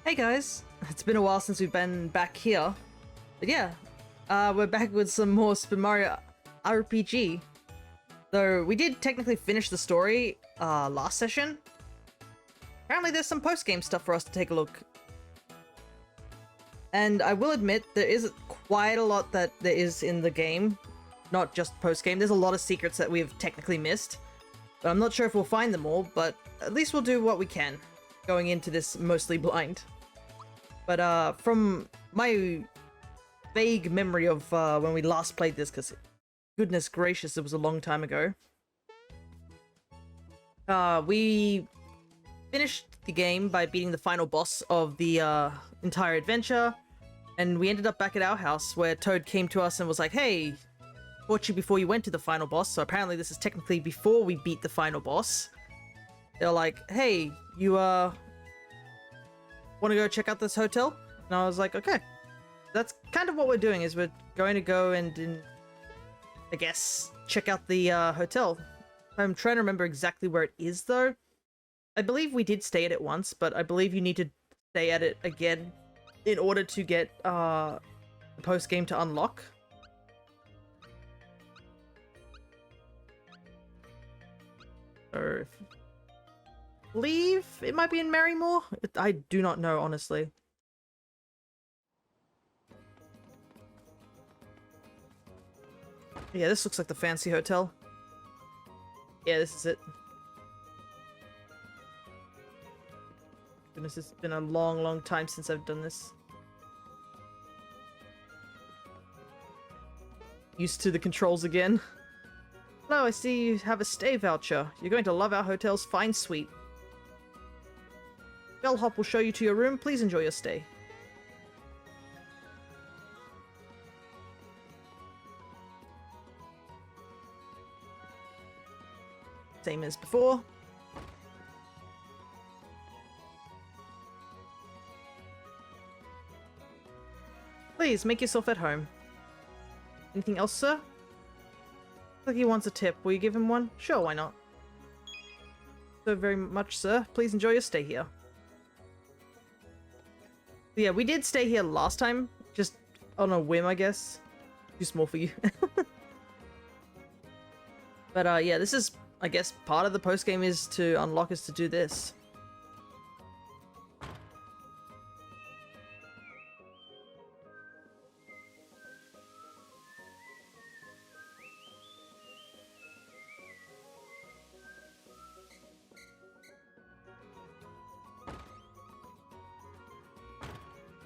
Hey guys, it's been a while since we've been back here, but yeah, we're back with some more Super Mario RPG. Though we did technically finish the story last session. Apparently there's some post-game stuff for us to take a look. And I will admit, there is quite a lot that there is in the game, not just post-game. There's a lot of secrets that we've technically missed, but I'm not sure if we'll find them all, but at least we'll do what we can, going into this mostly blind. But from my vague memory of when we last played this, because goodness gracious, it was a long time ago. We finished the game by beating the final boss of the entire adventure, and we ended up back at our house where Toad came to us and was like, hey, caught you before you went to the final boss. So apparently this is technically before we beat the final boss. They're like, hey, you want to go check out this hotel? And I was like, okay. That's kind of what we're doing, is we're going to go and I guess, check out the hotel. I'm trying to remember exactly where it is, though. I believe we did stay at it once, but I believe you need to stay at it again in order to get the post-game to unlock. Or I believe it might be in Marrymore? I do not know, honestly. Yeah, this looks like the fancy hotel. Yeah, this is it. Goodness, it's been a long time since I've done this. Used to the controls again. Hello, I see you have a stay voucher. You're going to love our hotel's fine suite. Bellhop will show you to your room. Please enjoy your stay. Same as before. Please, make yourself at home. Anything else, sir? Looks like he wants a tip. Will you give him one? Sure, why not? So very much, sir. Please enjoy your stay here. Yeah, we did stay here last time. Just on a whim, I guess. Too small for you. But yeah, this is, I guess, part of the post-game is to unlock is to do this.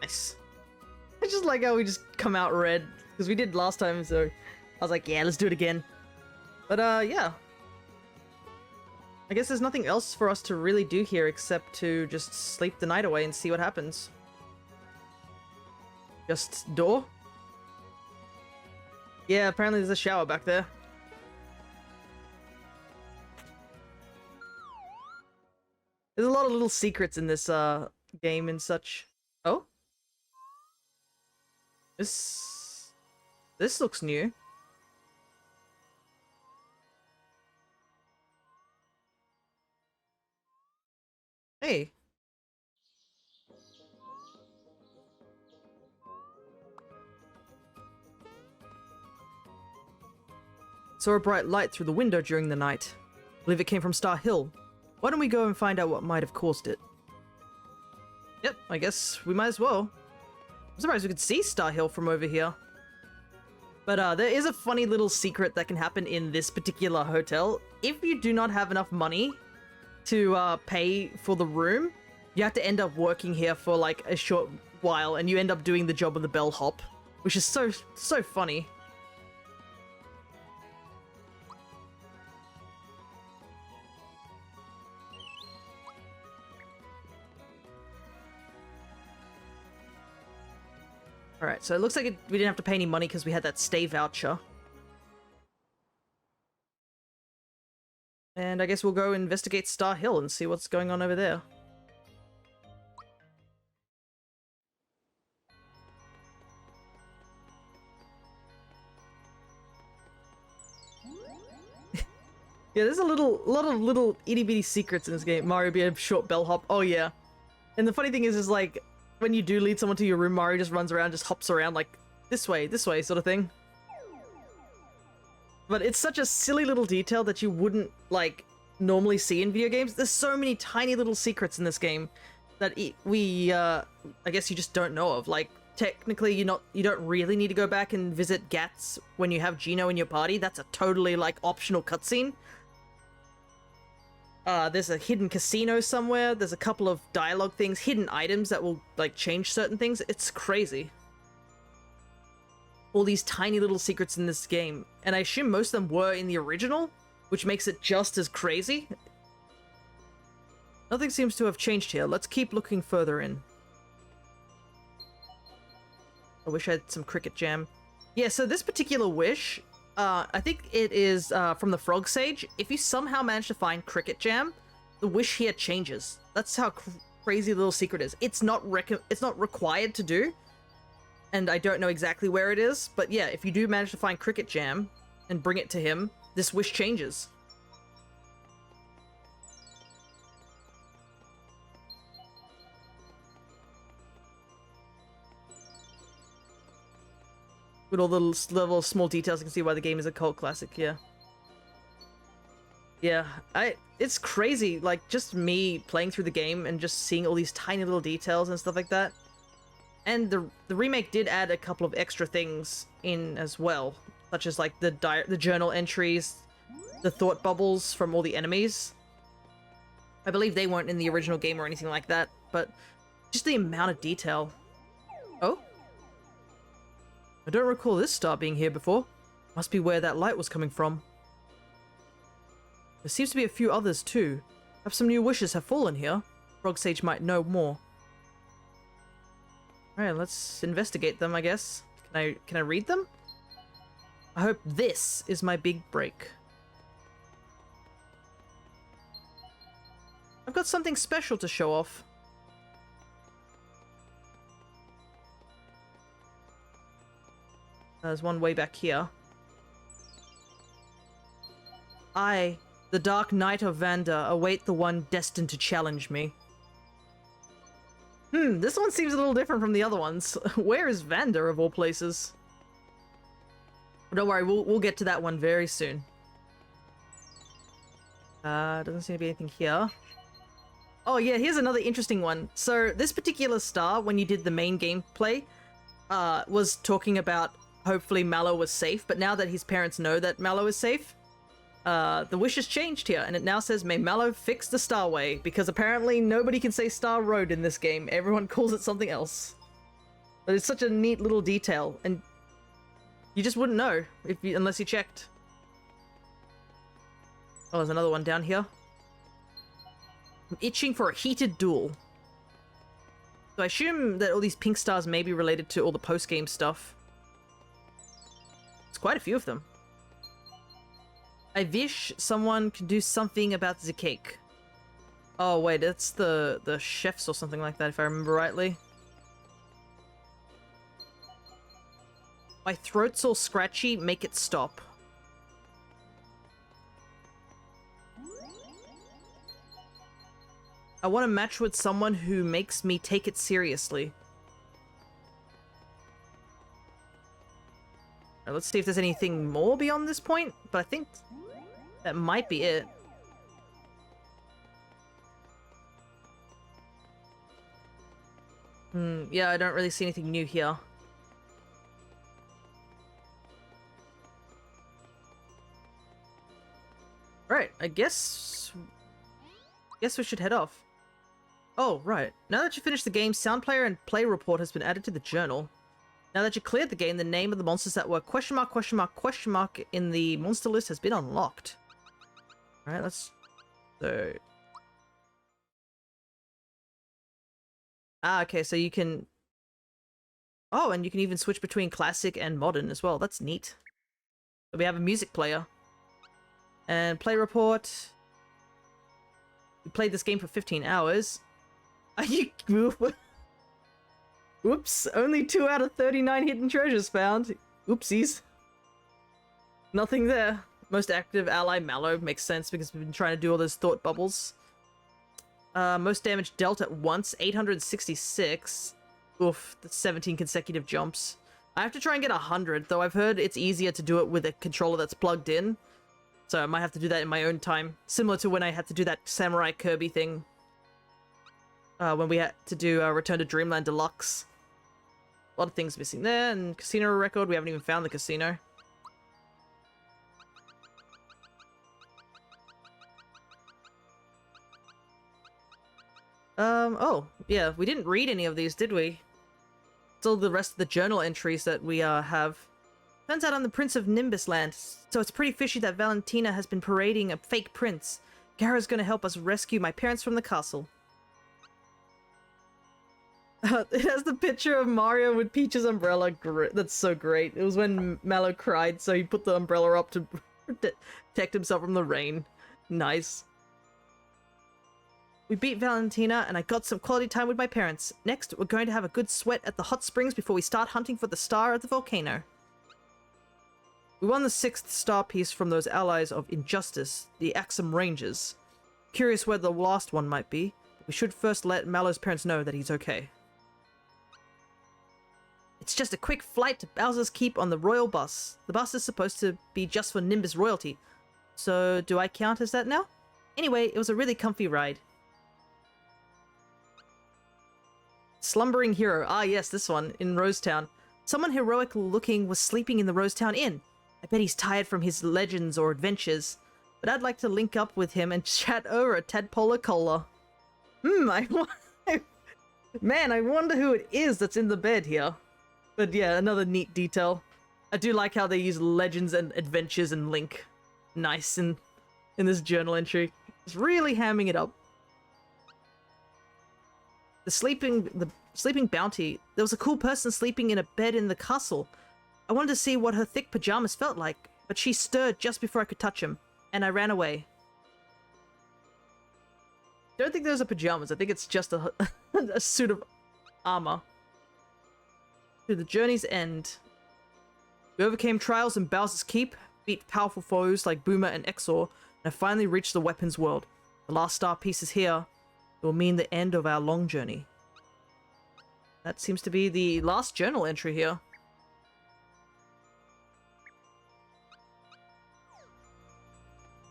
Nice. I just like how we just come out red, because we did last time, so I was like, yeah, let's do it again. But yeah. I guess there's nothing else for us to really do here except to just sleep the night away and see what happens. Just door? Yeah, apparently there's a shower back there. There's a lot of little secrets in this game and such. Oh? This looks new. Hey. Saw a bright light through the window during the night. Believe it came from Star Hill. Why don't we go and find out what might have caused it? Yep, I guess we might as well. I'm surprised we could see Star Hill from over here. But there is a funny little secret that can happen in this particular hotel. If you do not have enough money to pay for the room, you have to end up working here for like a short while, and you end up doing the job of the bellhop, which is so funny. Alright, so it looks like we didn't have to pay any money because we had that stay voucher. And I guess we'll go investigate Star Hill and see what's going on over there. Yeah, there's a lot of little itty bitty secrets in this game. Mario be a short bellhop. Oh yeah. And the funny thing is like, when you do lead someone to your room, Mario just runs around, just hops around like this way, sort of thing. But it's such a silly little detail that you wouldn't, like, normally see in video games. There's so many tiny little secrets in this game that I guess you just don't know of. Like, technically, you don't really need to go back and visit Gats when you have Geno in your party. That's a totally, like, optional cutscene. There's a hidden casino somewhere. There's a couple of dialogue things, hidden items that will, like, change certain things. It's crazy. All these tiny little secrets in this game. And I assume most of them were in the original, which makes it just as crazy. Nothing seems to have changed here. Let's keep looking further in. I wish I had some cricket jam. Yeah, so this particular wish, I think it is from the Frog Sage. If you somehow manage to find cricket jam, the wish here changes. That's how crazy the little secret is. It's not required to do, and I don't know exactly where it is, but yeah, if you do manage to find cricket jam and bring it to him, this wish changes. With all the little small details, you can see why the game is a cult classic, yeah. Yeah, it's crazy, like, just me playing through the game and just seeing all these tiny little details and stuff like that. And the remake did add a couple of extra things in as well, such as, like, the journal entries, the thought bubbles from all the enemies. I believe they weren't in the original game or anything like that, but just the amount of detail. Oh? I don't recall this star being here before. Must be where that light was coming from. There seems to be a few others too. Perhaps some new wishes have fallen here. Frog Sage might know more. Alright, let's investigate them, I guess. Can I read them? I hope this is my big break. I've got something special to show off. There's one way back here. I, the Dark Knight of Vanda, await the one destined to challenge me. This one seems a little different from the other ones. Where is Vanda, of all places? But don't worry, we'll get to that one very soon. Doesn't seem to be anything here. Oh yeah, here's another interesting one. So this particular star, when you did the main gameplay, was talking about hopefully Mallow was safe, but now that his parents know that Mallow is safe, the wish has changed here, and it now says, may Mallow fix the Starway, because apparently nobody can say Star Road in this game. Everyone calls it something else. But it's such a neat little detail, and you just wouldn't know unless you checked. Oh, there's another one down here. I'm itching for a heated duel. So I assume that all these pink stars may be related to all the post-game stuff. There's quite a few of them. I wish someone could do something about the cake. Oh wait, that's the chefs or something like that, if I remember rightly. My throat's all scratchy, make it stop. I want to match with someone who makes me take it seriously. Now, let's see if there's anything more beyond this point, but I think that might be it. Yeah, I don't really see anything new here. Right, I guess we should head off. Oh, right. Now that you finished the game, sound player and play report has been added to the journal. Now that you cleared the game, the name of the monsters that were question mark in the monster list has been unlocked. Alright, let's... So... okay, so you can... Oh, and you can even switch between classic and modern as well. That's neat. So we have a music player. And play report... We played this game for 15 hours. Are you... Oops, only 2 out of 39 hidden treasures found. Oopsies. Nothing there. Most active ally, Mallow. Makes sense because we've been trying to do all those thought bubbles. Most damage dealt at once, 866. Oof, the 17 consecutive jumps. I have to try and get 100, though I've heard it's easier to do it with a controller that's plugged in. So I might have to do that in my own time. Similar to when I had to do that Samurai Kirby thing. When we had to do Return to Dreamland Deluxe. A lot of things missing there, and casino record, we haven't even found the casino. Oh, yeah, we didn't read any of these, did we? It's all the rest of the journal entries that we, have. Turns out I'm the Prince of Nimbus Land, so it's pretty fishy that Valentina has been parading a fake prince. Gara's gonna help us rescue my parents from the castle. It has the picture of Mario with Peach's umbrella. That's so great. It was when Mallow cried, so he put the umbrella up to protect himself from the rain. Nice. We beat Valentina, and I got some quality time with my parents. Next, we're going to have a good sweat at the hot springs before we start hunting for the star at the volcano. We won the 6th star piece from those allies of Injustice, the Axum Rangers. Curious where the last one might be. We should first let Mallow's parents know that he's okay. It's just a quick flight to Bowser's Keep on the Royal Bus. The bus is supposed to be just for Nimbus royalty. So, do I count as that now? Anyway, it was a really comfy ride. Slumbering Hero. Ah yes, this one, in Rosetown. Someone heroic looking was sleeping in the Rosetown Inn. I bet he's tired from his legends or adventures. But I'd like to link up with him and chat over a tadpolar cola. Man, I wonder who it is that's in the bed here. But yeah, another neat detail. I do like how they use legends and adventures and link. Nice in this journal entry. It's really hamming it up. The sleeping bounty. There was a cool person sleeping in a bed in the castle. I wanted to see what her thick pajamas felt like, but she stirred just before I could touch him, and I ran away. Don't think those are pajamas. I think it's just a, a suit of armor. To the journey's end. We overcame trials in Bowser's Keep, beat powerful foes like Boomer and Exor, and have finally reached the weapons world. The last star piece is here. It will mean the end of our long journey. That seems to be the last journal entry here.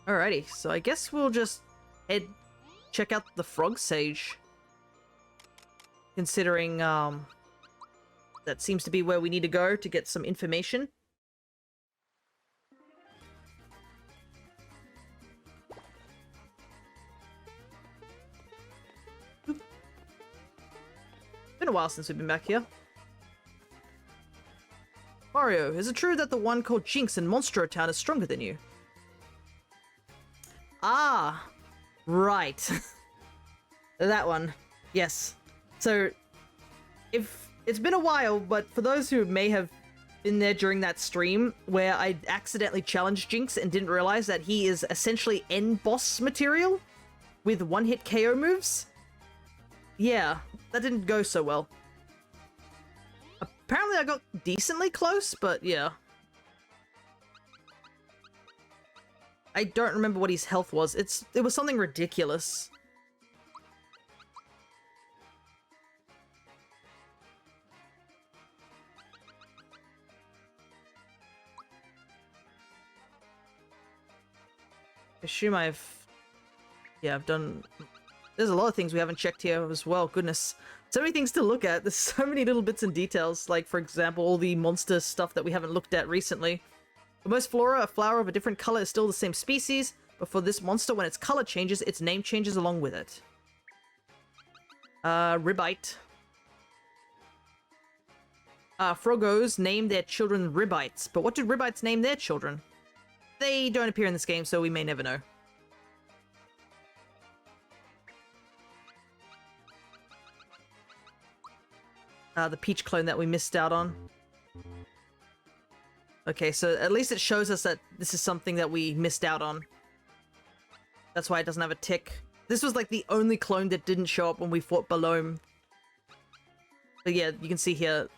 Alrighty, so I guess we'll just check out the Frog Sage. Considering, that seems to be where we need to go to get some information. Been a while since we've been back here. Mario, is it true that the one called Jinx in Monstro Town is stronger than you? Ah, right. That one. Yes. So, if it's been a while, but for those who may have been there during that stream where I accidentally challenged Jinx and didn't realize that he is essentially end boss material with one-hit KO moves, yeah, that didn't go so well. Apparently I got decently close, but yeah. I don't remember what his health was. It was something ridiculous. I assume I've done... There's a lot of things we haven't checked here as well. Goodness. So many things to look at. There's so many little bits and details. Like, for example, all the monster stuff that we haven't looked at recently. For most flora, a flower of a different color is still the same species, but for this monster, when its color changes, its name changes along with it. Ribite. Frogos name their children Ribites, but what did Ribites name their children? They don't appear in this game, so we may never know. The Peach clone that we missed out on. Okay, so at least it shows us that this is something that we missed out on. That's why it doesn't have a tick. This was like the only clone that didn't show up when we fought Balome. But yeah, you can see here.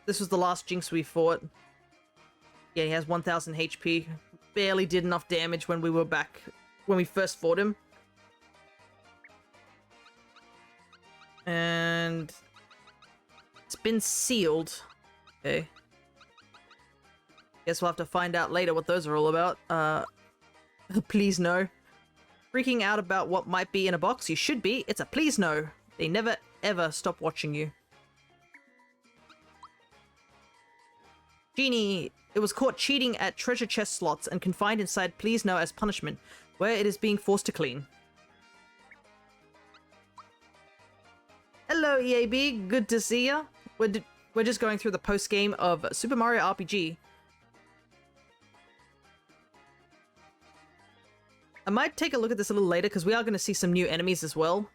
This was the last Jinx we fought. Yeah, he has 1000 HP. Barely did enough damage when we were back, when we first fought him. And it's been sealed. Okay. Guess we'll have to find out later what those are all about. Please no. Freaking out about what might be in a box? You should be. It's a please no. They never ever stop watching you. Genie. It was caught cheating at treasure chest slots and confined inside please no as punishment, where it is being forced to clean. Hello, EAB. Good to see ya. We're just going through the post-game of Super Mario RPG. I might take a look at this a little later because we are going to see some new enemies as well.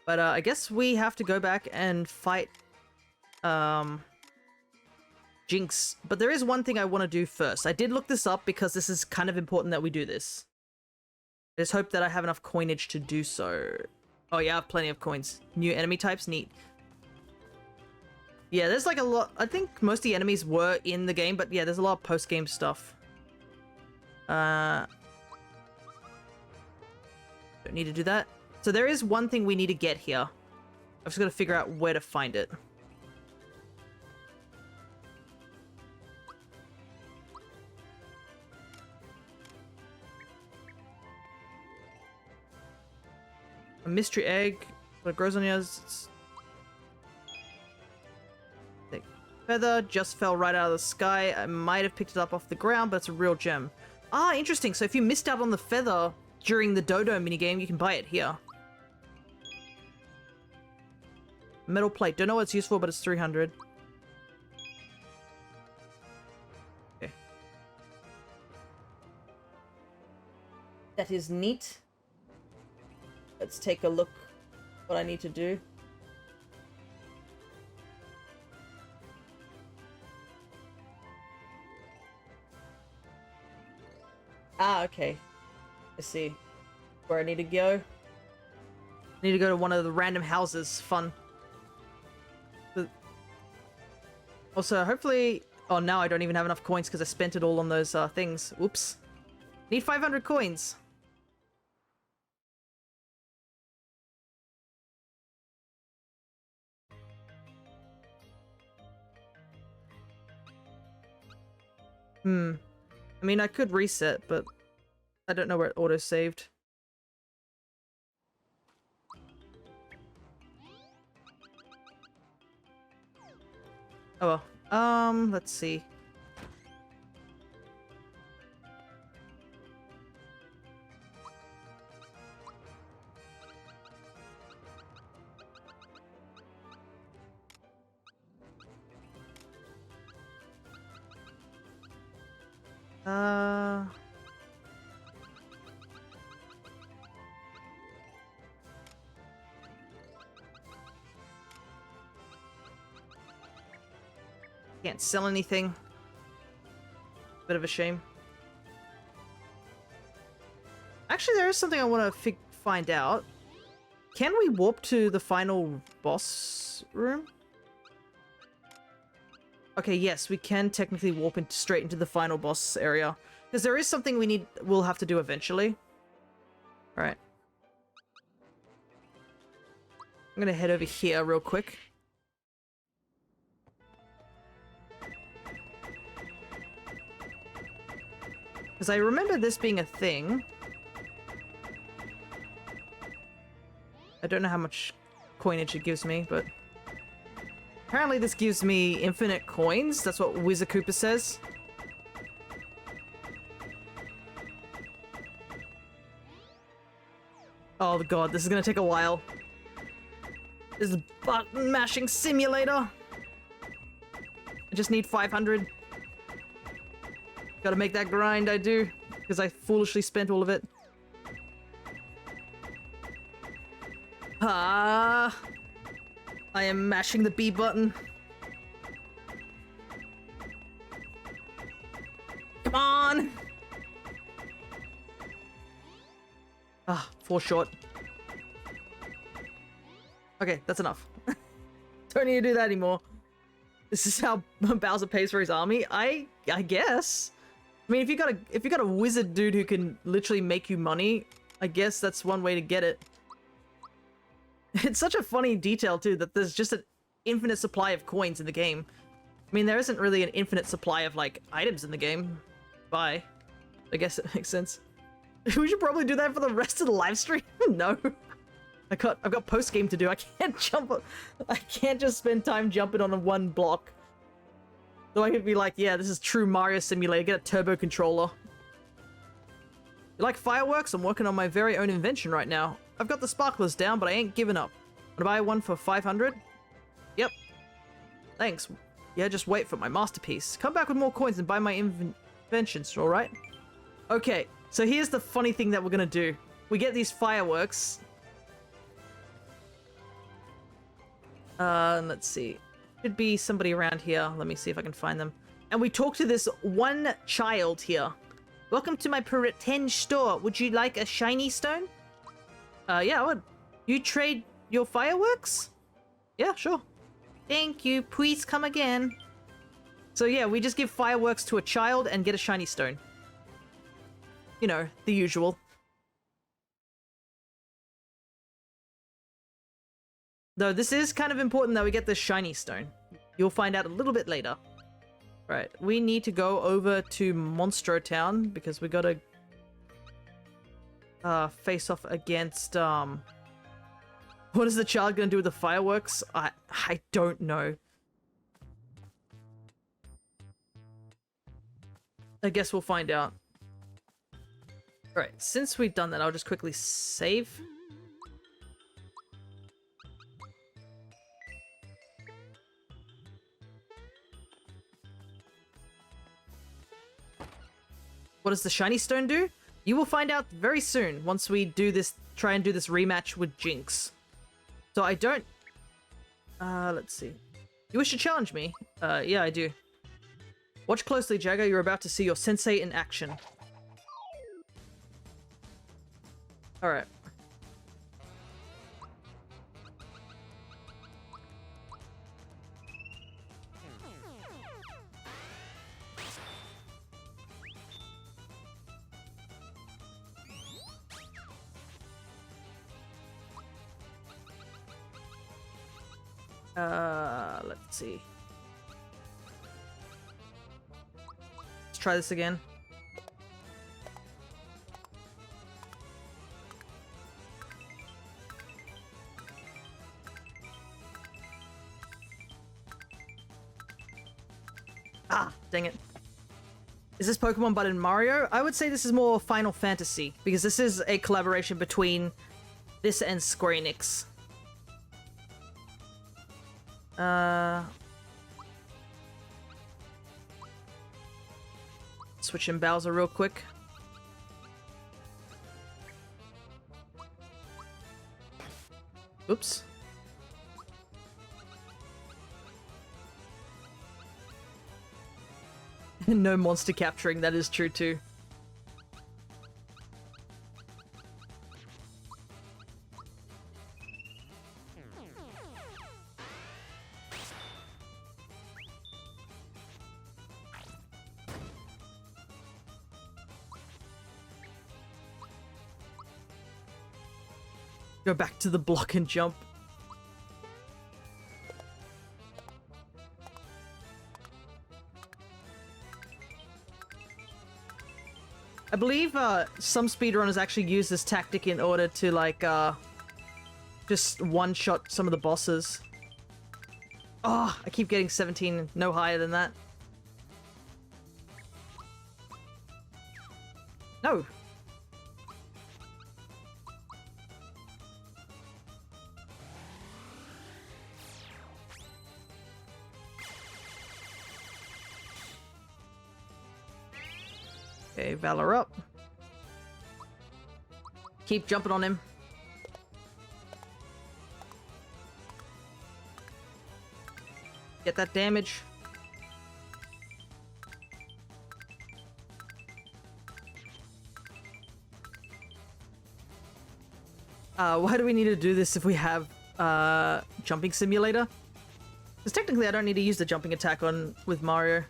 But I guess we have to go back and fight Jinx. But there is one thing I want to do first. I did look this up because this is kind of important that we do this. I just hope that I have enough coinage to do so. Oh yeah, I have plenty of coins. New enemy types, neat. Yeah, there's like a lot. I think most of the enemies were in the game, but yeah, there's a lot of post-game stuff. Don't need to do that. So there is one thing we need to get here. I've just got to figure out where to find it. A mystery egg. What grows on yours? Feather just fell right out of the sky. I might have picked it up off the ground, but it's a real gem. Ah, interesting. So if you missed out on the feather during the Dodo minigame, you can buy it here. Metal plate. Don't know what it's used for, but it's 300. Okay. That is neat. Let's take a look what I need to do. Ah, okay. I see where I need to go. I need to go to one of the random houses. Fun. But also, hopefully... Oh, now I don't even have enough coins because I spent it all on those things. Oops. Need 500 coins. I mean, I could reset, but I don't know where it auto-saved. Oh well. Let's see. Can't sell anything. Bit of a shame. Actually, there is something I want to find out. Can we warp to the final boss room? Okay, yes, we can technically warp straight into the final boss area. Because there is something we'll have to do eventually. Alright. I'm gonna head over here real quick. Because I remember this being a thing. I don't know how much coinage it gives me, but... Apparently this gives me infinite coins. That's what Wizard Koopa says. Oh god, this is gonna take a while. This is a button mashing simulator. I just need 500. Gotta make that grind, I do. Because I foolishly spent all of it. Ah! I am mashing the B button. Come on! Ah, 4 short. Okay, that's enough. Don't need to do that anymore. This is how Bowser pays for his army? I guess. I mean, if you got a wizard dude who can literally make you money, I guess that's one way to get it. It's such a funny detail, too, that there's just an infinite supply of coins in the game. I mean, there isn't really an infinite supply of, like, items in the game. Bye. I guess it makes sense. We should probably do that for the rest of the live stream. No. I've got post-game to do. I can't I can't just spend time jumping on one block. So I could be like, yeah, this is true Mario Simulator. Get a turbo controller. You like fireworks? I'm working on my very own invention right now. I've got the sparklers down, but I ain't giving up. Wanna buy one for 500? Yep. Thanks. Yeah, just wait for my masterpiece. Come back with more coins and buy my inventions, alright? Okay, so here's the funny thing that we're gonna do. We get these fireworks. Let's see. Should be somebody around here. Let me see if I can find them. And we talk to this one child here. Welcome to my pretend store. Would you like a shiny stone? Yeah, I would. You trade your fireworks? Yeah, sure. Thank you. Please come again. So yeah, we just give fireworks to a child and get a shiny stone. You know, the usual. Though this is kind of important that we get this shiny stone. You'll find out a little bit later. Right, we need to go over to Monstro Town because we gotta face off against what is the child gonna do with the fireworks? I don't know. I guess we'll find out. Alright, since we've done that, I'll just quickly save. What does the shiny stone do? You will find out very soon once we do this, try and do this rematch with Jinx. So I don't... let's see. You wish to challenge me? Yeah, I do. Watch closely, Jagger. You're about to see your sensei in action. Alright. Let's see. Let's try this again. Ah, dang it. Is this Pokemon but in Mario? I would say this is more Final Fantasy, because this is a collaboration between this and Square Enix. Switch in Bowser real quick. Oops. No monster capturing, that is true too. Go back to the block and jump. I believe some speedrunners actually use this tactic in order to like just one-shot some of the bosses. Oh, I keep getting 17, no higher than that. No. Okay, Valor up. Keep jumping on him. Get that damage. Why do we need to do this if we have jumping simulator? Because technically I don't need to use the jumping attack on with Mario.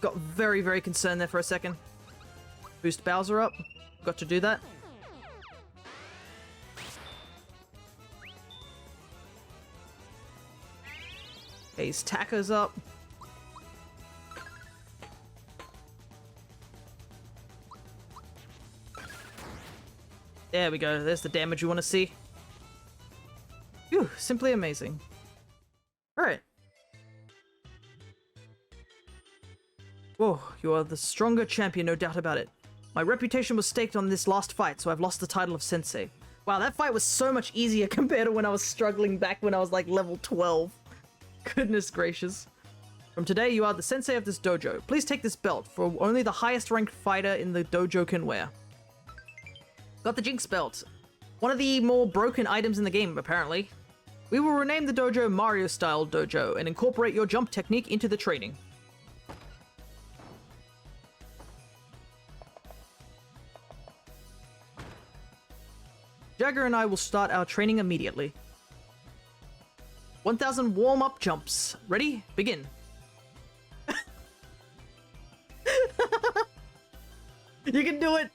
Got very, very concerned there for a second. Boost Bowser up. Got to do that. Okay, his Tacker's up. There we go. There's the damage you want to see. Phew, simply amazing. Alright. Whoa, you are the stronger champion, no doubt about it. My reputation was staked on this last fight, so I've lost the title of Sensei. Wow, that fight was so much easier compared to when I was struggling back when I was like level 12. Goodness gracious. From today, you are the Sensei of this dojo. Please take this belt, for only the highest ranked fighter in the dojo can wear. Got the Jinx belt. One of the more broken items in the game, apparently. We will rename the dojo Mario-style dojo and incorporate your jump technique into the training. Jagger and I will start our training immediately. 1000 warm-up jumps. Ready? Begin. You can do it!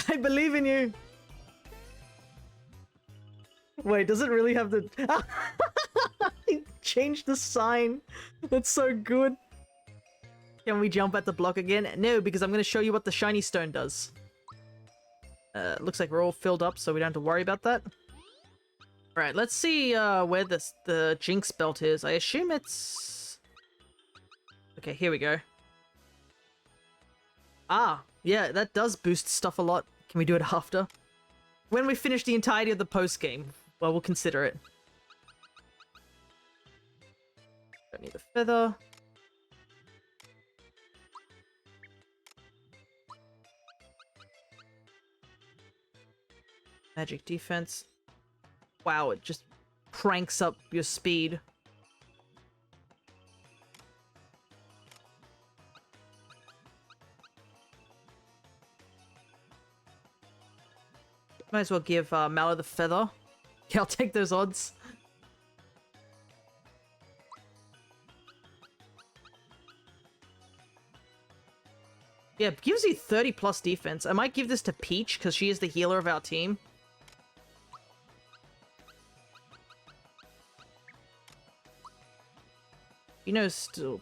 I believe in you! Wait, does it really have the... He changed the sign. That's so good. Can we jump at the block again? No, because I'm going to show you what the shiny stone does. Looks like we're all filled up, so we don't have to worry about that. Alright, let's see where the Jinx belt is. I assume it's... Okay, here we go. Ah, yeah, that does boost stuff a lot. Can we do it after? When we finish the entirety of the post-game, well, we'll consider it. Don't need the feather. Magic defense. Wow, it just cranks up your speed. Might as well give Mallow the feather. Yeah, I'll take those odds. Yeah, it gives you 30 plus defense. I might give this to Peach because she is the healer of our team. You know, still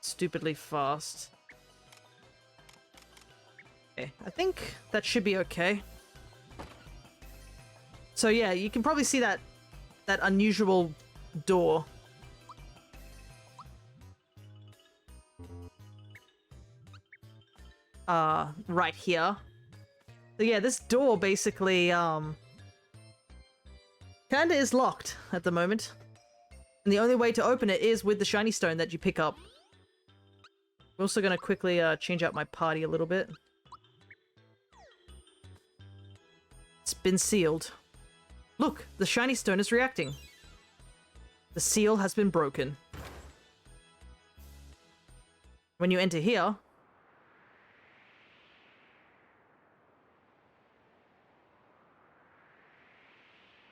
stupidly fast. Okay, I think that should be okay. So yeah, you can probably see that unusual door. Right here. So yeah, this door basically, kinda is locked at the moment. And the only way to open it is with the shiny stone that you pick up. We're also gonna quickly, change out my party a little bit. It's been sealed. Look, the shiny stone is reacting. The seal has been broken. When you enter here...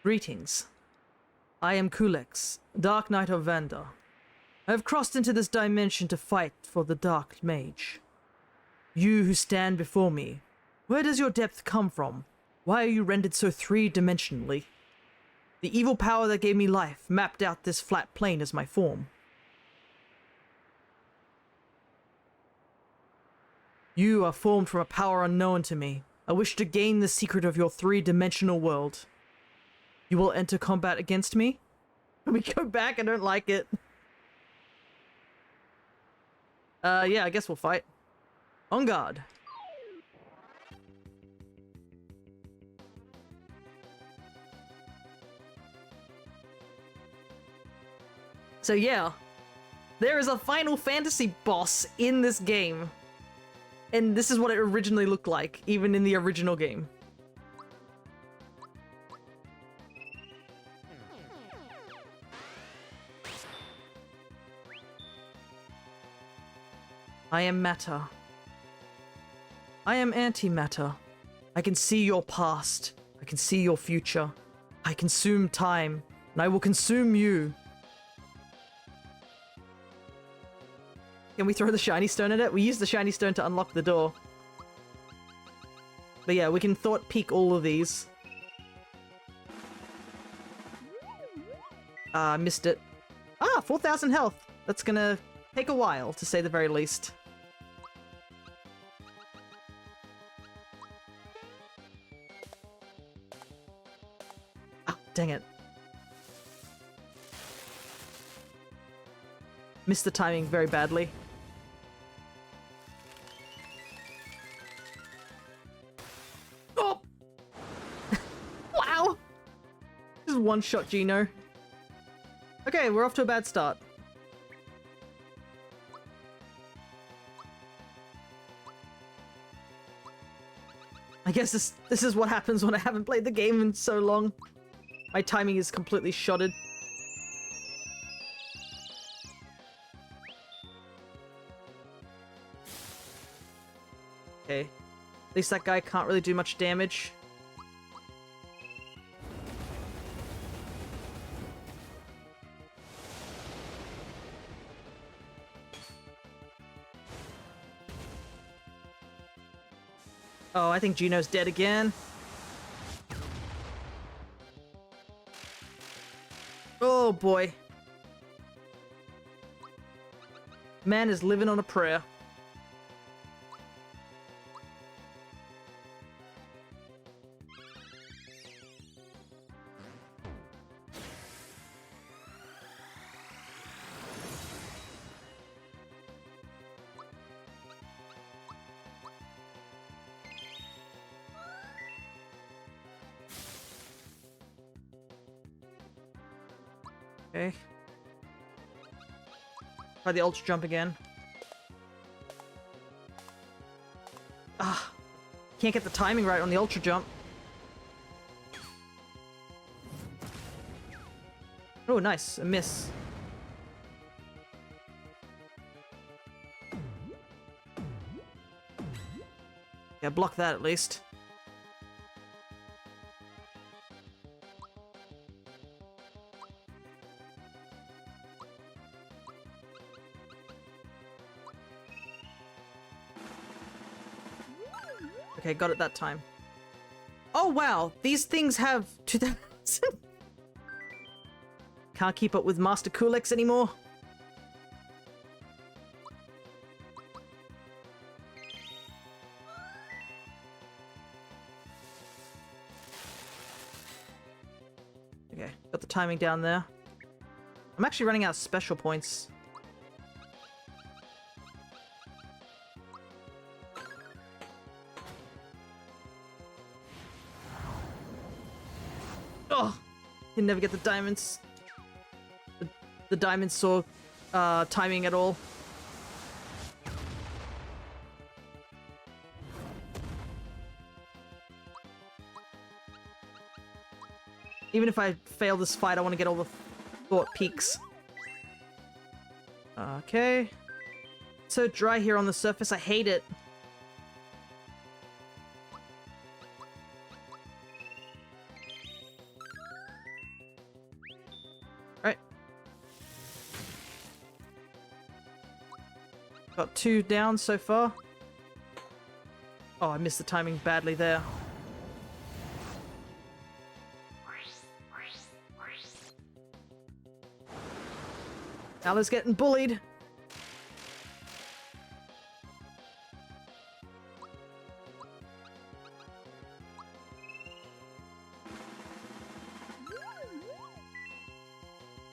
Greetings. I am Kulex, Dark Knight of Vanda. I have crossed into this dimension to fight for the Dark Mage. You who stand before me, where does your depth come from? Why are you rendered so three-dimensionally? The evil power that gave me life mapped out this flat plane as my form. You are formed from a power unknown to me. I wish to gain the secret of your three-dimensional world. You will enter combat against me? Can we go back? I don't like it. Yeah, I guess we'll fight. On guard. So yeah, there is a Final Fantasy boss in this game. And this is what it originally looked like, even in the original game. I am matter. I am antimatter. I can see your past. I can see your future. I consume time, and I will consume you. Can we throw the shiny stone at it? We used the shiny stone to unlock the door. But yeah, we can thought peek all of these. Missed it. 4,000 health. That's gonna take a while, to say the very least. Dang it. Missed the timing very badly. Oh! Wow! Just one-shot Gino. Okay, we're off to a bad start. I guess this is what happens when I haven't played the game in so long. My timing is completely shotted. Okay. At least that guy can't really do much damage. Oh, I think Gino's dead again. Oh boy. Man is living on a prayer. Okay. Try the ultra jump again. Can't get the timing right on the ultra jump. Oh, nice. A miss. Yeah, block that at least. Okay, got it that time. Oh wow, these things have 2,000. Can't keep up with Master Kulex anymore. Okay, got the timing down there. I'm actually running out of special points. Oh, can never get the diamonds. The diamond saw timing at all. Even if I fail this fight, I want to get all the thought peaks. Okay. So dry here on the surface. I hate it. Alright. Got 2 down so far. Oh, I missed the timing badly there. Ala's getting bullied.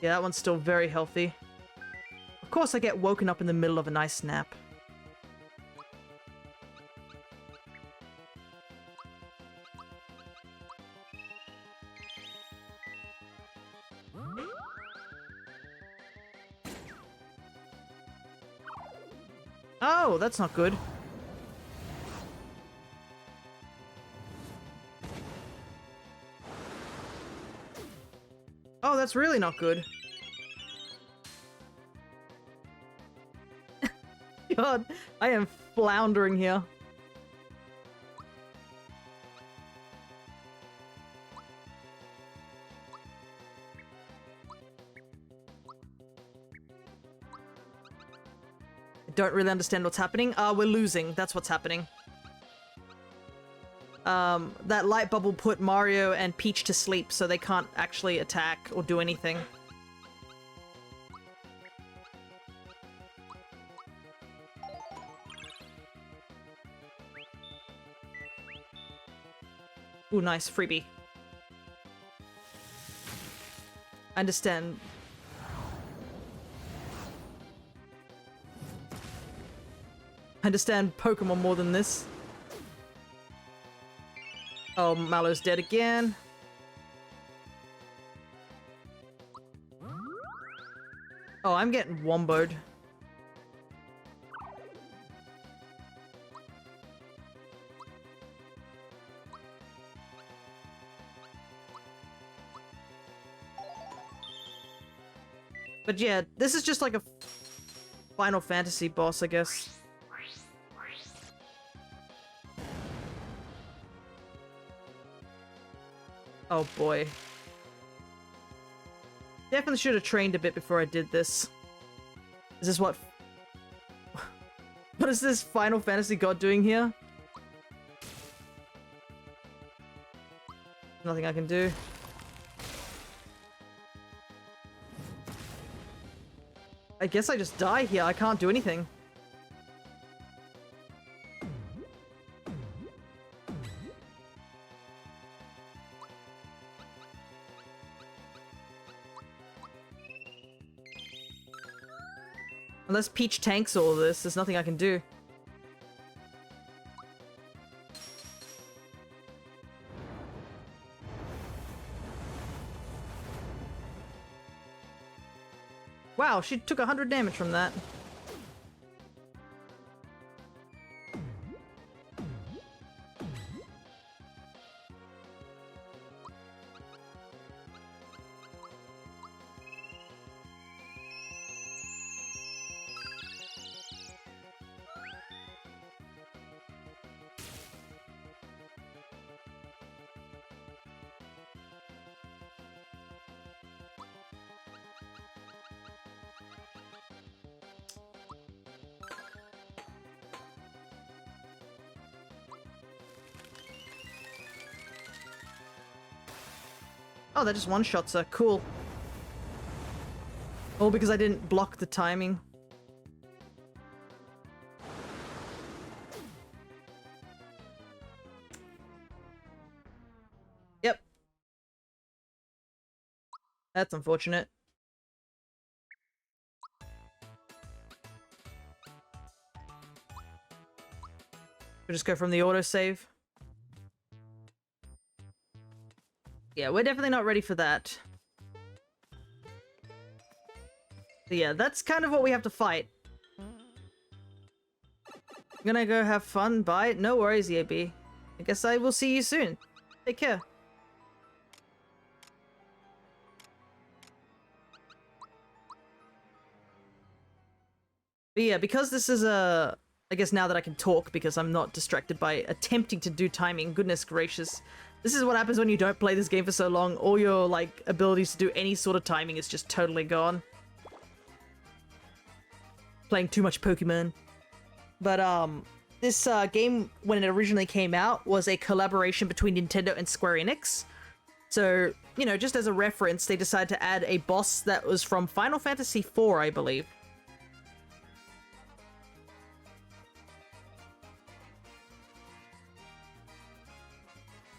Yeah, that one's still very healthy. Of course I get woken up in the middle of a nice nap. Oh, that's not good. Oh, that's really not good. God, I am floundering here. I don't really understand what's happening. We're losing. That's what's happening. That light bubble put Mario and Peach to sleep, so they can't actually attack or do anything. Ooh, nice. Freebie. I understand. I understand Pokemon more than this. Oh, Mallow's dead again. Oh, I'm getting womboed. But yeah, this is just like a Final Fantasy boss, I guess. Oh boy. Definitely should have trained a bit before I did this. Is this what... What is this Final Fantasy god doing here? Nothing I can do. I guess I just die here. I can't do anything. Unless Peach tanks all of this, there's nothing I can do. Wow, she took 100 damage from that. Oh, that just one-shots her. Cool. All because I didn't block the timing. Yep. That's unfortunate. We'll just go from the autosave. Yeah, we're definitely not ready for that. But yeah, that's kind of what we have to fight. I'm gonna go have fun. Bye. No worries, EAB. I guess I will see you soon. Take care. But yeah, because this is a... I guess now that I can talk because I'm not distracted by attempting to do timing. Goodness gracious. This is what happens when you don't play this game for so long. All your, like, abilities to do any sort of timing is just totally gone. Playing too much Pokemon. But, this, game, when it originally came out, was a collaboration between Nintendo and Square Enix. So, you know, just as a reference, they decided to add a boss that was from Final Fantasy IV, I believe.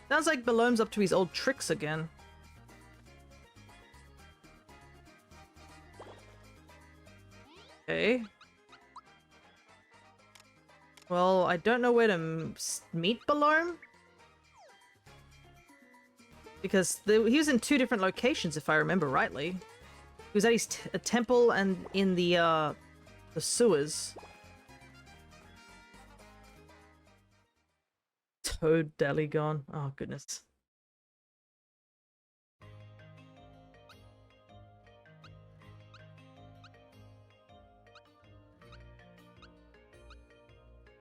Sounds like Balome's up to his old tricks again. Okay. Well, I don't know where to meet Balome. Because he was in two different locations, if I remember rightly. He was at his a temple and in the sewers. Toad Daligon. Oh, goodness.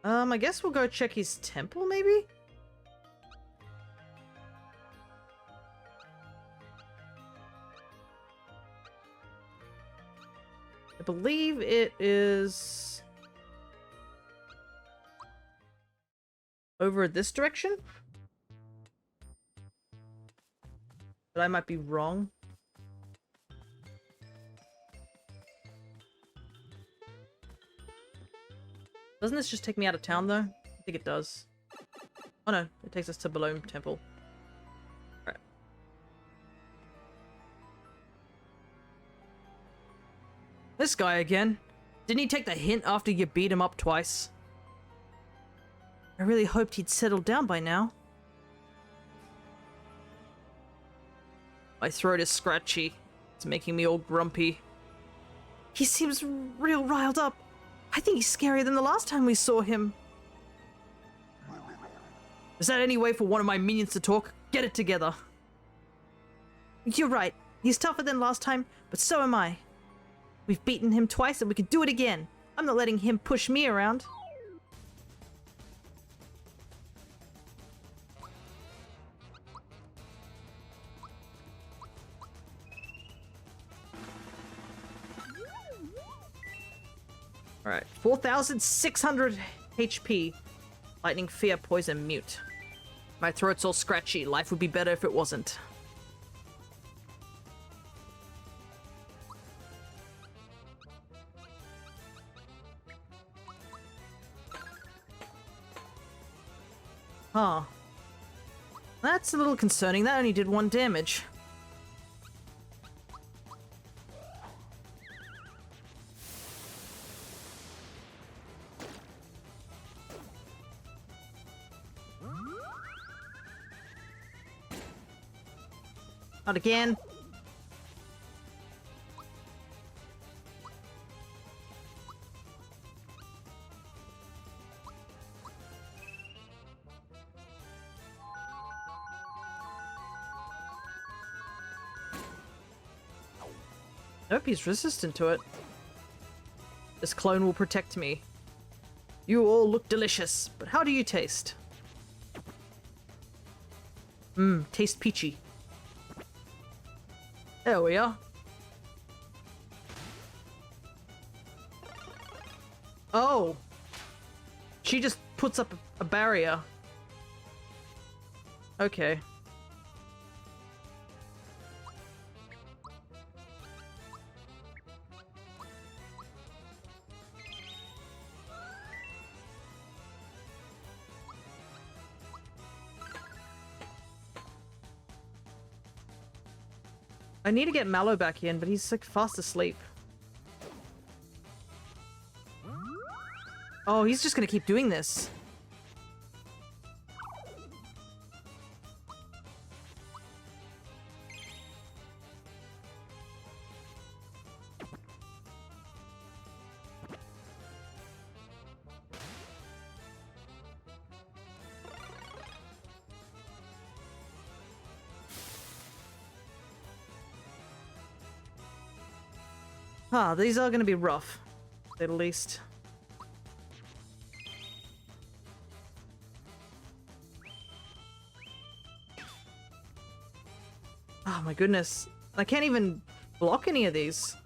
I guess we'll go check his temple, maybe? I believe it is over this direction? But I might be wrong. Doesn't this just take me out of town, though? I think it does. Oh no, it takes us to Balloon Temple. Alright. This guy again. Didn't he take the hint after you beat him up twice? I really hoped he'd settled down by now. My throat is scratchy. It's making me all grumpy. He seems real riled up. I think he's scarier than the last time we saw him. Is that any way for one of my minions to talk? Get it together. You're right. He's tougher than last time, but so am I. We've beaten him twice and we can do it again. I'm not letting him push me around. Alright, 4,600 HP. Lightning, fear, poison, mute. My throat's all scratchy. Life would be better if it wasn't. Huh. That's a little concerning. That only did 1 damage. Not again. Nope, he's resistant to it. This clone will protect me. You all look delicious, but how do you taste? Taste peachy. There we are. Oh! She just puts up a barrier. Okay. I need to get Mallow back in, but he's like fast asleep. Oh, he's just gonna keep doing this. Ah, these are gonna be rough, at least. Oh my goodness. I can't even block any of these.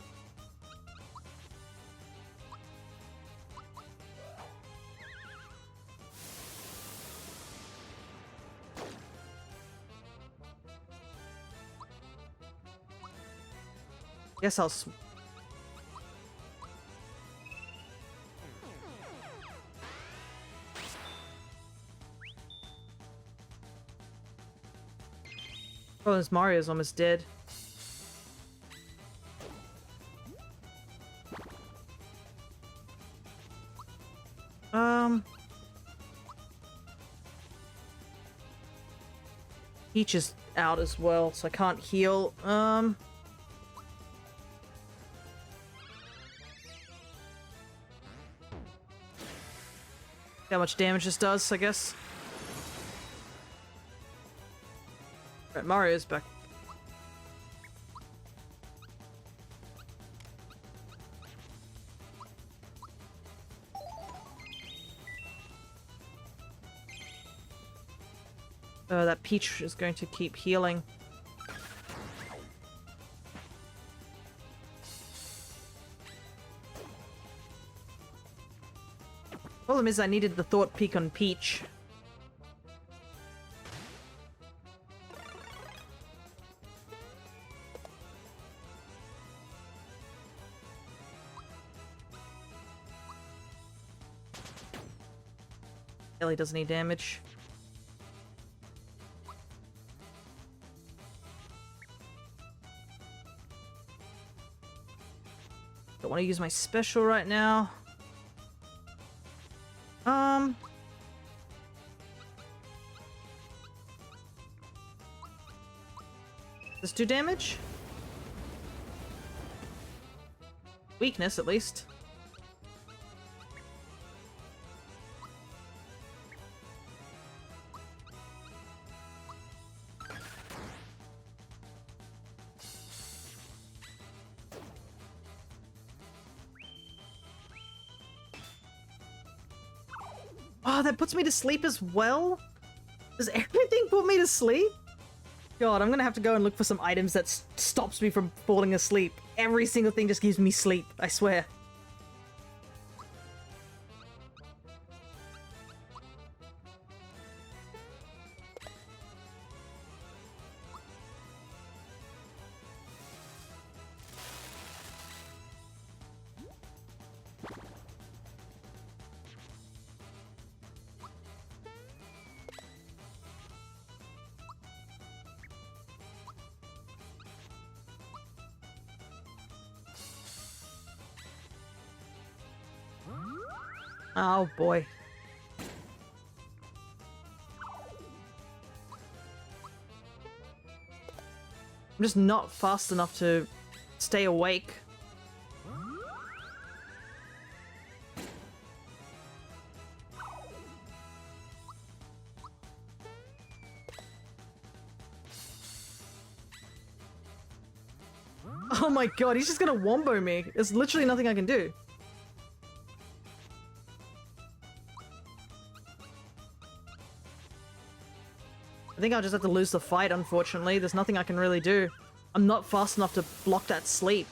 Guess I'll oh, this Mario's almost dead. Peach is out as well, so I can't heal. How much damage this does, I guess. Right, Mario's back. That Peach is going to keep healing. Problem is I needed the Thought Peak on Peach. Ellie does any damage. Don't want to use my special right now. Does 2 damage? Weakness, at least. Oh, that puts me to sleep as well? Does everything put me to sleep? God, I'm gonna have to go and look for some items that stops me from falling asleep. Every single thing just gives me sleep, I swear. Oh boy. I'm just not fast enough to stay awake. Oh my god, he's just gonna wombo me. There's literally nothing I can do. I think I'll just have to lose the fight, unfortunately. There's nothing I can really do. I'm not fast enough to block that sleep.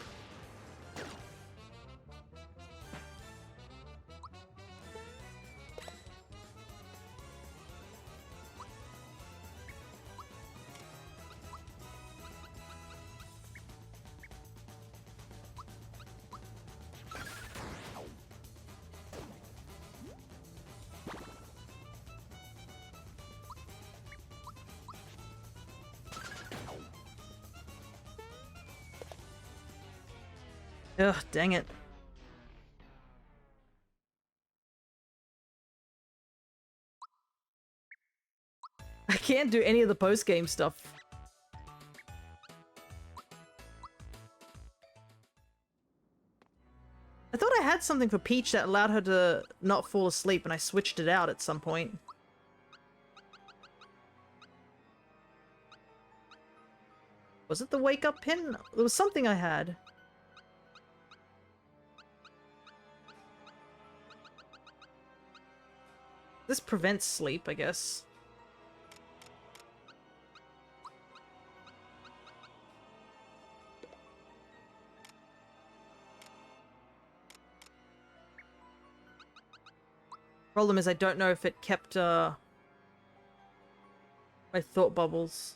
Ugh, dang it. I can't do any of the post-game stuff. I thought I had something for Peach that allowed her to not fall asleep, and I switched it out at some point. Was it the wake-up pin? There was something I had. This prevents sleep, I guess. Problem is I don't know if it kept, my thought bubbles.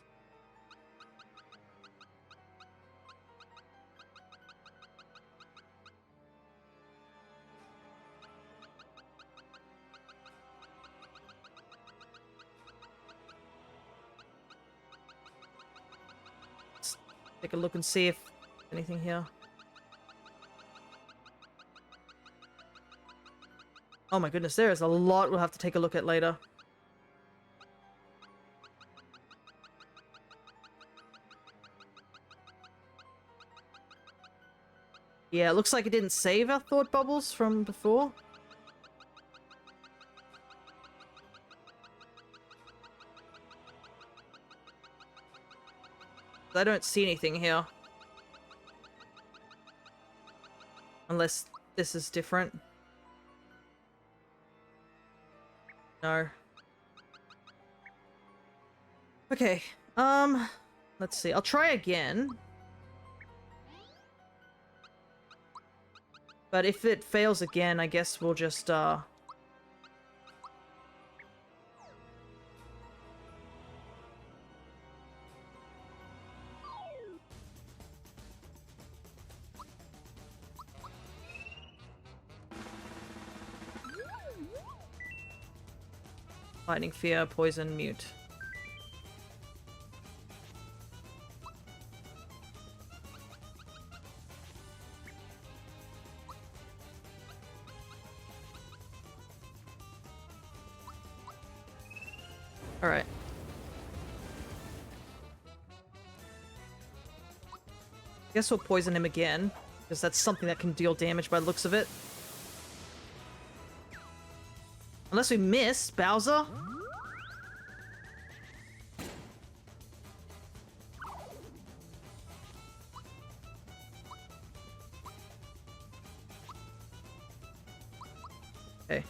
Let's take a look and see if anything here. Oh my goodness, there is a lot we'll have to take a look at later. Yeah, it looks like it didn't save our thought bubbles from before. I don't see anything here. Unless this is different. No. Okay, let's see. I'll try again. But if it fails again, I guess we'll just, Lightning, fear, poison, mute. Alright. Guess we'll poison him again, because that's something that can deal damage by the looks of it. Unless we miss Bowser. Okay.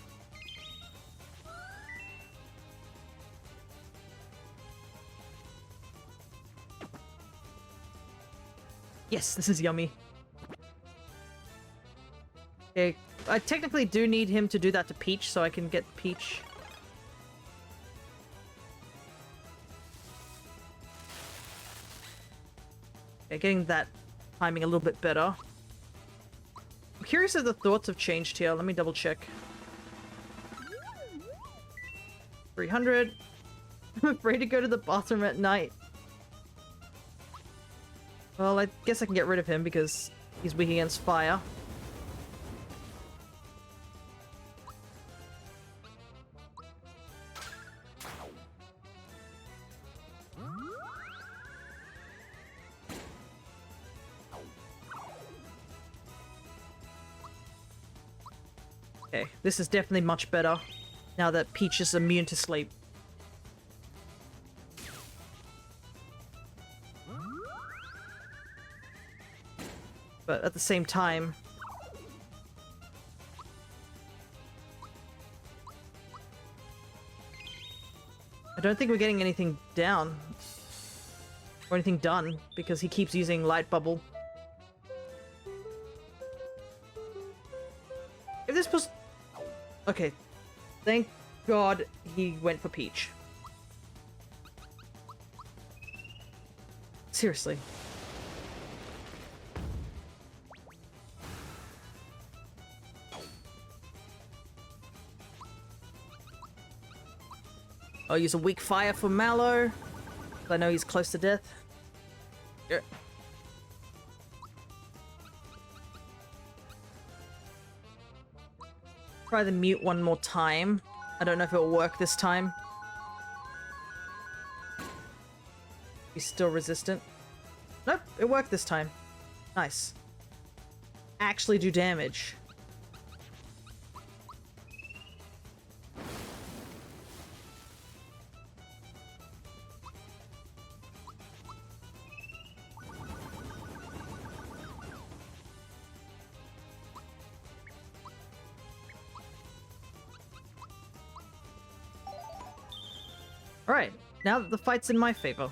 Yes, this is yummy. Okay, I technically do need him to do that to Peach so I can get Peach. Okay, getting that timing a little bit better. I'm curious if the thoughts have changed here. Let me double check. 300. I'm afraid to go to the bathroom at night. Well, I guess I can get rid of him because he's weak against fire. Okay, this is definitely much better now that Peach is immune to sleep. But at the same time, I don't think we're getting anything down or anything done because he keeps using Light Bubble. If this was... Okay, thank God he went for Peach. Seriously. I'll use a weak fire for Mallow. I know he's close to death. Yeah. Try the mute one more time. I don't know if it'll work this time. He's still resistant. Nope, it worked this time. Nice. Actually do damage. Alright, now that the fight's in my favor.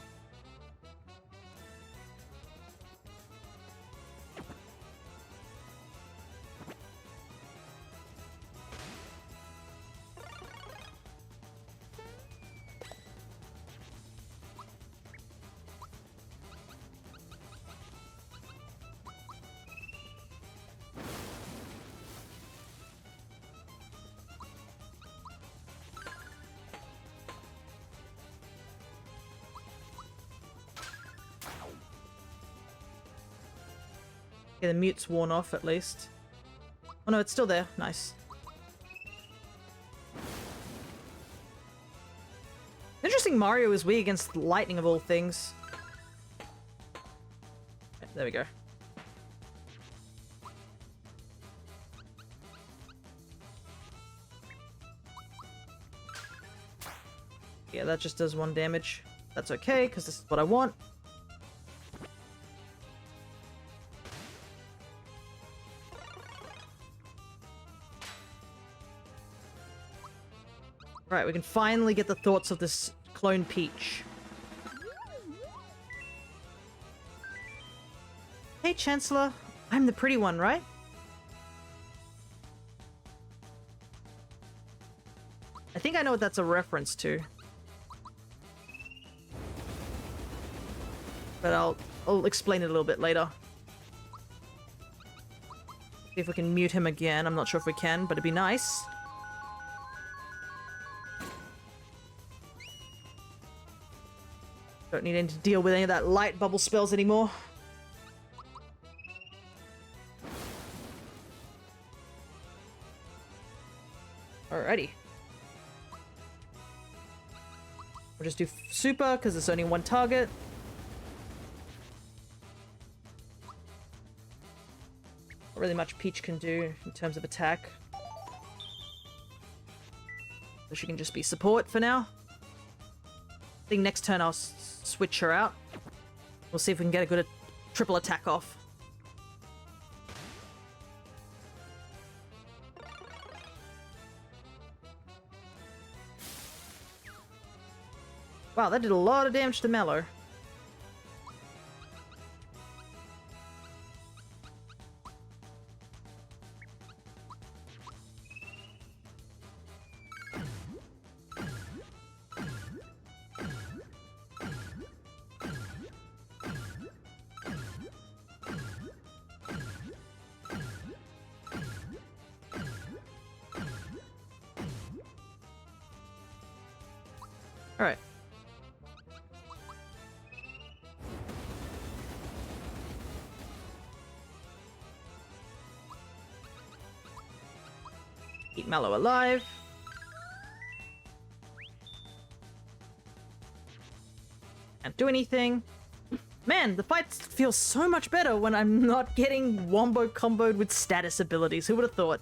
Okay, the mute's worn off at least. Oh no, it's still there. Nice. Interesting, Mario is weak against lightning of all things. There we go. Yeah, that just does 1 damage. That's okay, because this is what I want. Right, we can finally get the thoughts of this clone Peach. Hey, Chancellor. I'm the pretty one, right? I think I know what that's a reference to. But I'll explain it a little bit later. See if we can mute him again. I'm not sure if we can, but it'd be nice. Don't need to deal with any of that light bubble spells anymore. Alrighty. We'll just do super, because it's only one target. Not really much Peach can do in terms of attack. So she can just be support for now. I think next turn I'll switch her out. We'll see if we can get a good triple attack off. Wow, that did a lot of damage to Mallow. Alright. Keep Mallow alive. Can't do anything. Man, the fight feels so much better when I'm not getting wombo comboed with status abilities. Who would have thought?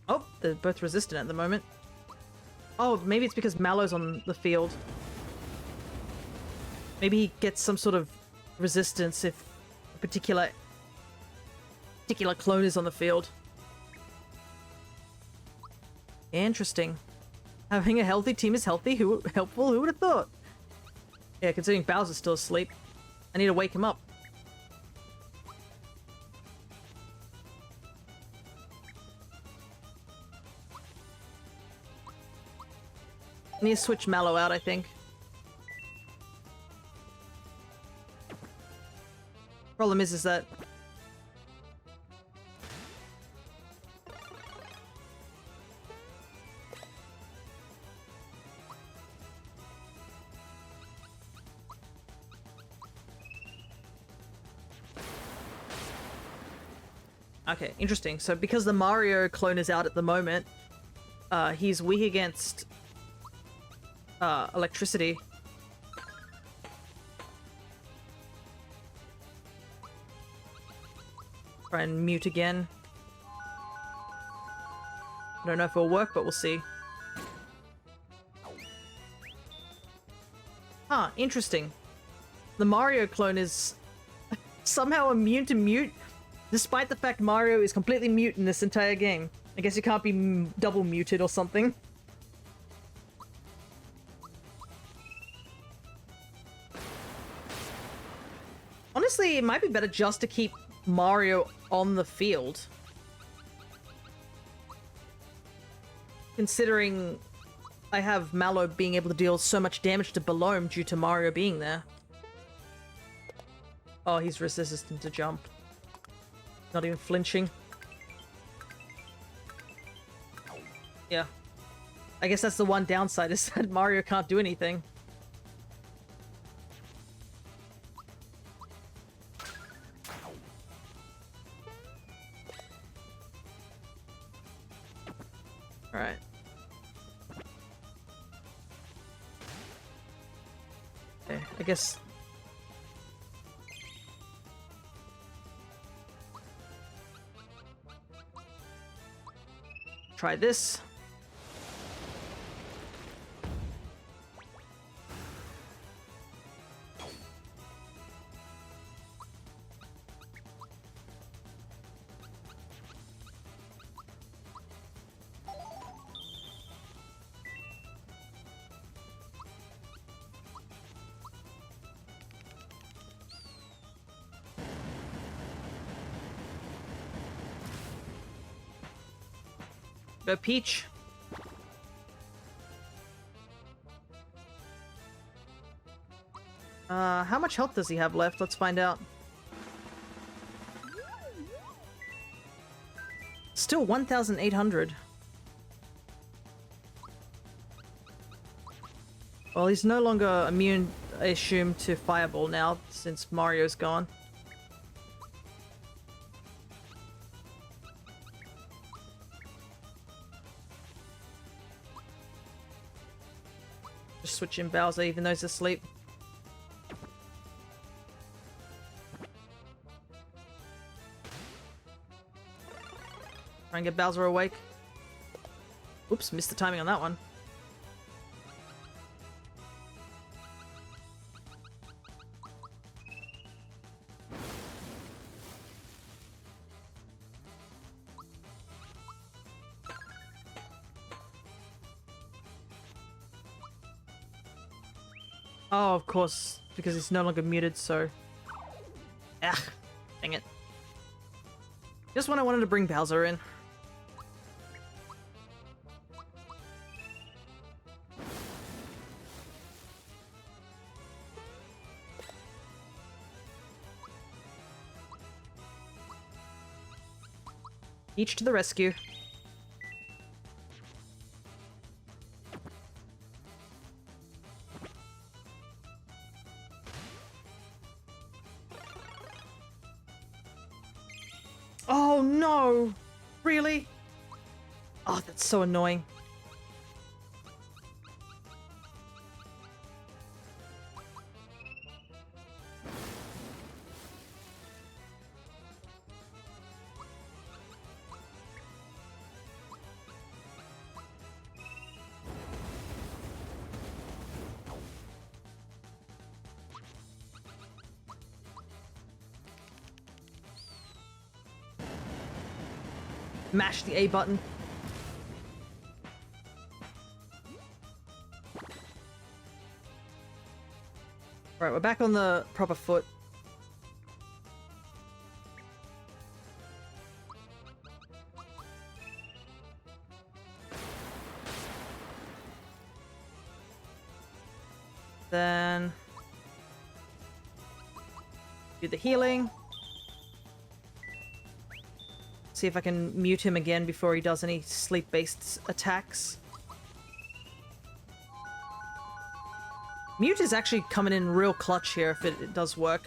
Oh, they're both resistant at the moment. Oh, maybe it's because Mallow's on the field. Maybe he gets some sort of resistance if a particular clone is on the field. Interesting. Having a healthy team is helpful. Who would have thought? Yeah, considering Bowser's still asleep. I need to wake him up. I need to switch Mallow out, I think. Problem is that... Okay, interesting. So because the Mario clone is out at the moment, he's weak against electricity. Try and mute again. I don't know if it'll work, but we'll see. Huh, interesting. The Mario clone is somehow immune to mute, despite the fact Mario is completely mute in this entire game. I guess you can't be double muted or something. Honestly, it might be better just to keep Mario on the field. Considering I have Mallow being able to deal so much damage to Belome due to Mario being there. Oh, he's resistant to jump. Not even flinching. Yeah. I guess that's the one downside, is that Mario can't do anything. Alright. Okay, I guess... Try this. Go Peach. How much health does he have left? Let's find out. still 1,800. Well, he's no longer immune, I assume, to Fireball now, since Mario's gone. Just switch in Bowser even though he's asleep. Try and get Bowser awake. Oops, missed the timing on that one. Oh, of course, because it's no longer muted, so... Ah, dang it. Just when I wanted to bring Bowser in. Each to the rescue. Oh no! Really? Oh, that's so annoying. Mash the A button. Right, we're back on the proper foot. Then do the healing. See if I can mute him again before he does any sleep-based attacks. Mute is actually coming in real clutch here if it does work.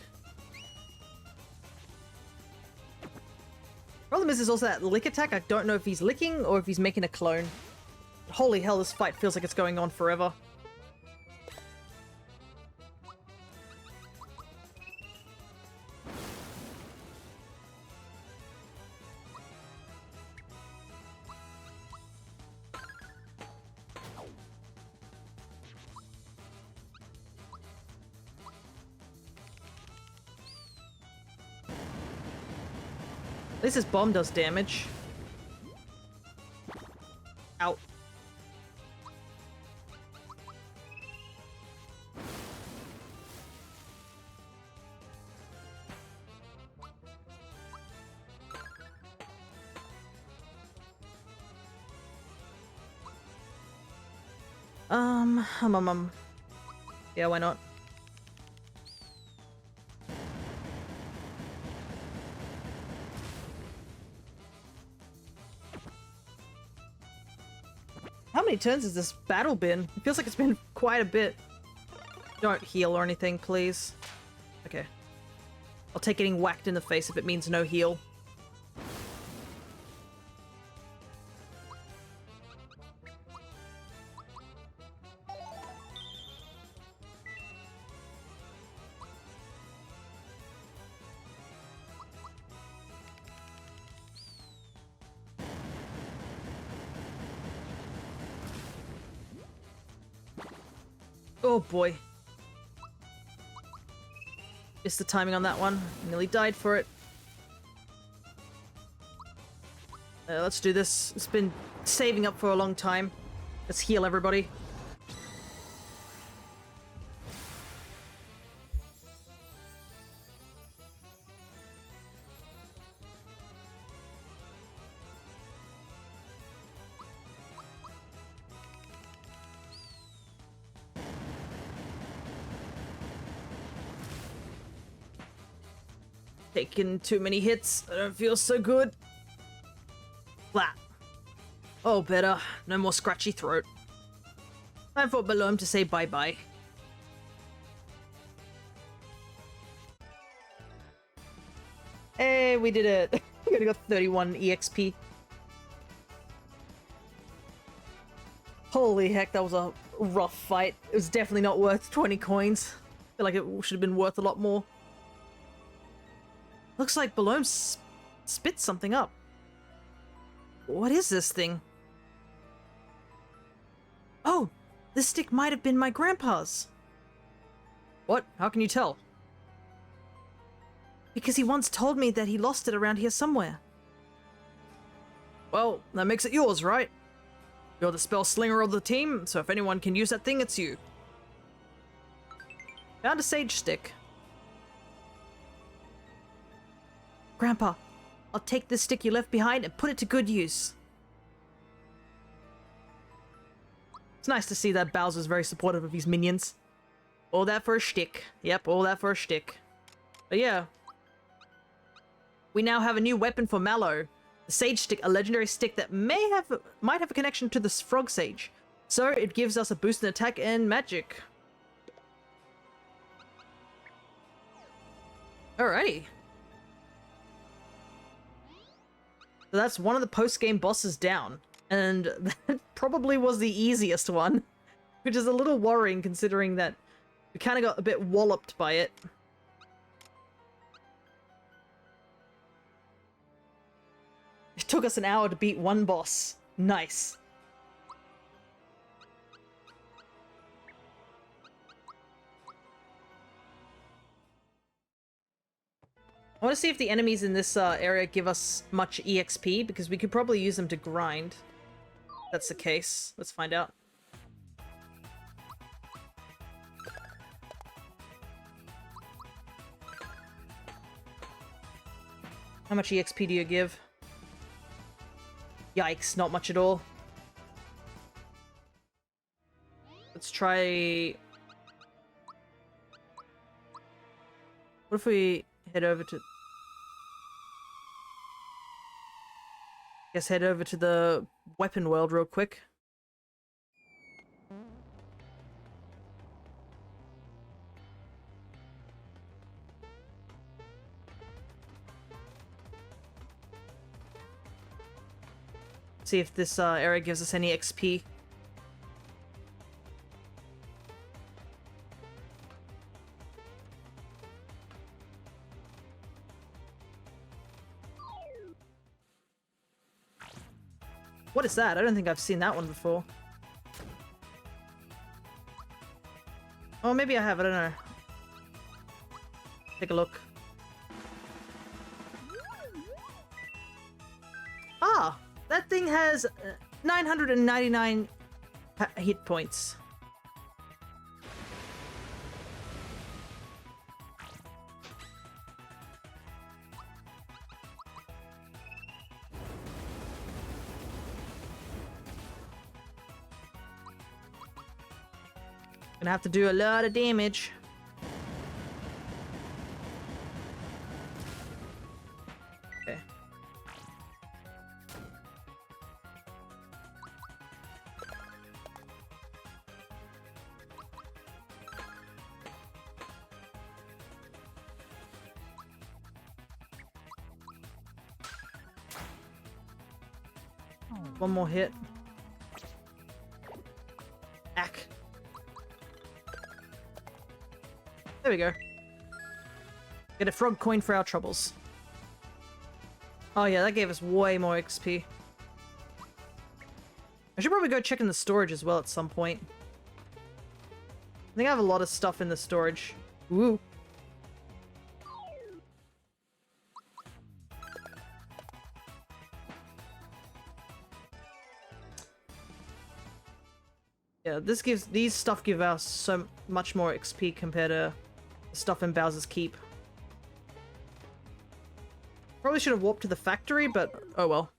Problem is, there's also that lick attack. I don't know if he's licking or if he's making a clone. Holy hell, this fight feels like it's going on forever. At least his bomb does damage. Ow. Yeah, why not? How many turns has this battle been? It feels like it's been quite a bit. Don't heal or anything, please. Okay. I'll take getting whacked in the face if it means no heal. Oh boy. Missed the timing on that one. Nearly died for it. Let's do this. It's been saving up for a long time. Let's heal everybody. Taking too many hits. I don't feel so good. Blah. Oh, better. No more scratchy throat. Time for Balloon to say bye-bye. Hey, we did it. We only got 31 EXP. Holy heck, that was a rough fight. It was definitely not worth 20 coins. I feel like it should have been worth a lot more. Looks like Balloon spit something up. What is this thing? Oh, this stick might have been my grandpa's. What? How can you tell? Because he once told me that he lost it around here somewhere. Well, that makes it yours, right? You're the spell slinger of the team, so if anyone can use that thing, it's you. Found a sage stick. Grandpa, I'll take this stick you left behind and put it to good use. It's nice to see that Bowser's very supportive of his minions. All that for a shtick. Yep, all that for a shtick. But yeah. We now have a new weapon for Mallow. The Sage Stick, a legendary stick that might have a connection to the Frog Sage. So it gives us a boost in attack and magic. Alrighty. So that's one of the post-game bosses down. And that probably was the easiest one. Which is a little worrying considering that we kind of got a bit walloped by it. It took us an hour to beat one boss. Nice. I want to see if the enemies in this area give us much EXP, because we could probably use them to grind. If that's the case. Let's find out. How much EXP do you give? Yikes, not much at all. Let's try... What if we head over to... Guess head over to the weapon world real quick. See if this area gives us any XP. What is that? I don't think I've seen that one before. Oh, maybe I have. I don't know. Take a look. Ah! That thing has 999 hit points. Gonna have to do a lot of damage. Okay. One more hit. Ack. There we go. Get a frog coin for our troubles. Oh yeah, that gave us way more XP. I should probably go check in the storage as well at some point. I think I have a lot of stuff in the storage. Ooh. Yeah, these stuff give us so much more XP compared to the stuff in Bowser's Keep. Probably should have warped to the factory, but oh well.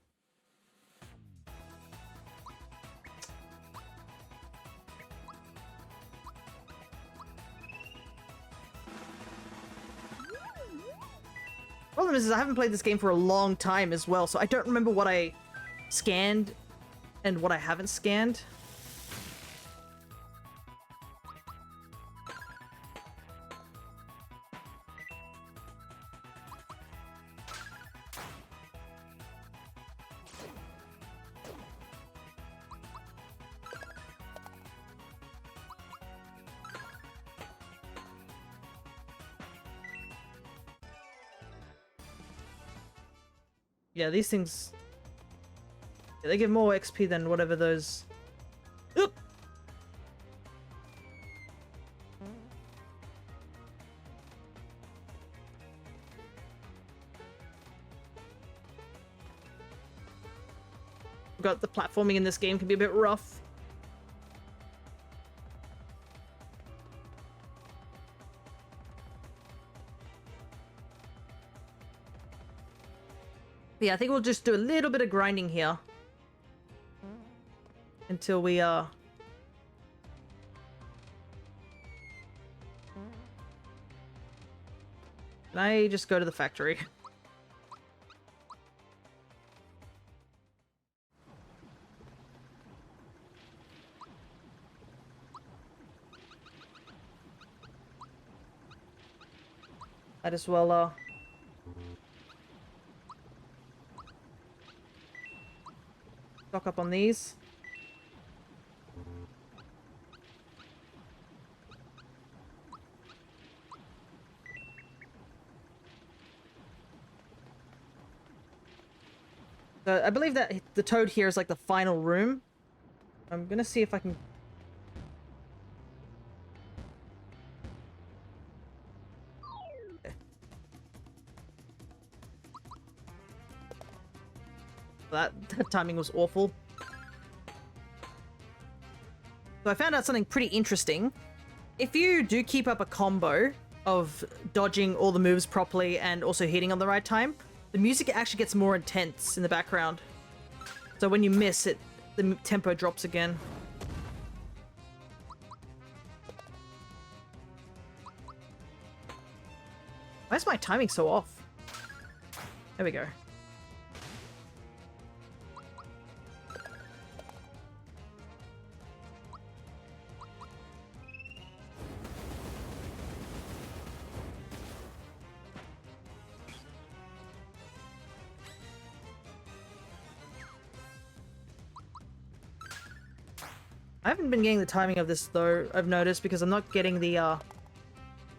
Problem is I haven't played this game for a long time as well, so I don't remember what I scanned and what I haven't scanned. Yeah, these things... Yeah, they give more XP than whatever those... Oop! Got the platforming in this game can be a bit rough. Yeah, I think we'll just do a little bit of grinding here. Until we, Can I just go to the factory? Might as well, stock up on these. So I believe that the toad here is like the final room. I'm gonna see if I can... That timing was awful. So I found out something pretty interesting. If you do keep up a combo of dodging all the moves properly and also hitting on the right time, the music actually gets more intense in the background. So when you miss it, the tempo drops again. Why is my timing so off? There we go. I haven't been getting the timing of this though, I've noticed, because I'm not getting the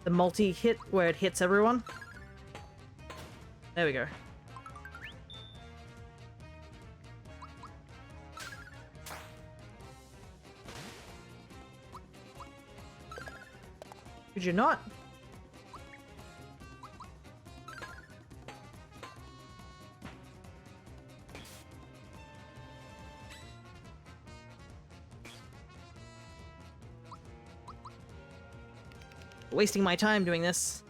multi-hit where it hits everyone. There we go. Could you not? Wasting my time doing this.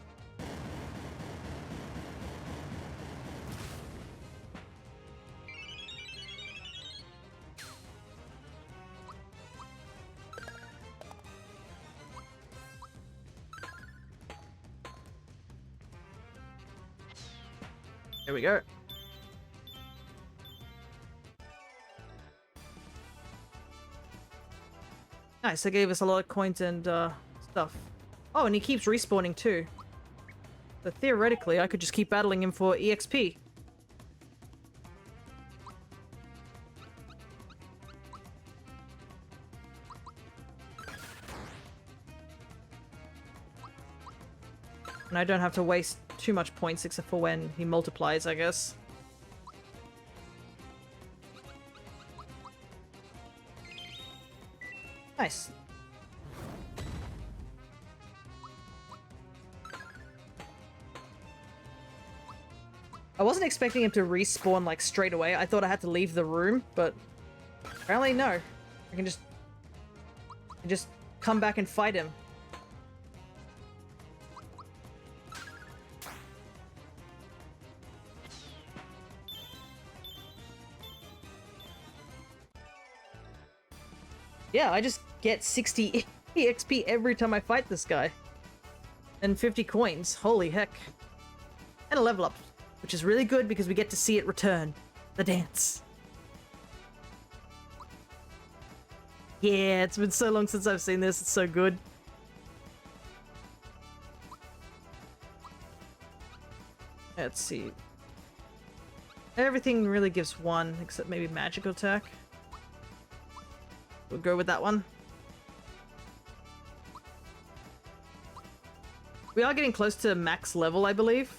There we go. Nice, that gave us a lot of coins and stuff. Oh, and he keeps respawning too. So theoretically, I could just keep battling him for EXP. And I don't have to waste too much points except for when he multiplies, I guess. Nice. I wasn't expecting him to respawn like straight away. I thought I had to leave the room, but apparently no. I can just come back and fight him. Yeah, I just get 60 EXP every time I fight this guy. And 50 coins. Holy heck. And a level up, which is really good because we get to see it return. The dance. Yeah, it's been so long since I've seen this. It's so good. Let's see. Everything really gives one, except maybe magical attack. We'll go with that one. We are getting close to max level, I believe.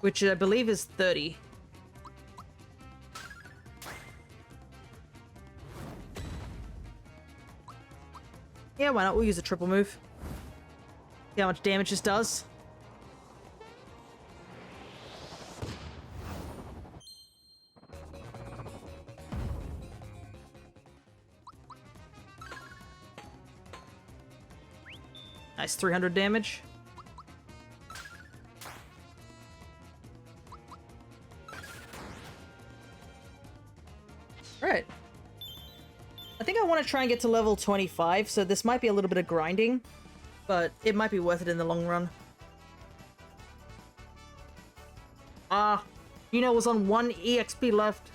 Which I believe is 30. Yeah, why not? We'll use a triple move. See how much damage this does. Nice 300 damage. Alright. I think I want to try and get to level 25, so this might be a little bit of grinding, but it might be worth it in the long run. Was on 1 EXP left.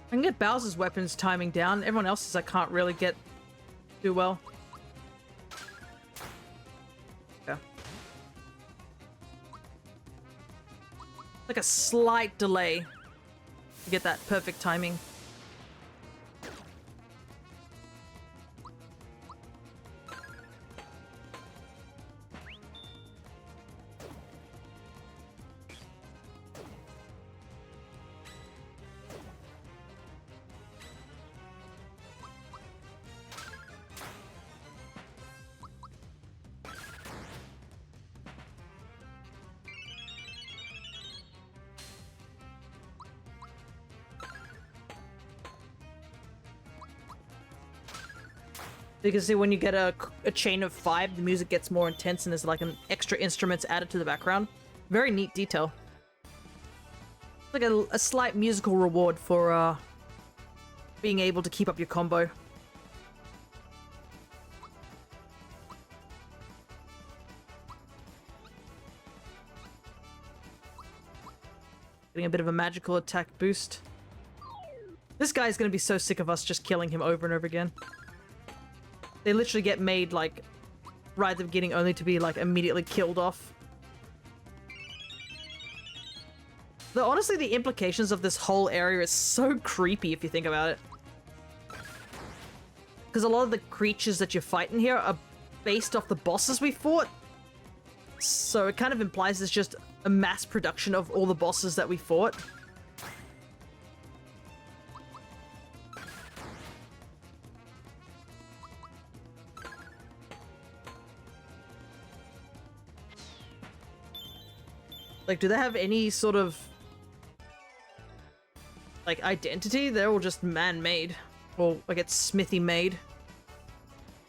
I can get Bowser's weapons timing down. Everyone else's I can't really get too well. Yeah. Like a slight delay to get that perfect timing. You can see when you get a chain of 5, the music gets more intense and there's like an extra instruments added to the background. Very neat detail. Like a slight musical reward for being able to keep up your combo. Getting a bit of a magical attack boost. This guy's gonna be so sick of us just killing him over and over again. They literally get made, like, right at the beginning only to be, like, immediately killed off. Though, honestly, the implications of this whole area is so creepy if you think about it. Because a lot of the creatures that you fight in here are based off the bosses we fought. So it kind of implies it's just a mass production of all the bosses that we fought. Like, do they have any sort of, like, identity? They're all just man-made. Or, I guess, smithy-made.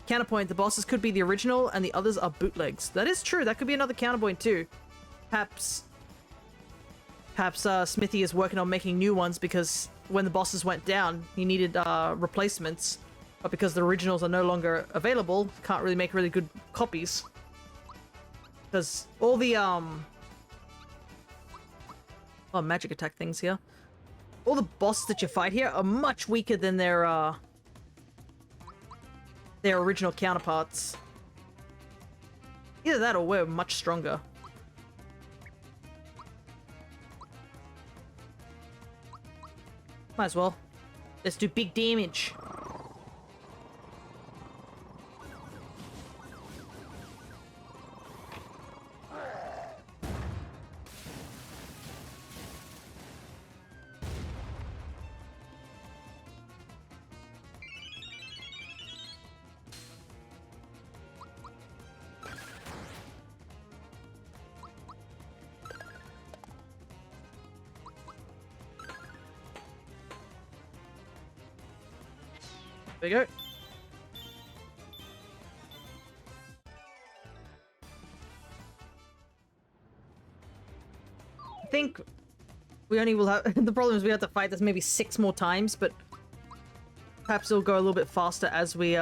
Counterpoint, the bosses could be the original, and the others are bootlegs. That is true, that could be another counterpoint, too. Perhaps Smithy is working on making new ones because when the bosses went down, he needed, replacements. But because the originals are no longer available, can't really make really good copies. Because all the, oh, magic attack things here. All the bosses that you fight here are much weaker than their original counterparts. Either that or we're much stronger. Might as well. Let's do big damage. There we go. I think we only will have... the problem is we have to fight this maybe 6 more times, but perhaps it'll go a little bit faster as we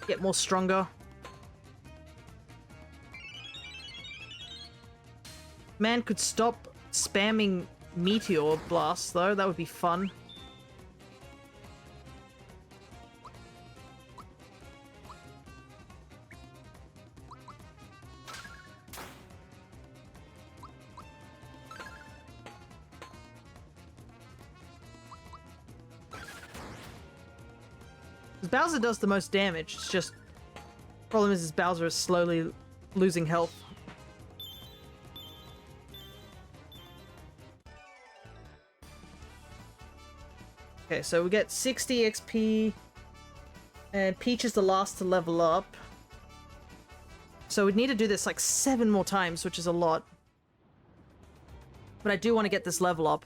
get more stronger. Man could stop spamming meteor blasts though, that would be fun. Bowser does the most damage, it's just... problem is Bowser is slowly losing health. Okay, so we get 60 XP, and Peach is the last to level up. So we'd need to do this like 7 more times, which is a lot. But I do want to get this level up,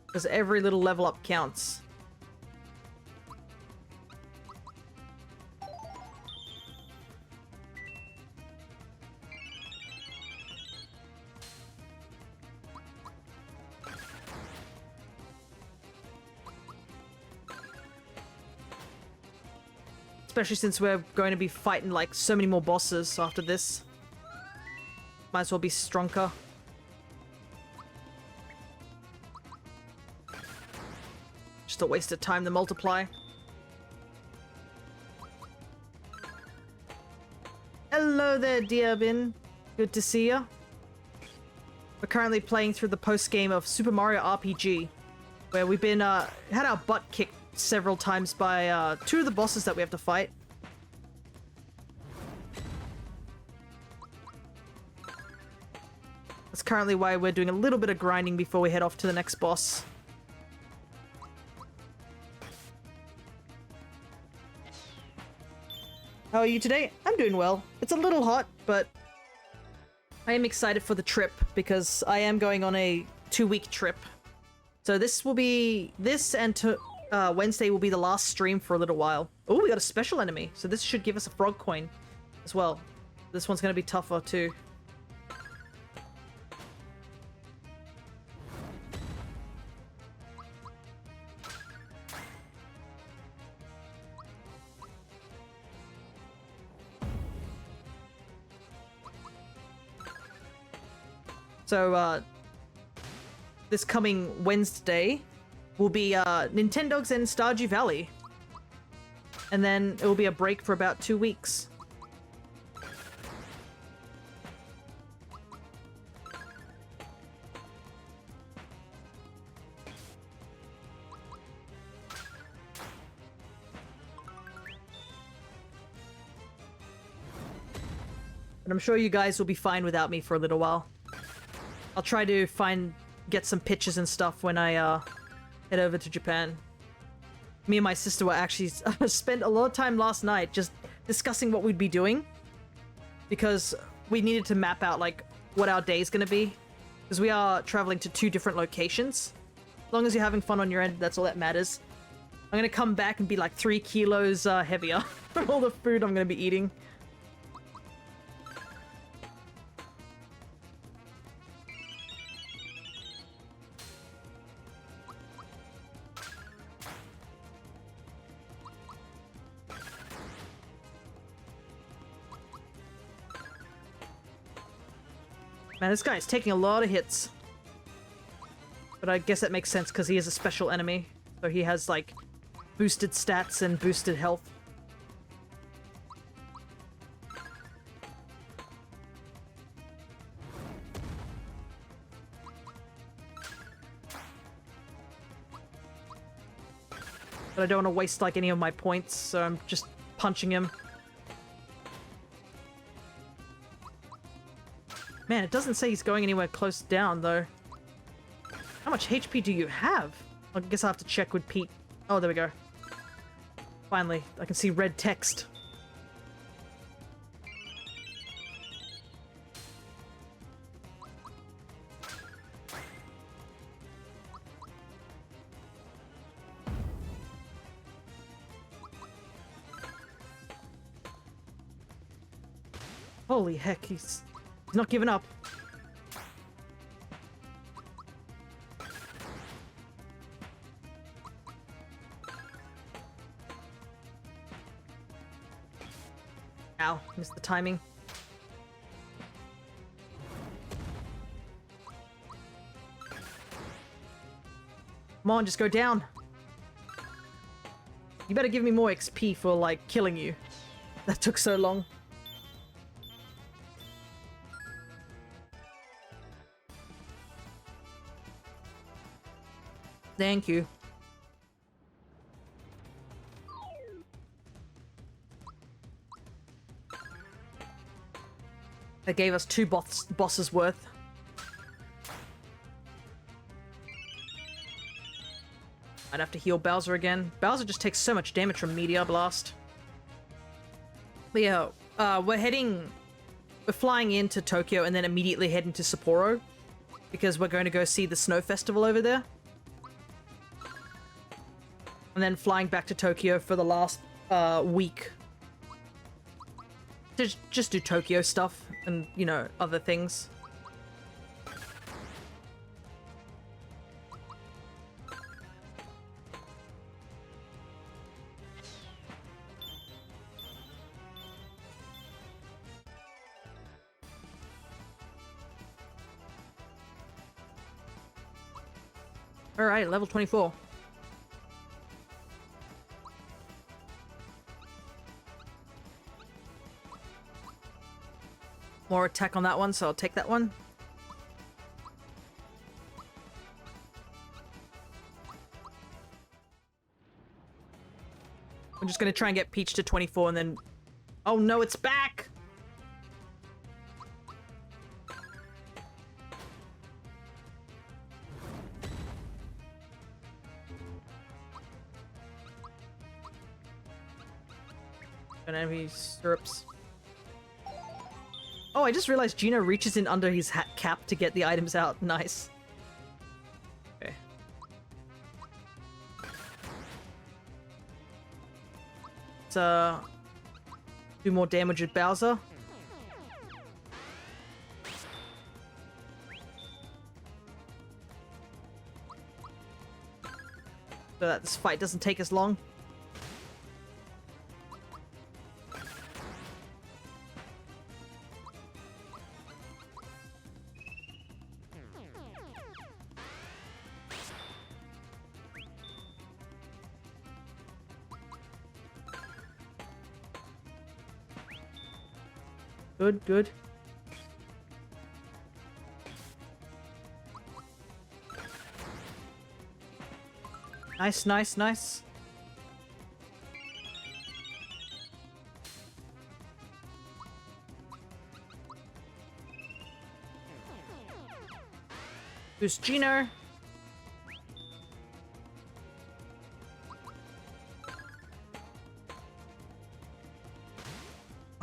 because every little level up counts. Especially since we're going to be fighting like so many more bosses after this. Might as well be stronger. Just a waste of time to multiply. Hello there, Diabin. Good to see ya. We're currently playing through the post-game of Super Mario RPG, where we've been, had our butt kicked several times by, 2 of the bosses that we have to fight. That's currently why we're doing a little bit of grinding before we head off to the next boss. How are you today? I'm doing well. It's a little hot, but I am excited for the trip because I am going on a 2-week trip. So this will be... this and Wednesday will be the last stream for a little while. Oh, we got a special enemy. So this should give us a frog coin as well. This one's going to be tougher too. So, this coming Wednesday will be, Nintendogs in Stardew Valley. And then it will be a break for about 2 weeks. And I'm sure you guys will be fine without me for a little while. I'll try to get some pictures and stuff when I, head over to Japan. Me and my sister were actually spent a lot of time last night just discussing what we'd be doing. Because we needed to map out, like, what our day is gonna be. Because we are traveling to 2 different locations. As long as you're having fun on your end, that's all that matters. I'm gonna come back and be like 3 kilos heavier from all the food I'm gonna be eating. Man, this guy is taking a lot of hits. But I guess that makes sense because he is a special enemy. So he has, like, boosted stats and boosted health. But I don't want to waste, like, any of my points, so I'm just punching him. Man, it doesn't say he's going anywhere close down, though. How much HP do you have? I guess I'll have to check with Pete. Oh, there we go. Finally, I can see red text. Holy heck, he's not giving up. Ow, missed the timing. Come on, just go down. You better give me more XP for, like, killing you. That took so long. Thank you. That gave us 2 bosses worth. I'd have to heal Bowser again. Bowser just takes so much damage from Meteor Blast. But yeah, we're flying into Tokyo and then immediately heading to Sapporo because we're going to go see the Snow Festival over there. And then flying back to Tokyo for the last week to just do Tokyo stuff and, you know, other things. Alright, level 24. More attack on that one, so I'll take that one. I'm just gonna try and get Peach to 24 and then... Oh no, it's back! Enemy syrups. Oh, I just realized Gino reaches in under his hat cap to get the items out. Nice. Okay. Let's do more damage with Bowser. So that this fight doesn't take as long. Good, good. Nice, nice, nice. Who's Gino?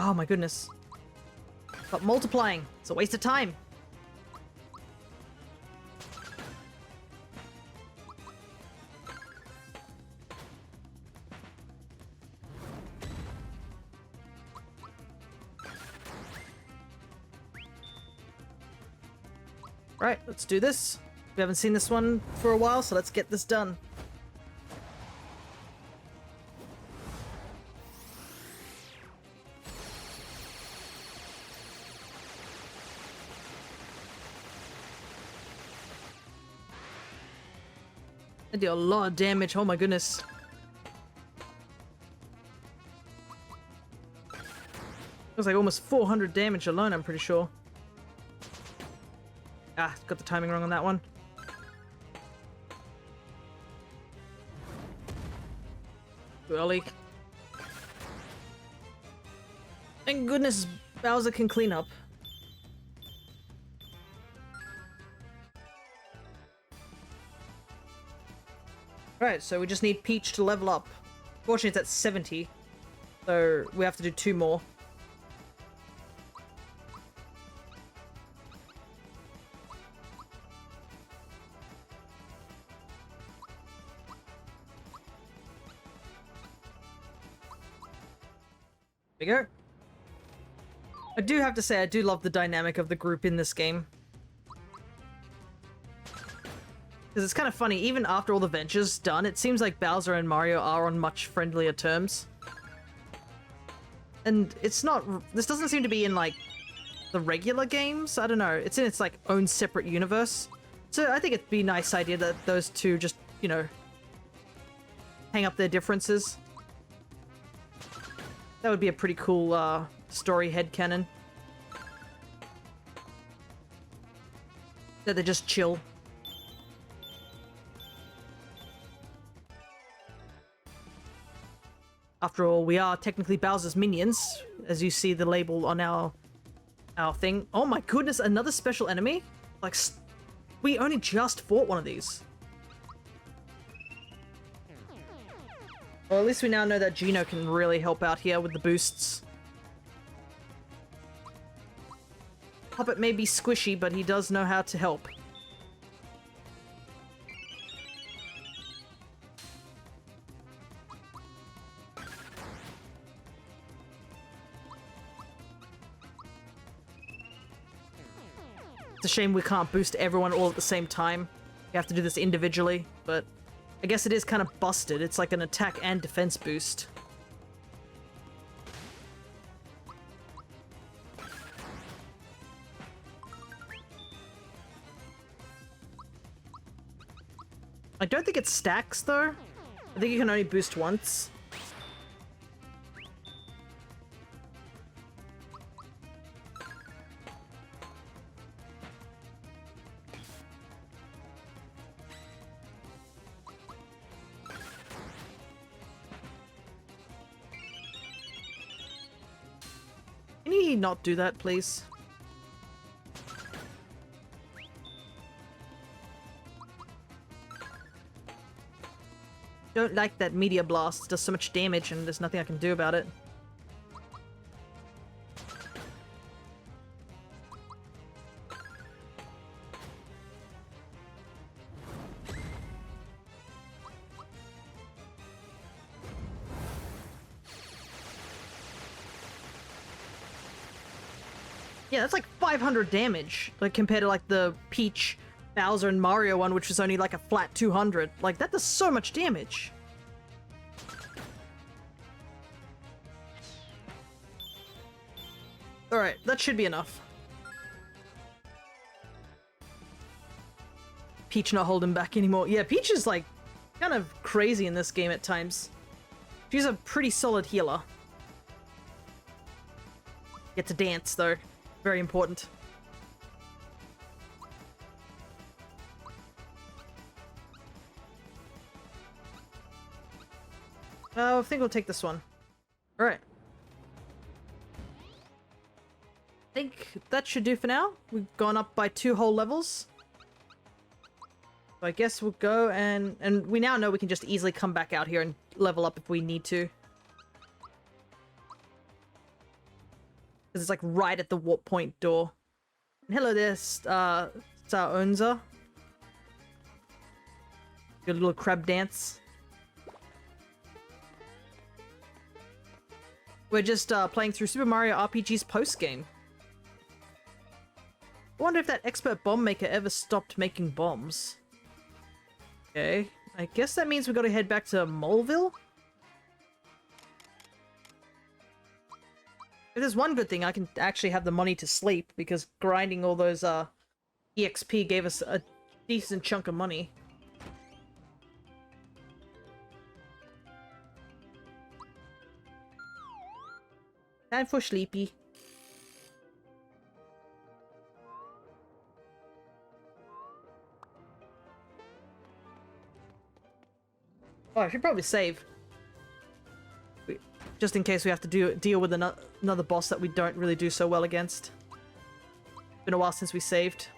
Oh my goodness. But multiplying, it's a waste of time. Right, let's do this. We haven't seen this one for a while, so let's get this done. I did a lot of damage, oh my goodness. It was like almost 400 damage alone, I'm pretty sure. Ah, got the timing wrong on that one. Too early. Thank goodness Bowser can clean up. Right, so we just need Peach to level up. Fortunately, it's at 70, so we have to do 2 more. There we go. I do have to say, I do love the dynamic of the group in this game. Because it's kind of funny, even after all the ventures done, it seems like Bowser and Mario are on much friendlier terms. And it's not... This doesn't seem to be in, like, the regular games? I don't know. It's in its, like, own separate universe. So I think it'd be a nice idea that those two just, you know, hang up their differences. That would be a pretty cool, story headcanon. That they just chill. After all, we are technically Bowser's minions, as you see the label on our thing. Oh my goodness, another special enemy? Like, we only just fought one of these. Well, at least we now know that Gino can really help out here with the boosts. Puppet may be squishy, but he does know how to help. It's a shame we can't boost everyone all at the same time. You have to do this individually, but I guess it is kind of busted. It's like an attack and defense boost. I don't think it stacks, though. I think you can only boost once. Can you not do that, please? Don't like that meteor blast. It does so much damage and there's nothing I can do about it. Yeah, that's like 500 damage, like compared to like the Peach, Bowser, and Mario one, which was only like a flat 200. Like, that does so much damage. Alright, that should be enough. Peach not holding back anymore. Yeah, Peach is like kind of crazy in this game at times. She's a pretty solid healer. Get to dance though. Very important. I think we'll take this one. Alright. I think that should do for now. We've gone up by 2 whole levels. So I guess we'll go and we now know we can just easily come back out here and level up if we need to. Because it's like right at the warp point door. And hello there, Onza. Good little crab dance. We're just playing through Super Mario RPG's post-game. I wonder if that expert bomb maker ever stopped making bombs. Okay, I guess that means we gotta head back to Moleville? If there's one good thing, I can actually have the money to sleep, because grinding all those EXP gave us a decent chunk of money. Time for sleepy. Oh, I should probably save. Just in case we have to deal with another boss that we don't really do so well against. Been a while since we saved.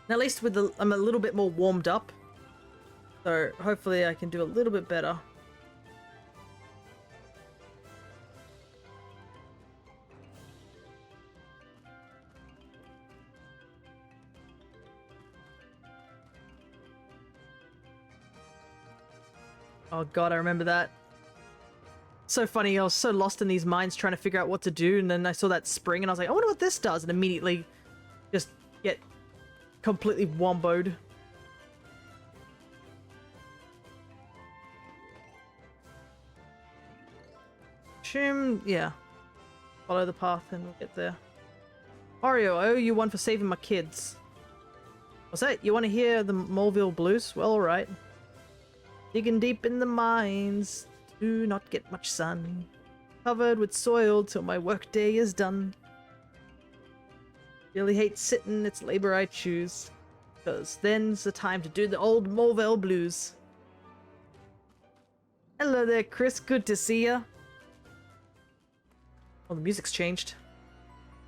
And at least with I'm a little bit more warmed up. So hopefully I can do a little bit better. Oh god, I remember that. so funny. I was so lost in these mines trying to figure out what to do, and then I saw that spring, and I was like, I wonder what this does, and immediately just get completely womboed. Yeah. Follow the path and we'll get there. Mario, I owe you one for saving my kids. What's that? You want to hear the Moleville Blues? Well, alright. Digging deep in the mines. Do not get much sun. Covered with soil till my workday is done. Really hate sitting, it's labor I choose. Cause then's the time to do the old Moleville Blues. Hello there, Chris. Good to see ya. Oh, the music's changed.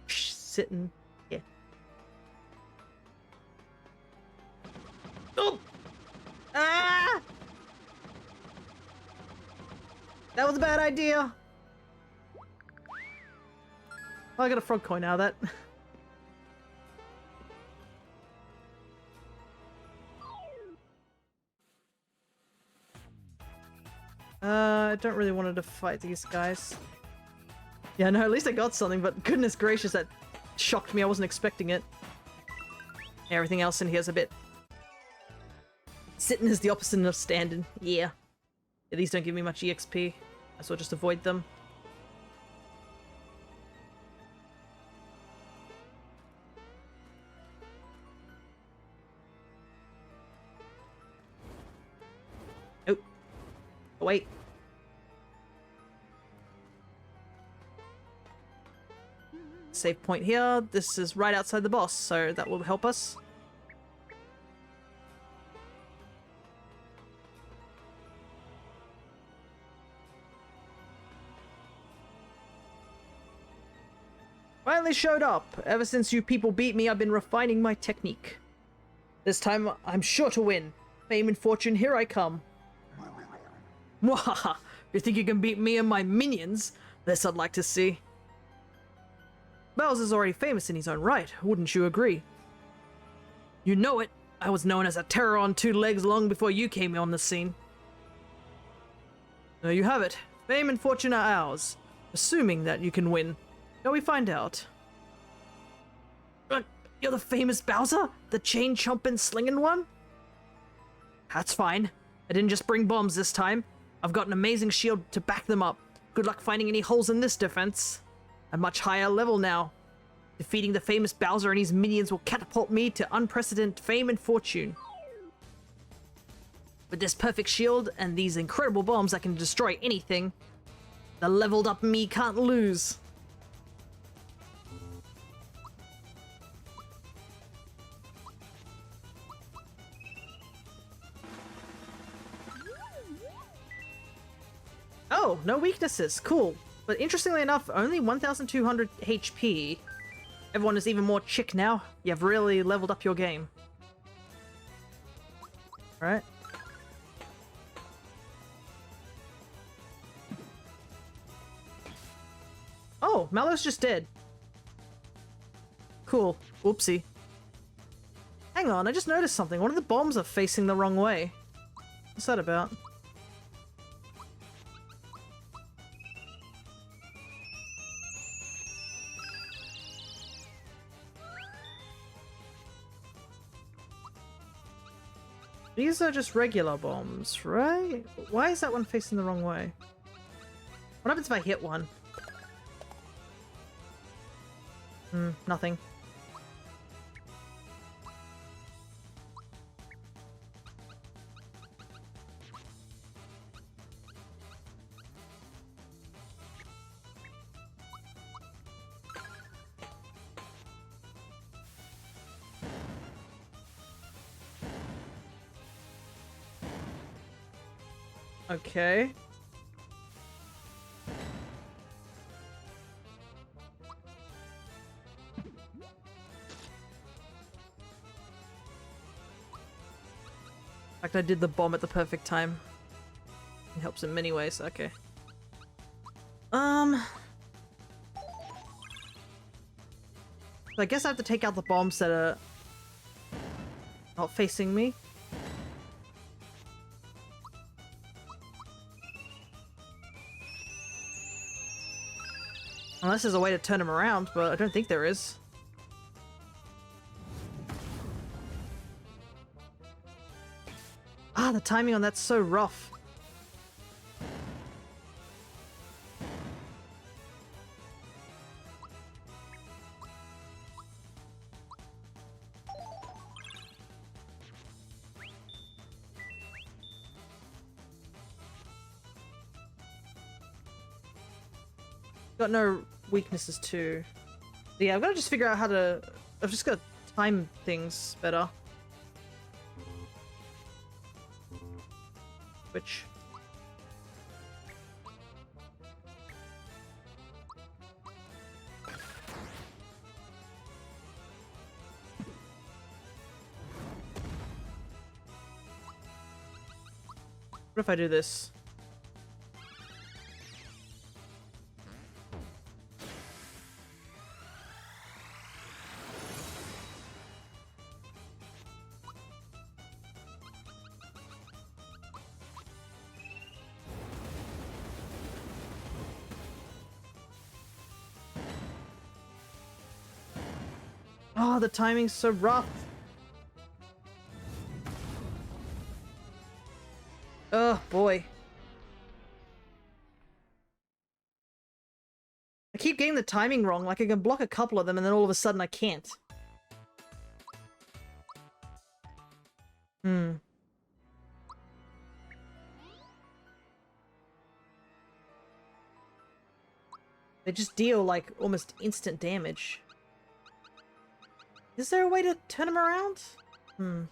Sitting. Yeah. Oh! Ah! That was a bad idea. Oh, I got a frog coin out of that. I don't really want to fight these guys. Yeah, no, at least I got something, but goodness gracious, that shocked me. I wasn't expecting it. Everything else in here is a bit... Sitting is the opposite of standing. Yeah. These don't give me much EXP. I so just avoid them. Oh. Oh, wait. Save point here. This is right outside the boss, so that will help us. Finally showed up. Ever since you people beat me, I've been refining my technique. This time, I'm sure to win. Fame and fortune, here I come. Mwahaha! You think you can beat me and my minions? This I'd like to see. Bowser's already famous in his own right, wouldn't you agree? You know it. I was known as a terror on two legs long before you came on the scene. There you have it. Fame and fortune are ours. Assuming that you can win. Shall we find out? You're the famous Bowser? The chain chomping slinging one? That's fine. I didn't just bring bombs this time. I've got an amazing shield to back them up. Good luck finding any holes in this defense. A much higher level now. Defeating the famous Bowser and his minions will catapult me to unprecedented fame and fortune. With this perfect shield and these incredible bombs that can destroy anything, the leveled up me can't lose. Oh, no weaknesses. Cool. But interestingly enough, only 1,200 HP. Everyone is even more chick now. You've really leveled up your game. Right? Oh, Mallow's just dead. Cool. Oopsie. Hang on, I just noticed something. One of the bombs are facing the wrong way. What's that about? These are just regular bombs, right? Why is that one facing the wrong way? What happens if I hit one? Nothing. Okay. In fact, I did the bomb at the perfect time. It helps in many ways. Okay. So I guess I have to take out the bombs that are not facing me. Unless there's a way to turn him around, but I don't think there is. Ah, the timing on that's so rough. Got no weaknesses too. Yeah, I've got to just figure out how to... I've just got to time things better. Which... What if I do this? Oh, the timing's so rough. Oh, boy. I keep getting the timing wrong, like I can block a couple of them and then all of a sudden I can't. Hmm. They just deal, like, almost instant damage. Is there a way to turn them around? Hmm.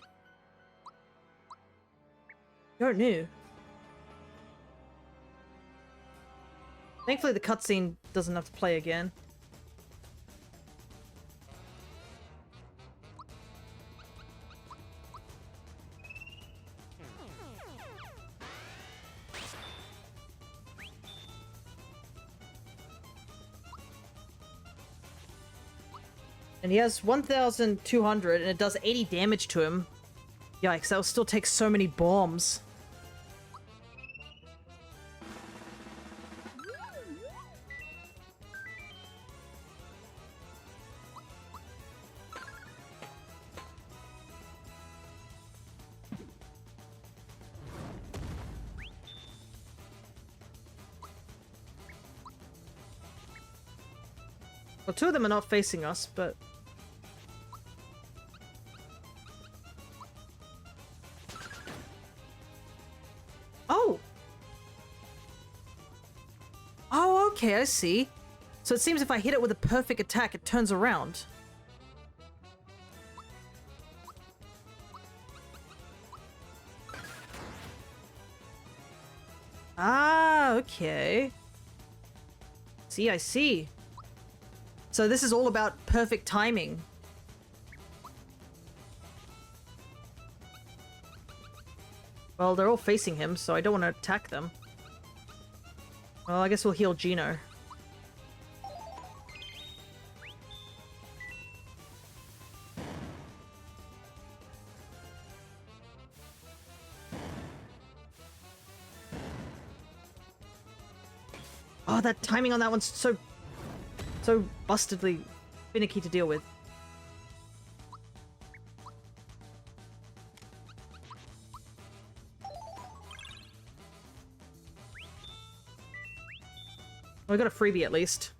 Don't know. Thankfully the cutscene doesn't have to play again. And he has 1,200 and it does 80 damage to him. Yikes, that will still take so many bombs. Well, two of them are not facing us, but... Oh! Oh, okay, I see. So it seems if I hit it with a perfect attack, it turns around. Ah, okay. See, I see. So this is all about perfect timing. Well, they're all facing him, so I don't want to attack them. Well, I guess we'll heal Gino. Oh, that timing on that one's so bustedly finicky to deal with. Well, we got a freebie at least.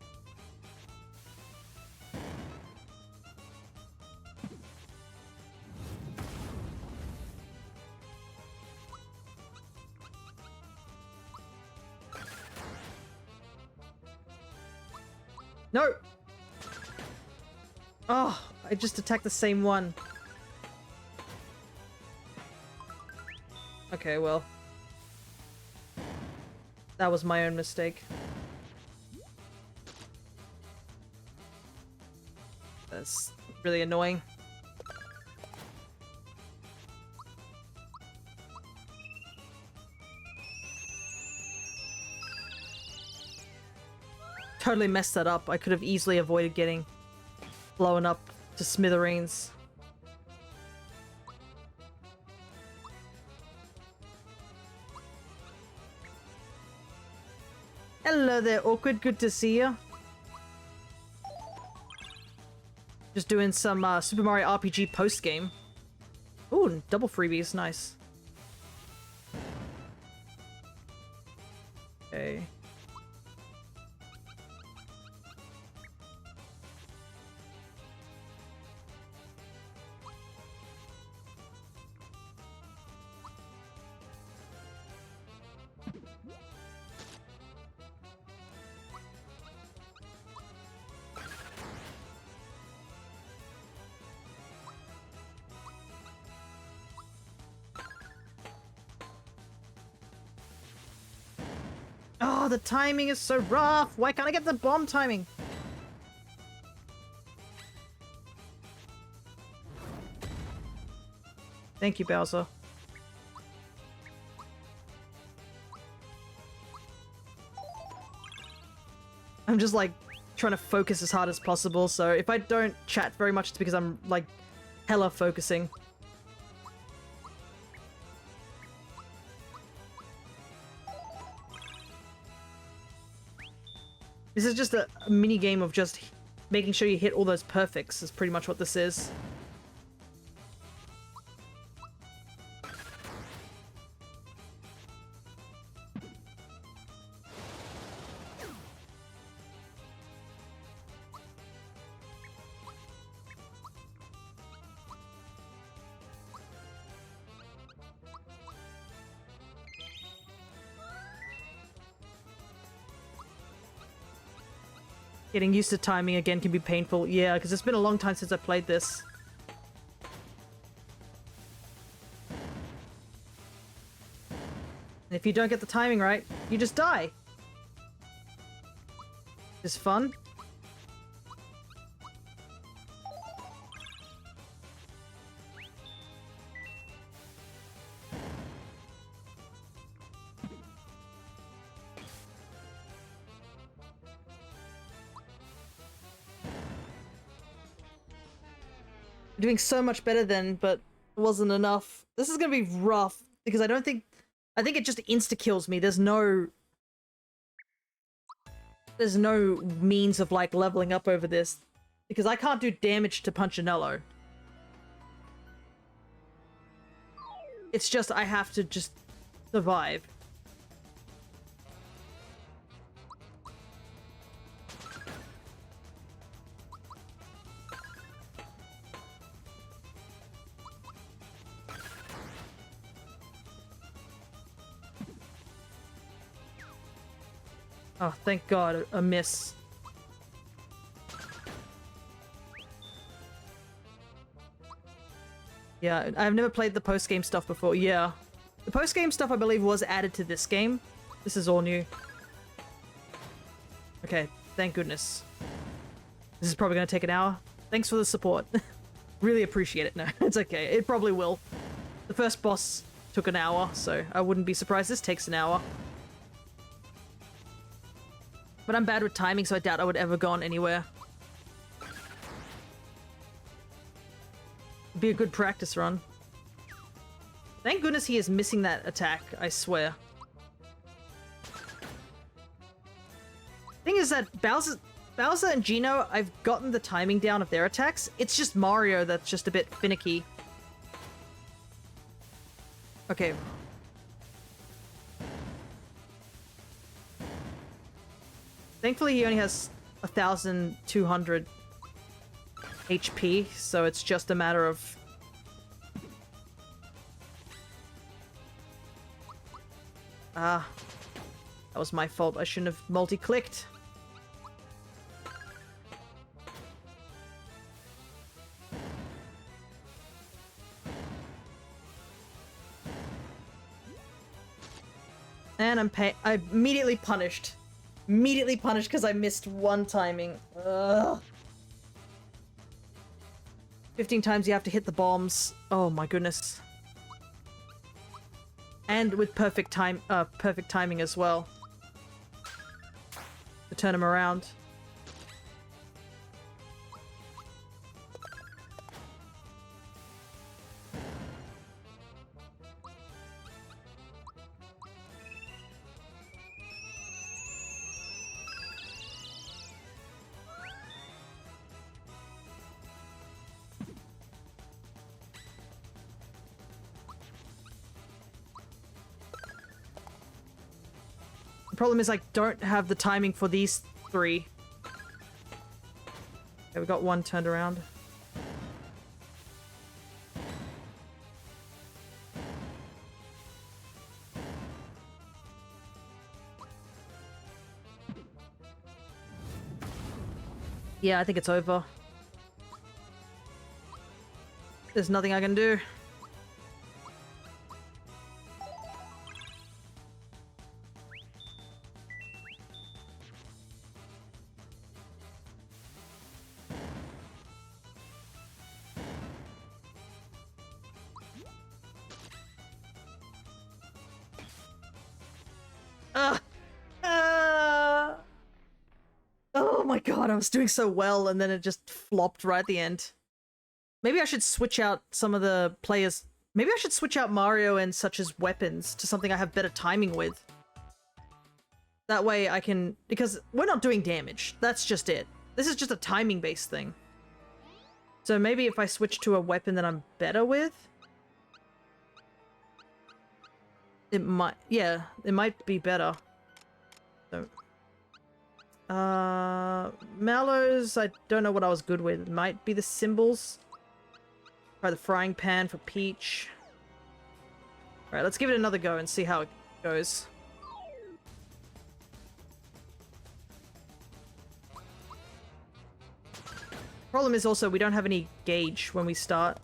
No! Oh, I just attacked the same one. Okay, well. That was my own mistake. That's really annoying. Totally messed that up. I could have easily avoided getting blown up to smithereens. Hello there, Awkward. Good to see you. Just doing some Super Mario RPG post-game. Ooh, double freebies, nice. Okay. Oh, the timing is so rough! Why can't I get the bomb timing? Thank you, Bowser. I'm just, like, trying to focus as hard as possible, so if I don't chat very much, it's because I'm, like, hella focusing. This is just a mini game of just making sure you hit all those perfects is pretty much what this is. Getting used to timing again can be painful. Yeah, because it's been a long time since I played this. And if you don't get the timing right, you just die. It's fun. Doing so much better then, but it wasn't enough. This is gonna be rough because I think it just insta-kills me. There's no means of like leveling up over this because I can't do damage to Punchinello. It's just I have to just survive. Oh, thank God, a miss. Yeah, I've never played the post-game stuff before. Yeah. The post-game stuff, I believe, was added to this game. This is all new. Okay, thank goodness. This is probably going to take an hour. Thanks for the support. Really appreciate it. No, it's okay. It probably will. The first boss took an hour, so I wouldn't be surprised this takes an hour. But I'm bad with timing, so I doubt I would ever go on anywhere. It'd be a good practice run. Thank goodness he is missing that attack, I swear. Thing is that Bowser and Geno, I've gotten the timing down of their attacks. It's just Mario that's just a bit finicky. Okay. Thankfully, he only has 1,200 HP, so it's just a matter of... that was my fault. I shouldn't have multi-clicked. And I'm immediately punished. Immediately punished because I missed one timing. Ugh. 15 times you have to hit the bombs. Oh my goodness. And with perfect timing as well. To turn him around. problem is I don't have the timing for these 3. Okay, we got 1 turned around. Yeah, I think it's over. There's nothing I can do. Uh, oh my god, I was doing so well and then it just flopped right at the end. Maybe I should switch out some of the players. Maybe I should switch out Mario and such as weapons to something I have better timing with. That way I can... Because we're not doing damage. That's just it. This is just a timing-based thing. So maybe if I switch to a weapon that I'm better with... It might... Yeah, it might be better. So... Mallows, I don't know what I was good with. It might be the cymbals. Try the frying pan for Peach. Alright, let's give it another go and see how it goes. Problem is also we don't have any gauge when we start.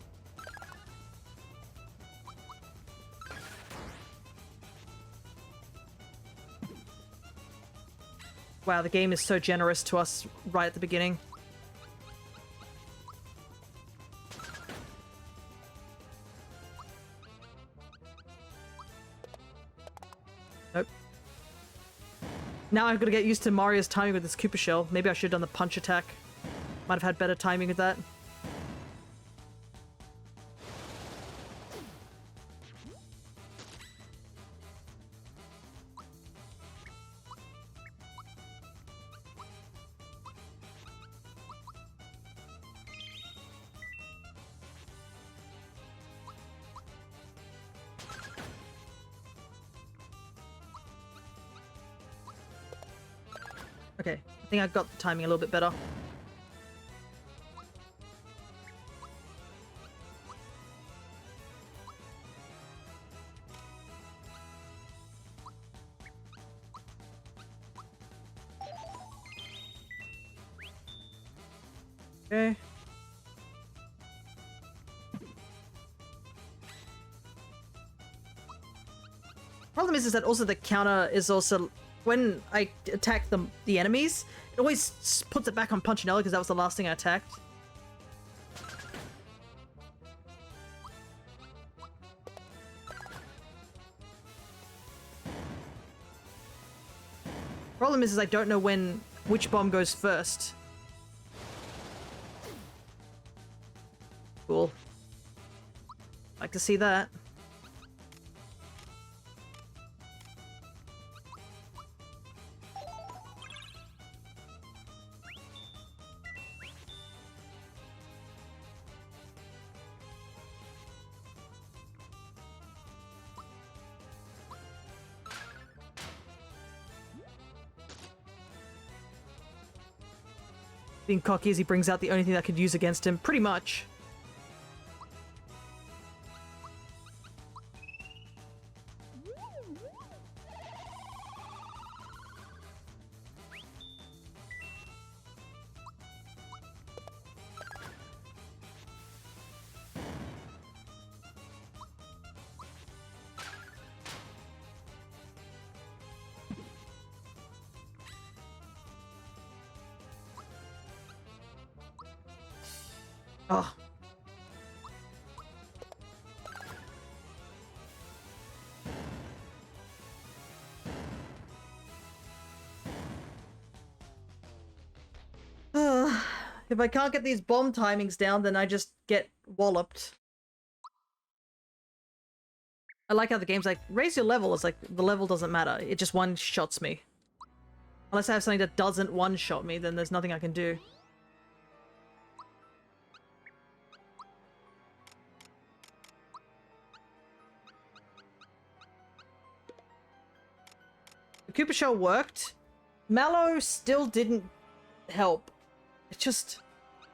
Wow, the game is so generous to us right at the beginning. Nope. Now I've got to get used to Mario's timing with this Koopa Shell. Maybe I should have done the punch attack. Might have had better timing with that. Okay, I think I got the timing a little bit better. Okay. Problem is that also the counter is also... When I attack the enemies, it always puts it back on Punchinella because that was the last thing I attacked. Problem is I don't know which bomb goes first. Cool. Like to see that. Being cocky as he brings out the only thing that could use against him, pretty much. Oh. If I can't get these bomb timings down, then I just get walloped. I like how the game's like, raise your level. It's like, the level doesn't matter. It just one-shots me. Unless I have something that doesn't one-shot me, then there's nothing I can do. The Cooper Shell worked. Mallow still didn't help. It just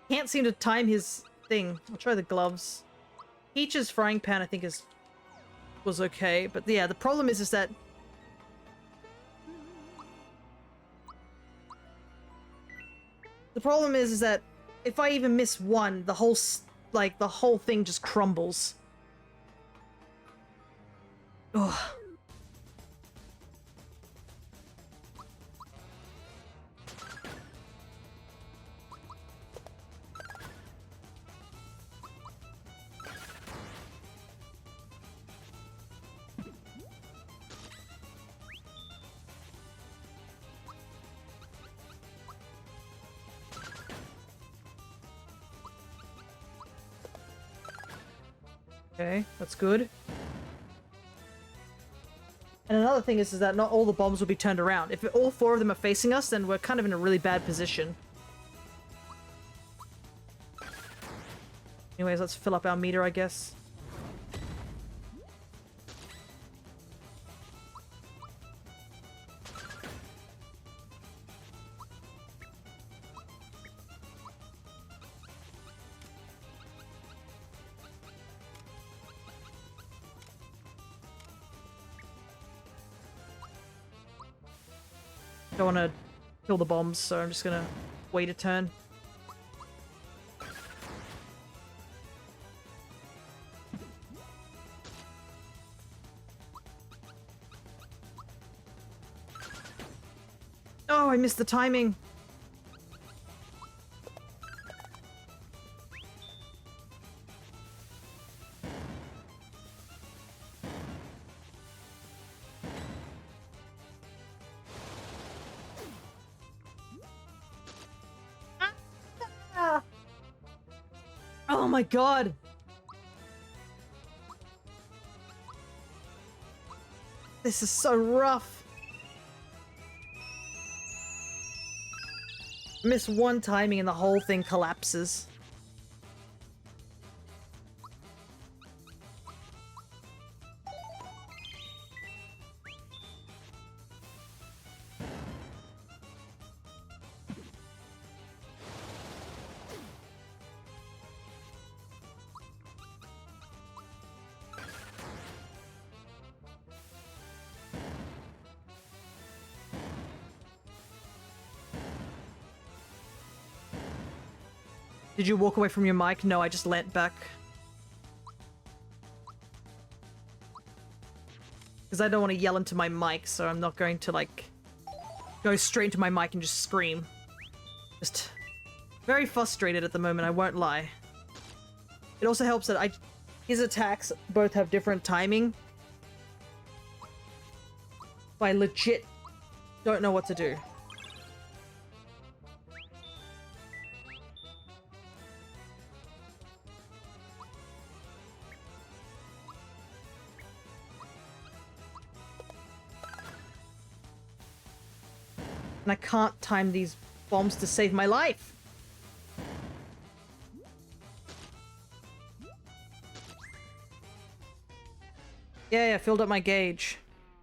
can't seem to time his thing. I'll try the gloves. Peach's frying pan, I think, was okay, but yeah, the problem is that if I even miss one, the whole the whole thing just crumbles. Ugh. Okay, that's good. And another thing is that not all the bombs will be turned around. If all 4 of them are facing us, then we're kind of in a really bad position. Anyways, let's fill up our meter, I guess. Don't want to kill the bombs, so I'm just gonna wait a turn. Oh, I missed the timing. Oh my god! This is so rough. Miss one timing and the whole thing collapses. Did you walk away from your mic? No, I just leant back. Because I don't want to yell into my mic, so I'm not going to, like, go straight into my mic and just scream. Just very frustrated at the moment, I won't lie. It also helps that his attacks both have different timing. So I legit don't know what to do. And I can't time these bombs to save my life. Yeah, filled up my gauge.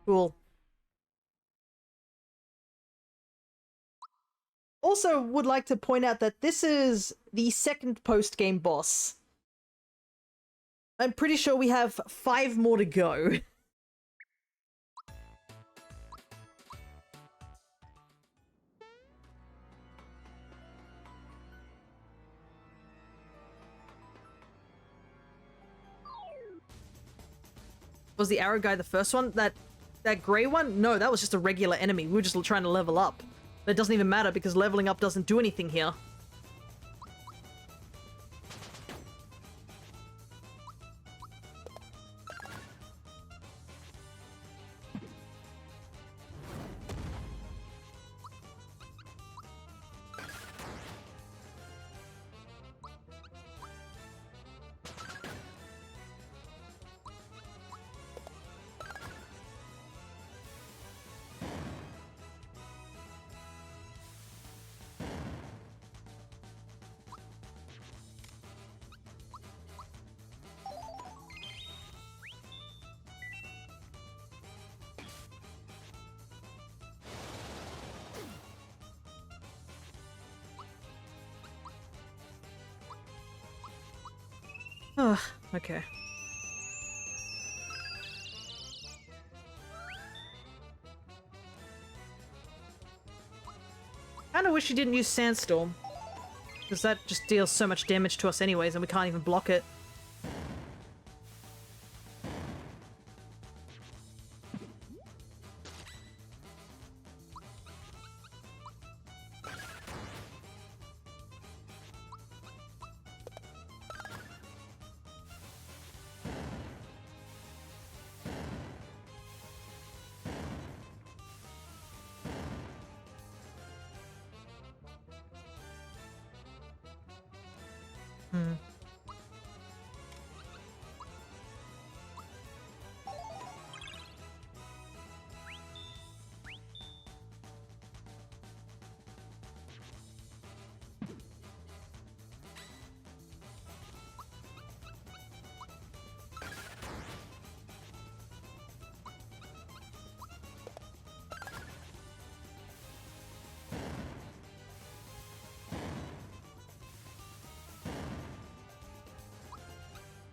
Cool. Also would like to point out that this is the second post-game boss. I'm pretty sure we have 5 more to go. Was the arrow guy the first one? That grey one? No, that was just a regular enemy. We were just trying to level up. But it doesn't even matter because leveling up doesn't do anything here. Ugh, okay. Kinda wish he didn't use Sandstorm. Because that just deals so much damage to us anyways, and we can't even block it.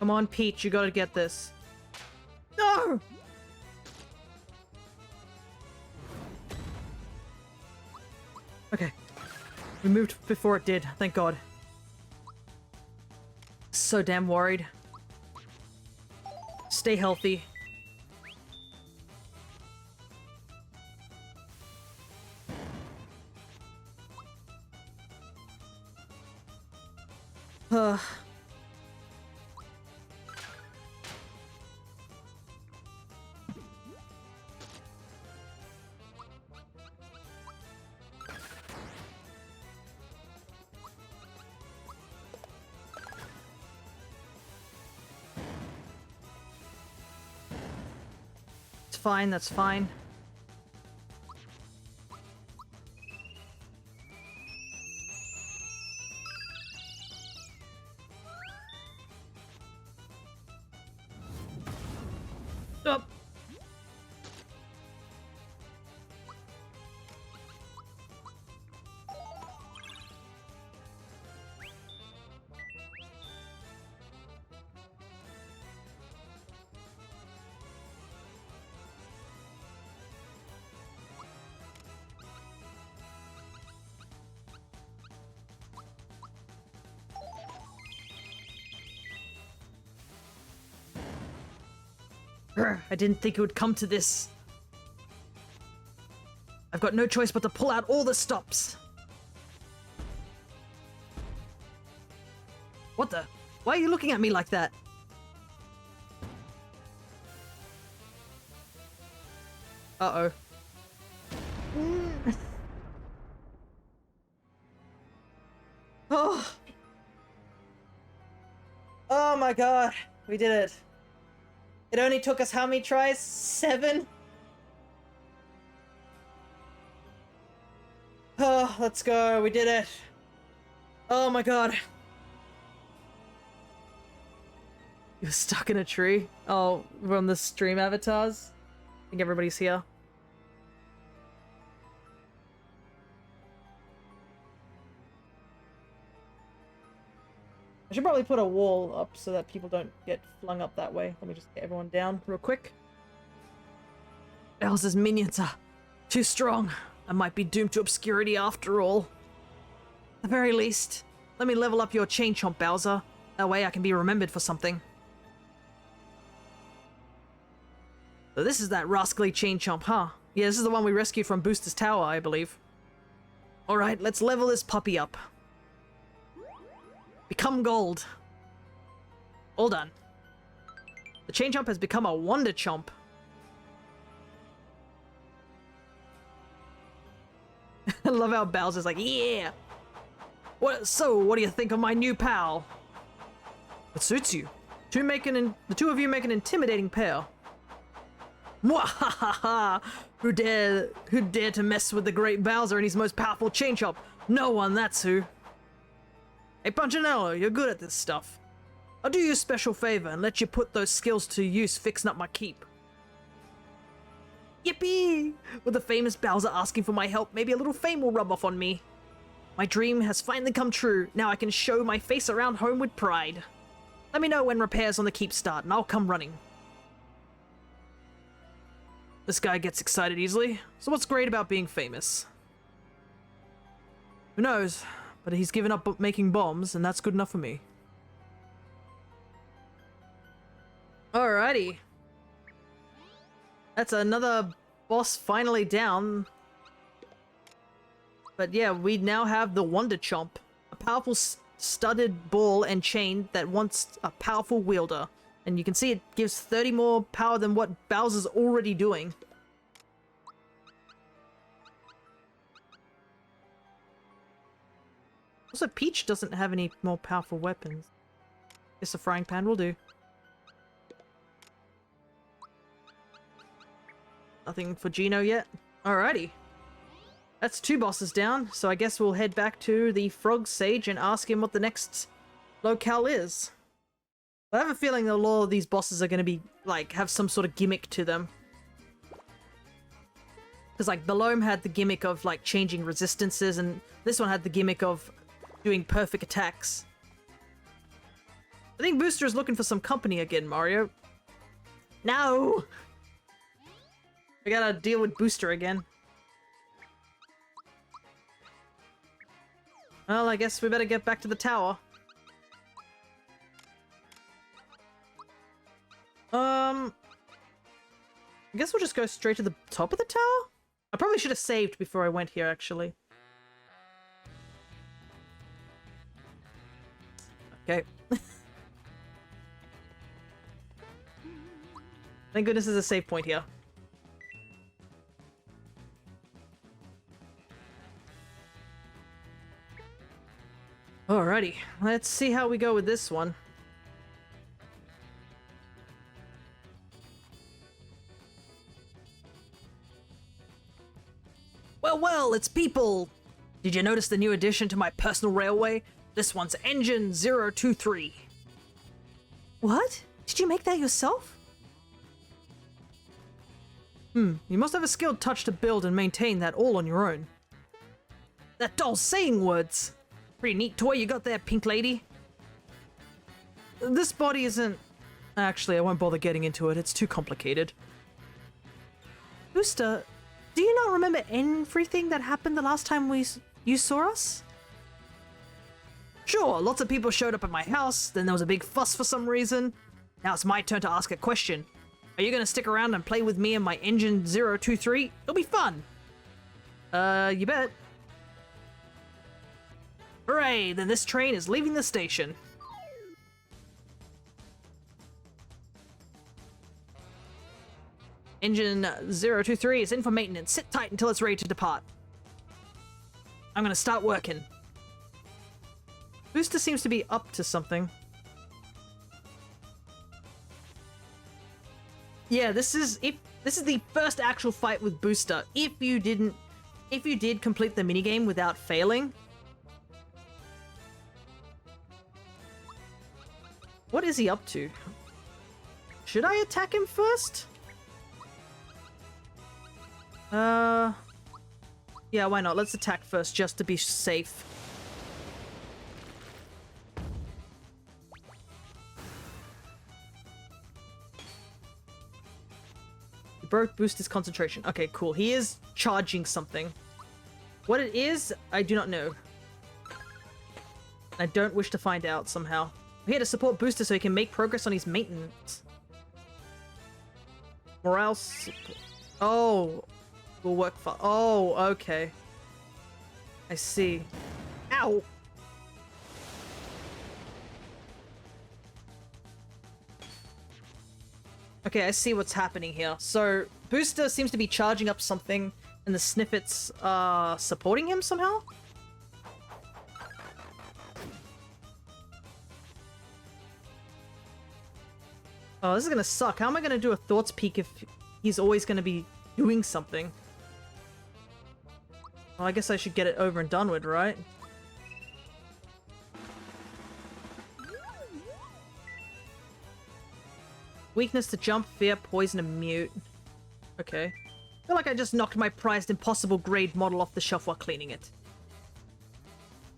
Come on, Peach, you gotta get this. No! Okay. We moved before it did, thank God. So damn worried. Stay healthy. Ugh. It's fine, that's fine. Up. I didn't think it would come to this. I've got no choice but to pull out all the stops. What the? Why are you looking at me like that? Uh-oh. Oh. Oh my god. We did it. It only took us how many tries? 7? Oh, let's go. We did it. Oh my god. You're stuck in a tree? Oh, from the stream avatars? I think everybody's here. I should probably put a wall up so that people don't get flung up that way. Let me just get everyone down real quick. Bowser's minions are too strong. I might be doomed to obscurity after all. At the very least, let me level up your Chain Chomp, Bowser. That way I can be remembered for something. So this is that rascally Chain Chomp, huh? Yeah, this is the one we rescued from Booster's Tower, I believe. Alright, let's level this puppy up. Become gold. All done. The Chain Chomp has become a Wonder Chomp. I love how Bowser's like, yeah! What do you think of my new pal? It suits you. The two of you make an intimidating pair. Mwahaha! Who dare to mess with the great Bowser and his most powerful Chain Chomp? No one, that's who. Hey Punchinello, you're good at this stuff. I'll do you a special favor and let you put those skills to use fixing up my keep. Yippee! With the famous Bowser asking for my help, maybe a little fame will rub off on me. My dream has finally come true. Now I can show my face around home with pride. Let me know when repairs on the keep start, and I'll come running. This guy gets excited easily. So what's great about being famous? Who knows? But he's given up making bombs, and that's good enough for me. Alrighty. That's another boss finally down. But yeah, we now have the Wonder Chomp. A powerful studded ball and chain that wants a powerful wielder. And you can see it gives 30 more power than what Bowser's already doing. Also, Peach doesn't have any more powerful weapons. Guess a frying pan will do. Nothing for Geno yet. Alrighty. That's 2 bosses down, so I guess we'll head back to the Frog Sage and ask him what the next locale is. I have a feeling that a lot of these bosses are going to be, like, have some sort of gimmick to them. Because, like, Belome had the gimmick of, like, changing resistances, and this one had the gimmick of doing perfect attacks. I think Booster is looking for some company again, Mario. No! I gotta deal with Booster again. Well, I guess we better get back to the tower. I guess we'll just go straight to the top of the tower? I probably should have saved before I went here, actually. Okay. Thank goodness there's a save point here. Alrighty, let's see how we go with this one. Well, it's people! Did you notice the new addition to my personal railway? This one's Engine 023. What? Did you make that yourself? You must have a skilled touch to build and maintain that all on your own. That doll's saying words! Pretty neat toy you got there, pink lady. This body isn't... Actually, I won't bother getting into it. It's too complicated. Booster, do you not remember everything that happened the last time you saw us? Sure, lots of people showed up at my house, then there was a big fuss for some reason. Now it's my turn to ask a question. Are you gonna stick around and play with me and my Engine 023? It'll be fun! You bet. Hooray, then this train is leaving the station. Engine 023 is in for maintenance. Sit tight until it's ready to depart. I'm gonna start working. Booster seems to be up to something. Yeah, this is the first actual fight with Booster. If you did complete the minigame without failing. What is he up to? Should I attack him first? Yeah, why not? Let's attack first, just to be safe. You broke Booster's concentration. Okay, cool. He is charging something. What it is, I do not know. I don't wish to find out somehow. I'm here to support Booster so he can make progress on his maintenance. Morale support. Oh. Will work for. Oh, okay. I see. Ow! Okay, I see what's happening here. So, Booster seems to be charging up something, and the Sniffets are supporting him somehow? Oh, this is gonna suck. How am I gonna do a Thoughts Peek if he's always gonna be doing something? Well, I guess I should get it over and done with, right? Weakness to jump, fear, poison, and mute. Okay. Feel like I just knocked my prized impossible grade model off the shelf while cleaning it.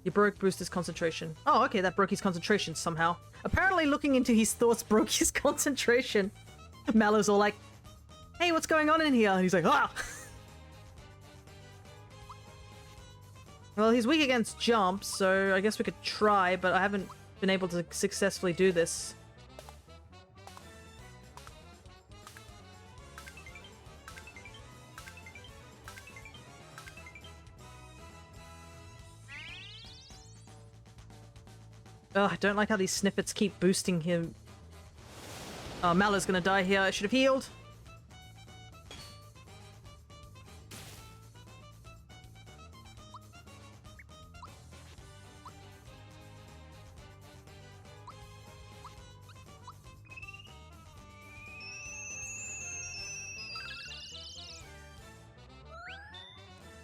You broke Brewster's concentration. Oh, okay, that broke his concentration somehow. Apparently looking into his thoughts broke his concentration. Mallow's all like, hey, what's going on in here? And he's like, ah! Well, he's weak against jumps, so I guess we could try, but I haven't been able to successfully do this. Ugh, I don't like how these snippets keep boosting him. Oh, Mallow's gonna die here. I should have healed.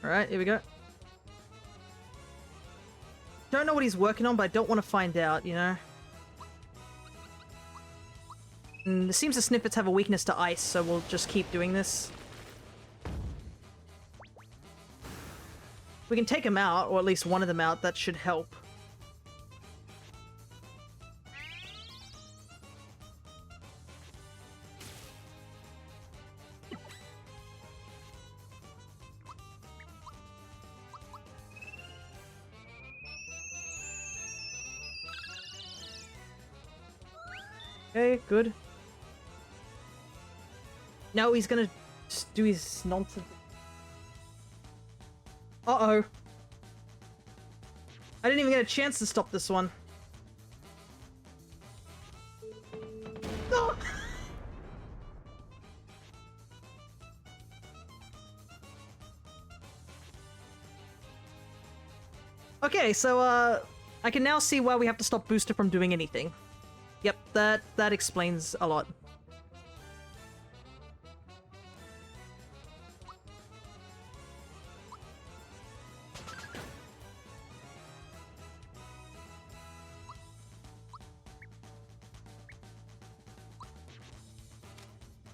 Alright, here we go. Don't know what he's working on, but I don't want to find out, you know? And it seems the snippets have a weakness to ice, so we'll just keep doing this. We can take them out, or at least one of them out. That should help. Okay, good. No, he's gonna just do his nonsense. Uh-oh. I didn't even get a chance to stop this one. No! Okay, so, I can now see why we have to stop Booster from doing anything. Yep, that explains a lot.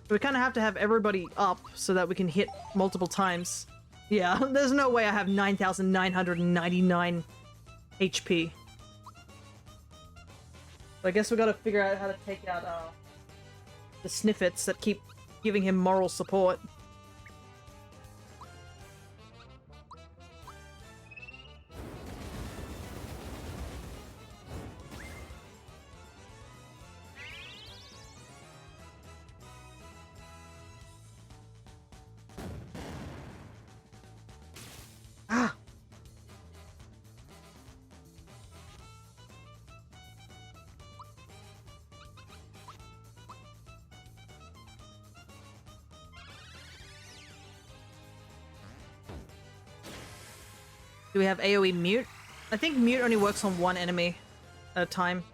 We kind of have to have everybody up so that we can hit multiple times. Yeah, there's no way I have 9,999 HP. So I guess we gotta figure out how to take out the snippets that keep giving him moral support. Ah! Do we have AoE mute? I think mute only works on one enemy at a time.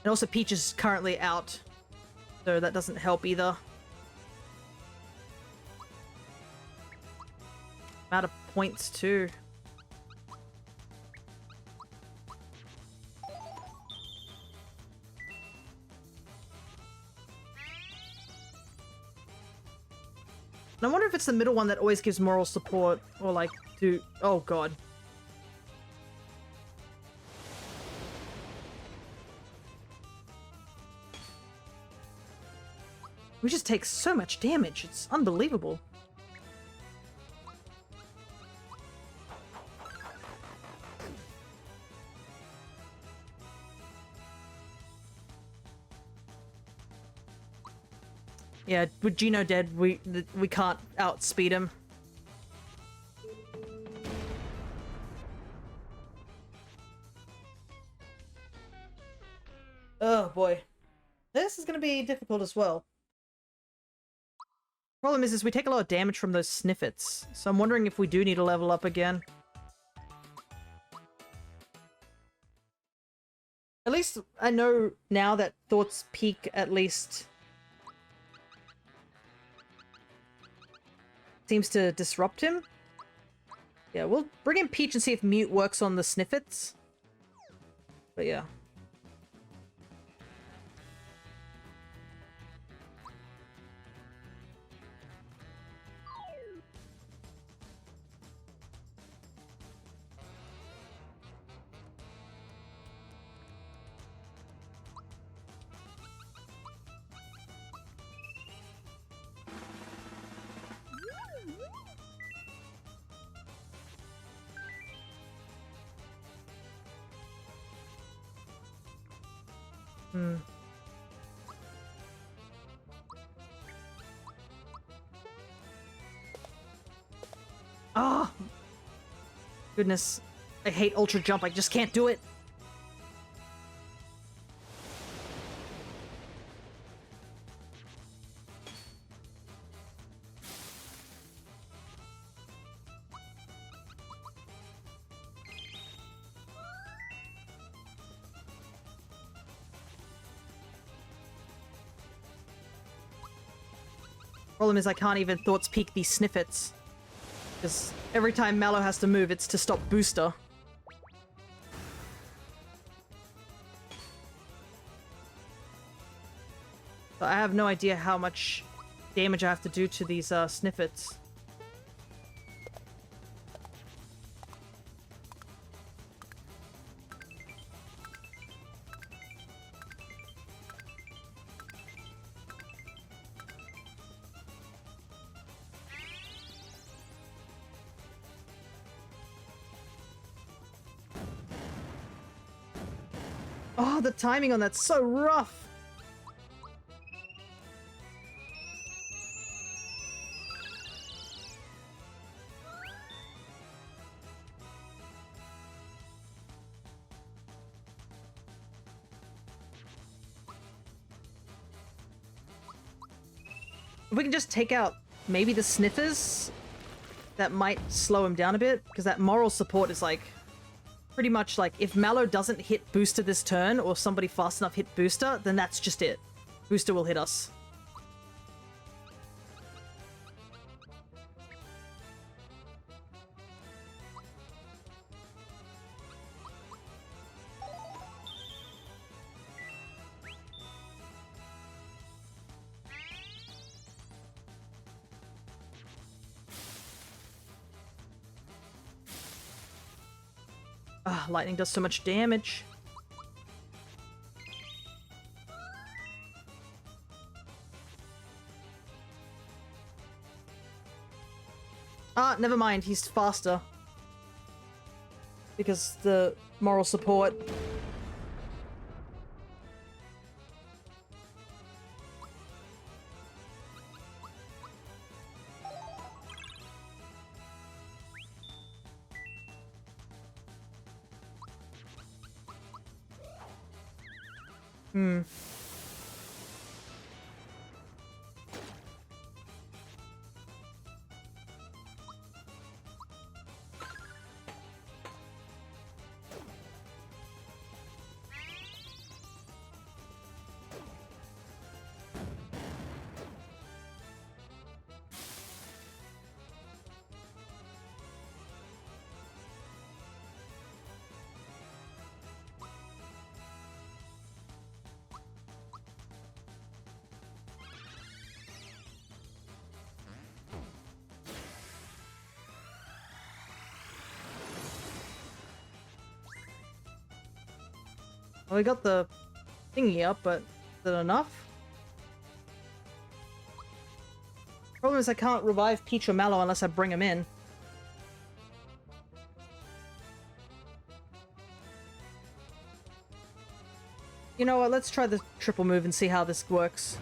And also Peach is currently out, so that doesn't help either. I'm out of points too. And I wonder if it's the middle one that always gives moral support, or like, do... Oh god. We just take so much damage, it's unbelievable. Yeah, with Geno dead, we can't outspeed him. Oh boy. This is gonna be difficult as well. Problem is we take a lot of damage from those snippets, so I'm wondering if we do need to level up again. At least I know now that Thoughts Peak at least seems to disrupt him. Yeah, we'll bring in Peach and see if mute works on the snippets. But yeah. Hmm. Oh! Goodness. I hate Ultra Jump. I just can't do it. Problem is I can't even Thoughts Peak these Sniffets. Because every time Mallow has to move, it's to stop Booster. So I have no idea how much damage I have to do to these Sniffets. Oh, the timing on that's so rough! If we can just take out maybe the Sniffers, that might slow him down a bit, because that moral support is like pretty much like if Mallow doesn't hit Booster this turn or somebody fast enough hit Booster, then that's just it. Booster will hit us. Ah, lightning does so much damage. Ah, never mind, he's faster. Because the moral support. Hmm. Well, we got the thingy up, but is it enough? Problem is I can't revive Peach or Mallow unless I bring him in. You know what, let's try the triple move and see how this works.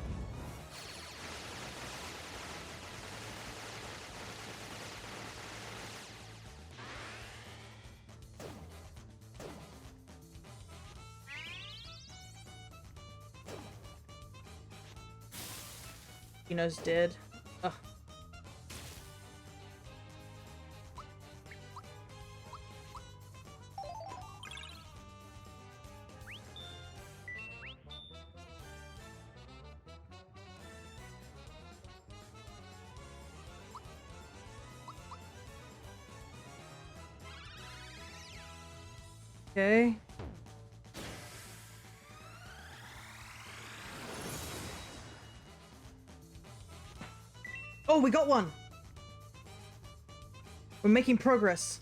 Gino's dead. Ugh. Okay. Oh, we got one! We're making progress.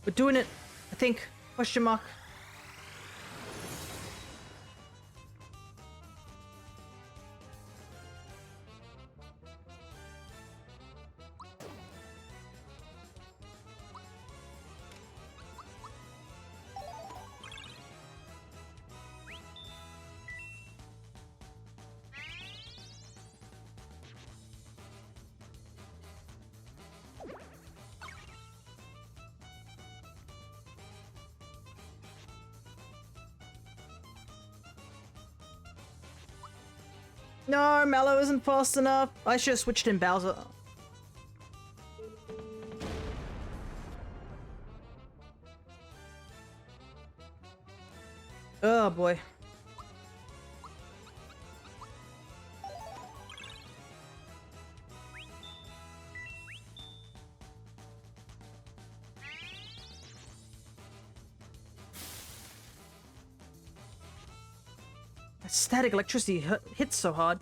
We're doing it, I think. Question mark. No, Mallow isn't fast enough. I should have switched in Bowser. Oh boy. That static electricity hits so hard.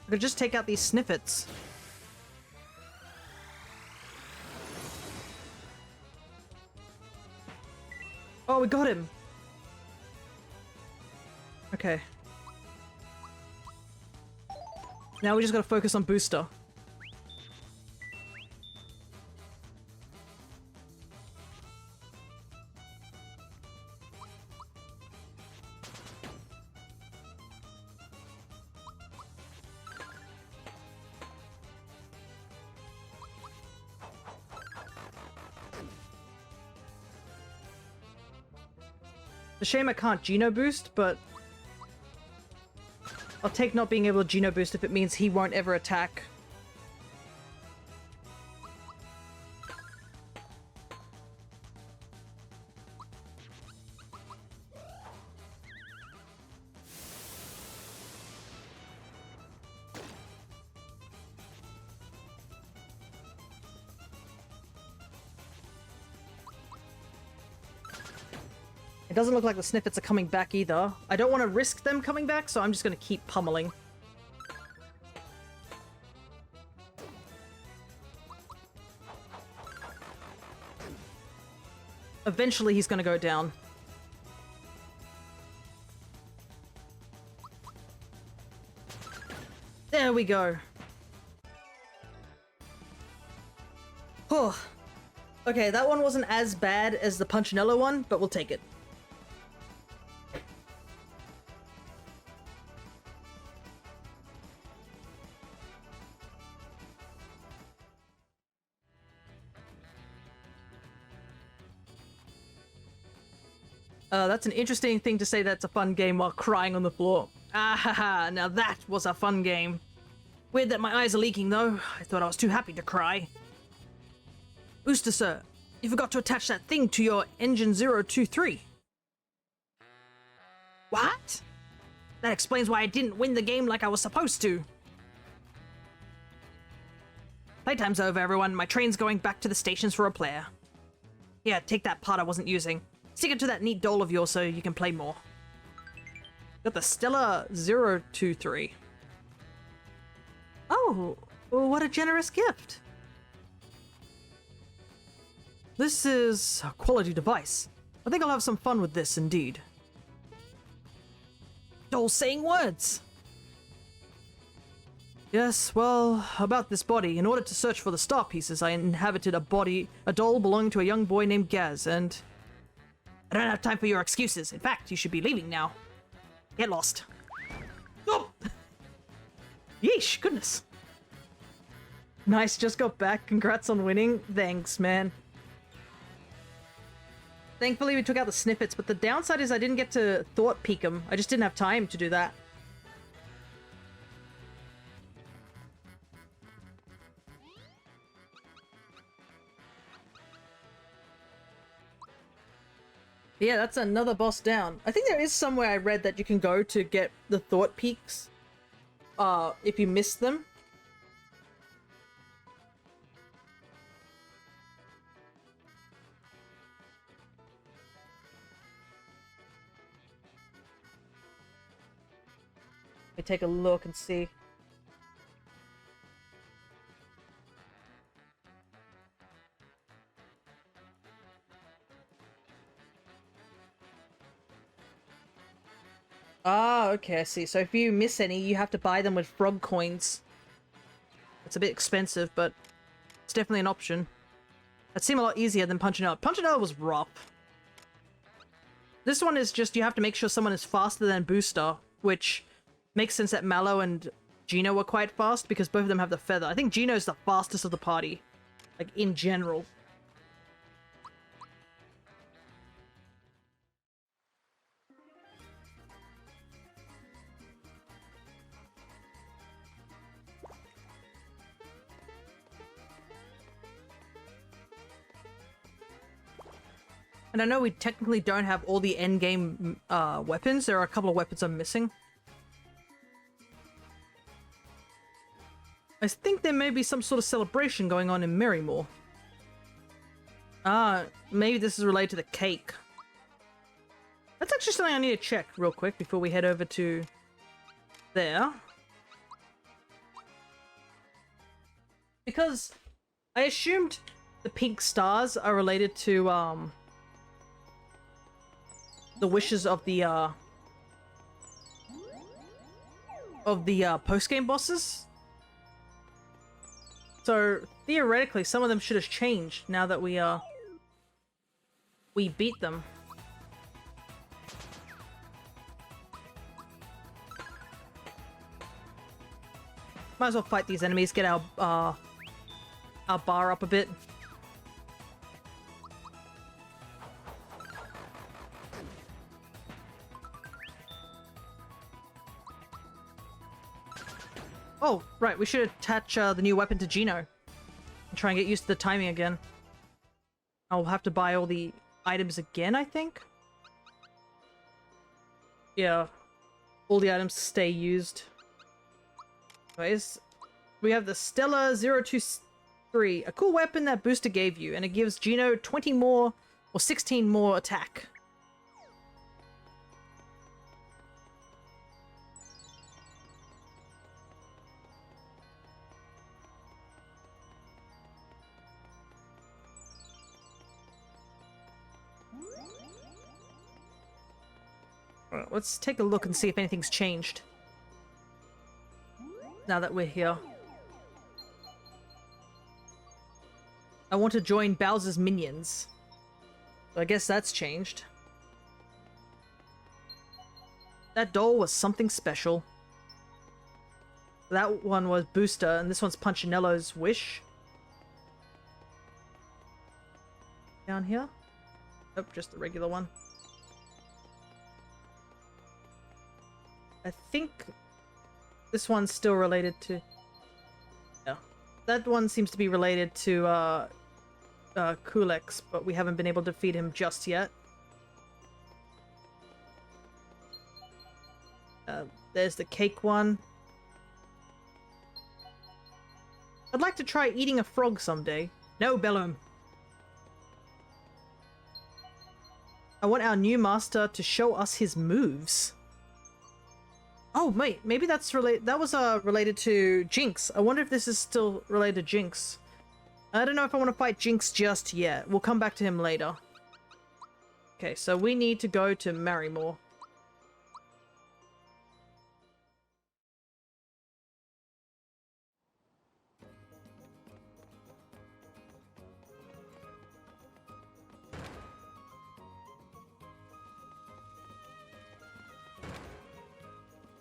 I could just take out these snippets. Oh, we got him. Okay. Now we just gotta focus on Booster. It's a shame I can't Geno Boost, but I'll take not being able to Geno Boost if it means he won't ever attack. It doesn't look like the snippets are coming back either. I don't want to risk them coming back, so I'm just going to keep pummeling. Eventually he's going to go down. There we go. Oh. Okay, that one wasn't as bad as the Punchinello one, but we'll take it. That's an interesting thing to say that's a fun game while crying on the floor. Ah ha ha, now that was a fun game. Weird that my eyes are leaking though. I thought I was too happy to cry. Booster sir, you forgot to attach that thing to your engine 023. What? That explains why I didn't win the game like I was supposed to. Playtime's over everyone, my train's going back to the stations for repair. Yeah, take that part I wasn't using. Stick it to that neat doll of yours so you can play more. Got the Stella 023. Oh, what a generous gift. This is a quality device. I think I'll have some fun with this indeed. Doll saying words. Yes, well, about this body. In order to search for the star pieces, I inhabited a doll belonging to a young boy named Gaz, and I don't have time for your excuses. In fact, you should be leaving now. Get lost. Oh! Yeesh, goodness. Nice, just got back. Congrats on winning. Thanks, man. Thankfully, we took out the snippets, but the downside is I didn't get to thought peek them. I just didn't have time to do that. Yeah, that's another boss down. I think there is somewhere I read that you can go to get the thought peaks if you miss them. me take a look and see. Ah, okay, I see. So if you miss any, you have to buy them with frog coins. It's a bit expensive, but it's definitely an option. That seemed a lot easier than Punchinella. Punchinella was rough. This one is just you have to make sure someone is faster than Booster, which makes sense that Mallow and Gino were quite fast because both of them have the feather. I think Gino's the fastest of the party, like in general. And I know we technically don't have all the endgame weapons. There are a couple of weapons I'm missing. I think there may be some sort of celebration going on in Merrymore. Ah, maybe this is related to the cake. That's actually something I need to check real quick before we head over to there. Because I assumed the pink stars are related to, the wishes of the post-game bosses. So theoretically, some of them should have changed now that we beat them. Might as well fight these enemies, get our bar up a bit. Oh, right, we should attach the new weapon to Gino. And try and get used to the timing again. I'll have to buy all the items again, I think? Yeah. All the items stay used. Anyways, we have the Stella 023. A cool weapon that Booster gave you, and it gives Gino 20 more, or 16 more attack. Alright, let's take a look and see if anything's changed. Now that we're here. I want to join Bowser's minions. So I guess that's changed. That doll was something special. That one was Booster, and this one's Punchinello's wish. Down here? Nope, just the regular one. I think this one's still related to... Yeah. That one seems to be related to, Kulex, but we haven't been able to defeat him just yet. There's the cake one. I'd like to try eating a frog someday. No, Bellum. I want our new master to show us his moves. Oh, wait, maybe that's related. That was related to Jinx. I wonder if this is still related to Jinx. I don't know if I want to fight Jinx just yet. We'll come back to him later. Okay, so we need to go to Merrymore.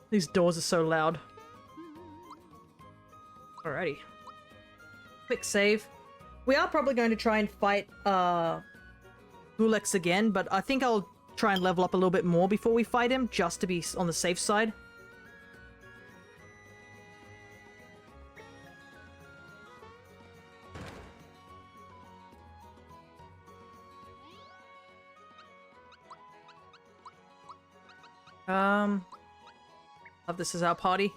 These doors are so loud. Alrighty. Quick save. We are probably going to try and fight Kulex again, but I think I'll try and level up a little bit more before we fight him, just to be on the safe side. This is our party.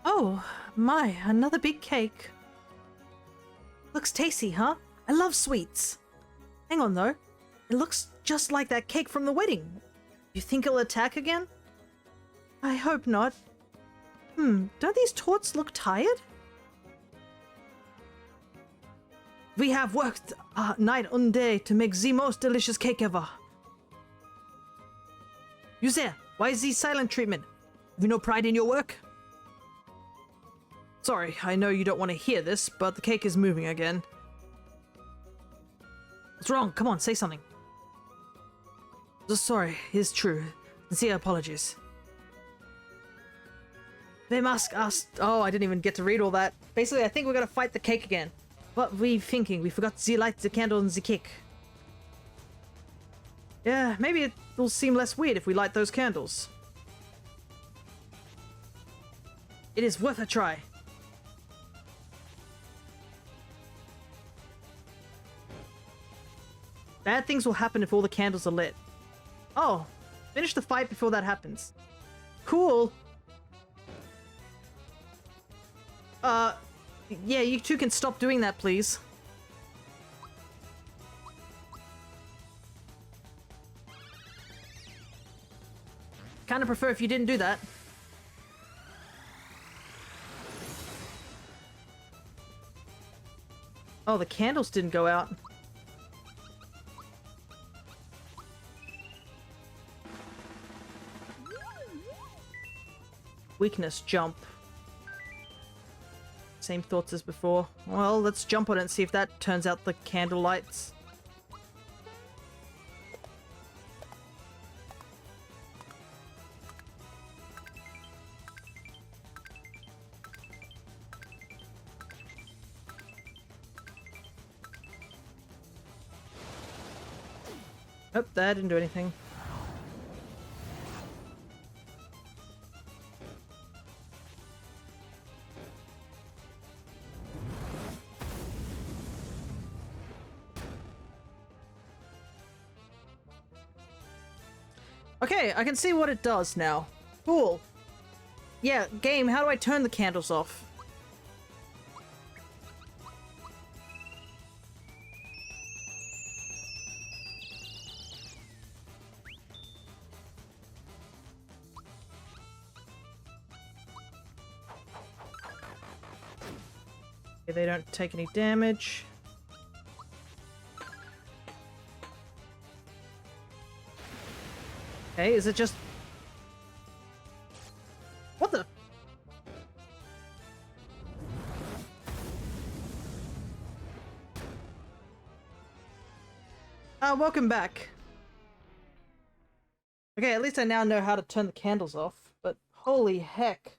Oh, my, another big cake. Looks tasty, huh? I love sweets. Hang on, though. It looks just like that cake from the wedding. You think it'll attack again? I hope not. Don't these torts look tired? We have worked night and day to make the most delicious cake ever. You there, why is the silent treatment? Have you no pride in your work? Sorry, I know you don't want to hear this, but the cake is moving again. What's wrong? Come on, say something. Sorry, it's true. Sincere apologies. They must ask. Oh, I didn't even get to read all that. Basically, I think we're gonna fight the cake again. What we thinking? We forgot to light the candle and the cake. Yeah, maybe it will seem less weird if we light those candles. It is worth a try. Bad things will happen if all the candles are lit. Oh, finish the fight before that happens. Cool. Yeah, you two can stop doing that, please. Kinda prefer if you didn't do that. Oh, the candles didn't go out. Weakness, jump. Same thoughts as before. Well, let's jump on it and see if that turns out the candle lights. Nope, that didn't do anything. Okay, I can see what it does now. Cool. Yeah, game, how do I turn the candles off? Okay, they don't take any damage. Okay, is it just... What the... welcome back. Okay, at least I now know how to turn the candles off, but holy heck.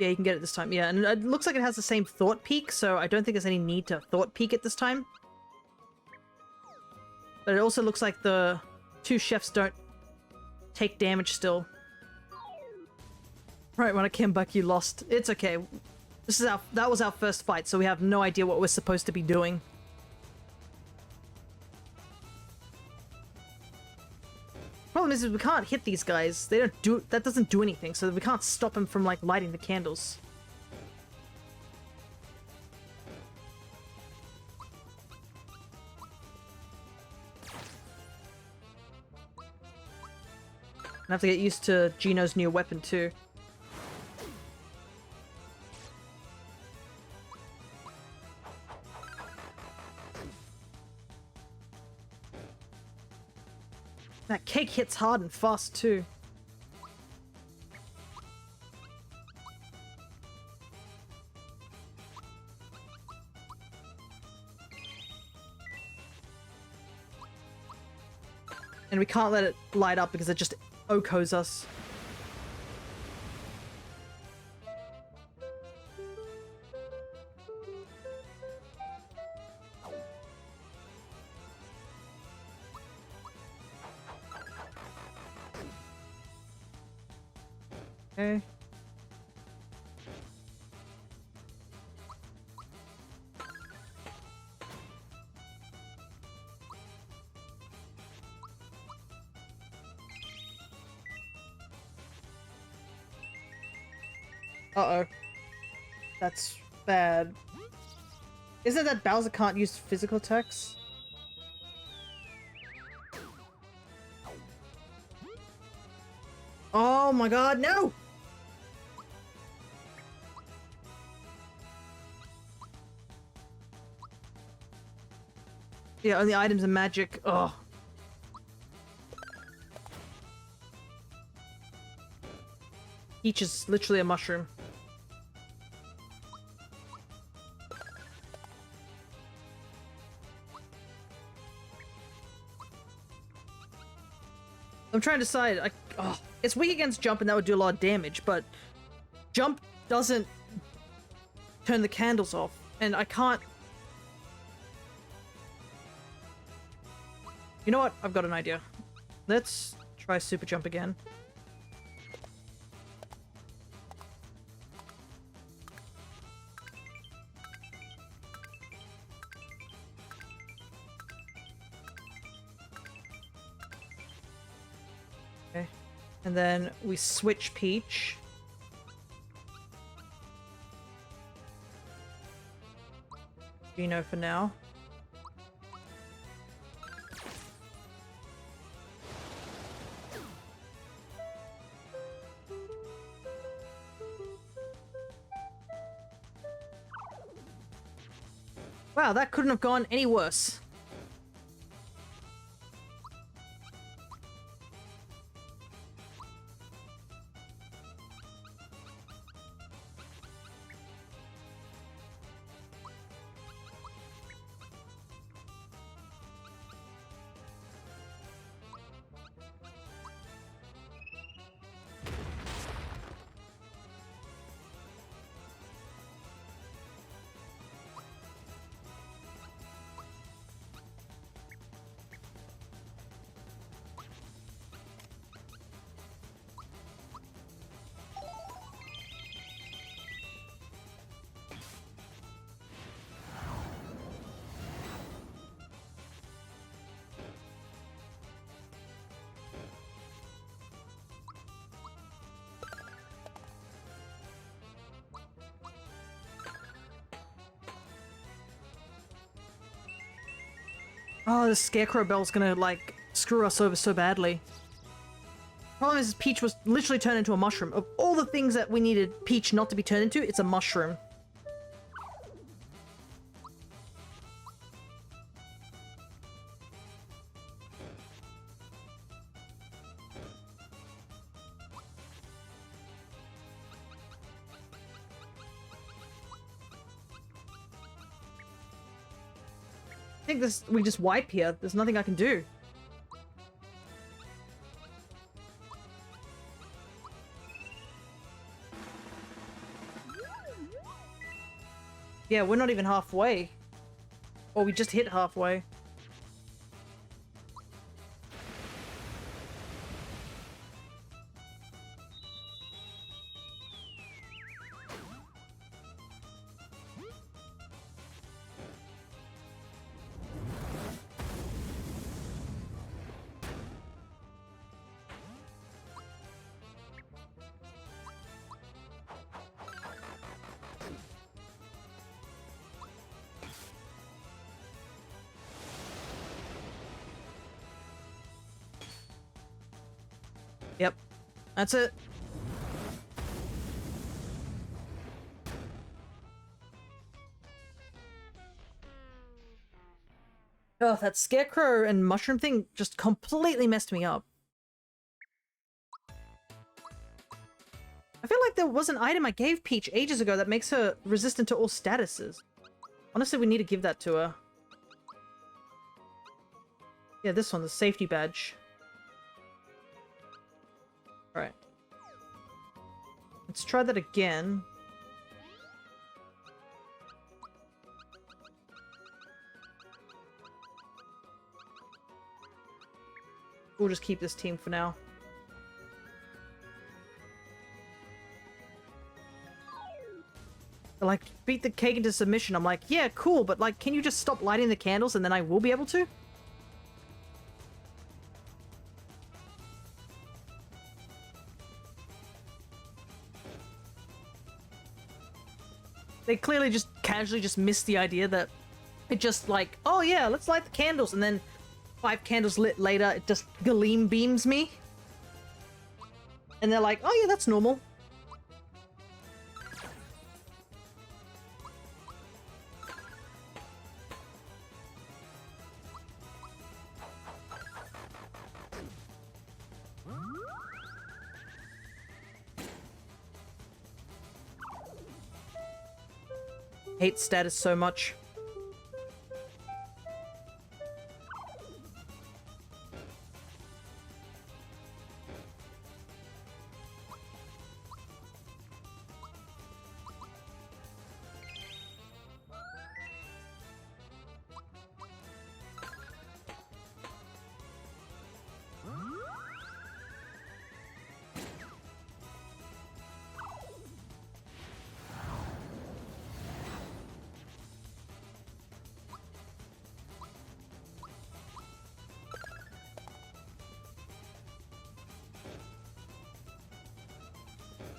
Yeah, you can get it this time. Yeah, and it looks like it has the same thought peak, so I don't think there's any need to thought peak it this time. But it also looks like the two chefs don't take damage still. Right, when I came back, you lost. It's okay. That was our first fight, so we have no idea what we're supposed to be doing. Problem is we can't hit these guys. They don't do that. Doesn't do anything, so we can't stop them from like lighting the candles. I have to get used to Gino's new weapon too. That cake hits hard and fast too. And we can't let it light up because it just okos us. Okay. Uh-oh. That's bad. Isn't it that Bowser can't use physical attacks? Oh my god, no! Yeah, only items and magic. Oh. Peach is literally a mushroom. I'm trying to decide. It's weak against jump and that would do a lot of damage, but jump doesn't turn the candles off, and I can't... You know what? I've got an idea. Let's try super jump again. Okay. And then we switch Peach. Gino for now. Wow, that couldn't have gone any worse. Oh, the Scarecrow Bell's gonna, like, screw us over so badly. Problem is, Peach was literally turned into a mushroom. Of all the things that we needed Peach not to be turned into, it's a mushroom. I think we just wipe here. There's nothing I can do. Yeah, we're not even halfway. Or we just hit halfway. Yep. That's it. Oh, that Scarecrow and Mushroom thing just completely messed me up. I feel like there was an item I gave Peach ages ago that makes her resistant to all statuses. Honestly, we need to give that to her. Yeah, this one, the safety badge. Alright. Let's try that again. We'll just keep this team for now. They're like, beat the cake into submission. I'm like, yeah, cool, but like, can you just stop lighting the candles and then I will be able to? They clearly just casually just missed the idea that it just like, oh yeah, let's light the candles, and then 5 candles lit later, it just gleam beams me. And they're like, oh yeah, that's normal. Hate status so much.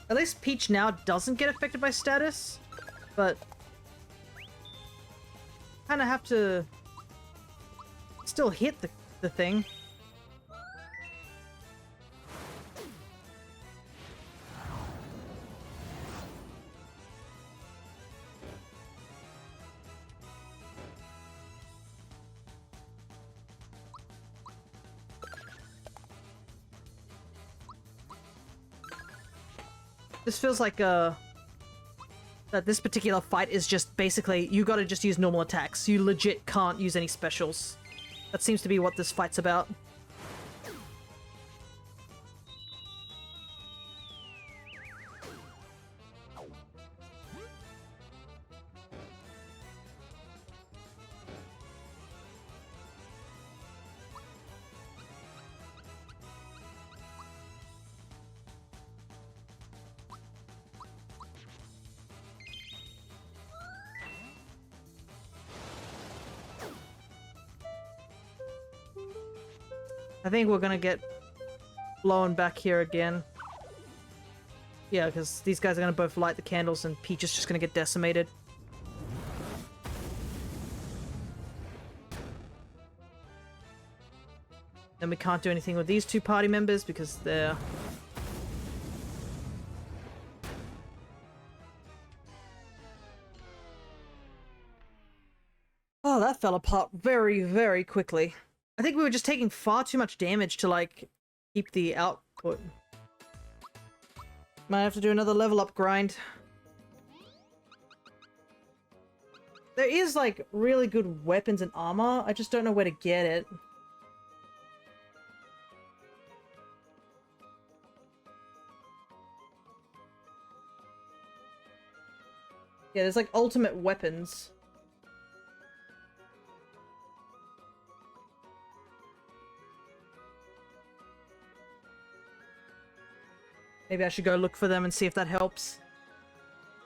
At least Peach now doesn't get affected by status, but kind of have to still hit the thing. This feels like that this particular fight is just basically you gotta just use normal attacks. You legit can't use any specials. That seems to be what this fight's about. I think we're gonna get blown back here again. Yeah, because these guys are gonna both light the candles and Peach is just gonna get decimated. Then we can't do anything with these 2 party members because they're... Oh, that fell apart very, very quickly. I think we were just taking far too much damage to, like, keep the output. Might have to do another level up grind. There is, like, really good weapons and armor. I just don't know where to get it. Yeah, there's, like, ultimate weapons. Maybe I should go look for them and see if that helps.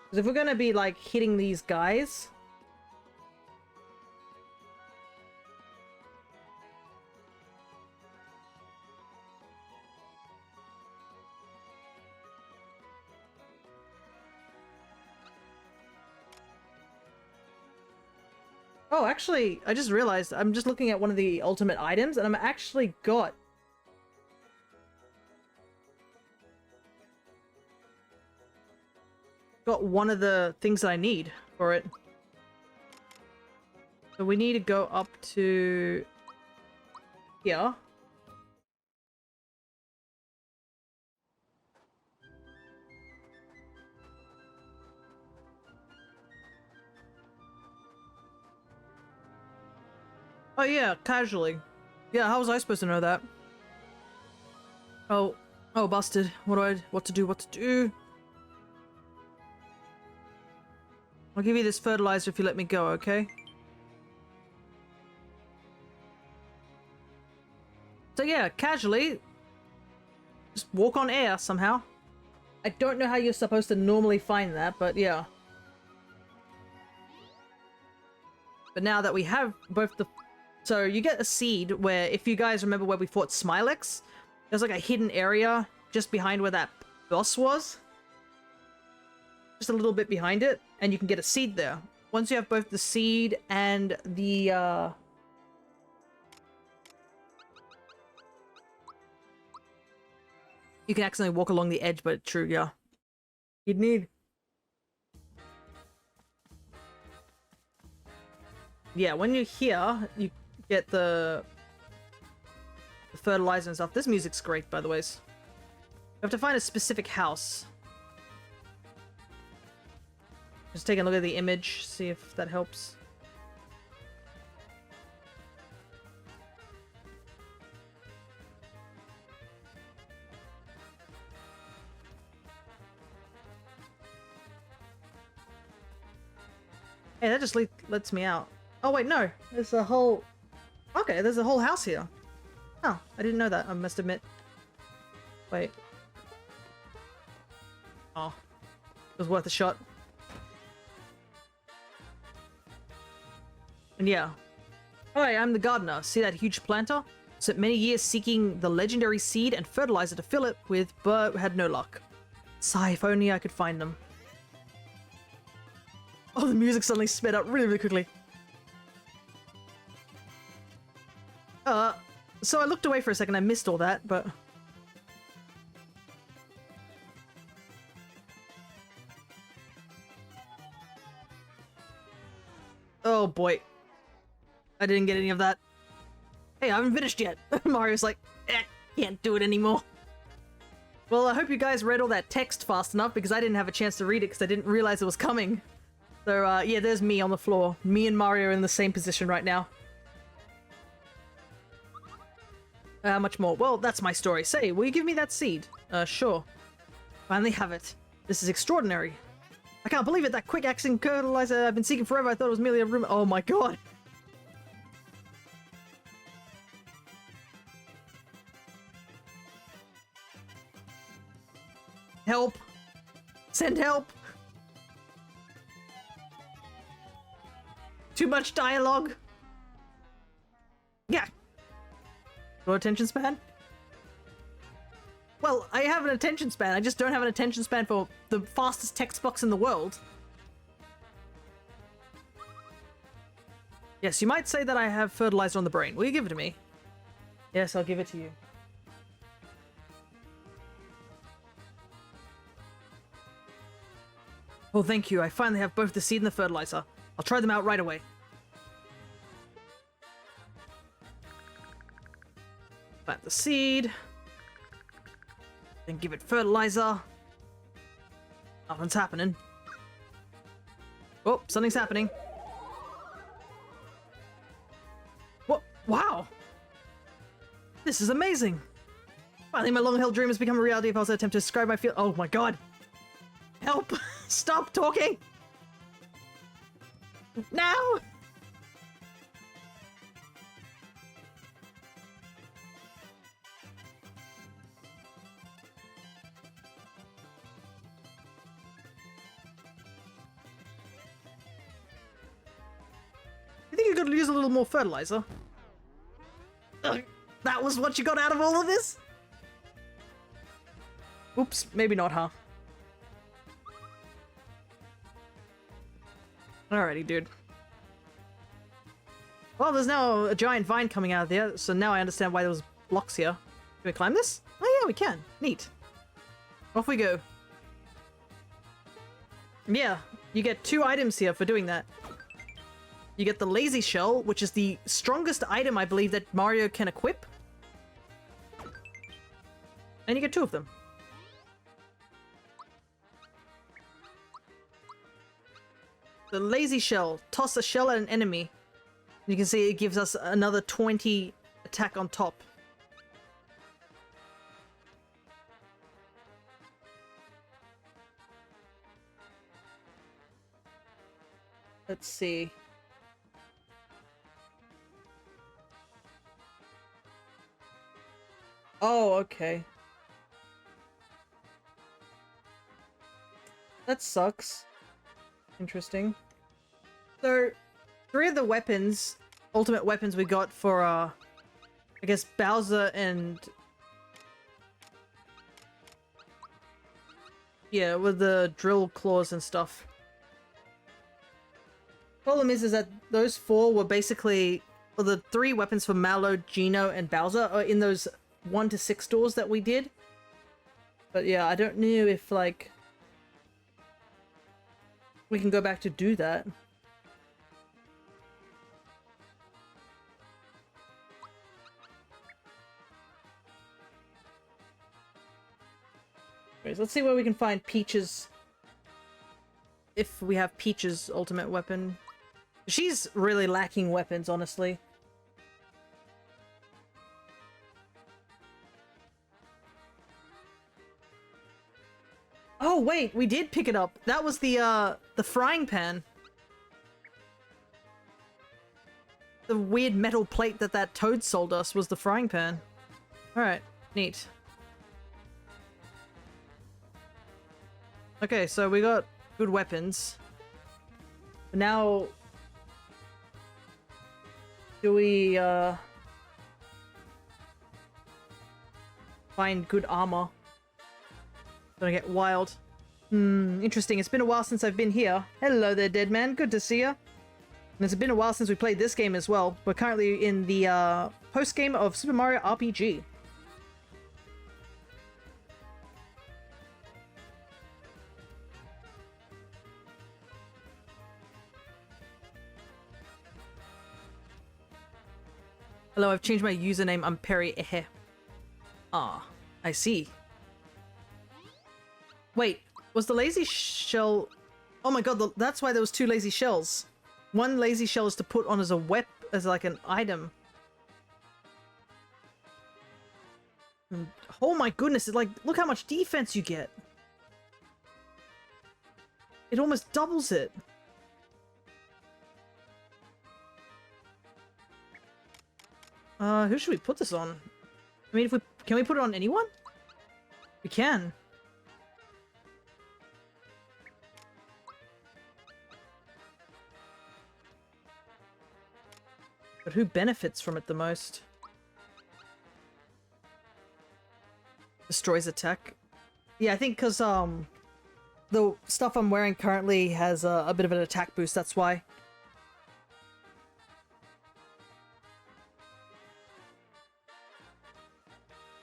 Because if we're gonna be, like, hitting these guys... Oh, actually, I just realized I'm just looking at one of the ultimate items and I'm actually got one of the things that I need for it. So we need to go up to here. Oh yeah, casually. Yeah, how was I supposed to know that? Oh, busted. What to do? I'll give you this fertilizer if you let me go, okay? So yeah, casually, just walk on air somehow. I don't know how you're supposed to normally find that, but yeah. But now that we have both the... So you get a seed where, if you guys remember where we fought Smilex, there's like a hidden area just behind where that boss was. Just a little bit behind it. and you can get a seed there. Once you have both the seed and the, you can accidentally walk along the edge, but true, yeah. You'd need... Yeah, when you're here, you get the fertilizer and stuff. This music's great, by the way. You have to find a specific house. Just take a look at the image, see if that helps. Hey, that just lets me out. Oh wait, no. There's a whole... Okay, there's a whole house here. Oh, I didn't know that, I must admit. Wait. Oh. It was worth a shot. And yeah. Hi, I'm the gardener. See that huge planter? Spent many years seeking the legendary seed and fertilizer to fill it with, but had no luck. Sigh, if only I could find them. Oh, the music suddenly sped up really, really quickly. So I looked away for a second, I missed all that, but... Oh boy. I didn't get any of that. Hey, I haven't finished yet. Mario's like, can't do it anymore. Well, I hope you guys read all that text fast enough, because I didn't have a chance to read it because I didn't realize it was coming. So, yeah, there's me on the floor. Me and Mario are in the same position right now. How much more? Well, that's my story. Say, will you give me that seed? Sure. Finally have it. This is extraordinary. I can't believe it, that quick-acting fertilizer I've been seeking forever. I thought it was merely a rumor. Oh my god. Help. Send help. Too much dialogue. Yeah. No attention span? Well, I have an attention span. I just don't have an attention span for the fastest text box in the world. Yes, you might say that I have fertilizer on the brain. Will you give it to me? Yes, I'll give it to you. Oh, thank you. I finally have both the seed and the fertilizer. I'll try them out right away. Plant the seed. Then give it fertilizer. Nothing's happening. Oh, something's happening. What? Wow! This is amazing! Finally, my long-held dream has become a reality. If I was to attempt to describe my feel— oh my god! Help! Stop talking! Now! You think you could use a little more fertilizer? Ugh, that was what you got out of all of this? Oops, maybe not, huh? Alrighty, dude. Well, there's now a giant vine coming out of there, so now I understand why there was blocks here. Can we climb this? Oh yeah, we can. Neat. Off we go. Yeah, you get 2 items here for doing that. You get the lazy shell, which is the strongest item, I believe, that Mario can equip. And you get 2 of them. The lazy shell. Toss a shell at an enemy. You can see it gives us another 20 attack on top. Let's see. Oh, okay. That sucks. Interesting. So, 3 of the weapons, ultimate weapons we got for, I guess Bowser and... yeah, with the drill claws and stuff. Problem is that those four were basically, well, the three weapons for Mallow, Geno, and Bowser are in those 1 to 6 doors that we did. But yeah, I don't know if, like, we can go back to do that. Anyways, let's see where we can find Peach's... If we have Peach's ultimate weapon. She's really lacking weapons, honestly. Oh, wait, we did pick it up. That was the frying pan. The weird metal plate that Toad sold us was the frying pan. Alright, neat. Okay, so we got good weapons. But now... do we, find good armor? Gonna get wild. Interesting. It's been a while since I've been here. Hello there, dead man. Good to see ya. And it's been a while since we played this game as well. We're currently in the, post-game of Super Mario RPG. Hello, I've changed my username. I'm Perry Ehe. Ah, I see. Wait, was the lazy shell... Oh my god, that's why there was 2 lazy shells. One lazy shell is to put on as a as like an item. And, oh my goodness, it's like, look how much defense you get. It almost doubles it. Who should we put this on? I mean, can we put it on anyone? We can. But who benefits from it the most? Destroys attack. Yeah, I think because, the stuff I'm wearing currently has a bit of an attack boost, that's why.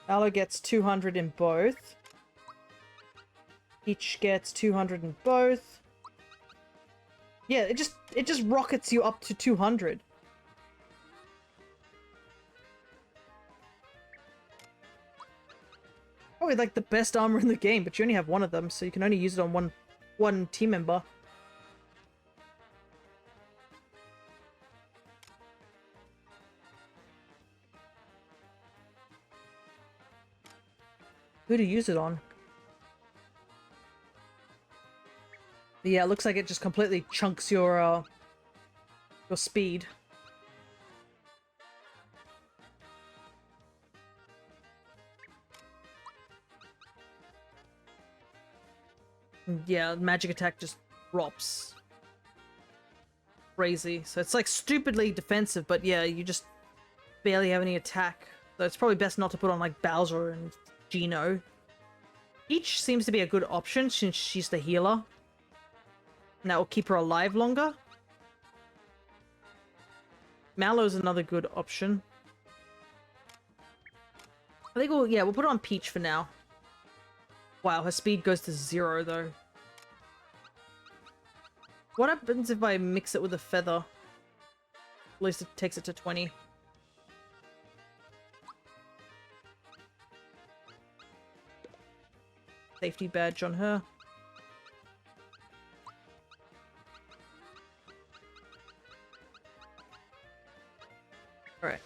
Mallow gets 200 in both. Each gets 200 in both. Yeah, it just rockets you up to 200. Probably like the best armor in the game, but you only have one of them, so you can only use it on one team member. Who to use it on? Yeah, it looks like it just completely chunks your speed. Yeah, magic attack just drops. Crazy. So it's like stupidly defensive, but yeah, you just barely have any attack. So it's probably best not to put on like Bowser and Geno. Peach seems to be a good option since she's the healer. And that will keep her alive longer. Mallow's another good option. I think we'll put it on Peach for now. Wow, her speed goes to 0 though. What happens if I mix it with a feather? At least it takes it to 20. Safety badge on her. Alright.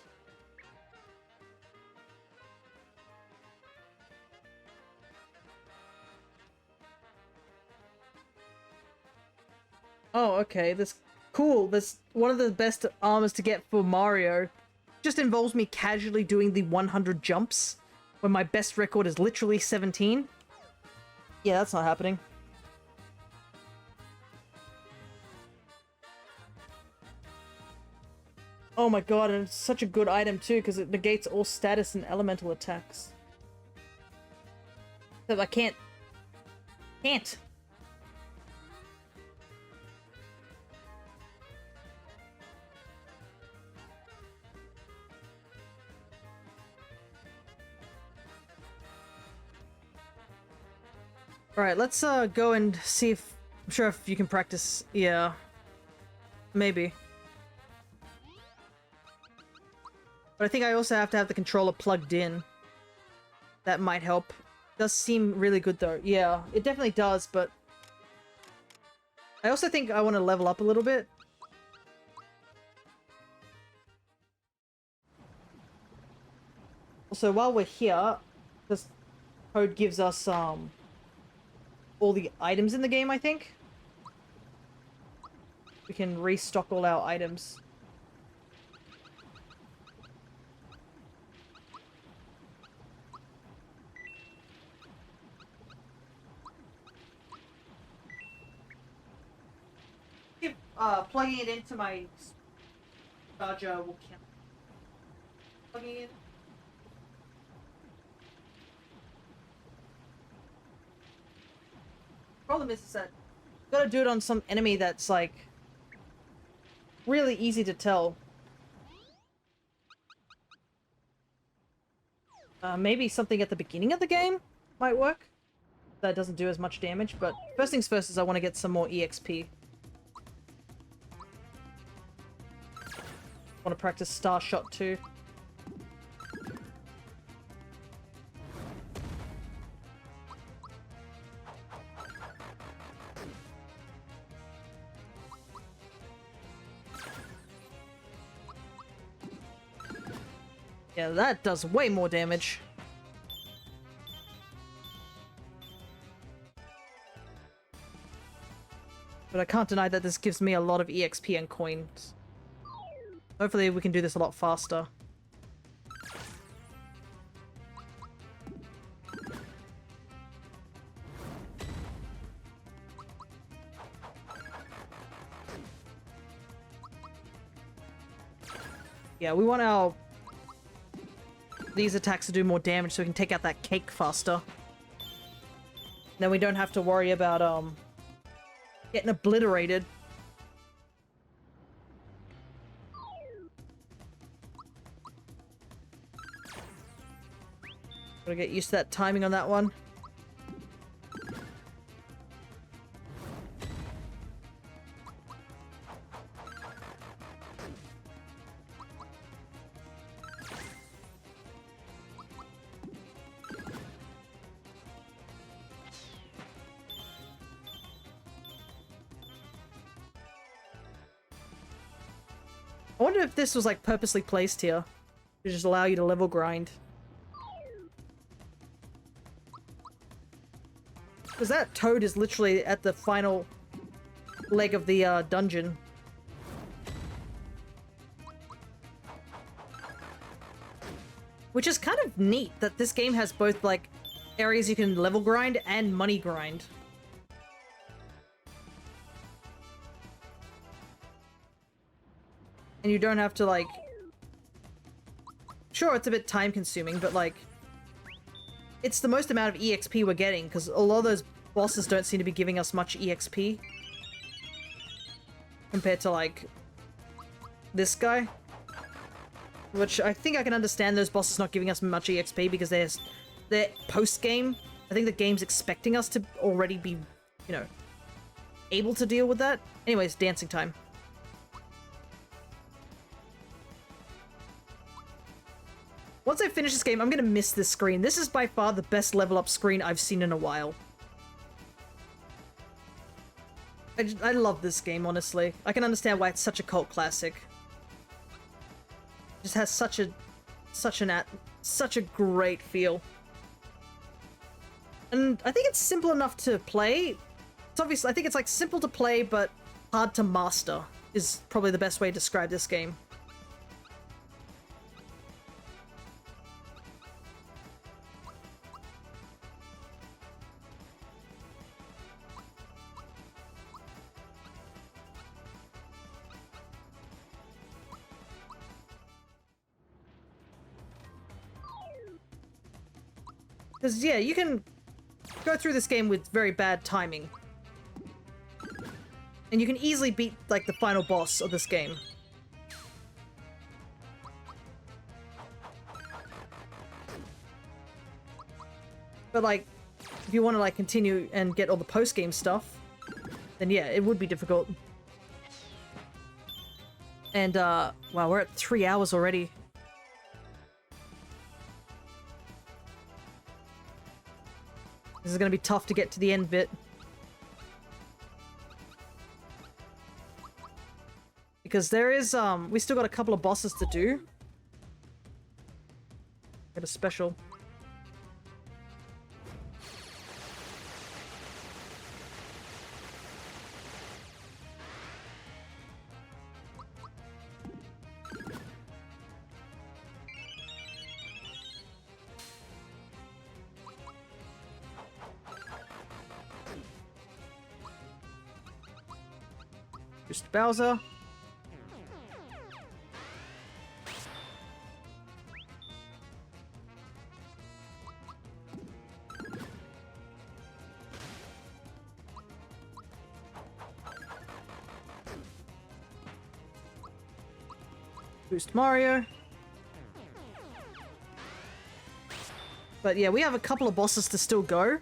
Oh, okay. This cool. This one of the best armors to get for Mario. Just involves me casually doing the 100 jumps when my best record is literally 17. Yeah, that's not happening. Oh my god, and it's such a good item too, because it negates all status and elemental attacks. So I can't. Alright, let's go and see if... I'm sure if you can practice... Yeah. Maybe. But I think I also have to have the controller plugged in. That might help. Does seem really good though. Yeah, it definitely does, but... I also think I want to level up a little bit. Also, while we're here, this code gives us, all the items in the game, I think. We can restock all our items. Plugging it into my charger will count. Plugging it in. Problem is that you gotta do it on some enemy that's like really easy to tell. Maybe something at the beginning of the game might work. That doesn't do as much damage, but first things first is I want to get some more EXP. Want to practice Star Shot too. Yeah, that does way more damage. But I can't deny that this gives me a lot of EXP and coins. Hopefully we can do this a lot faster. Yeah, we want these attacks to do more damage so we can take out that cake faster. Then we don't have to worry about, getting obliterated. Gotta get used to that timing on that one. I wonder if this was like purposely placed here to just allow you to level grind. Because that toad is literally at the final leg of the dungeon. Which is kind of neat that this game has both like areas you can level grind and money grind. And you don't have to like... Sure, it's a bit time consuming, but like... It's the most amount of EXP we're getting, because a lot of those bosses don't seem to be giving us much EXP. Compared to like... this guy. Which I think I can understand those bosses not giving us much EXP because they're post-game. I think the game's expecting us to already be, you know, able to deal with that. Anyways, dancing time. Once I finish this game, I'm gonna miss this screen. This is by far the best level up screen I've seen in a while. I love this game, honestly. I can understand why it's such a cult classic. It just has such a great feel. And I think it's simple enough to play. It's obviously, I think it's like simple to play, but hard to master is probably the best way to describe this game. Because, yeah, you can go through this game with very bad timing. And you can easily beat, like, the final boss of this game. But, like, if you want to like continue and get all the post-game stuff, then yeah, it would be difficult. And wow, we're at 3 hours already. This is gonna be tough to get to the end bit. Because there is, we still got a couple of bosses to do. Get a special. Just Bowser. Boost Mario. But yeah, we have a couple of bosses to still go.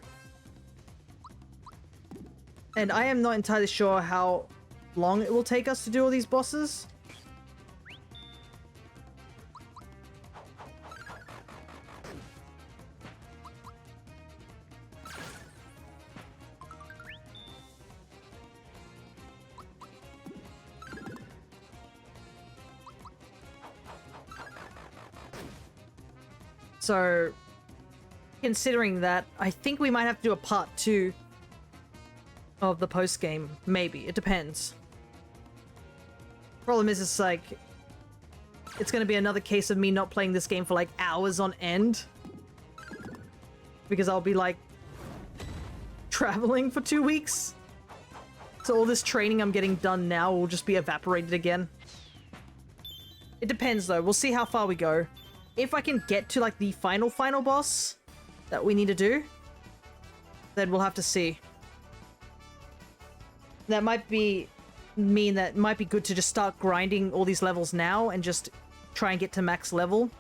And I am not entirely sure how long it will take us to do all these bosses. So, considering that, I think we might have to do a part 2 of the post-game. Maybe. It depends. Problem is, it's like... It's gonna be another case of me not playing this game for like hours on end. Because I'll be like... traveling for 2 weeks. So all this training I'm getting done now will just be evaporated again. It depends though. We'll see how far we go. If I can get to like the final boss that we need to do, then we'll have to see. That might mean that it might be good to just start grinding all these levels now and just try and get to max level.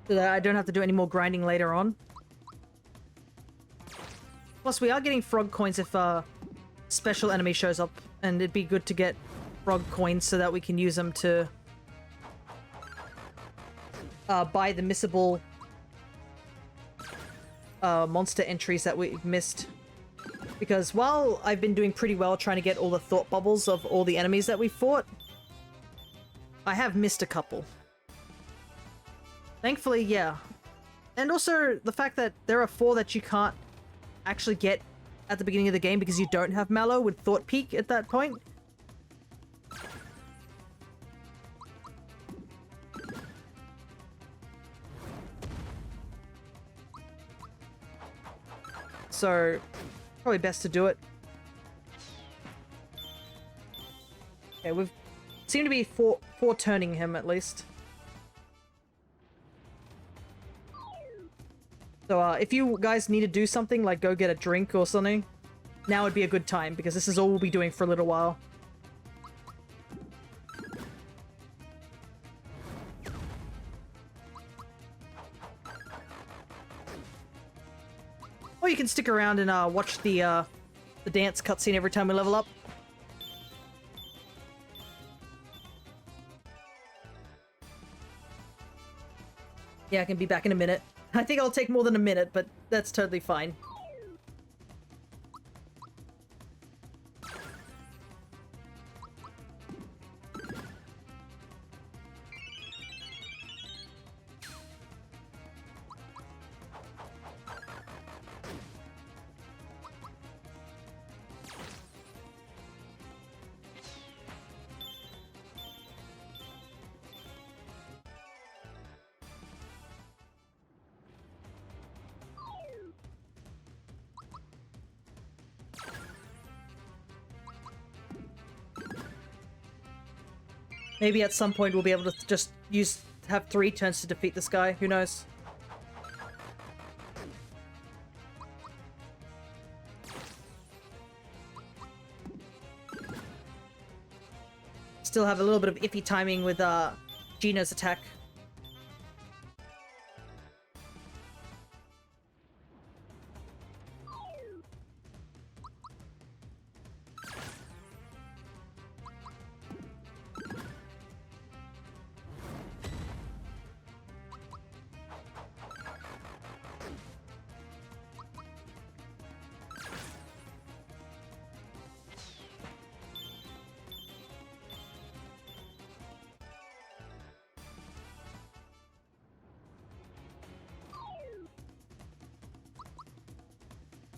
So that I don't have to do any more grinding later on. Plus, we are getting frog coins if a special enemy shows up, and it'd be good to get frog coins so that we can use them to buy the missable monster entries that we missed. Because while I've been doing pretty well trying to get all the thought bubbles of all the enemies that we fought, I have missed a couple. Thankfully, yeah. And also, the fact that there are 4 that you can't actually get at the beginning of the game because you don't have Mallow with Thought Peak at that point. So, probably best to do it. Okay, we've seemed to be foreturning him at least. So, if you guys need to do something, like go get a drink or something, now would be a good time, because this is all we'll be doing for a little while. Or you can stick around and watch the dance cutscene every time we level up. Yeah, I can be back in a minute. I think I'll take more than a minute, but that's totally fine. Maybe at some point we'll be able to just use have 3 turns to defeat this guy. Who knows? Still have a little bit of iffy timing with Gino's attack.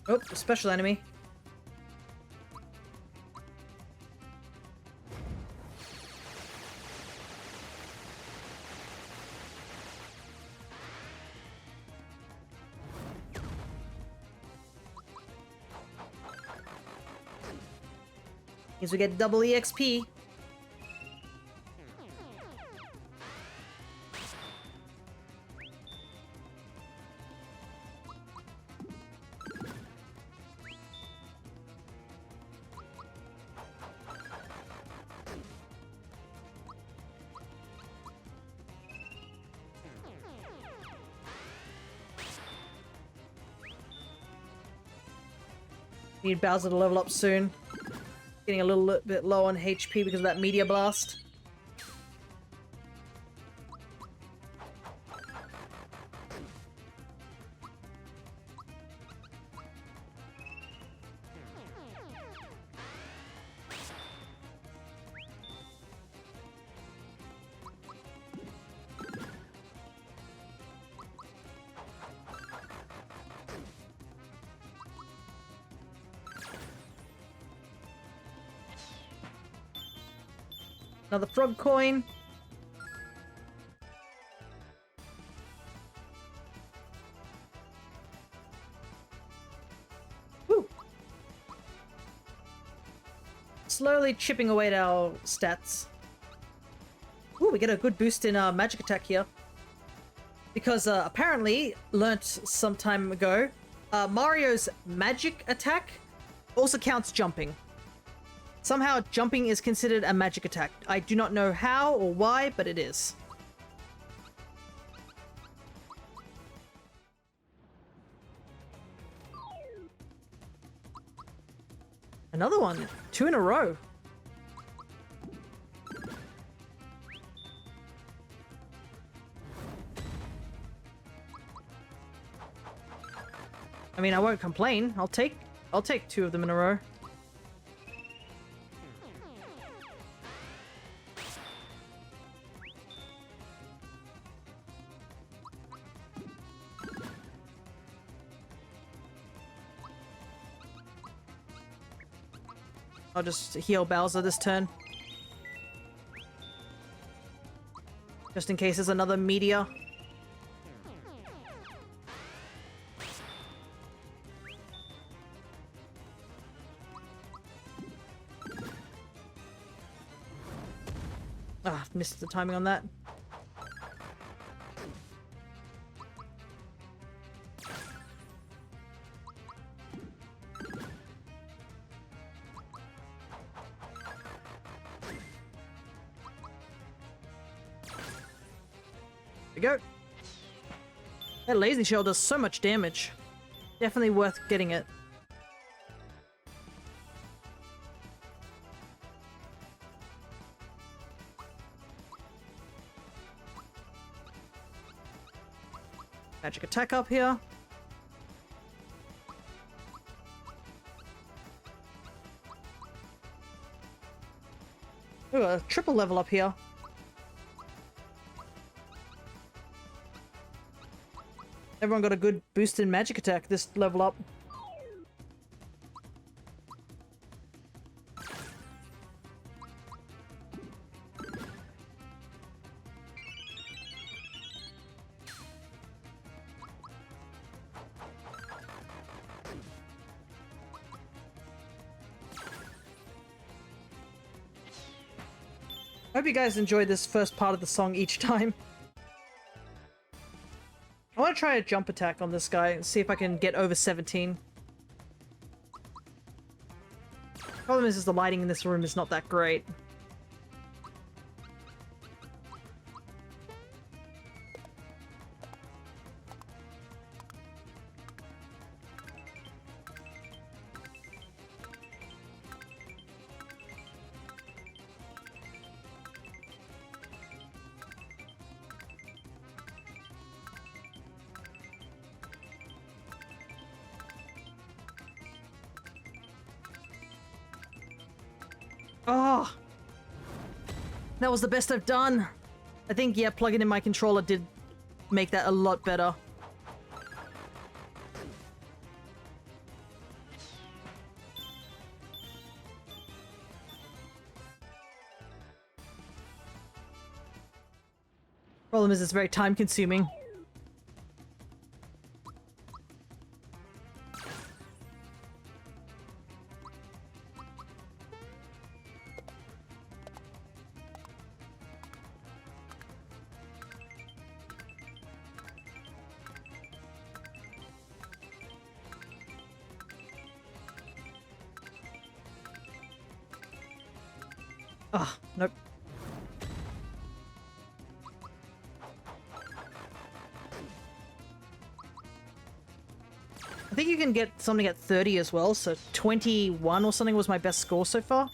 Oh, a special enemy. Means we get double EXP. Need Bowser to level up soon. Getting a little bit low on HP because of that Meteor Blast. Another frog coin. Woo! Slowly chipping away at our stats. Ooh, we get a good boost in magic attack here. Because apparently, learnt some time ago, Mario's magic attack also counts jumping. Somehow, jumping is considered a magic attack. I do not know how or why, but it is. Another one. 2 in a row. I mean, I won't complain. I'll take 2 of them in a row. I'll just heal Bowser this turn. Just in case there's another meteor. Ah, missed the timing on that. There we go. That lazy shell does so much damage. Definitely worth getting it. Magic attack up here. Ooh, a triple level up here. Everyone got a good boost in magic attack this level up. I hope you guys enjoyed this first part of the song each time. I want to try a jump attack on this guy and see if I can get over 17. Problem is the lighting in this room is not that great. Oh, that was the best I've done. I think, yeah, plugging in my controller did make that a lot better. Problem is, it's very time consuming. Ah, nope. I think you can get something at 30 as well, so 21 or something was my best score so far.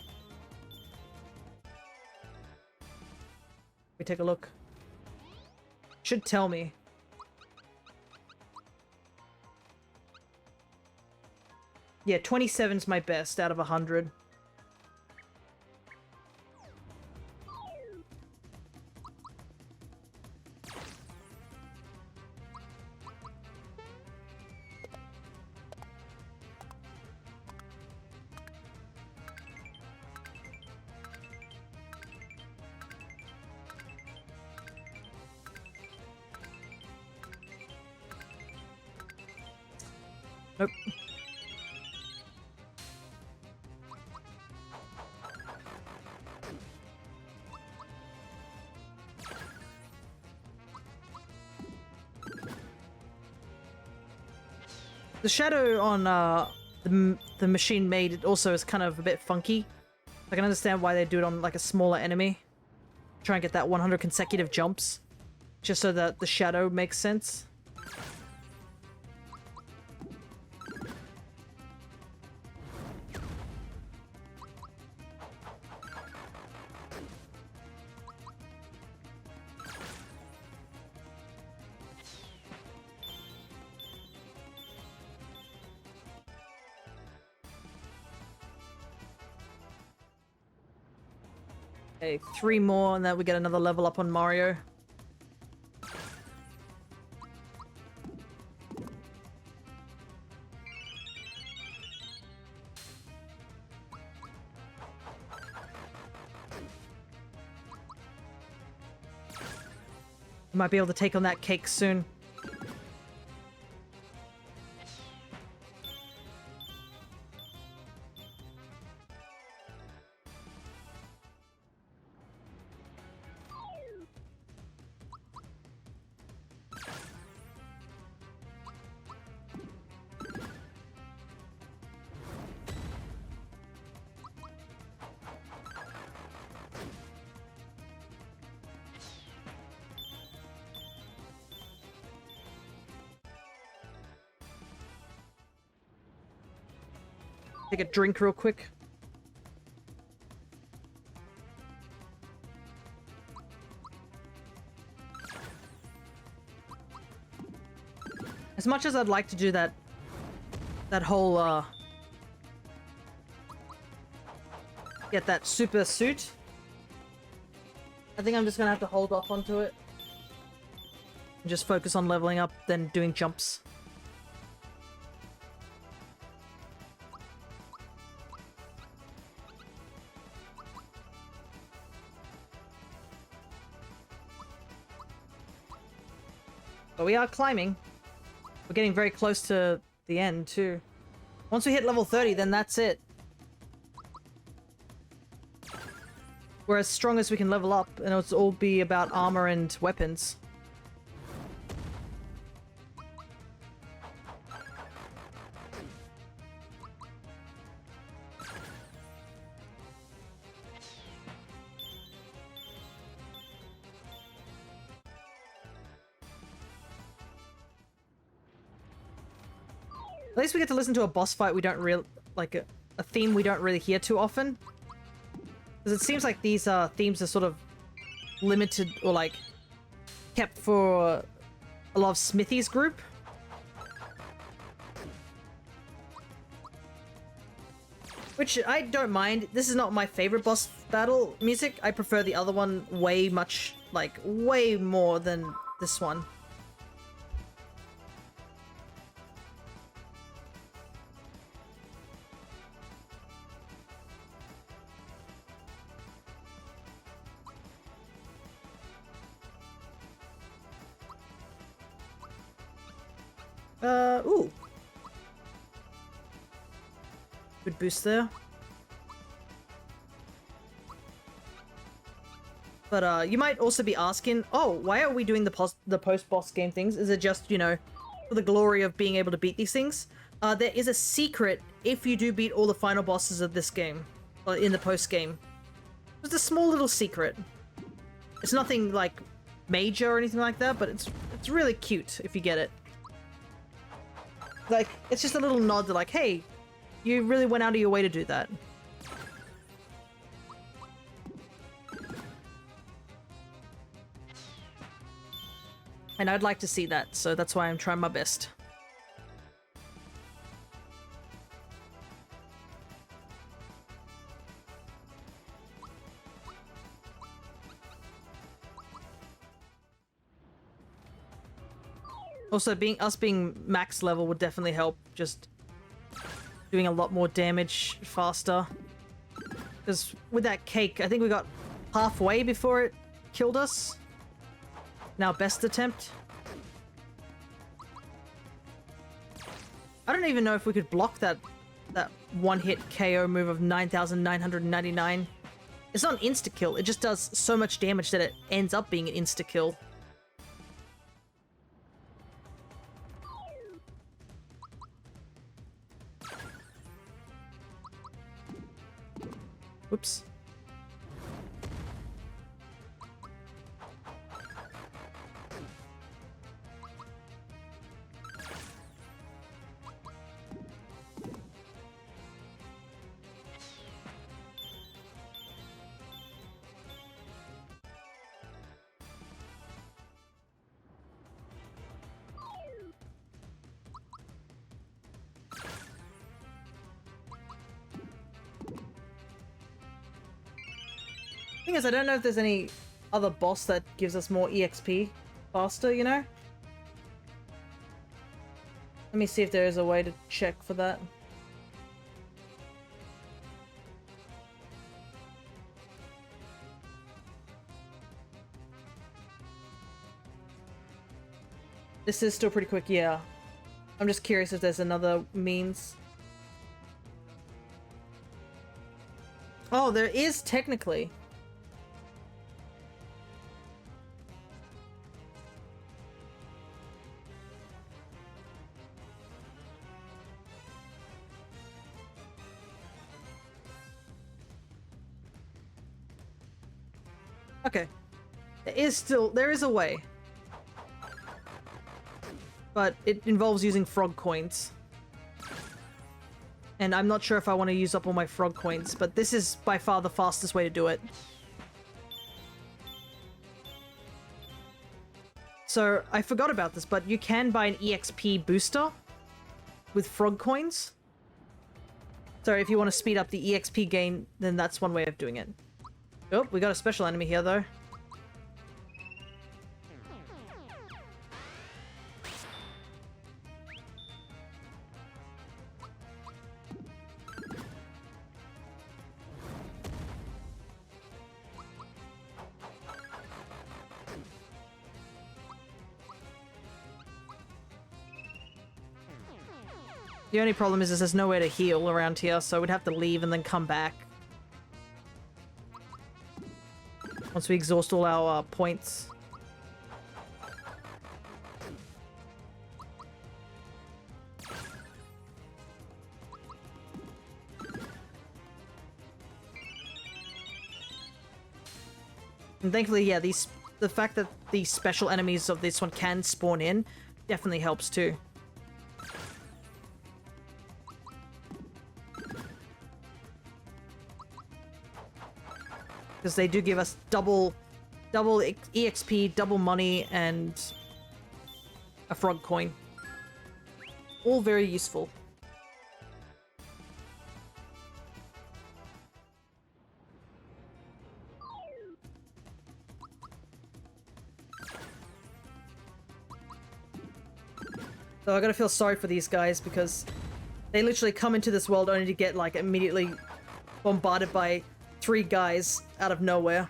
We take a look. Should tell me. Yeah, 27's my best out of 100. Nope. The shadow on the machine made it also is kind of a bit funky. I can understand why they do it on like a smaller enemy. Try and get that 100 consecutive jumps, just so that the shadow makes sense. Okay, 3 more and then we get another level up on Mario. Might be able to take on that cake soon. Take a drink real quick. As much as I'd like to do that whole get that super suit, I think I'm just gonna have to hold off onto it and just focus on leveling up, then doing jumps. But we are climbing. We're getting very close to the end, too. Once we hit level 30, then that's it. We're as strong as we can level up, and it'll all be about armor and weapons. At least we get to listen to a boss fight we don't like a theme we don't really hear too often. Because it seems like these themes are sort of limited or like kept for a lot of Smithy's group. Which I don't mind. This is not my favorite boss battle music. I prefer the other one way more than this one. Ooh. Good boost there. But, you might also be asking, oh, why are we doing the post-boss game things? Is it just, you know, for the glory of being able to beat these things? There is a secret if you do beat all the final bosses of this game, in the post-game. It's a small little secret. It's nothing, like, major or anything like that, but it's really cute if you get it. Like, it's just a little nod to like, hey, you really went out of your way to do that. And I'd like to see that, so that's why I'm trying my best. Also, us being max level would definitely help, just doing a lot more damage faster. Because with that cake, I think we got halfway before it killed us. Now, best attempt. I don't even know if we could block that one-hit KO move of 9,999. It's not an insta-kill, it just does so much damage that it ends up being an insta-kill. Whoops. Thing is, I don't know if there's any other boss that gives us more EXP faster, you know? Let me see if there is a way to check for that. This is still pretty quick, yeah. I'm just curious if there's another means. Oh, there is technically. Okay. There is a way. But it involves using frog coins. And I'm not sure if I want to use up all my frog coins, but this is by far the fastest way to do it. So, I forgot about this, but you can buy an EXP booster with frog coins. So if you want to speed up the EXP gain, then that's one way of doing it. Oh, we got a special enemy here, though. The only problem is there's nowhere to heal around here, so we'd have to leave and then come back. Once we exhaust all our points. And thankfully, yeah, the fact that the special enemies of this one can spawn in definitely helps too. because they do give us double EXP, double money, and a frog coin. All very useful. So I gotta feel sorry for these guys because they literally come into this world only to get like immediately bombarded by 3 guys out of nowhere.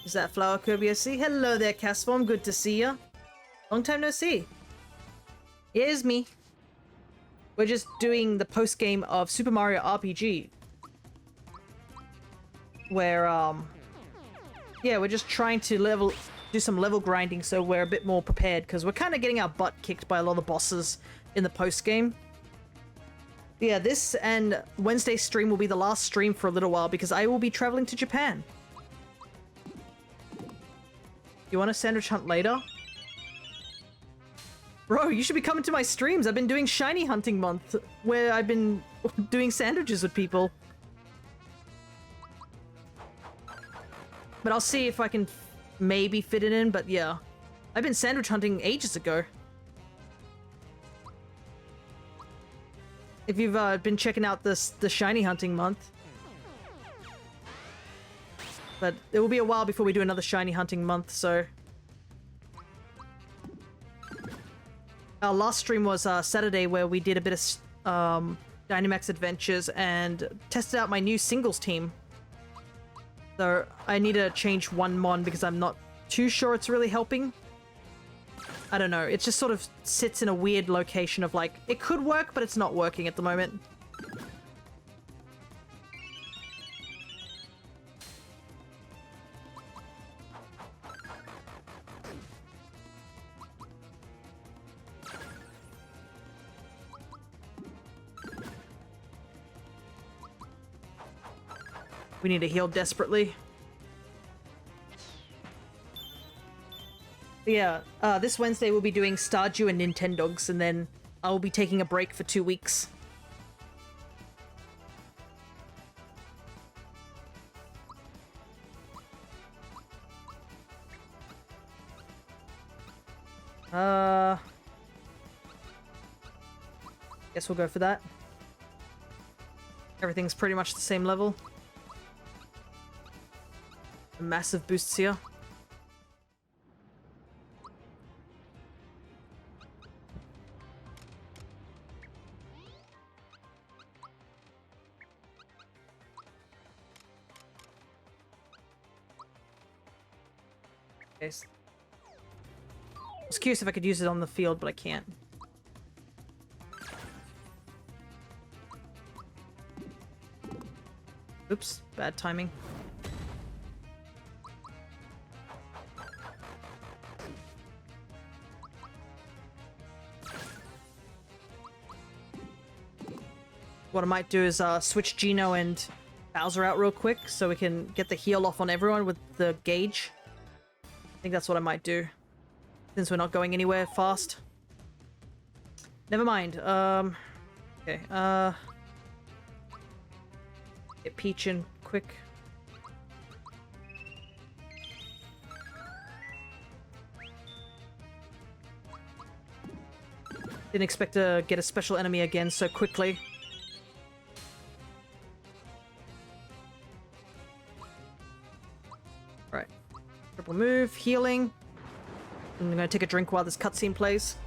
Is that Flower Kirby I see? Hello there, Castform. Good to see ya. Long time no see. Here's me. We're just doing the post game of Super Mario RPG. Where, yeah, we're just trying to do some level grinding so we're a bit more prepared because we're kind of getting our butt kicked by a lot of the bosses in the post game. Yeah, this and Wednesday's stream will be the last stream for a little while because I will be traveling to Japan. You want a sandwich hunt later? Bro, you should be coming to my streams. I've been doing shiny hunting month where I've been doing sandwiches with people. But I'll see if I can maybe fit it in, but yeah. I've been sandwich hunting ages ago. If you've been checking out the shiny hunting month. But it will be a while before we do another shiny hunting month, so... Our last stream was Saturday where we did a bit of Dynamax Adventures and tested out my new singles team. So I need to change one mon because I'm not too sure it's really helping. I don't know, it just sort of sits in a weird location of like, it could work, but it's not working at the moment. We need to heal desperately. Yeah, this Wednesday we'll be doing Stardew and Nintendogs, and then I will be taking a break for 2 weeks. Guess we'll go for that. Everything's pretty much the same level. Massive boosts here. Okay. I was curious if I could use it on the field, but I can't. Oops, bad timing. What I might do is switch Geno and Bowser out real quick so we can get the heal off on everyone with the gauge. I think that's what I might do, since we're not going anywhere fast. Never mind. Okay. Get Peach in quick. Didn't expect to get a special enemy again so quickly. Right. Triple move, healing. I'm gonna take a drink while this cutscene plays.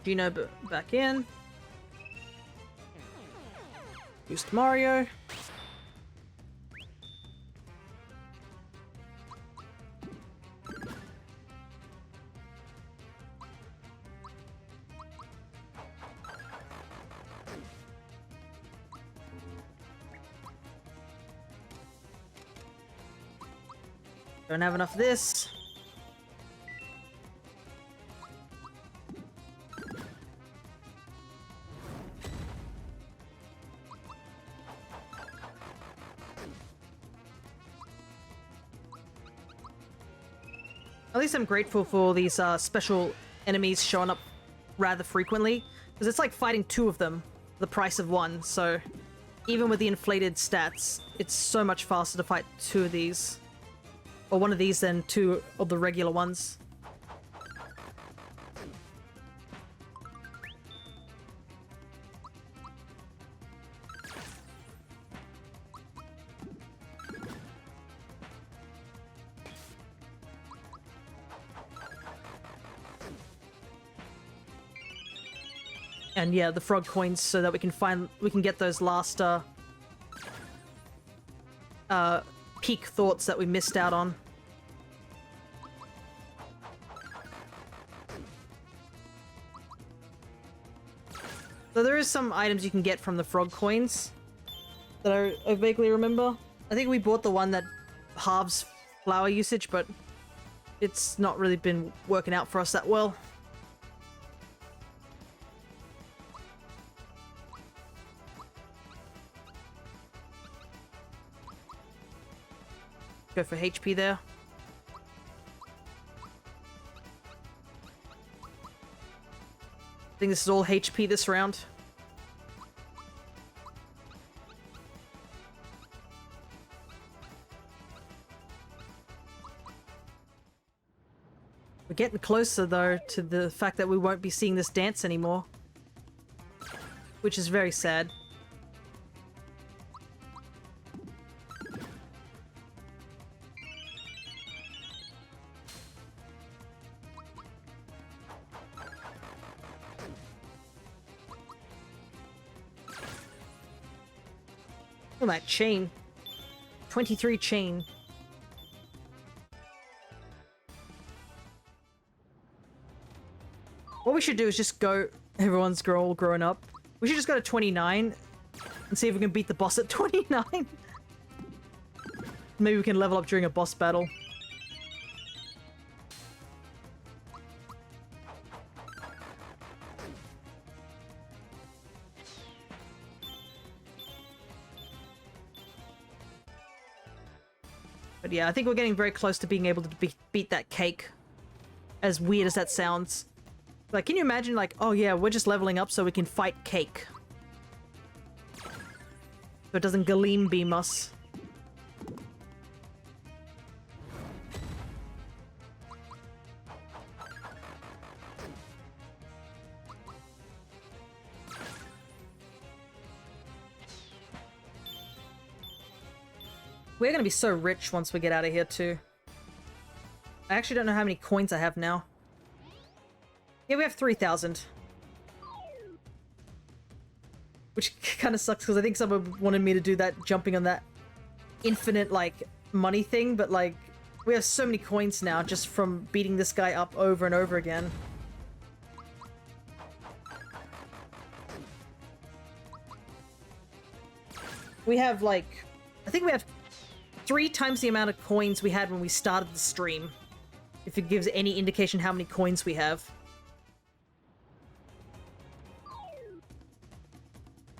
Geno back in. Boost Mario. Don't have enough of this. At least I'm grateful for these special enemies showing up rather frequently, because it's like fighting two of them for the price of one, so even with the inflated stats, it's so much faster to fight two of these. Or one of these than two of the regular ones. And yeah, the frog coins so that we can get those last peak thoughts that we missed out on. So there is some items you can get from the frog coins that I vaguely remember. I think we bought the one that halves flower usage, but it's not really been working out for us that well. Go for HP there. I think this is all HP this round. We're getting closer, though, to the fact that we won't be seeing this dance anymore. Which is very sad. Oh, that chain. 23 chain. What we should do is just go... Everyone's all grown up. We should just go to 29 and see if we can beat the boss at 29. Maybe we can level up during a boss battle. But yeah, I think we're getting very close to being able to beat that cake. As weird as that sounds. Like, can you imagine, like, oh yeah, we're just leveling up so we can fight cake. So it doesn't Galeem beam us. We're gonna be so rich once we get out of here, too. I actually don't know how many coins I have now. Yeah, we have 3,000. Which kind of sucks, because I think someone wanted me to do that, jumping on that infinite, like, money thing, but, like, we have so many coins now just from beating this guy up over and over again. We have, like... I think we have 3 times the amount of coins we had when we started the stream. If it gives any indication how many coins we have.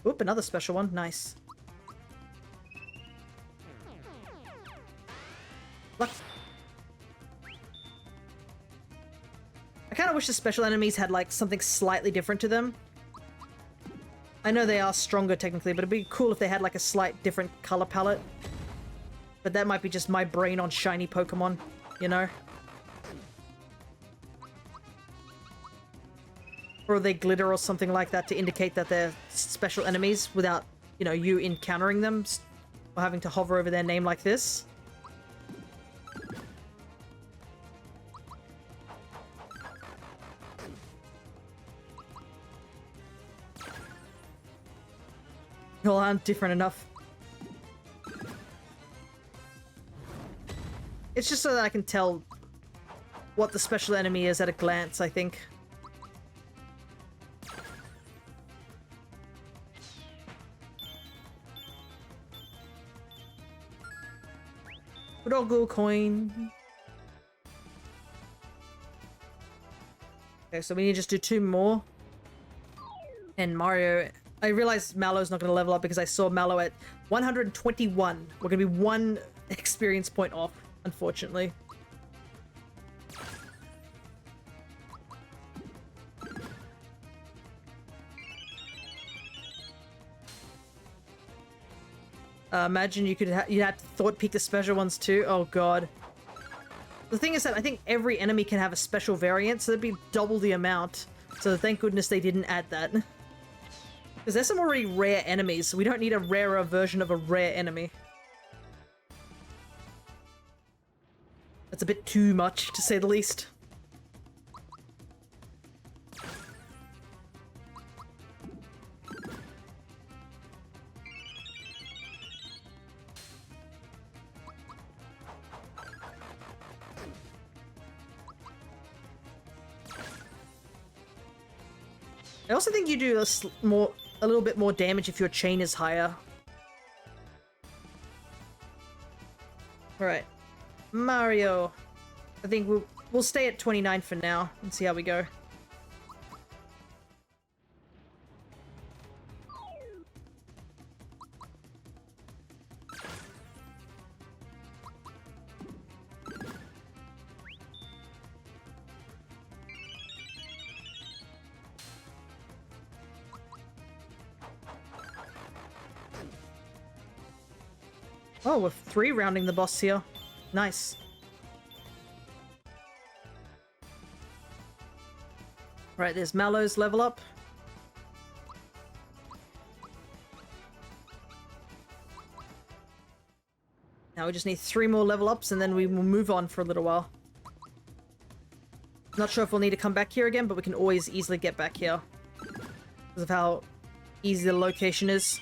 Oop, another special one. Nice. Look. I kind of wish the special enemies had, like, something slightly different to them. I know they are stronger, technically, but it'd be cool if they had, like, a slight different color palette. But that might be just my brain on shiny Pokemon, you know? Or they glitter or something like that to indicate that they're special enemies without, you know, you encountering them or having to hover over their name like this. You all aren't different enough. It's just so that I can tell what the special enemy is at a glance, I think. Rogo coin. Okay, so we need to just do 2 more. And Mario... I realized Mallow's not going to level up because I saw Mallow at 121. We're going to be 1 experience point off, unfortunately. Imagine you had thought peek the special ones too. Oh god. The thing is that I think every enemy can have a special variant, so that'd be double the amount. So thank goodness they didn't add that. Because there's some already rare enemies, so we don't need a rarer version of a rare enemy. That's a bit too much, to say the least. I also think you do a little bit more damage if your chain is higher. Alright. Mario. I think we'll stay at 29 for now and see how we go. Oh, we're 3-rounding the boss here. Nice. Right, there's Mallow's level up. Now we just need 3 more level ups and then we will move on for a little while. Not sure if we'll need to come back here again, but we can always easily get back here. Because of how easy the location is.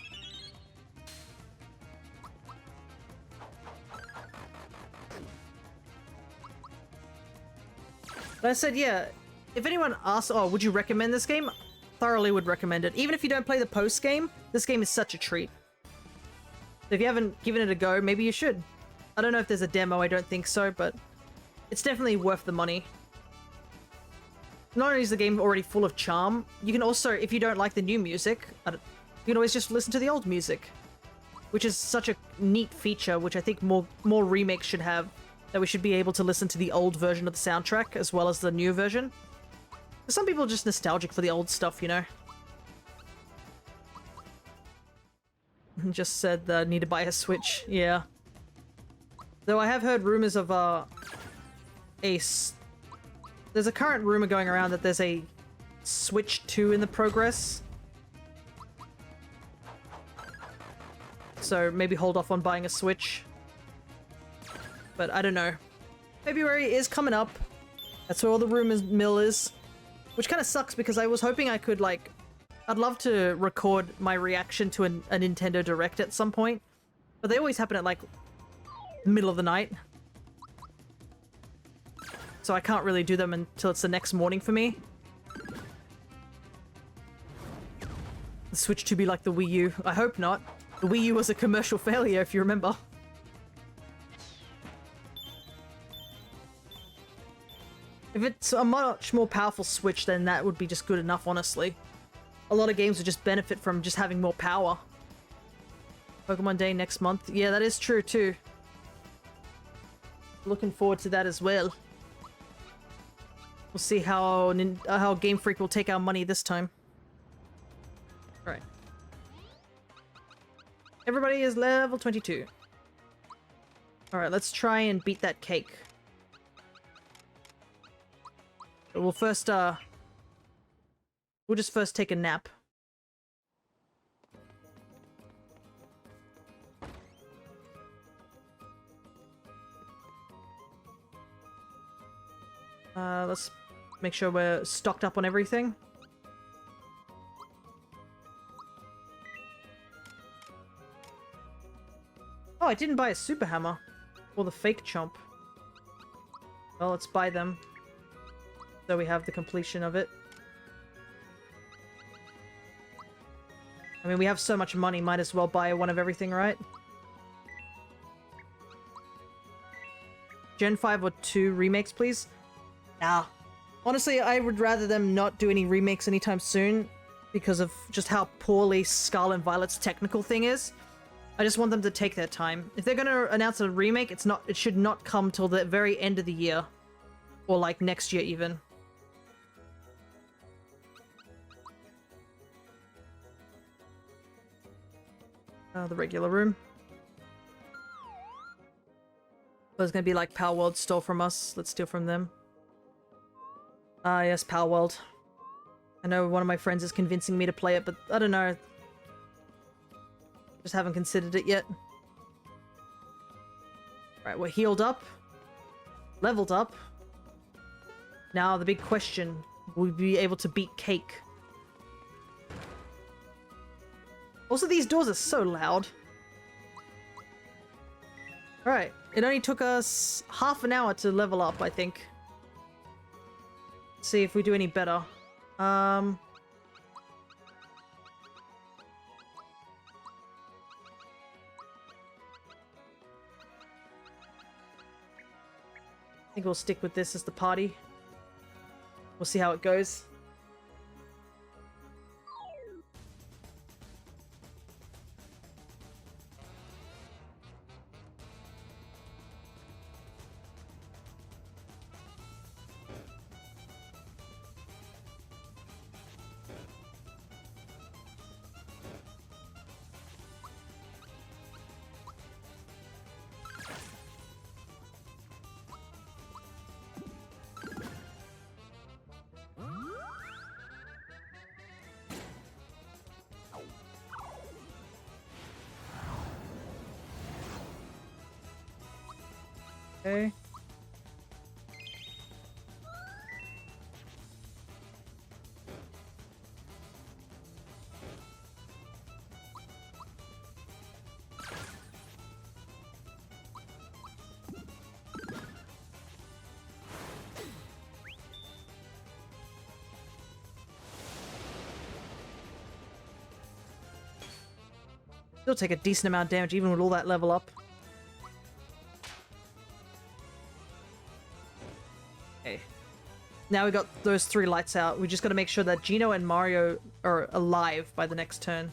But I said, yeah, if anyone asks, oh, would you recommend this game? Thoroughly would recommend it. Even if you don't play the post game, this game is such a treat. If you haven't given it a go, maybe you should. I don't know if there's a demo, I don't think so, but it's definitely worth the money. Not only is the game already full of charm, you can also, if you don't like the new music, you can always just listen to the old music. Which is such a neat feature, which I think more remakes should have. That we should be able to listen to the old version of the soundtrack as well as the new version. Some people are just nostalgic for the old stuff, you know? Just said need to buy a Switch, yeah. Though I have heard rumors of there's a current rumor going around that there's a Switch 2 in the progress. So maybe hold off on buying a Switch. But I don't know. February is coming up. That's where all the rumors mill is. Which kind of sucks because I was hoping I could, like... I'd love to record my reaction to a Nintendo Direct at some point. But they always happen at, like, middle of the night. So I can't really do them until it's the next morning for me. The Switch 2 be like the Wii U. I hope not. The Wii U was a commercial failure, if you remember. If it's a much more powerful Switch, then that would be just good enough, honestly. A lot of games would just benefit from just having more power. Pokemon Day next month. Yeah, that is true, too. Looking forward to that as well. We'll see how Game Freak will take our money this time. Alright. Everybody is level 22. Alright, let's try and beat that cake. We'll first, we'll just first take a nap. Let's make sure we're stocked up on everything. Oh, I didn't buy a super hammer. Or the fake chomp. Well, let's buy them. So we have the completion of it. I mean, we have so much money, might as well buy one of everything, right? Gen 5 or 2 remakes, please? Nah. Honestly, I would rather them not do any remakes anytime soon because of just how poorly Scarlet and Violet's technical thing is. I just want them to take their time. If they're gonna announce a remake, it should not come till the very end of the year. Or like next year even. The regular room. There's gonna be like Power World stole from us. Let's steal from them. Ah, yes, Power World. I know one of my friends is convincing me to play it, but I don't know. Just haven't considered it yet. Right, we're healed up. Leveled up. Now the big question, will we be able to beat Cake? Also, these doors are so loud. Alright, it only took us half an hour to level up, I think. Let's see if we do any better. I think we'll stick with this as the party. We'll see how it goes. Okay. Still take a decent amount of damage even with all that level up. Okay. Now we got those 3 lights out. We just got to make sure that Gino and Mario are alive by the next turn.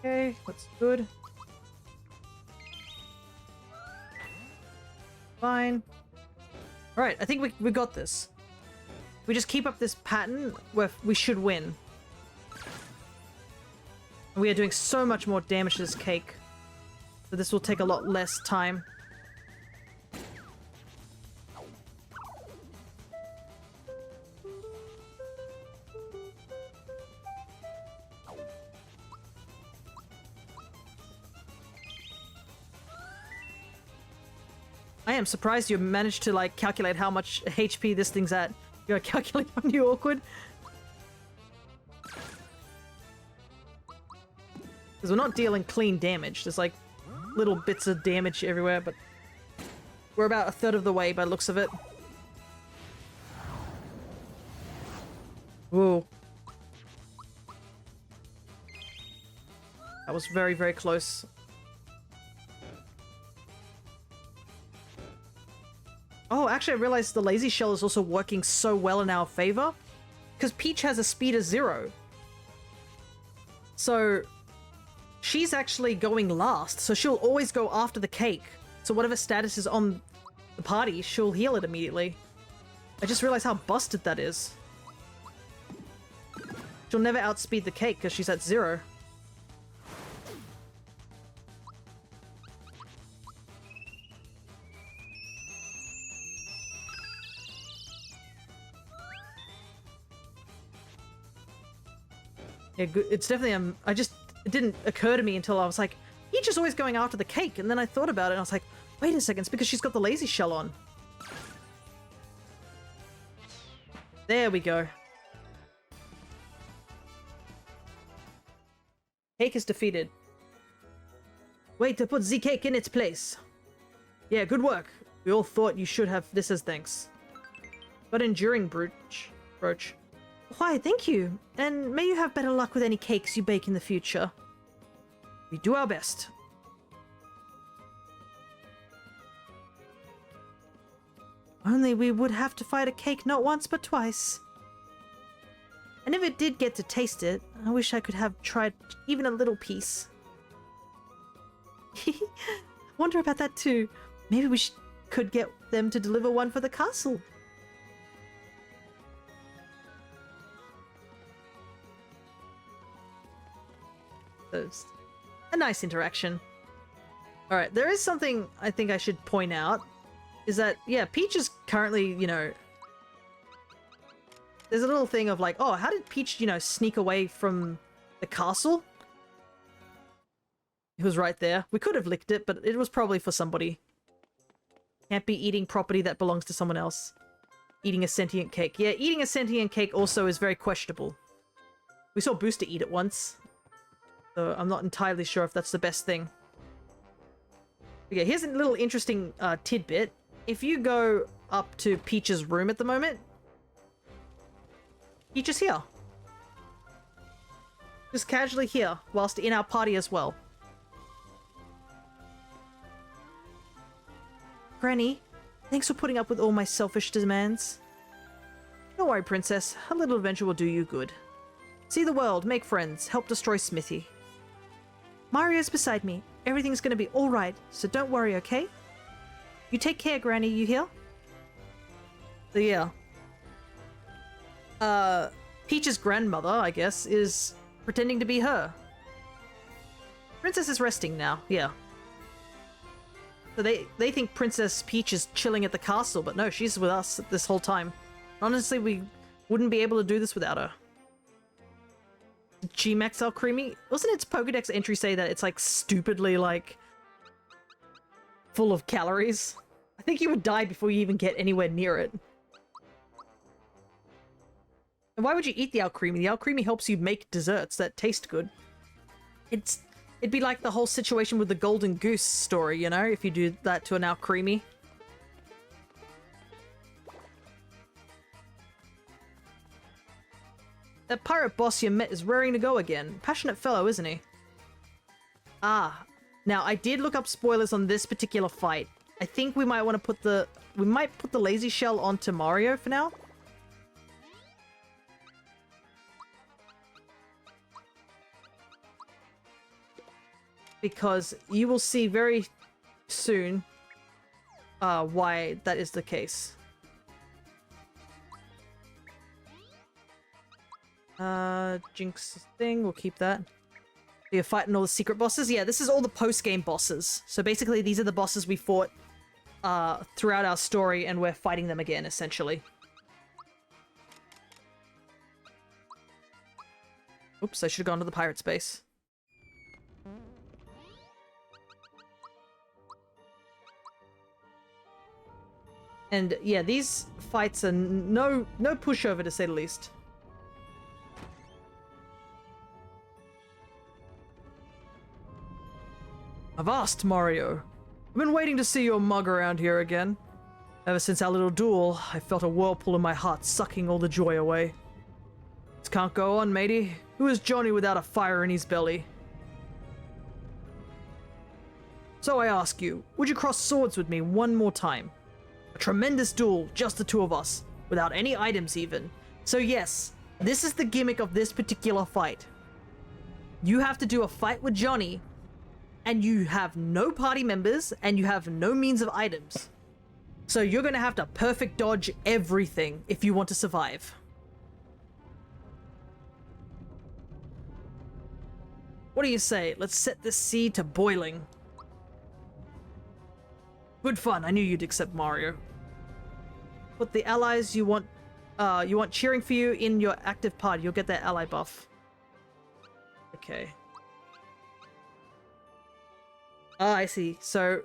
Okay, that's good. Fine. Alright, I think we got this. We just keep up this pattern where we should win. We are doing so much more damage to this Cake. So this will take a lot less time. I am surprised you managed to, like, calculate how much HP this thing's at. You gotta calculate on you, awkward. Because we're not dealing clean damage. There's, like, little bits of damage everywhere, but we're about a third of the way by the looks of it. Whoa. That was very, very close. Oh, actually, I realized the lazy shell is also working so well in our favor. Because Peach has a speed of 0. So, she's actually going last. So she'll always go after the Cake. So whatever status is on the party, she'll heal it immediately. I just realized how busted that is. She'll never outspeed the Cake because she's at 0. Yeah, good. It's definitely, it didn't occur to me until I was like, Peach is always going after the Cake, and then I thought about it and I was like, wait a second, it's because she's got the lazy shell on. There we go. Cake is defeated. Wait to put the Cake in its place. Yeah, good work. We all thought you should have this as thanks. But enduring brooch. Why, thank you. And may you have better luck with any cakes you bake in the future. We do our best. Only we would have to fight a Cake not once but twice. I never did get to taste it. I wish I could have tried even a little piece. Wonder about that too. Maybe we could get them to deliver one for the castle. There's a nice interaction. Alright, there is something I think I should point out. Is that, yeah, Peach is currently, you know... There's a little thing of like, oh, how did Peach, you know, sneak away from the castle? It was right there. We could have licked it, but it was probably for somebody. Can't be eating property that belongs to someone else. Eating a sentient cake. Yeah, eating a sentient cake also is very questionable. We saw Booster eat it once. So I'm not entirely sure if that's the best thing. But yeah, here's a little interesting tidbit. If you go up to Peach's room at the moment, Peach is here. Just casually here, whilst in our party as well. Granny, thanks for putting up with all my selfish demands. Don't worry, Princess. A little adventure will do you good. See the world, make friends, help destroy Smithy. Mario's beside me. Everything's gonna be alright, so don't worry, okay? You take care, Granny, you hear? So yeah. Peach's grandmother, I guess, is pretending to be her. Princess is resting now, yeah. So they think Princess Peach is chilling at the castle, but no, she's with us this whole time. Honestly, we wouldn't be able to do this without her. G-Max Creamy? Wasn't its Pokedex entry say that it's like stupidly like full of calories? I think you would die before you even get anywhere near it. And why would you eat the Alcremie? The Alcremie helps you make desserts that taste good. It'd be like the whole situation with the Golden Goose story, you know, if you do that to an Alcremie. That pirate boss you met is raring to go again. Passionate fellow, isn't he? Ah. Now, I did look up spoilers on this particular fight. I think we might want to put the... We might put the lazy shell onto Mario for now. Because you will see very soon why that is the case. Jinx thing, we'll keep that. You're fighting all the secret bosses? Yeah, this is all the post-game bosses. So basically these are the bosses we fought throughout our story, and we're fighting them again, essentially. Oops, I should have gone to the pirate space. And yeah, these fights are no pushover, to say the least. Avast, Mario. I've been waiting to see your mug around here again. Ever since our little duel, I felt a whirlpool in my heart sucking all the joy away. This can't go on, matey. Who is Johnny without a fire in his belly? So I ask you, would you cross swords with me one more time? A tremendous duel, just the two of us, without any items even. So yes, this is the gimmick of this particular fight. You have to do a fight with Johnny, and you have no party members, and you have no means of items. So you're gonna have to perfect dodge everything if you want to survive. What do you say? Let's set this sea to boiling. Good fun. I knew you'd accept Mario. Put the allies you want cheering for you in your active party. You'll get their ally buff. Okay. Ah, I see. So,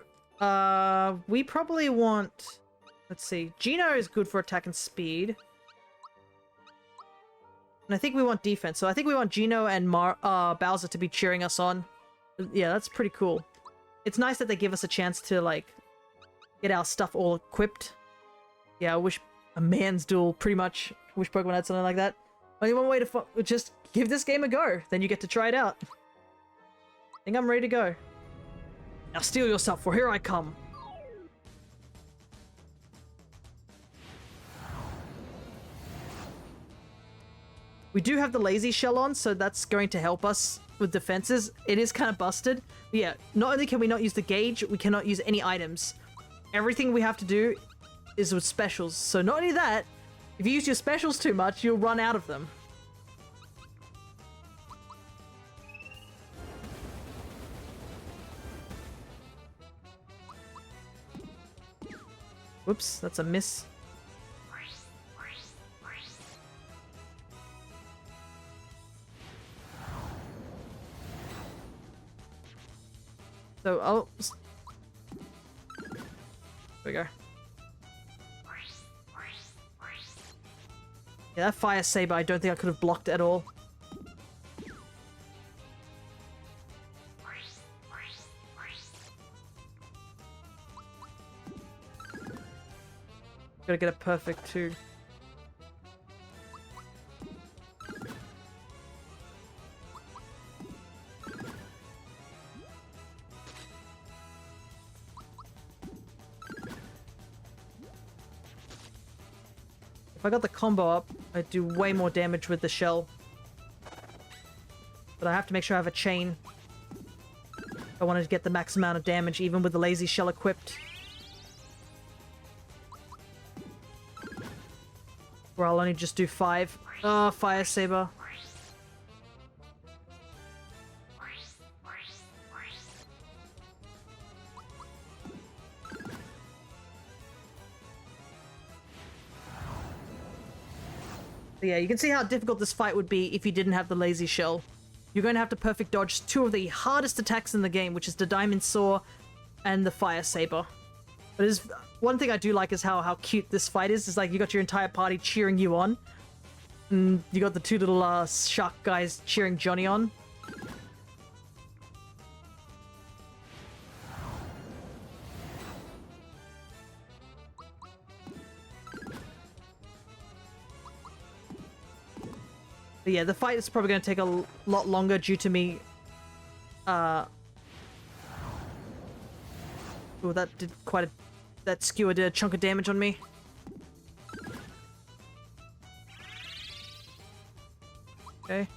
we probably want... Let's see. Gino is good for attack and speed. And I think we want defense. So I think we want Gino and Bowser to be cheering us on. Yeah, that's pretty cool. It's nice that they give us a chance to, like, get our stuff all equipped. Yeah, I wish a man's duel, pretty much. I wish Pokemon had something like that. Only one way to just give this game a go. Then you get to try it out. I think I'm ready to go. Now steel yourself, for here I come. We do have the lazy shell on, so that's going to help us with defenses. It is kind of busted. But yeah, not only can we not use the gauge, we cannot use any items. everything we have to do is with specials. So not only that, if you use your specials too much, you'll run out of them. Whoops, that's a miss. So I'll... There we go. Yeah, that fire saber, I don't think I could have blocked at all. Gotta get it perfect too. If I got the combo up, I'd do way more damage with the shell. But I have to make sure I have a chain. I wanted to get the max amount of damage, even with the lazy shell equipped. Or I'll only just do 5. Oh, fire saber. But yeah, you can see how difficult this fight would be if you didn't have the lazy shell. You're going to have to perfect dodge 2 of the hardest attacks in the game, which is the diamond saw and the fire saber. But it is, one thing I do like is how cute this fight is. It's like you got your entire party cheering you on. And you got the 2 little shark guys cheering Johnny on. But yeah, the fight is probably going to take a lot longer due to me... Oh, that did quite a... That skewered a chunk of damage on me. Okay.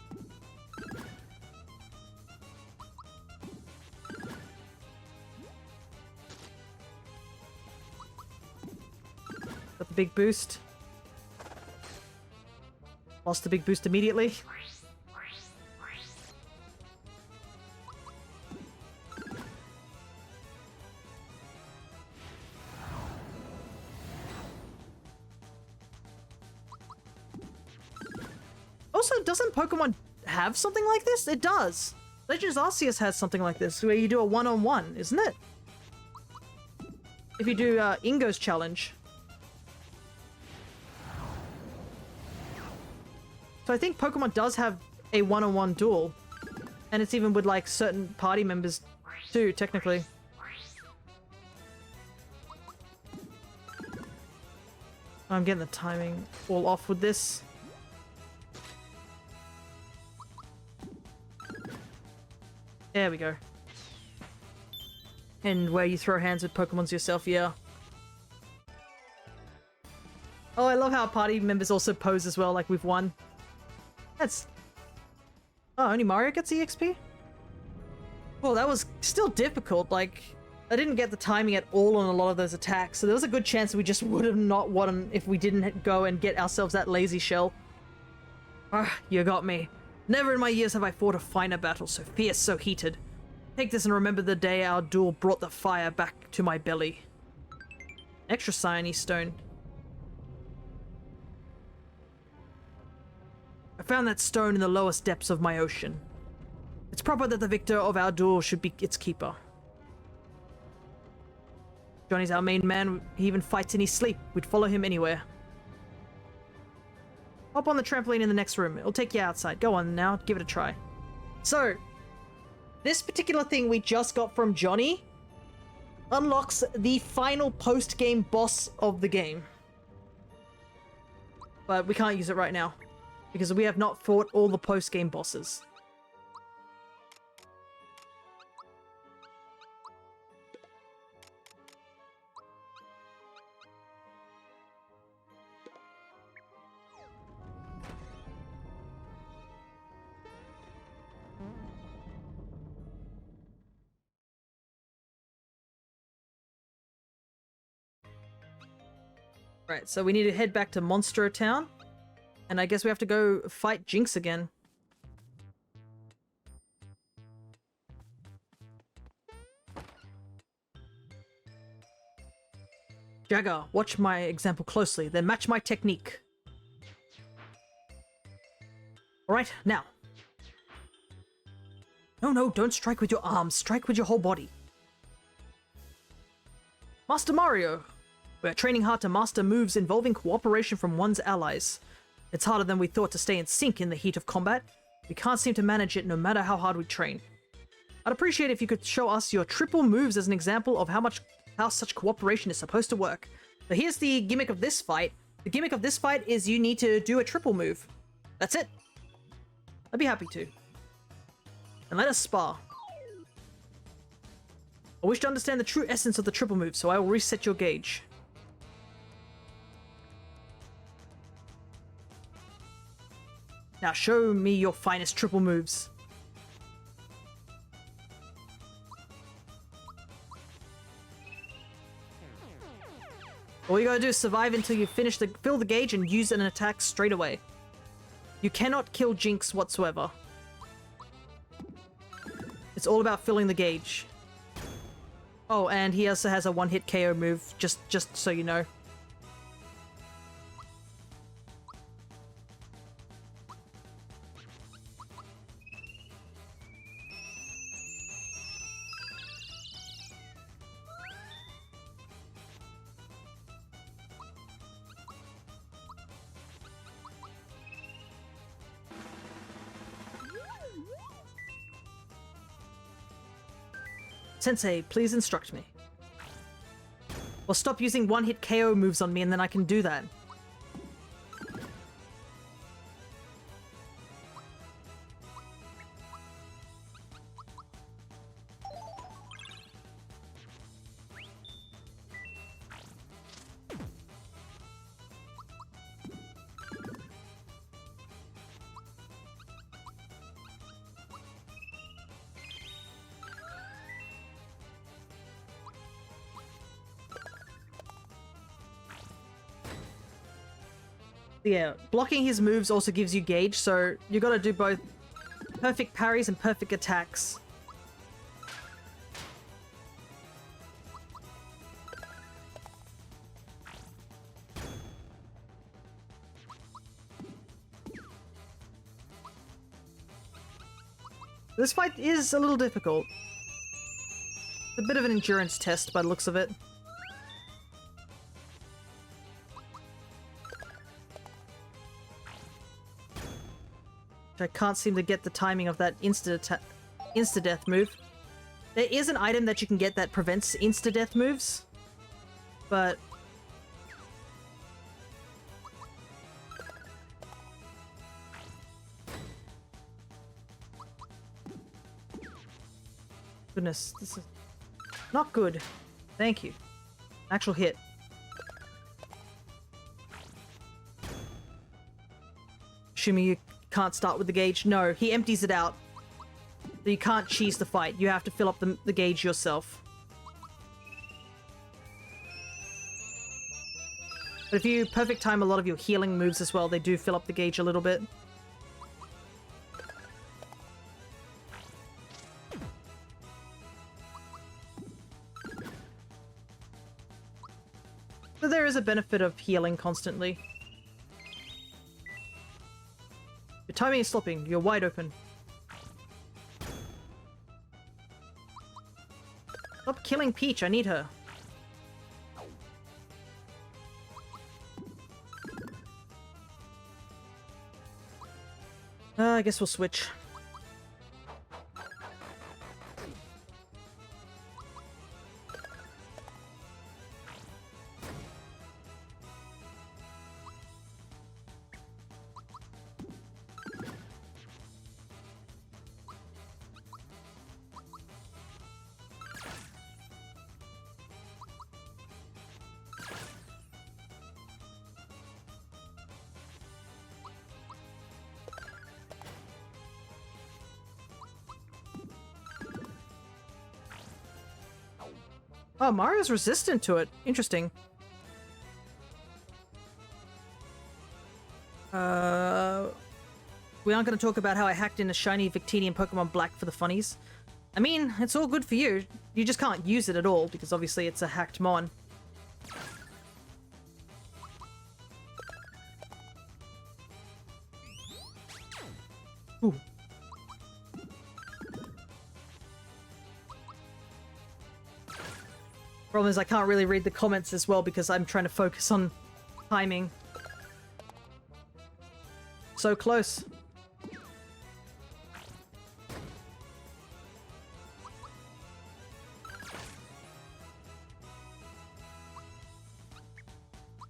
Got the big boost. Lost the big boost immediately. Also, doesn't Pokemon have something like this? It does. Legends Arceus has something like this, where you do a one-on-one, isn't it? If you do Ingo's challenge. So I think Pokemon does have a one-on-one duel. And it's even with, like, certain party members too, technically. I'm getting the timing all off with this. There we go. And where you throw hands with Pokemons yourself, yeah. Oh, I love how party members also pose as well, like we've won. That's... Oh, only Mario gets EXP? Well, that was still difficult, like... I didn't get the timing at all on a lot of those attacks, so there was a good chance we just would have not won if we didn't go and get ourselves that lazy shell. Ah, you got me. Never in my years have I fought a finer battle, so fierce, so heated. Take this and remember the day our duel brought the fire back to my belly. Extra Cyane stone. I found that stone in the lowest depths of my ocean. It's proper that the victor of our duel should be its keeper. Johnny's our main man. He even fights in his sleep. We'd follow him anywhere. Hop on the trampoline in the next room. It'll take you outside. Go on now. Give it a try. So, this particular thing we just got from Johnny unlocks the final post-game boss of the game. But we can't use it right now, because we have not fought all the post-game bosses. Right, so we need to head back to Monster Town. And I guess we have to go fight Jinx again. Jagger, watch my example closely, then match my technique. Alright, now. No, don't strike with your arms, strike with your whole body. Master Mario! We are training hard to master moves involving cooperation from one's allies. It's harder than we thought to stay in sync in the heat of combat. We can't seem to manage it no matter how hard we train. I'd appreciate if you could show us your triple moves as an example of how such cooperation is supposed to work. So here's the gimmick of this fight. The gimmick of this fight is you need to do a triple move. That's it. I'd be happy to. And let us spar. I wish to understand the true essence of the triple move, so I will reset your gauge. Now show me your finest triple moves. All you gotta do is survive until you fill the gauge and use an attack straight away. You cannot kill Jinx whatsoever. It's all about filling the gauge. Oh, and he also has a one-hit KO move, just so you know. Sensei, please instruct me. Well, stop using one-hit KO moves on me and then I can do that. Yeah, blocking his moves also gives you gauge, so you gotta do both perfect parries and perfect attacks. This fight is a little difficult. It's a bit of an endurance test by the looks of it. I can't seem to get the timing of that insta-death move. There is an item that you can get that prevents insta-death moves, but... Goodness, this is not good. Thank you. Actual hit. Assuming you can't start with the gauge. No, he empties it out. So you can't cheese the fight. You have to fill up the gauge yourself. But if you perfect time a lot of your healing moves as well, they do fill up the gauge a little bit. So there is a benefit of healing constantly. Your timing is slipping. You're wide open. Stop killing Peach. I need her. I guess we'll switch. Oh, Mario's resistant to it. Interesting. Uh, we aren't going to talk about how I hacked in a shiny Victinian Pokemon Black for the funnies. I mean, it's all good for you. You just can't use it at all, because obviously it's a hacked mon. Ooh. Problem is I can't really read the comments as well because I'm trying to focus on timing. So close.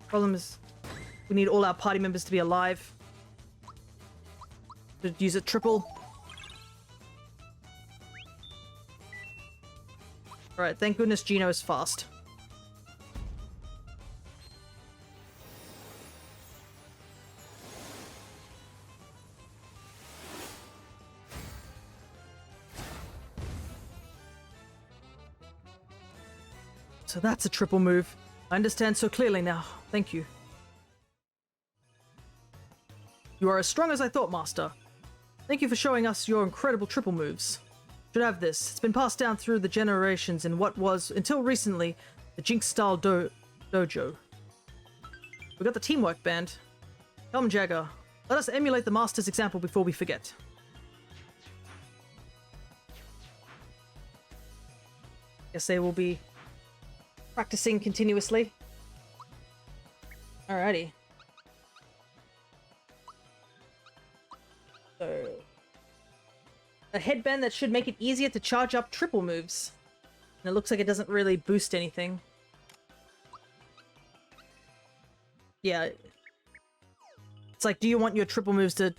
Problem is we need all our party members to be alive. To use a triple. Alright, thank goodness Gino is fast. So that's a triple move. I understand so clearly now. Thank you. You are as strong as I thought, Master. Thank you for showing us your incredible triple moves. Should have this. It's been passed down through the generations in what was, until recently, the Jinx-style dojo. We got the teamwork band. Come, Jagger. Let us emulate the Master's example before we forget. Guess they will be practicing continuously. Alrighty. So, a headband that should make it easier to charge up triple moves. And it looks like it doesn't really boost anything. Yeah. It's like, do you want your triple moves to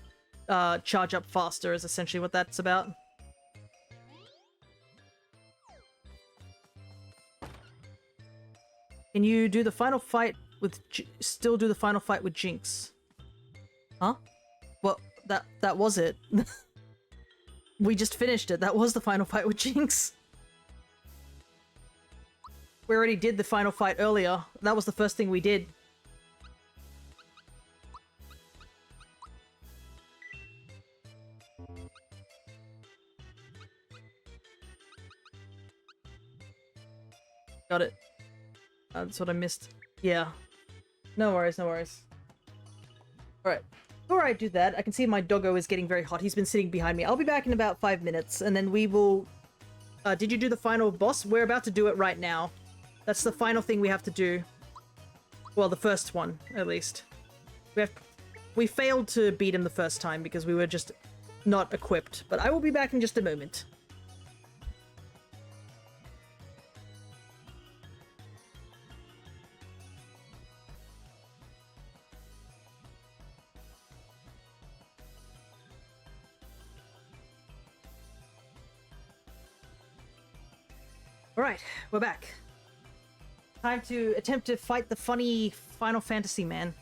charge up faster is essentially what that's about. Can you do the final fight with... still do the final fight with Jinx? Huh? Well, that was it. We just finished it. That was the final fight with Jinx. We already did the final fight earlier. That was the first thing we did. Got it. That's what I missed. Yeah. No worries, no worries. Alright. Before I do that, I can see my doggo is getting very hot. He's been sitting behind me. I'll be back in about 5 minutes, and then we will... did you do the final boss? We're about to do it right now. That's the final thing we have to do. Well, the first one, at least. We failed to beat him the first time because we were just not equipped. But I will be back in just a moment. Alright, we're back. Time to attempt to fight the funny Final Fantasy man.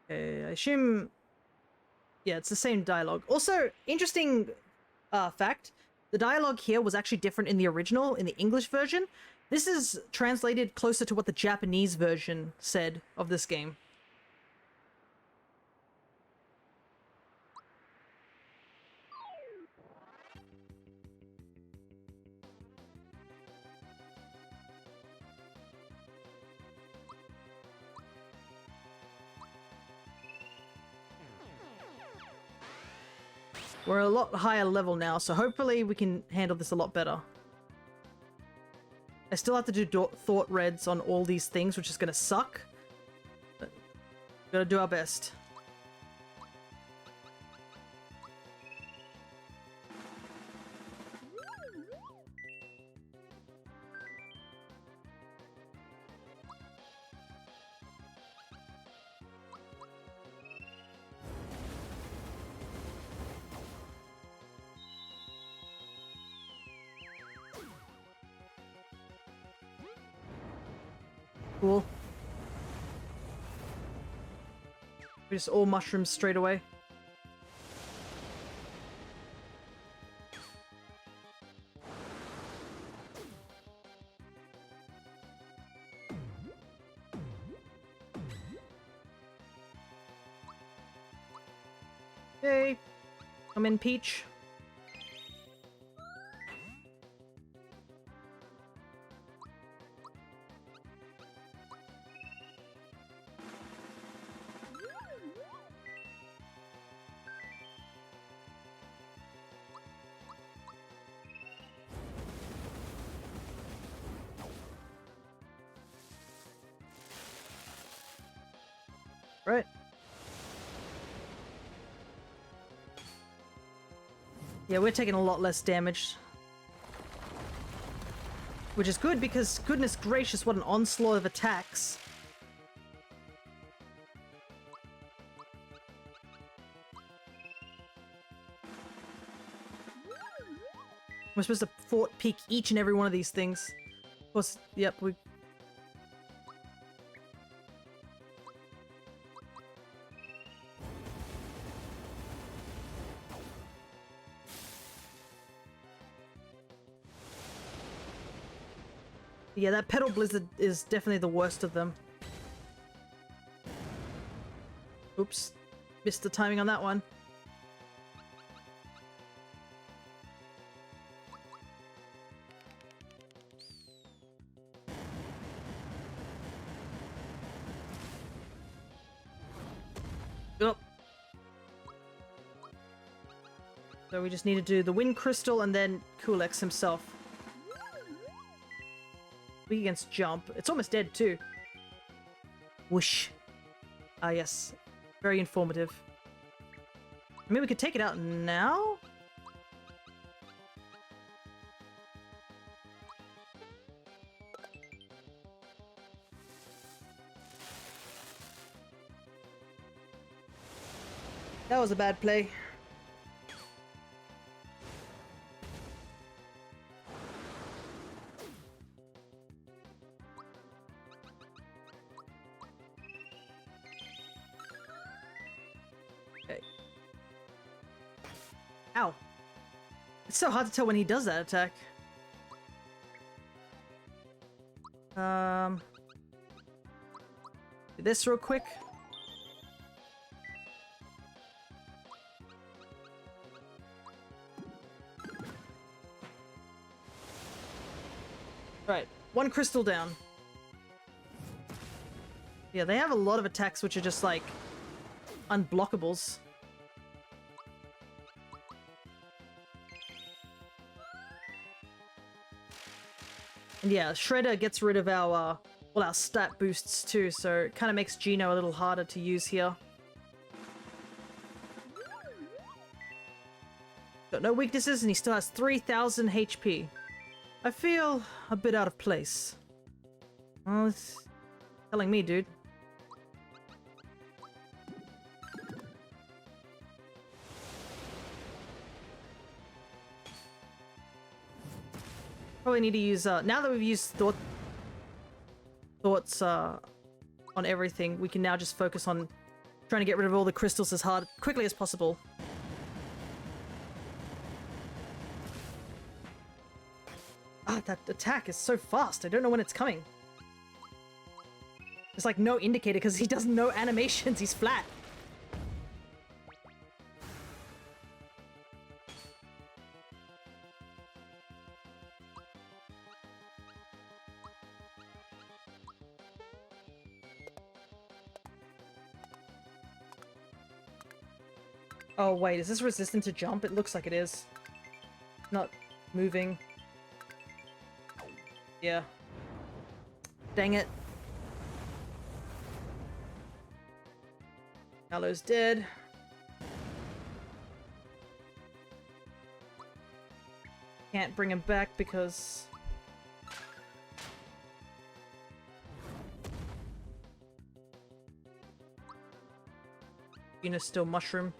Okay, I assume... yeah, it's the same dialogue. Also, interesting fact, the dialogue here was actually different in the original, in the English version. This is translated closer to what the Japanese version said of this game. We're a lot higher level now, so hopefully we can handle this a lot better. I still have to do thought reds on all these things, which is gonna suck. But gotta do our best. Cool. Just all mushrooms straight away. Hey, come in, Peach. Right. Yeah, we're taking a lot less damage. Which is good because, goodness gracious, what an onslaught of attacks. We're supposed to fort peek each and every one of these things. Of course, yep, we... Yeah, that Petal Blizzard is definitely the worst of them. Oops. Missed the timing on that one. Yup. So we just need to do the Wind Crystal and then Kulex himself. Weak against jump. It's almost dead too. Whoosh. Ah, yes. Very informative. I mean, we could take it out now? That was a bad play. Okay. Ow. It's so hard to tell when he does that attack. Do this real quick. Right, one crystal down. Yeah, they have a lot of attacks which are just like unblockables. And yeah, Shredder gets rid of our well, our stat boosts too, so it kind of makes Geno a little harder to use here. Got no weaknesses and he still has 3,000 HP. I feel a bit out of place. Well, it's telling me, dude. Probably need to use, now that we've used thoughts on everything, we can now just focus on trying to get rid of all the crystals as quickly as possible. Ah, that attack is so fast. I don't know when it's coming. There's like no indicator because he does no animations. He's flat. Oh wait, is this resistant to jump? It looks like it is. Not moving. Yeah. Dang it. Gallo's dead. Can't bring him back because... Venus still mushroom.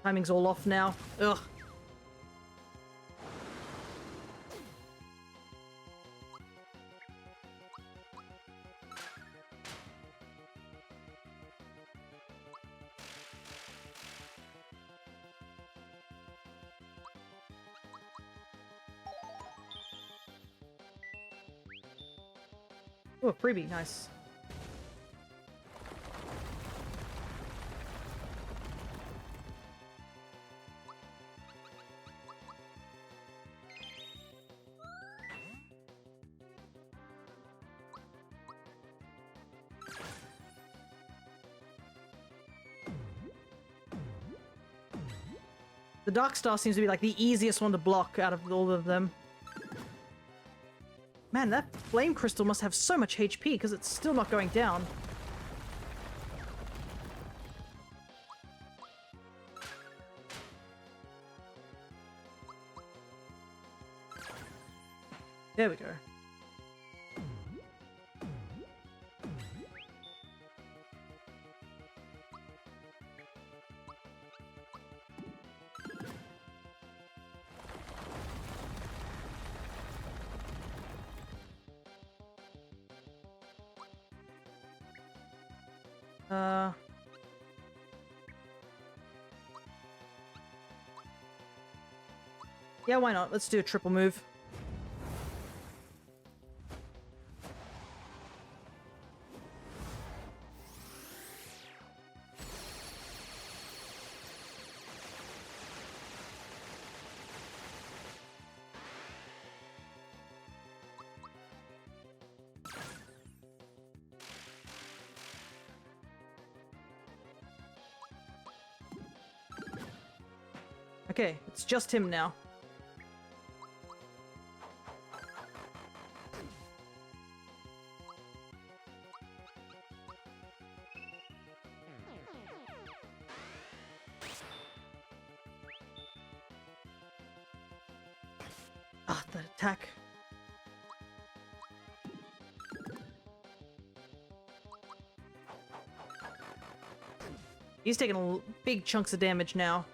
Timing's all off now. Ugh. Oh, a freebie, nice. The Dark Star seems to be like the easiest one to block out of all of them. Man, that flame crystal must have so much HP because it's still not going down. There we go. Yeah, why not? Let's do a triple move. Okay, it's just him now. Ah, that attack. He's taking big chunks of damage now.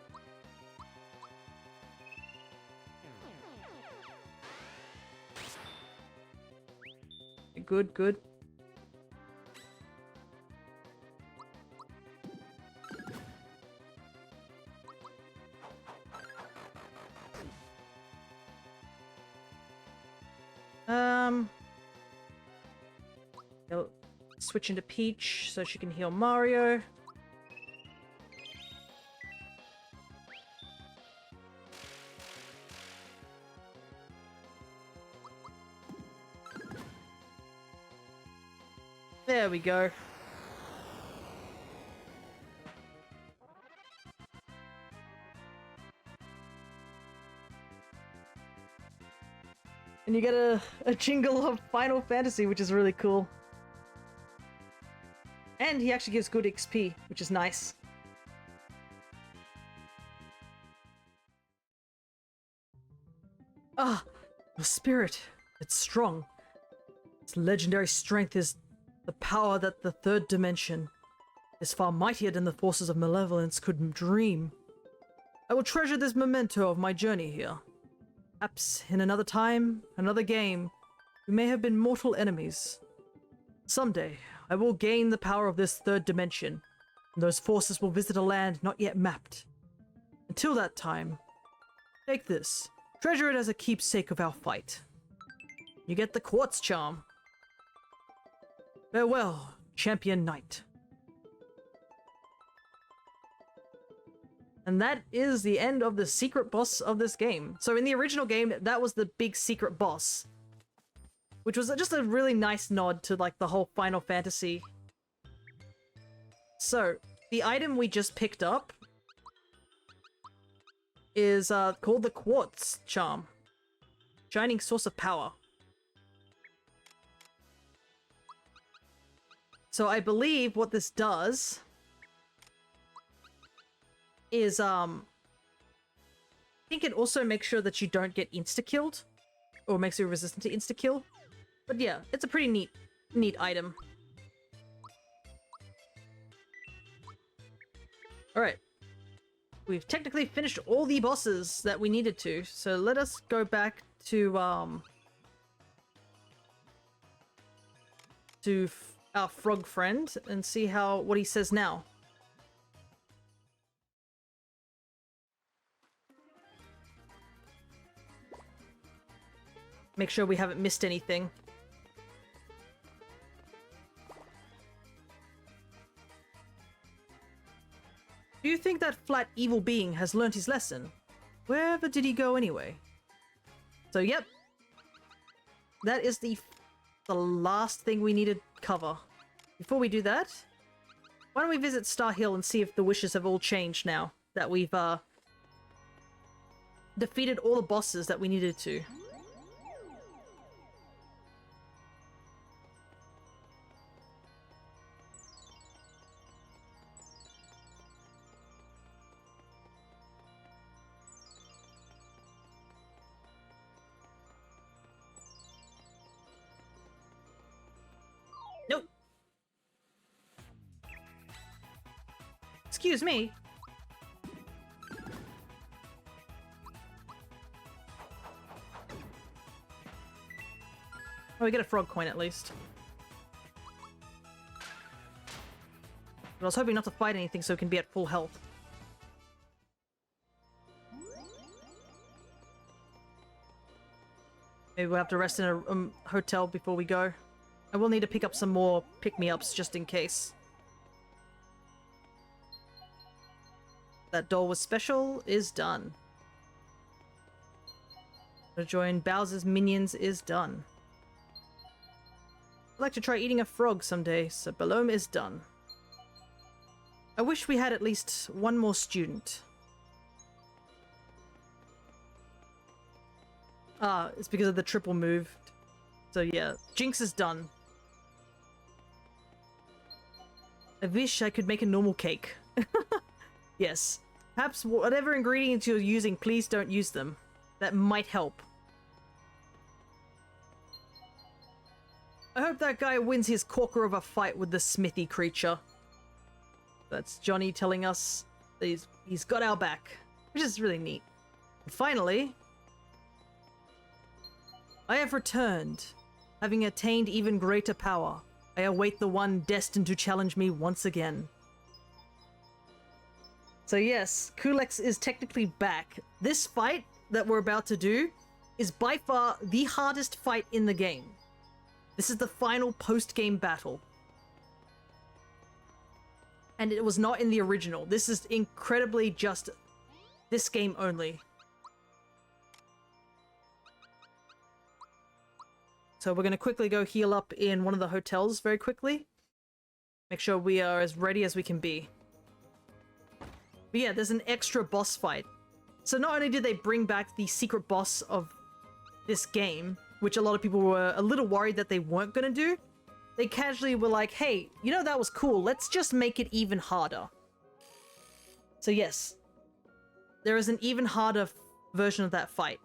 Good, good. He'll switch into Peach so she can heal Mario. There we go. And you get a jingle of Final Fantasy, which is really cool. And he actually gives good XP, which is nice. Ah, the spirit. It's strong. Its legendary strength is the power that the third dimension is far mightier than the forces of malevolence could dream. I will treasure this memento of my journey here. Perhaps in another time, another game, we may have been mortal enemies. Someday, I will gain the power of this third dimension, and those forces will visit a land not yet mapped. Until that time, take this. Treasure it as a keepsake of our fight. You get the Quartz Charm. Farewell, Champion Knight. And that is the end of the secret boss of this game. So in the original game, that was the big secret boss, which was just a really nice nod to like the whole Final Fantasy. So the item we just picked up is called the Quartz Charm. Shining Source of Power. So I believe what this does is, I think it also makes sure that you don't get insta-killed, or makes you resistant to insta-kill. But yeah, it's a pretty neat item. Alright. We've technically finished all the bosses that we needed to, so let us go back to, our frog friend and see what he says now. Make sure we haven't missed anything. you think that flat evil being has learnt his lesson? Wherever did he go anyway? So, yep. That is the last thing we need to cover. Before we do that, why don't we visit Star Hill and see if the wishes have all changed now that we've defeated all the bosses that we needed to. Nope. Excuse me. Oh, we get a frog coin at least. But I was hoping not to fight anything so it can be at full health. Maybe we'll have to rest in a hotel before we go. I will need to pick up some more pick-me-ups just in case. That doll was special is done. To join Bowser's minions is done. I'd like to try eating a frog someday, so Balome is done. I wish we had at least one more student. Ah, it's because of the triple move. So yeah, Jinx is done. I wish I could make a normal cake. Yes. Perhaps whatever ingredients you're using, please don't use them. That might help. I hope that guy wins his corker of a fight with the smithy creature. That's Johnny telling us that he's got our back, which is really neat. And finally, I have returned, having attained even greater power. I await the one destined to challenge me once again. So yes, Kulex is technically back. This fight that we're about to do is by far the hardest fight in the game. This is the final post-game battle. And it was not in the original. This is incredibly just this game only. So we're going to quickly go heal up in one of the hotels very quickly. Make sure we are as ready as we can be. But yeah, there's an extra boss fight. So not only did they bring back the secret boss of this game, which a lot of people were a little worried that they weren't going to do, they casually were like, hey, you know, that was cool. Let's just make it even harder. So yes, there is an even harder version of that fight.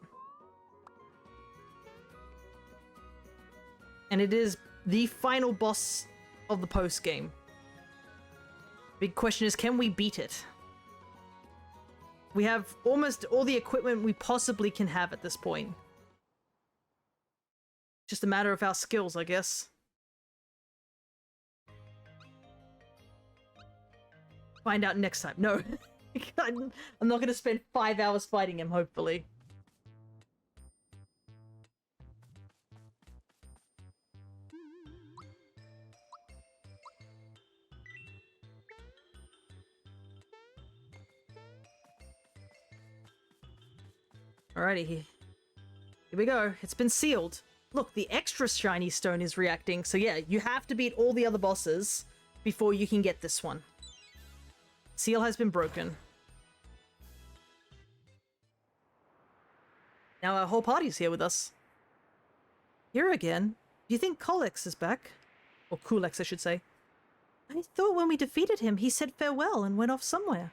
And it is the final boss of the post-game. Big question is, can we beat it? We have almost all the equipment we possibly can have at this point. Just a matter of our skills, I guess. Find out next time. No. I'm not going to spend 5 hours fighting him, hopefully. Alrighty, here we go. It's been sealed. Look, the extra shiny stone is reacting, so yeah, you have to beat all the other bosses before you can get this one. Seal has been broken. Now our whole party's here with us. Here again? Do you think Kulex is back? Or Kulex, I should say. I thought when we defeated him, he said farewell and went off somewhere.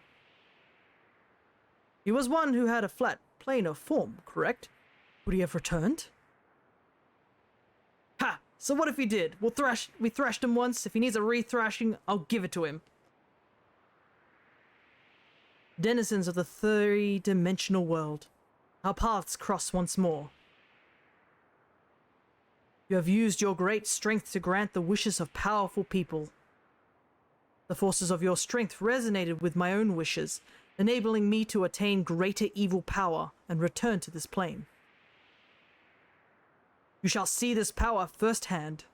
He was one who had a flat plane of form, correct? Would he have returned? Ha! So what if he did? We thrashed him once. If he needs a re-thrashing, I'll give it to him. Denizens of the three-dimensional world. Our paths cross once more. You have used your great strength to grant the wishes of powerful people. The forces of your strength resonated with my own wishes, enabling me to attain greater evil power and return to this plane. You shall see this power firsthand.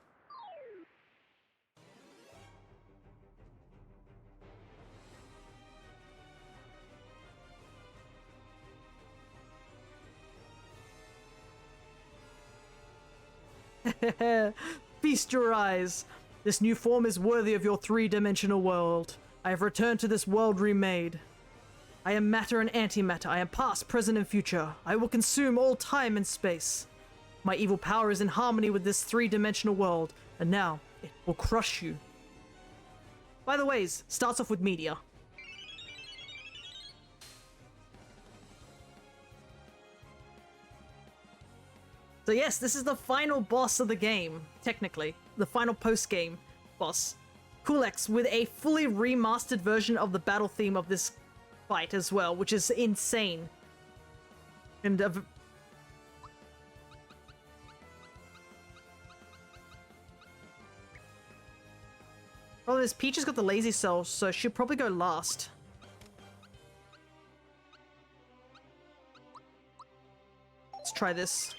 Feast your eyes. This new form is worthy of your three-dimensional world. I have returned to this world remade. I am matter and antimatter. I am past, present, and future. I will consume all time and space. My evil power is in harmony with this three-dimensional world, and now it will crush you. By the ways, starts off with meteor. So yes, this is the final boss of the game, technically. The final post-game boss. Kulex with a fully remastered version of the battle theme of this fight as well, which is insane. And well, this Peach has got the lazy cell, so she'll probably go last. Let's try this.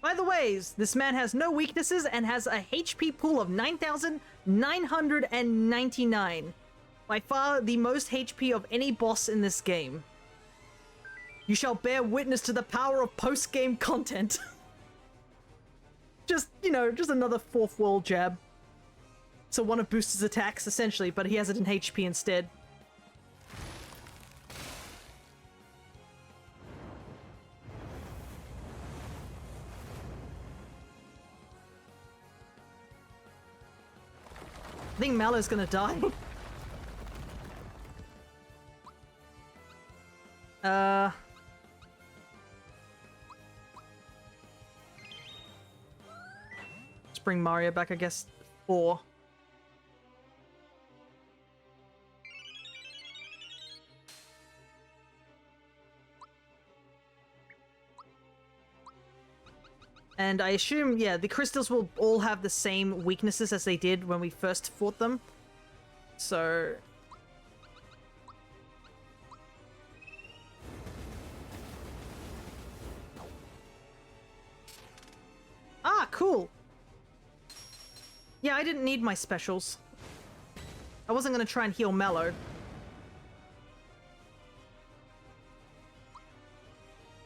By the ways, this man has no weaknesses and has a HP pool of 9,999. By far the most HP of any boss in this game. You shall bear witness to the power of post-game content. Just, you know, just another fourth wall jab. So one of Booster's attacks, essentially, but he has it in HP instead. I think Mallow's gonna die. Let's bring Mario back, I guess, 4. And I assume, yeah, the crystals will all have the same weaknesses as they did when we first fought them. So... ah, cool! Yeah, I didn't need my specials. I wasn't gonna try and heal Mallow.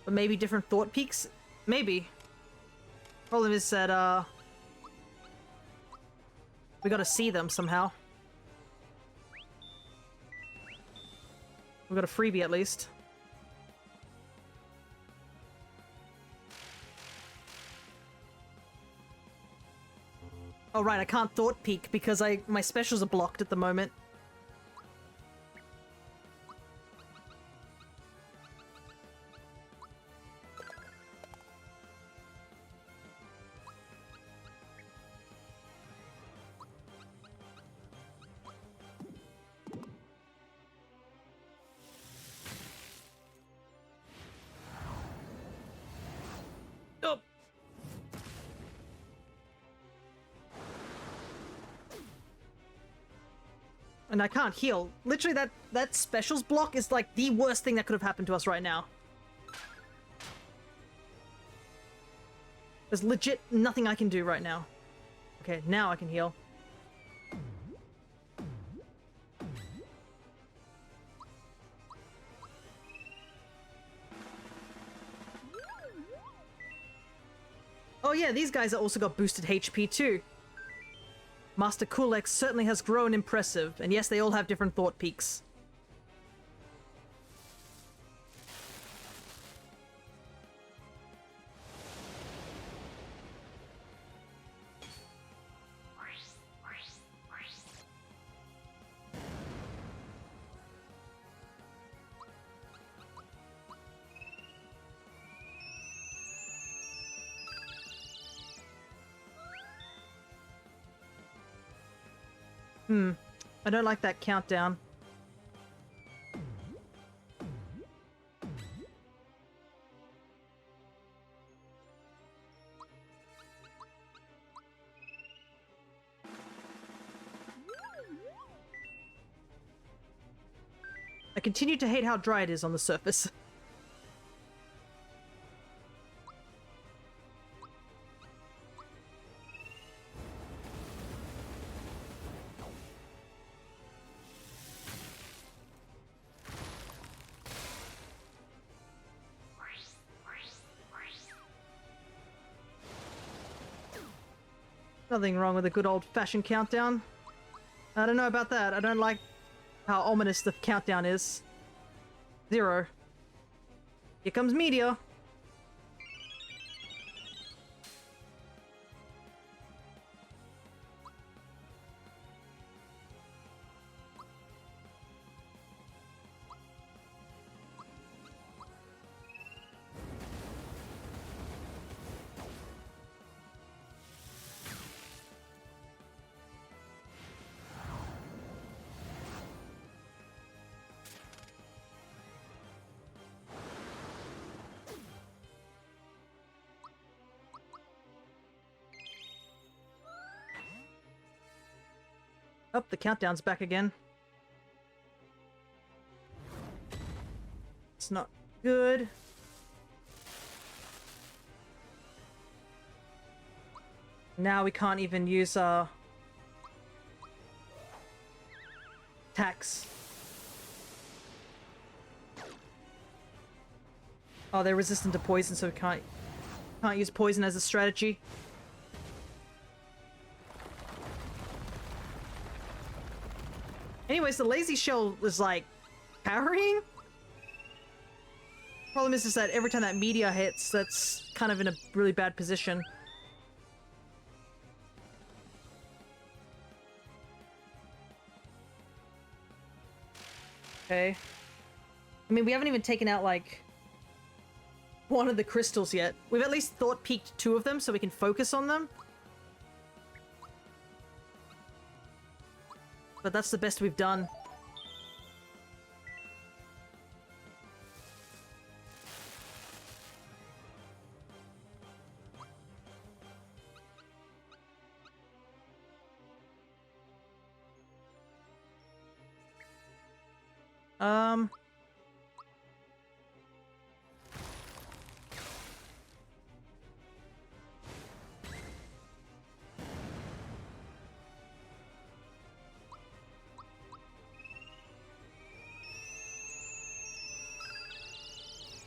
But maybe different thought peaks? Maybe. Problem is that, we gotta see them somehow. We got a freebie at least. Oh right, I can't thought peek because my specials are blocked at the moment. And I can't heal. Literally, that specials block is like the worst thing that could have happened to us right now. There's legit nothing I can do right now. Okay, now I can heal. Oh yeah, these guys also got boosted HP too. Master Kulex certainly has grown impressive, and yes, they all have different thought peaks. I don't like that countdown. I continue to hate how dry it is on the surface. Nothing wrong with a good old-fashioned countdown. I don't know about that. I don't like how ominous the countdown is. 0. Here comes meteor. Oh, the countdown's back again. It's not good. Now we can't even use attacks. Oh, they're resistant to poison, so we can't use poison as a strategy. Anyways, the lazy shell was like powering. Problem is that every time that meteor hits, that's kind of in a really bad position. Okay. I mean, we haven't even taken out like one of the crystals yet. We've at least thought peaked 2 of them so we can focus on them. But that's the best we've done.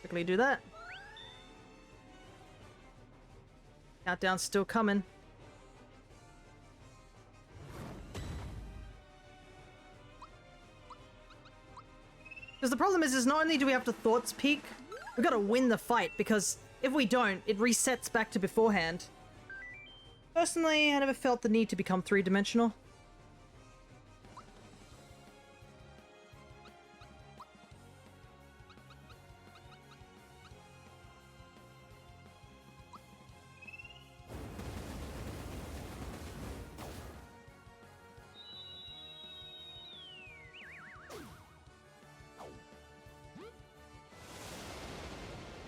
Quickly do that. Countdown's still coming. Because the problem is not only do we have to thoughts peak, we gotta win the fight, because if we don't, it resets back to beforehand. Personally, I never felt the need to become 3-dimensional.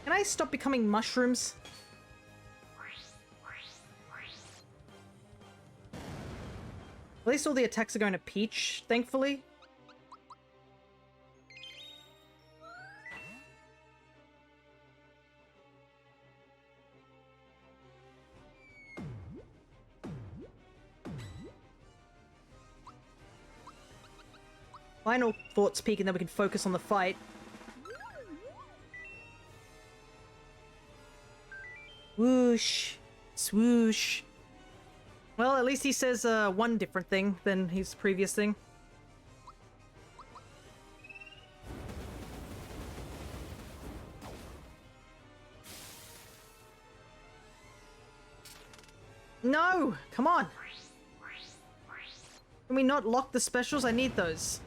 Can I stop becoming mushrooms? At least all the attacks are going to Peach, thankfully. Final thoughts peak and then we can focus on the fight. Whoosh. Swoosh. Well, at least he says one different thing than his previous thing. No! Come on! Can we not lock the specials? I need those.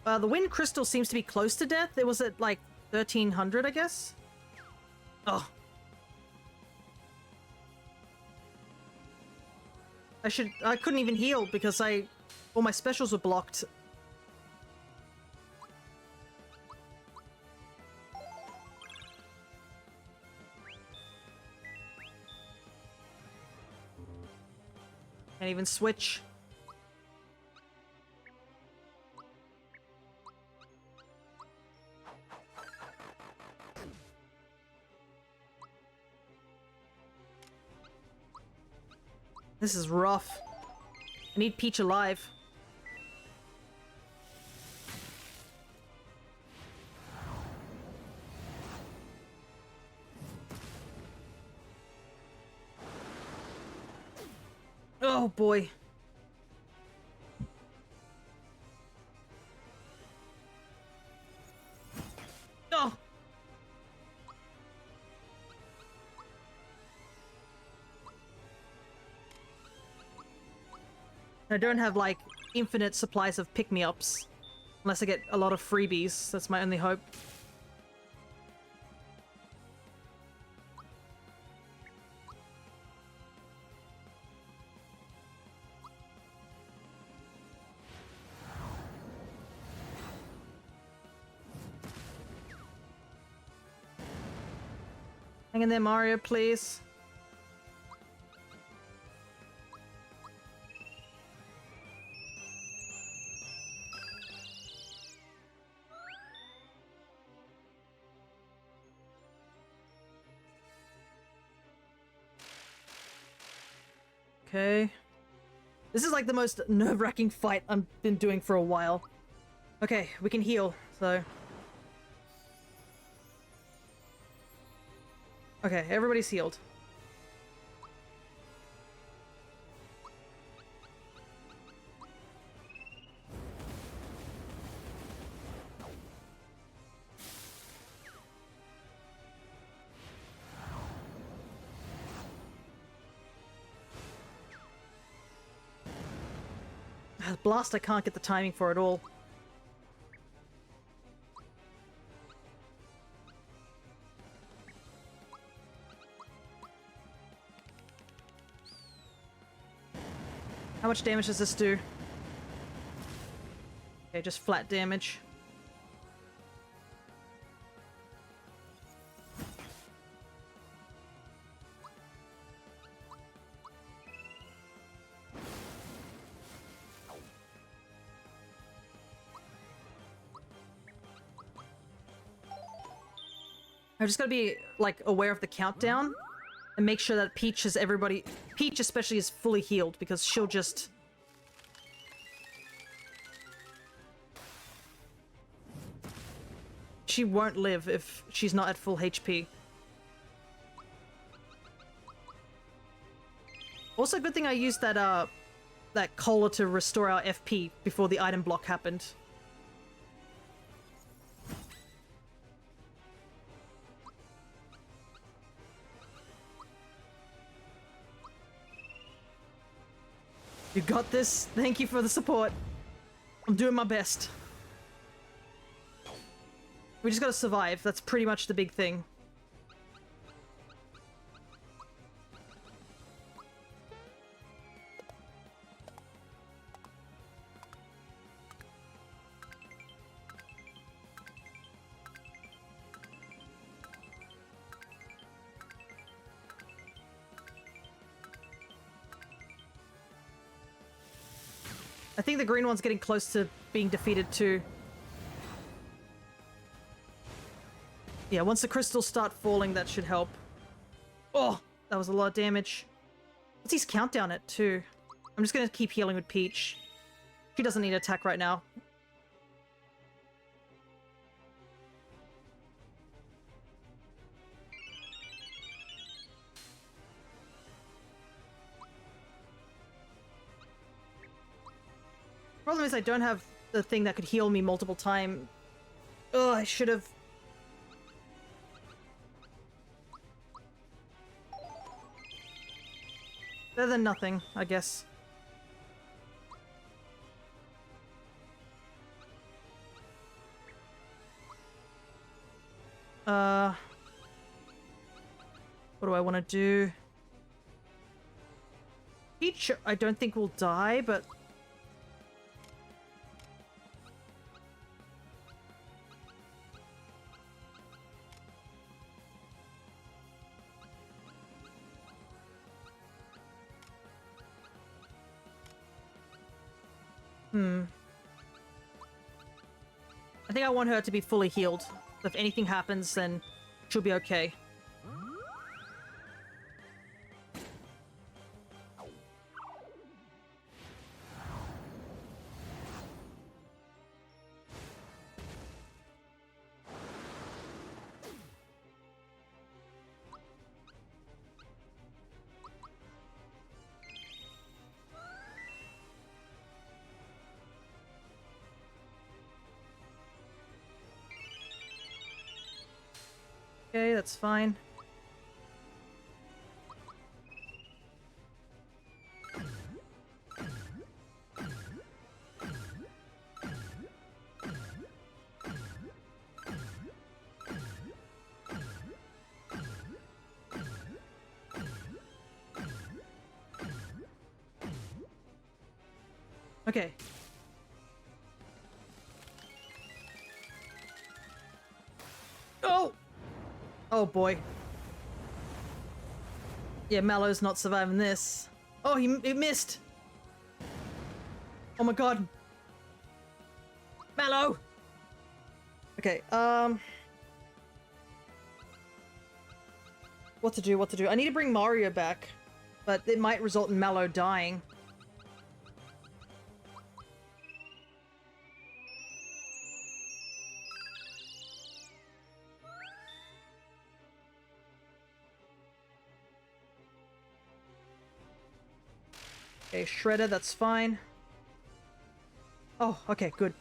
The wind crystal seems to be close to death. It was at like 1300, I guess? Oh. I couldn't even heal because all my specials were blocked. Can't even switch. This is rough. I need Peach alive. Oh boy. Oh! I don't have, like, infinite supplies of pick-me-ups. Unless I get a lot of freebies. That's my only hope. Hang in there, Mario, please. Okay. This is like the most nerve-wracking fight I've been doing for a while. Okay, we can heal, so... Okay, everybody's healed. Blast, I can't get the timing for it all. How much damage does this do? Okay, just flat damage. I've just got to be, like, aware of the countdown and make sure that Peach especially is fully healed, because she'll just... She won't live if she's not at full HP. Also, good thing I used that, that cola to restore our FP before the item block happened. You got this. Thank you for the support. I'm doing my best. We just gotta survive. That's pretty much the big thing. I think the green one's getting close to being defeated too. Yeah, once the crystals start falling, that should help. Oh, that was a lot of damage. What's his countdown at too? I'm just gonna keep healing with Peach. She doesn't need attack right now. Problem is I don't have the thing that could heal me multiple times. Oh, I should have... Better than nothing, I guess. What do I want to do? Peach, I don't think will die, but... I think I want her to be fully healed. If anything happens, then she'll be okay. Okay, that's fine. Okay. Oh! Oh boy. Yeah, Mallow's not surviving this. Oh, he missed! Oh my god. Mallow! Okay, what to do, what to do? I need to bring Mario back, but it might result in Mallow dying. Okay, Shredder, that's fine. Oh, okay, good.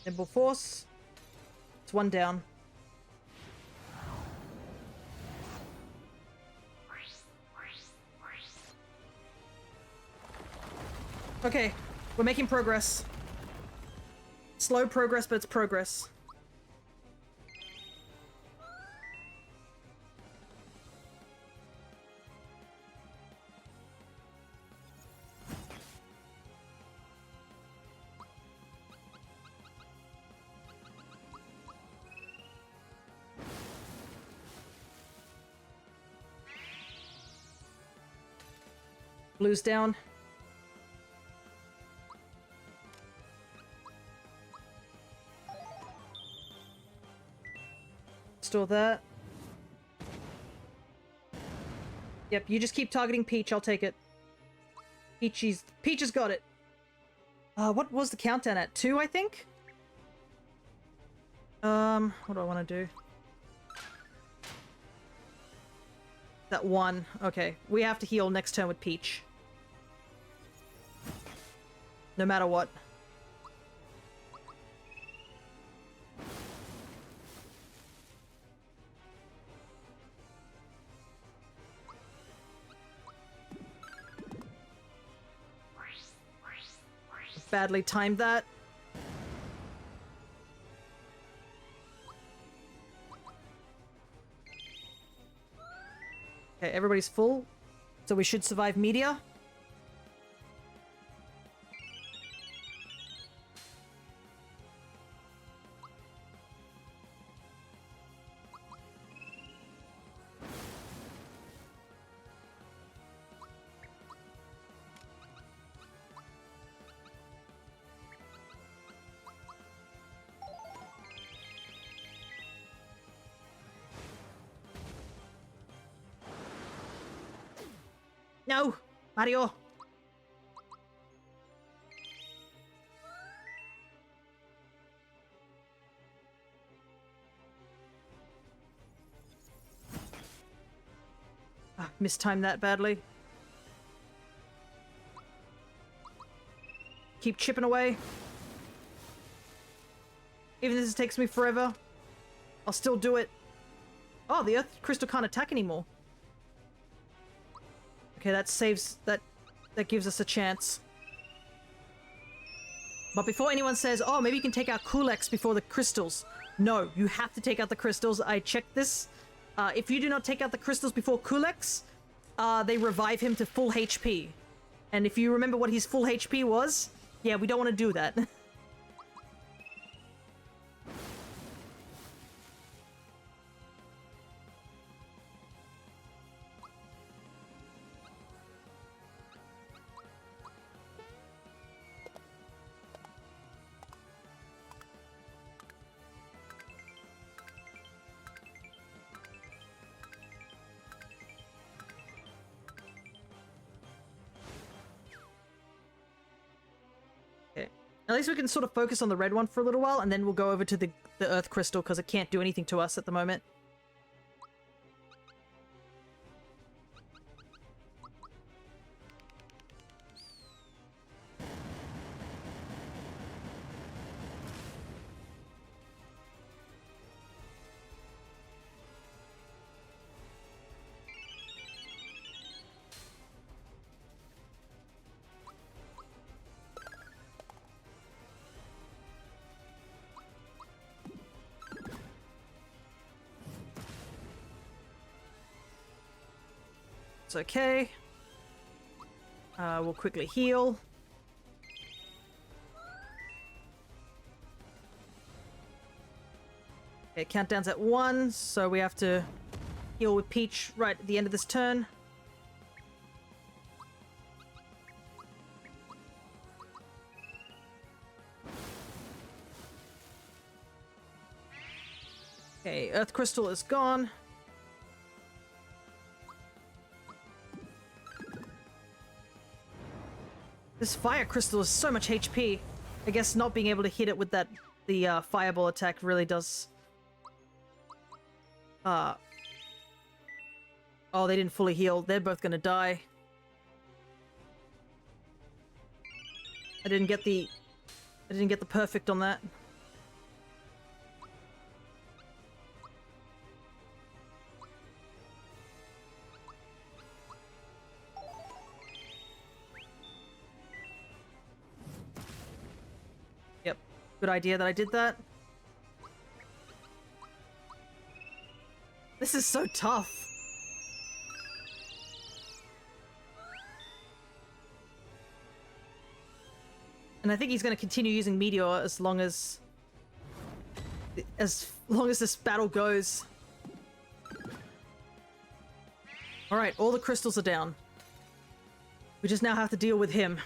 Nimble Force. It's one down. Okay, we're making progress. Slow progress, but it's progress. Blue's down. Store that. Yep, you just keep targeting Peach, I'll take it. Peach has got it. What was the countdown at? 2, I think? What do I want to do? That 1. Okay, we have to heal next turn with Peach. No matter what. Badly timed that. Okay, everybody's full. So we should survive Meteor. No! Mario! Mistimed that badly. Keep chipping away. Even if this takes me forever, I'll still do it. Oh, the Earth Crystal can't attack anymore. Okay, that saves... That gives us a chance. But before anyone says, oh, maybe you can take out Kulex before the crystals. No, you have to take out the crystals. I checked this. If you do not take out the crystals before Kulex, they revive him to full HP. And if you remember what his full HP was, yeah, we don't want to do that. At least we can sort of focus on the red one for a little while, and then we'll go over to the Earth Crystal, because it can't do anything to us at the moment. It's okay. We'll quickly heal. Okay, countdown's at 1, so we have to heal with Peach right at the end of this turn. Okay, Earth Crystal is gone. This Fire Crystal is so much HP. I guess not being able to hit it with the Fireball attack really does... Oh, they didn't fully heal. They're both gonna die. I didn't get the perfect on that. Yep. Good idea that I did that. This is so tough. And I think he's going to continue using Meteor as long as this battle goes. Alright, all the crystals are down. We just now have to deal with him.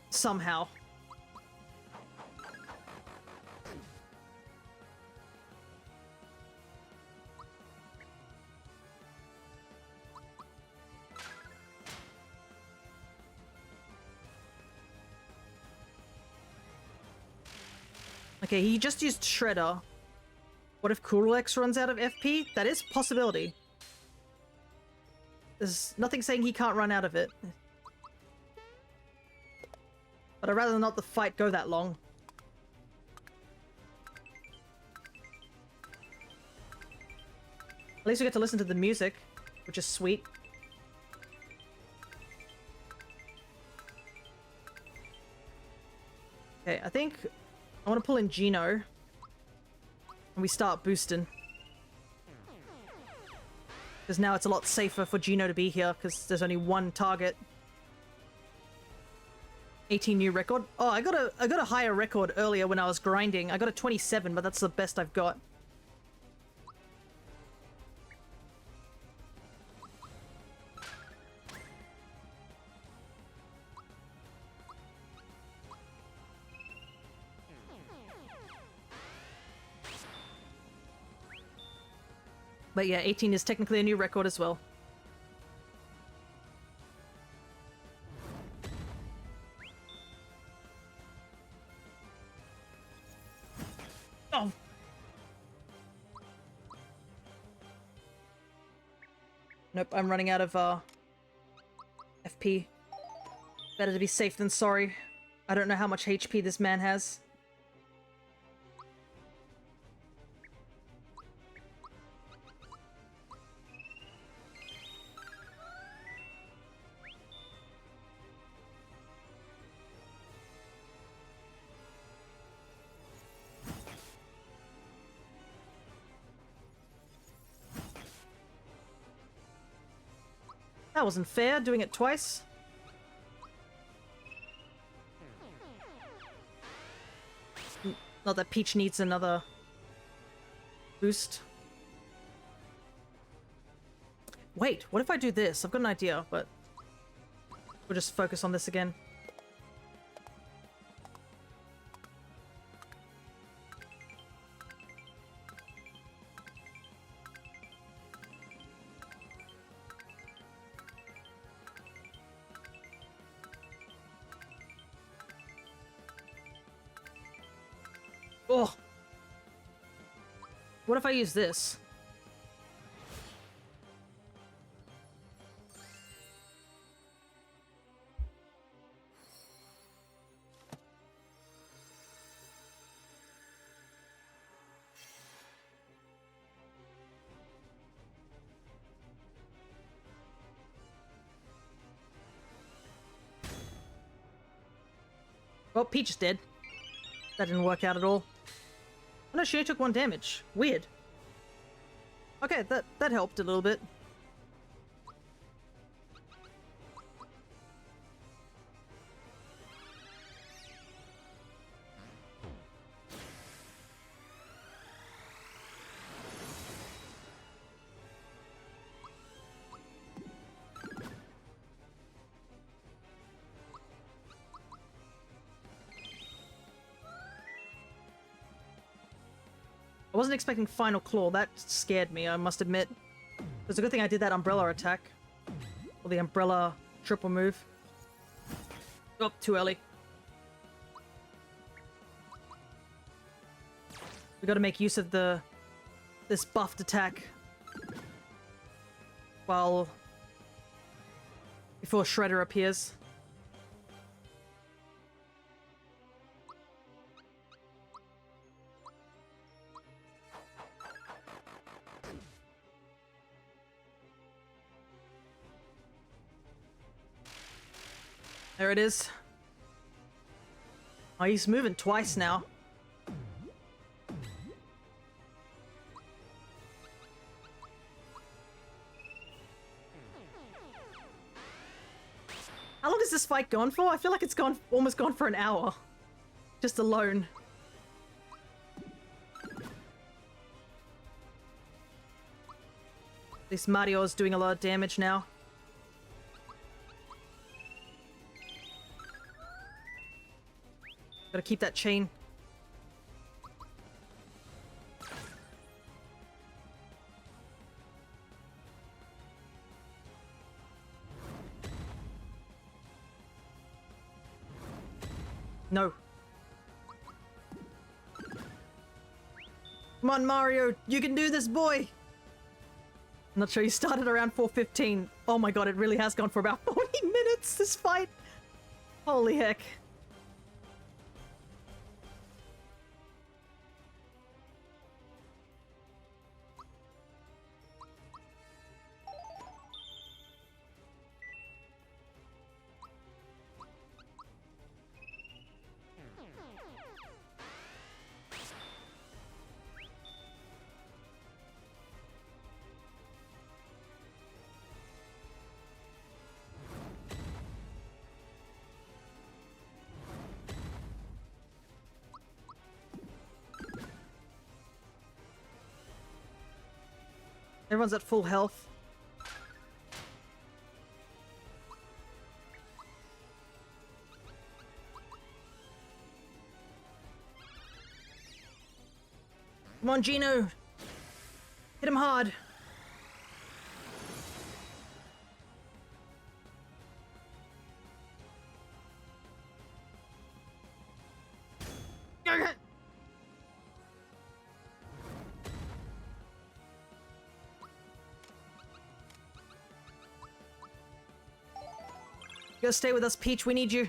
Somehow. Okay, he just used Shredder. What if Kurlex runs out of FP? That is a possibility. There's nothing saying he can't run out of it. But I'd rather not the fight go that long. At least we get to listen to the music, which is sweet. Okay, I think I want to pull in Gino. And we start boosting. Because now it's a lot safer for Gino to be here, because there's only one target. 18 new record. Oh, I got a higher record earlier when I was grinding. I got a 27, but that's the best I've got. But yeah, 18 is technically a new record as well. Oh! Nope, I'm running out of FP. Better to be safe than sorry. I don't know how much HP this man has. That wasn't fair, doing it twice. Not that Peach needs another boost. Wait, what if I do this? I've got an idea, but we'll just focus on this again. Oh! What if I use this? Well, Peach is dead. That didn't work out at all. Oh no, she only took 1 damage. Weird. Okay, that helped a little bit. wasn't expecting Final Claw. That scared me, I must admit. It's a good thing I did that umbrella attack. Or the umbrella triple move. Oh, too early. We gotta make use of this buffed attack. Before Shredder appears. There it is. Oh, he's moving twice now. How long is this fight gone for? I feel like it's almost gone for an hour. Just alone. This Mario is doing a lot of damage now. Gotta keep that chain. No. Come on, Mario. You can do this, boy. I'm not sure. You started around 4:15. Oh my god, it really has gone for about 40 minutes, this fight. Holy heck. Everyone's at full health. Come on, Gino. Hit him hard. You gotta stay with us, Peach. We need you.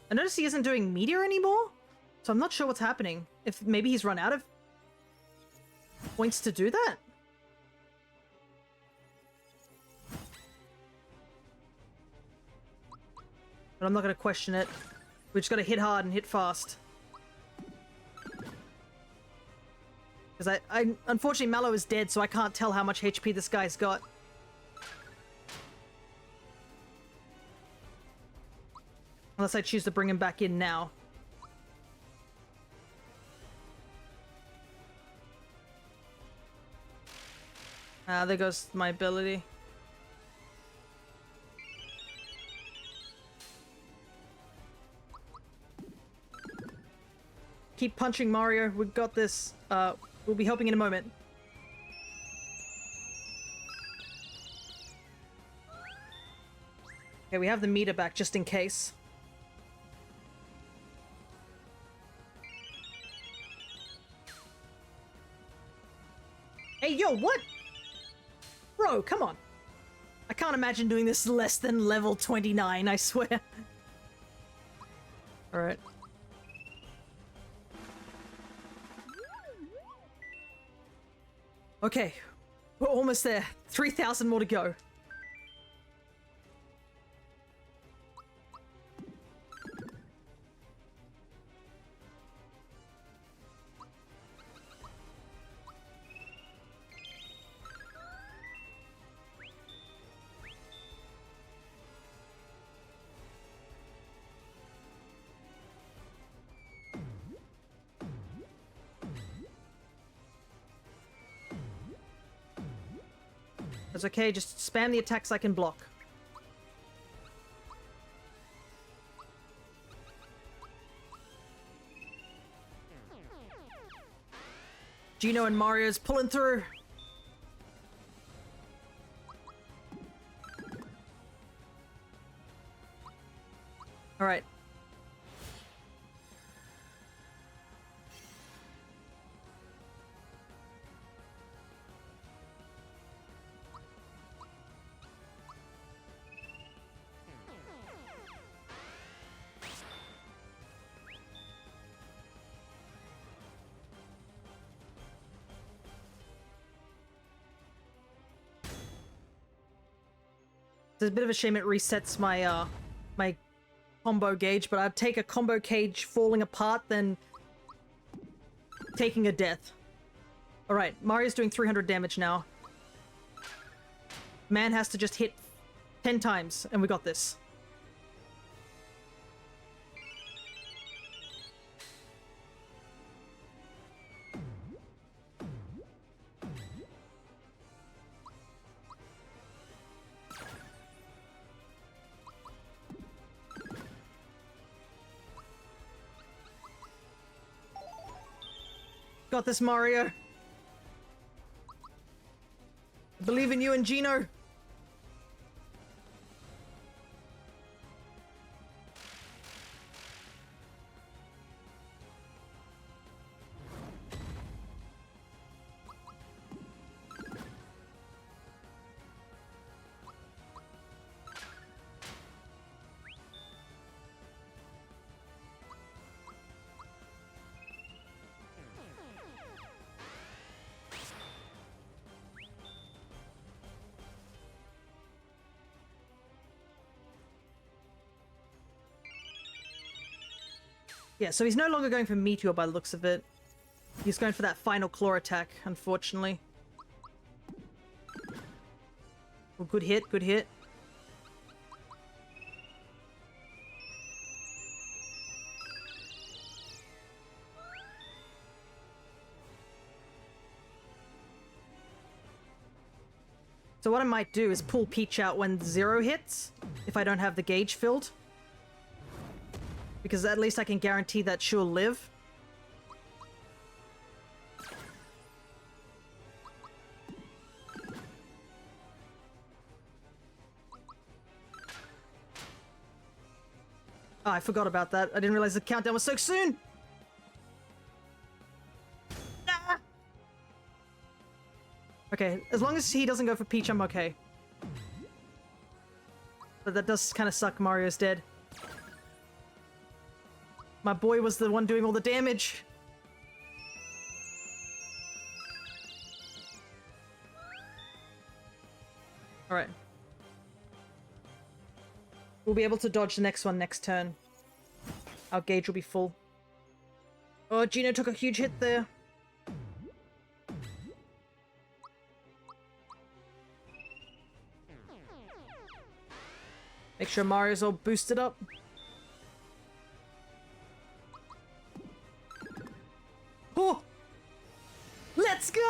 I notice he isn't doing Meteor anymore, so I'm not sure what's happening. If maybe he's run out of points to do that? But I'm not gonna question it. We just gotta hit hard and hit fast. Because unfortunately Mallow is dead, so I can't tell how much HP this guy's got. Unless I choose to bring him back in now. Ah, there goes my ability. Keep punching, Mario. We've got this. We'll be helping in a moment. Okay, we have the meter back just in case. Hey, yo, what? Bro, come on. I can't imagine doing this less than level 29, I swear. Alright. Okay, we're almost there. 3,000 more to go. That's okay, just spam the attacks I can block. Gino and Mario's pulling through. All right. It's a bit of a shame it resets my my combo gauge, but I'd take a combo cage falling apart than taking a death. Alright, Mario's doing 300 damage now. Man has to just hit 10 times, and we got this. Got this, Mario. I believe in you and Gino. Yeah, so he's no longer going for Meteor by the looks of it. He's going for that final claw attack, unfortunately. Well, good hit, good hit. So what I might do is pull Peach out when 0 hits, if I don't have the gauge filled. Because at least I can guarantee that she'll live. Oh, I forgot about that. I didn't realize the countdown was so soon! Ah! Okay, as long as he doesn't go for Peach, I'm okay. But that does kind of suck. Mario's dead. My boy was the one doing all the damage. Alright. We'll be able to dodge the next one next turn. Our gauge will be full. Oh, Gino took a huge hit there. Make sure Mario's all boosted up. Oh! Let's go!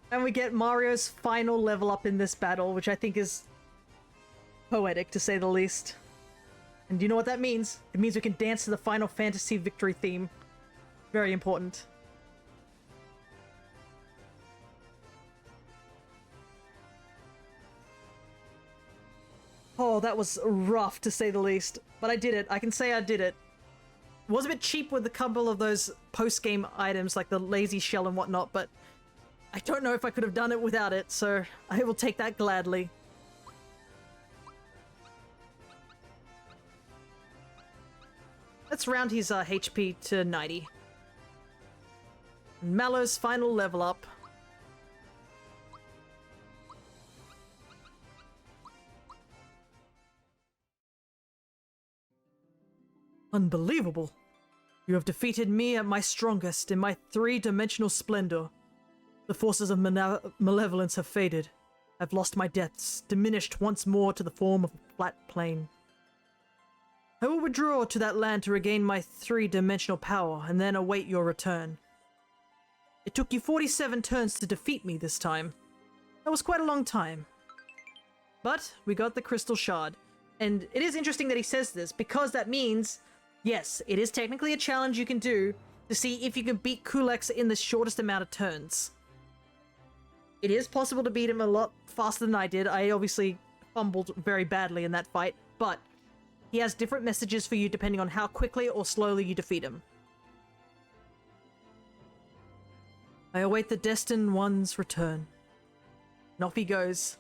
And we get Mario's final level up in this battle, which I think is poetic, to say the least. And do you know what that means? It means we can dance to the Final Fantasy victory theme. Very important. Oh, that was rough, to say the least. But I did it. I can say I did it. It was a bit cheap with a couple of those post-game items, like the lazy shell and whatnot, but I don't know if I could have done it without it, so I will take that gladly. Let's round his HP to 90. Mallow's final level up. Unbelievable. You have defeated me at my strongest in my three-dimensional splendor. The forces of malevolence have faded. I've lost my depths, diminished once more to the form of a flat plane. I will withdraw to that land to regain my three-dimensional power and then await your return. It took you 47 turns to defeat me this time. That was quite a long time. But we got the crystal shard. And it is interesting that he says this, because that means, yes, it is technically a challenge you can do to see if you can beat Kulex in the shortest amount of turns. It is possible to beat him a lot faster than I did. I obviously fumbled very badly in that fight, but he has different messages for you depending on how quickly or slowly you defeat him. I await the destined one's return. And off he goes.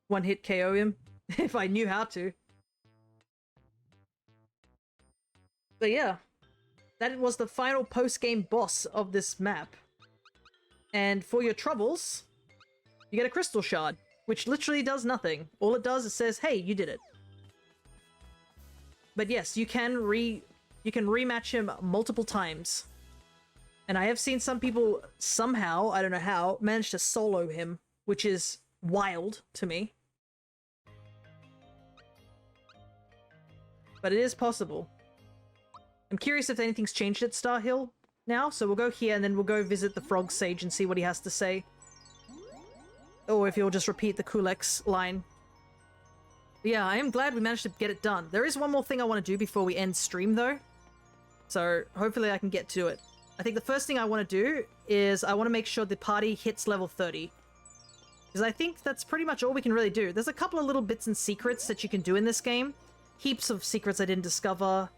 One hit KO him, if I knew how to. But yeah, that was the final post-game boss of this map. And for your troubles, you get a crystal shard, which literally does nothing. All it does is says, hey, you did it. But yes, you can rematch him multiple times. And I have seen some people somehow, I don't know how, manage to solo him, which is wild to me. But it is possible. I'm curious if anything's changed at Star Hill now, so we'll go here and then we'll go visit the Frog Sage and see what he has to say. Or if he'll just repeat the Kulex line. But yeah, I am glad we managed to get it done. There is one more thing I want to do before we end stream though. So hopefully I can get to it. I think the first thing I want to do is I want to make sure the party hits level 30. Because I think that's pretty much all we can really do. There's a couple of little bits and secrets that you can do in this game. Heaps of secrets I didn't discover.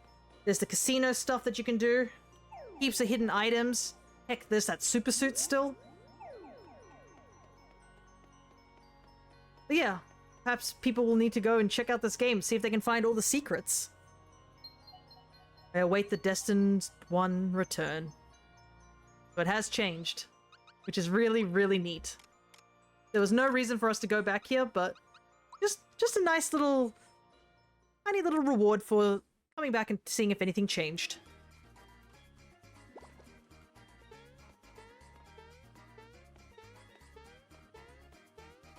There's the casino stuff that you can do. Heaps of hidden items. Heck, there's that super suit still. But yeah, perhaps people will need to go and check out this game, see if they can find all the secrets. I await the destined one return. So it has changed, which is really, really neat. There was no reason for us to go back here, but just a nice little, tiny little reward for coming back and seeing if anything changed.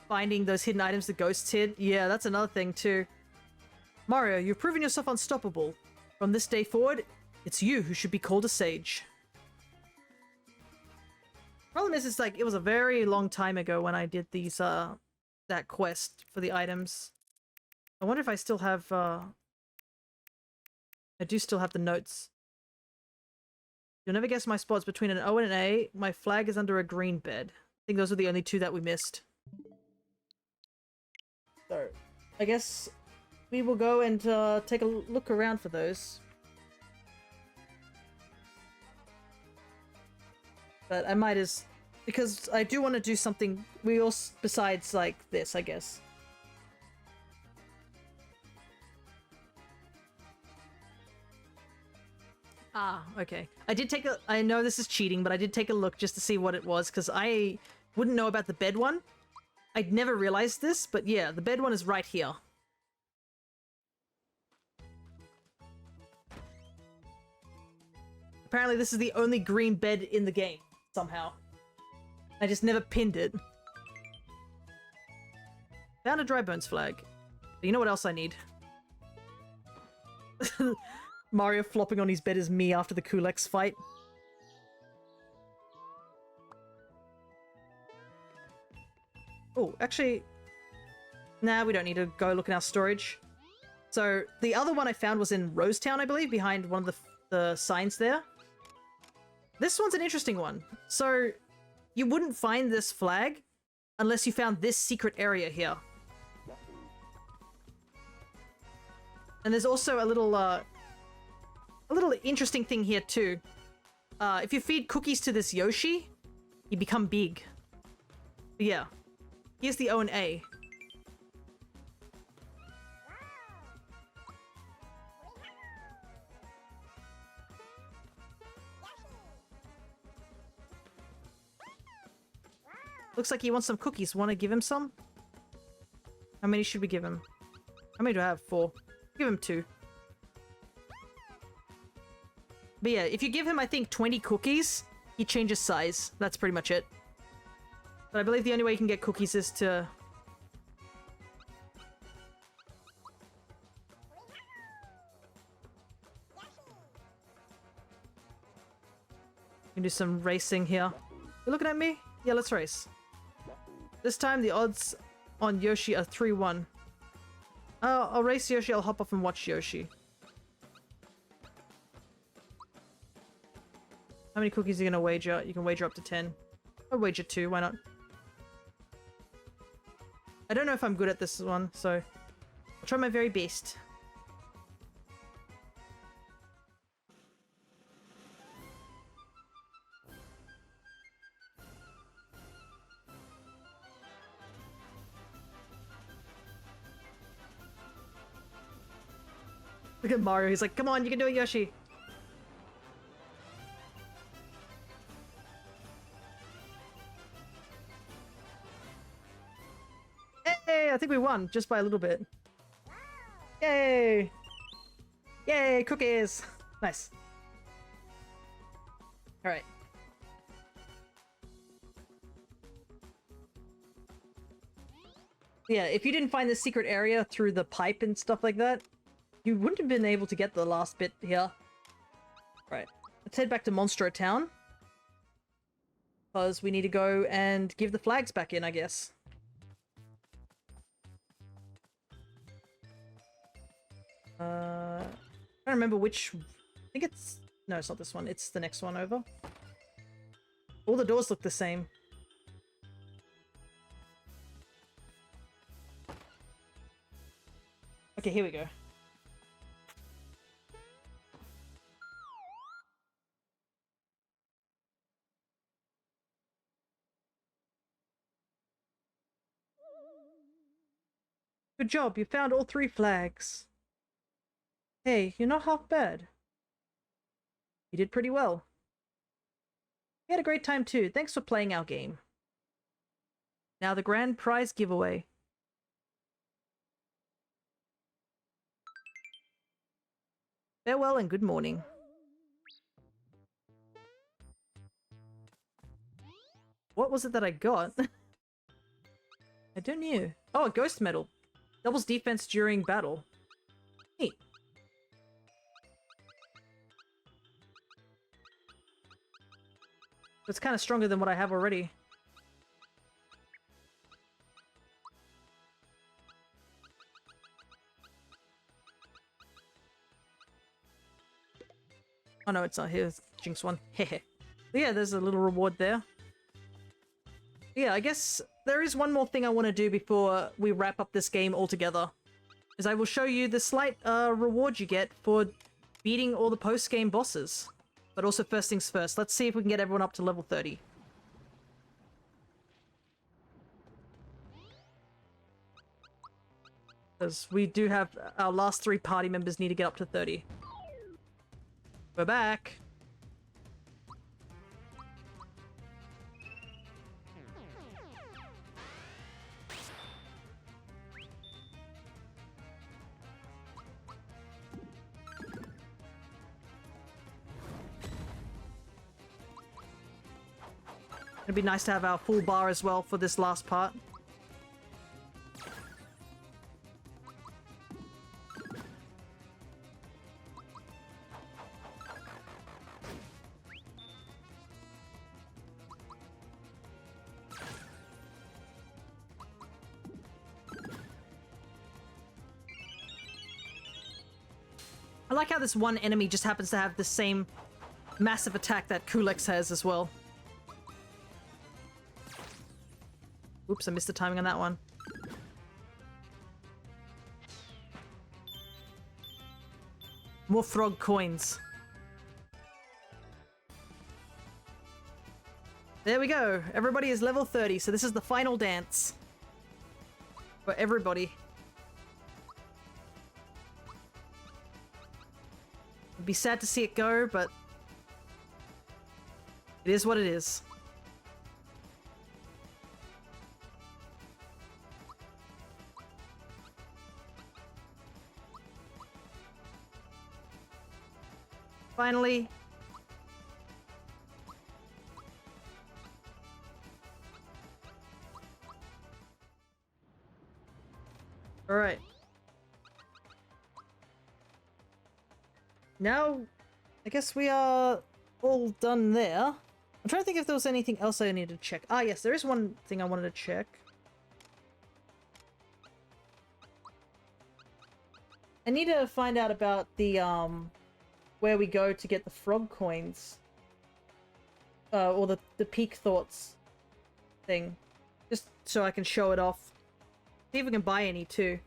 Finding those hidden items the ghosts hid. Yeah, that's another thing too. Mario, you've proven yourself unstoppable. From this day forward, it's you who should be called a sage. Problem is, it's like, it was a very long time ago when I did these, that quest for the items. I wonder if I still have, I do still have the notes. You'll never guess my spots between an O and an A. My flag is under a green bed. I think those are the only two that we missed. So, I guess we will go and take a look around for those. But I might as... because I do want to do something besides, like, this, I guess. Ah, okay. I did take a... I know this is cheating, but I did take a look just to see what it was, because I wouldn't know about the bed one. I'd never realized this, but yeah, the bed one is right here. Apparently this is the only green bed in the game, somehow. I just never pinned it. Found a dry bones flag. But you know what else I need? Mario flopping on his bed is me after the Kulex fight. Oh, actually... nah, we don't need to go look in our storage. So, the other one I found was in Rosetown, I believe, behind one of the signs there. This one's an interesting one. So, you wouldn't find this flag unless you found this secret area here. And there's also a little interesting thing here too. If you feed cookies to this Yoshi, you become big. But yeah. Here's the O and A. Looks like he wants some cookies. Want to give him some? How many should we give him? How many do I have? 4. Give him 2. But yeah, if you give him, I think, 20 cookies, he changes size. That's pretty much it. But I believe the only way you can get cookies is to... can do some racing here. You looking at me? Yeah, let's race. This time the odds on Yoshi are 3-1. I'll race Yoshi, I'll hop off and watch Yoshi. How many cookies are you gonna wager? You can wager up to 10. I'll wager 2, why not? I don't know if I'm good at this one, so I'll try my very best. Look at Mario, he's like, come on, you can do it, Yoshi! Hey, I think we won, just by a little bit. Yay! Yay, cookies! Nice. Alright. Yeah, if you didn't find the secret area through the pipe and stuff like that, you wouldn't have been able to get the last bit here. Right. Let's head back to Monstro Town. Because we need to go and give the flags back in, I guess. I don't remember which... I think it's... No, it's not this one. It's the next one over. All the doors look the same. Okay, here we go. Good job, you found all 3 flags. Hey, you're not half bad. You did pretty well. We had a great time too. Thanks for playing our game. Now the grand prize giveaway. Farewell and good morning. What was it that I got? I don't know. Oh, a ghost medal. Doubles defense during battle. Neat. It's kind of stronger than what I have already. Oh no, it's not here. It's Jinx one. Hehe. Yeah, there's a little reward there. Yeah, I guess there is one more thing I want to do before we wrap up this game altogether. Is I will show you the slight reward you get for beating all the post-game bosses. But also first things first, let's see if we can get everyone up to level 30. Because we do have our last 3 party members need to get up to 30. We're back. It'd be nice to have our full bar as well for this last part. I like how this one enemy just happens to have the same massive attack that Kulex has as well. Oops, I missed the timing on that one. More frog coins. There we go. Everybody is level 30, so this is the final dance. For everybody. It'd be sad to see it go, but it is what it is. Finally. All right. Now, I guess we are all done there. I'm trying to think if there was anything else I needed to check. Ah, yes, there is one thing I wanted to check. I need to find out about the, where we go to get the frog coins. Or the peak thoughts thing. Just so I can show it off. See if we can buy any, too.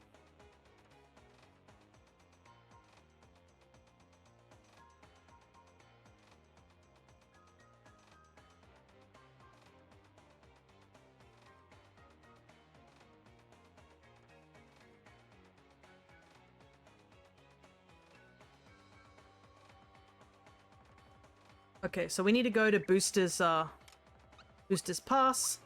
Okay, so we need to go to Booster's Pass.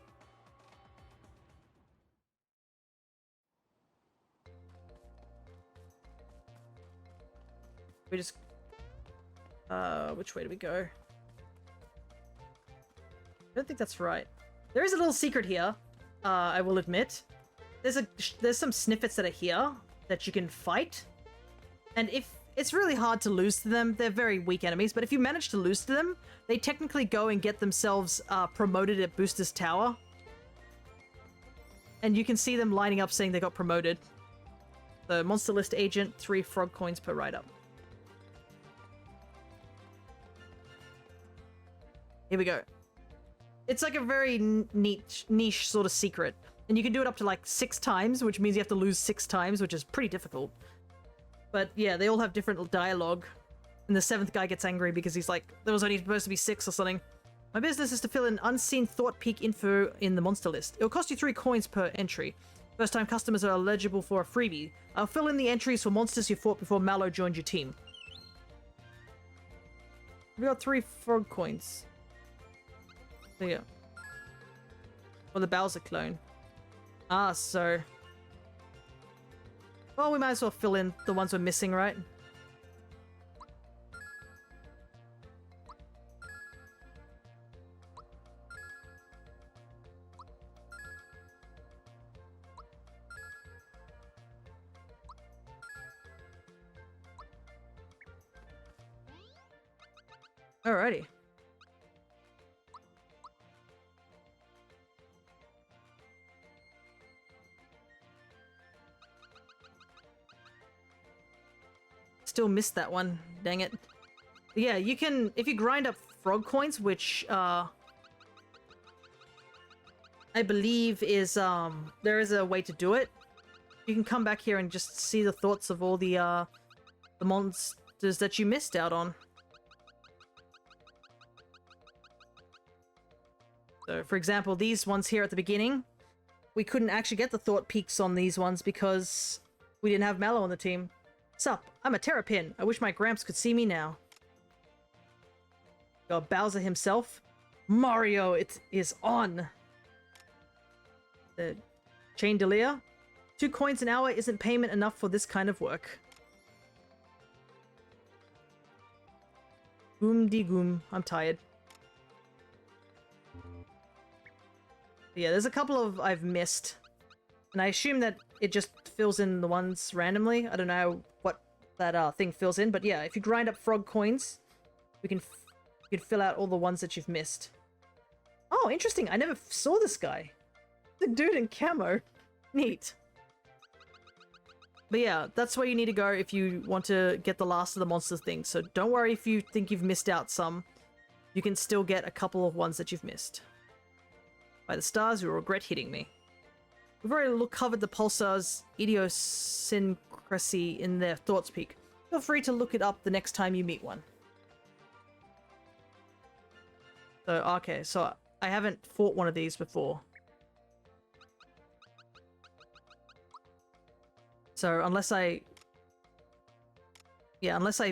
We just... which way do we go? I don't think that's right. There is a little secret here, I will admit. There's some snippets that are here that you can fight. And if... It's really hard to lose to them. They're very weak enemies, but if you manage to lose to them, they technically go and get themselves promoted at Booster's Tower. And you can see them lining up saying they got promoted. The Monster List Agent, 3 frog coins per write-up. Here we go. It's like a very niche sort of secret. And you can do it up to like 6 times, which means you have to lose 6 times, which is pretty difficult. But yeah, they all have different dialogue. And the 7th guy gets angry because he's like, there was only supposed to be 6 or something. My business is to fill in unseen thought peak info in the monster list. It'll cost you 3 coins per entry. First time customers are eligible for a freebie. I'll fill in the entries for monsters you fought before Mallow joined your team. We got 3 frog coins. There you go. Or the Bowser clone. Ah, so... Well, we might as well fill in the ones we're missing, right? Alrighty. Still missed that one. Dang it. But yeah, you can, if you grind up frog coins, which, I believe is, there is a way to do it. You can come back here and just see the thoughts of all the monsters that you missed out on. So, for example, these ones here at the beginning, we couldn't actually get the thought peaks on these ones because we didn't have Mallow on the team. Sup, I'm a Terrapin. I wish my Gramps could see me now. Got Bowser himself. Mario, it is on. The Chain Delia. 2 coins an hour isn't payment enough for this kind of work. Goom de goom. I'm tired. But yeah, there's a couple of I've missed. And I assume that it just fills in the ones randomly. I don't know what that thing fills in, but yeah, if you grind up frog coins, you can fill out all the ones that you've missed. Oh, interesting. I never saw this guy. The dude in camo. Neat. But yeah, that's where you need to go if you want to get the last of the monster things. So don't worry if you think you've missed out some. You can still get a couple of ones that you've missed. By the stars, you'll regret hitting me. We've already covered the Pulsar's idiosyncrasy in their thoughts peak. Feel free to look it up the next time you meet one. So, okay, so I haven't fought one of these before. So unless I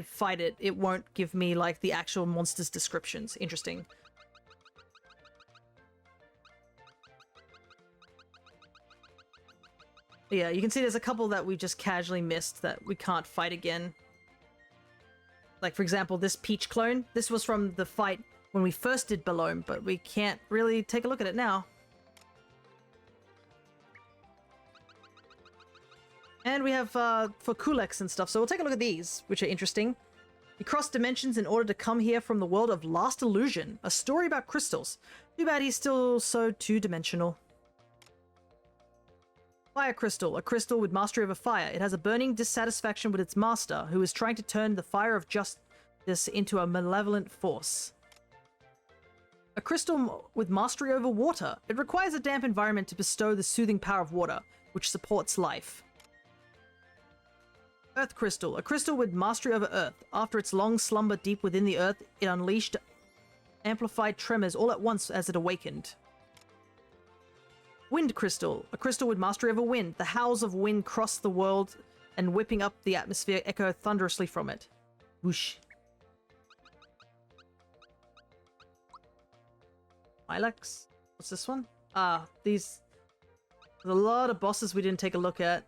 fight it, it won't give me, like, the actual monster's descriptions. Interesting. Yeah, you can see there's a couple that we just casually missed that we can't fight again. Like, for example, this Peach clone. This was from the fight when we first did Belome, but we can't really take a look at it now. And we have, for Kulex and stuff, so we'll take a look at these, which are interesting. He crossed dimensions in order to come here from the world of Last Illusion, a story about crystals. Too bad he's still so two-dimensional. Fire Crystal, a crystal with mastery over fire. It has a burning dissatisfaction with its master, who is trying to turn the fire of justice into a malevolent force. A crystal with mastery over water. It requires a damp environment to bestow the soothing power of water, which supports life. Earth Crystal, a crystal with mastery over earth. After its long slumber deep within the earth, it unleashed amplified tremors all at once as it awakened. Wind Crystal, a crystal with mastery over wind. The howls of wind cross the world and whipping up the atmosphere echo thunderously from it. Whoosh. Ilex? What's this one? There's a lot of bosses we didn't take a look at.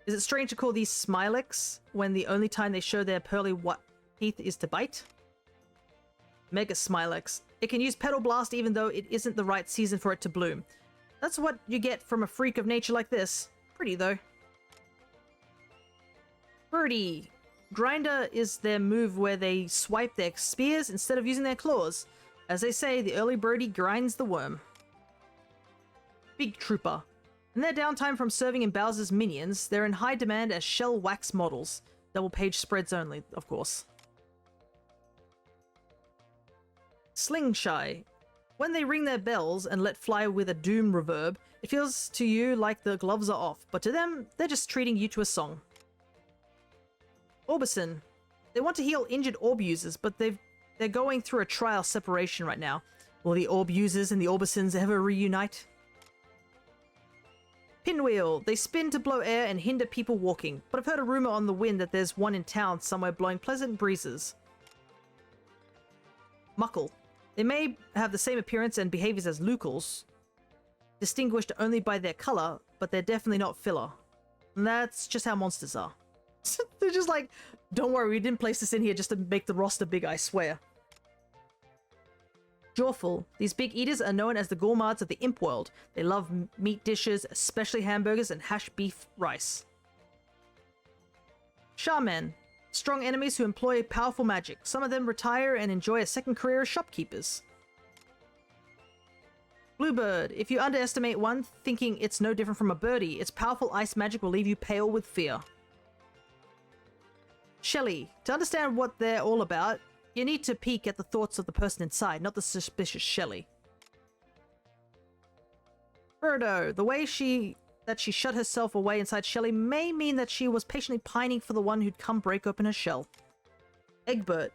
Is it strange to call these Smilex when the only time they show their pearly white teeth is to bite? Mega Smilex. It can use Petal Blast even though it isn't the right season for it to bloom. That's what you get from a freak of nature like this. Pretty though. Birdie. Grinder is their move where they swipe their spears instead of using their claws. As they say, the early birdie grinds the worm. Big Trooper. In their downtime from serving in Bowser's minions, they're in high demand as shell wax models. Double page spreads only, of course. Slingshy. When they ring their bells and let fly with a doom reverb, it feels to you like the gloves are off, but to them, they're just treating you to a song. Orbison. They want to heal injured orb users, but they're going through a trial separation right now. Will the orb users and the Orbisons ever reunite? Pinwheel. They spin to blow air and hinder people walking, but I've heard a rumor on the wind that there's one in town somewhere blowing pleasant breezes. Muckle. They may have the same appearance and behaviors as Lucals, distinguished only by their color, but they're definitely not filler. And that's just how monsters are. They're just like, don't worry, we didn't place this in here just to make the roster big, I swear. Jawful. These big eaters are known as the gourmands of the imp world. They love meat dishes, especially hamburgers and hash beef rice. Shaman. Strong enemies who employ powerful magic. Some of them retire and enjoy a second career as shopkeepers. Bluebird. If you underestimate one, thinking it's no different from a birdie, its powerful ice magic will leave you pale with fear. Shelly. To understand what they're all about, you need to peek at the thoughts of the person inside, not the suspicious Shelly. Birdo. The way she shut herself away inside Shelly may mean that she was patiently pining for the one who'd come break open her shell. Egbert.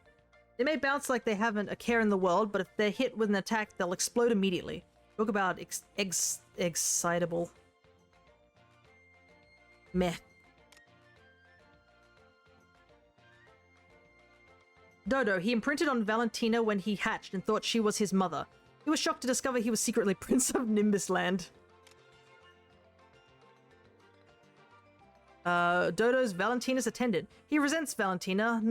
They may bounce like they haven't a care in the world, but if they're hit with an attack, they'll explode immediately. Talk about excitable. Meh. Dodo. He imprinted on Valentina when he hatched and thought she was his mother. He was shocked to discover he was secretly Prince of Nimbus Land. Dodo's Valentina's attendant. He resents Valentina,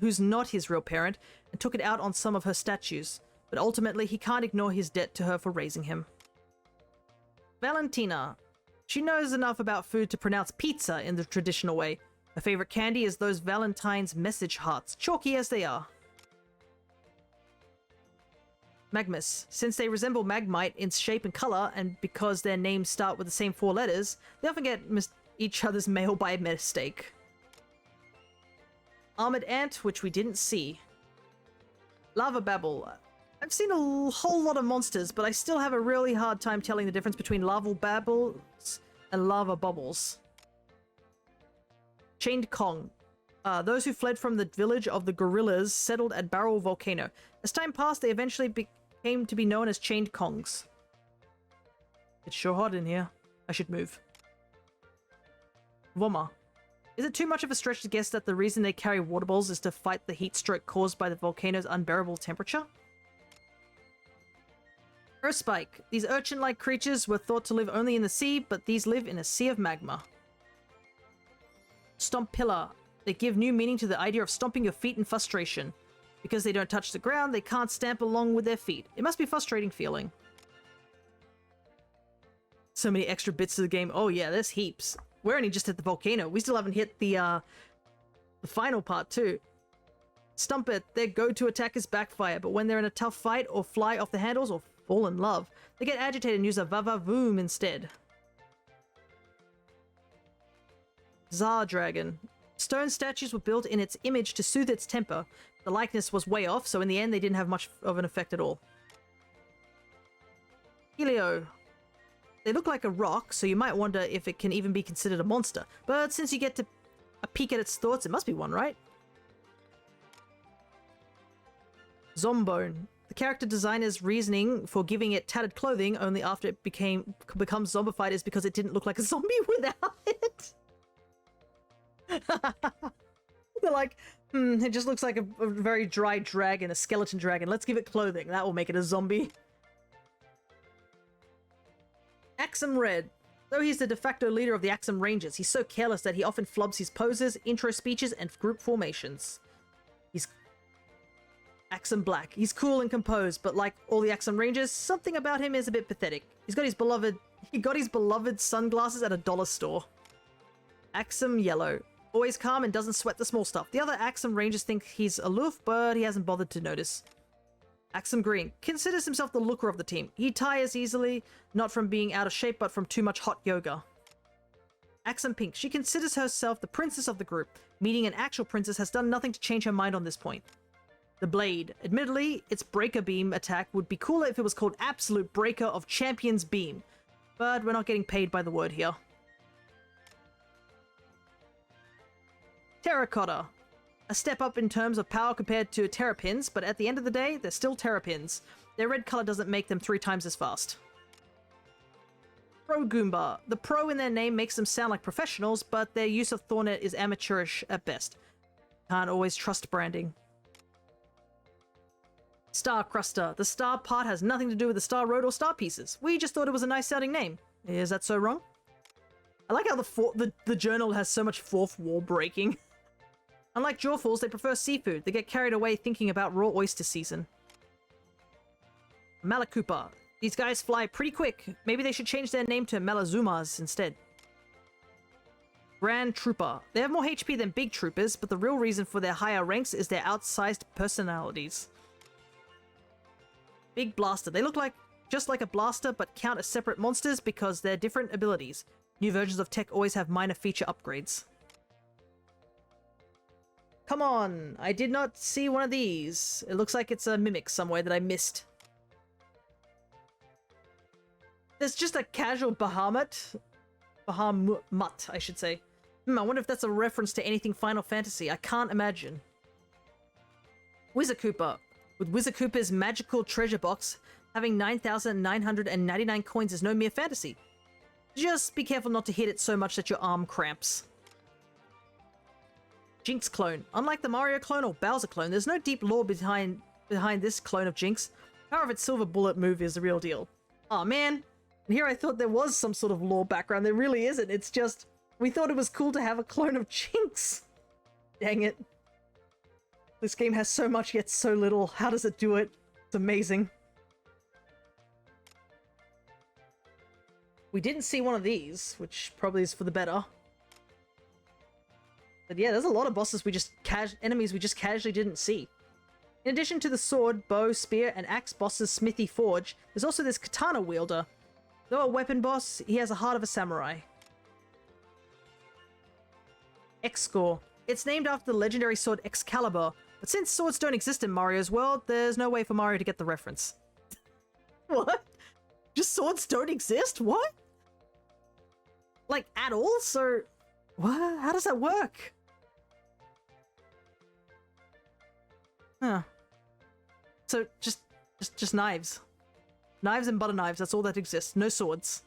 who's not his real parent, and took it out on some of her statues. But ultimately, he can't ignore his debt to her for raising him. Valentina. She knows enough about food to pronounce pizza in the traditional way. Her favorite candy is those Valentine's message hearts, chalky as they are. Magmus. Since they resemble Magmite in shape and color, and because their names start with the same 4 letters, they often get each other's mail by mistake. Armored Ant, which we didn't see. Lava Babble. I've seen a whole lot of monsters, but I still have a really hard time telling the difference between lava babbles and lava bubbles. Chained Kong. Those who fled from the village of the gorillas settled at Barrel Volcano. As time passed, they eventually came to be known as Chained Kongs. It's sure hot in here. I should move. Voma. Is it too much of a stretch to guess that the reason they carry water balls is to fight the heat stroke caused by the volcano's unbearable temperature? Earthspike. These urchin-like creatures were thought to live only in the sea, but these live in a sea of magma. Stomp Pillar. They give new meaning to the idea of stomping your feet in frustration. Because they don't touch the ground, they can't stamp along with their feet. It must be a frustrating feeling. So many extra bits of the game. Oh yeah, there's heaps. We're only just at the volcano. We still haven't hit the final part too. Stump it. Their go-to attack is backfire, but when they're in a tough fight or fly off the handles or fall in love, they get agitated and use a va-va-voom instead. Tsar Dragon. Stone statues were built in its image to soothe its temper. The likeness was way off, so in the end they didn't have much of an effect at all. Helio. They look like a rock, so you might wonder if it can even be considered a monster. But since you get a peek at its thoughts, it must be one, right? Zombone. The character designer's reasoning for giving it tattered clothing only after it becomes zombified is because it didn't look like a zombie without it. They're like, it just looks like a very dry dragon, a skeleton dragon. Let's give it clothing. That will make it a zombie. Axum Red. Though he's the de facto leader of the Axum Rangers, he's so careless that he often flubs his poses, intro speeches, and group formations. He's Axum Black. He's cool and composed, but like all the Axum Rangers, something about him is a bit pathetic. He got his beloved sunglasses at a dollar store. Axum Yellow. Always calm and doesn't sweat the small stuff. The other Axum Rangers think he's aloof, but he hasn't bothered to notice. Axum Green. Considers himself the looker of the team. He tires easily, not from being out of shape, but from too much hot yoga. Axum Pink. She considers herself the princess of the group. Meeting an actual princess has done nothing to change her mind on this point. The Blade. Admittedly, its Breaker Beam attack would be cooler if it was called Absolute Breaker of Champions Beam. But we're not getting paid by the word here. Terracotta. A step up in terms of power compared to Terrapins, but at the end of the day, they're still Terrapins. Their red color doesn't make them 3 times as fast. Pro Goomba. The pro in their name makes them sound like professionals, but their use of Thornet is amateurish at best. Can't always trust branding. Star Cruster. The star part has nothing to do with the Star Road or star pieces. We just thought it was a nice sounding name. Is that so wrong? I like how the journal has so much fourth wall breaking. Unlike Jawfuls, they prefer seafood. They get carried away thinking about raw oyster season. Malakoopa. These guys fly pretty quick. Maybe they should change their name to Malazumas instead. Grand Trooper. They have more HP than big troopers, but the real reason for their higher ranks is their outsized personalities. Big Blaster. They look just like a blaster, but count as separate monsters because they're different abilities. New versions of tech always have minor feature upgrades. Come on! I did not see one of these. It looks like it's a mimic somewhere that I missed. There's just a casual Bahamut. Bahamut, I should say. I wonder if that's a reference to anything Final Fantasy. I can't imagine. Wizardkoopa. With Wizardkoopa's magical treasure box, having 9,999 coins is no mere fantasy. Just be careful not to hit it so much that your arm cramps. Jinx clone. Unlike the Mario clone or Bowser clone, there's no deep lore behind this clone of Jinx. However, its silver bullet move is the real deal. Aw, man. And here I thought there was some sort of lore background. There really isn't. It's just, we thought it was cool to have a clone of Jinx. Dang it. This game has so much yet so little. How does it do it? It's amazing. We didn't see one of these, which probably is for the better. But yeah, there's a lot of bosses enemies we just casually didn't see. In addition to the sword, bow, spear, and axe bosses Smithy Forge, there's also this katana wielder. Though a weapon boss, he has a heart of a samurai. X-Score. It's named after the legendary sword Excalibur, but since swords don't exist in Mario's world, there's no way for Mario to get the reference. What? Just swords don't exist? What? Like, at all? So, what? How does that work? Huh. So, just knives. Knives and butter knives, that's all that exists. No swords.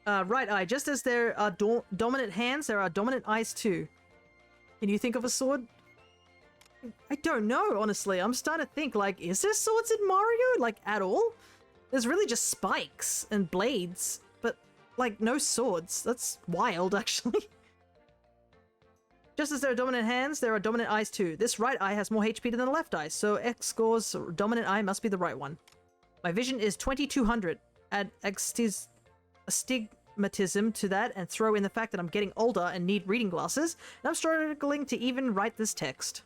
Right eye. Just as there are dominant hands, there are dominant eyes too. Can you think of a sword? I don't know, honestly. I'm starting to think, like, is there swords in Mario? Like, at all? There's really just spikes and blades, but, like, no swords. That's wild, actually. Just as there are dominant hands, there are dominant eyes too. This right eye has more HP than the left eye, so X-Score's dominant eye must be the right one. My vision is 2200. Add astigmatism to that and throw in the fact that I'm getting older and need reading glasses, and I'm struggling to even write this text.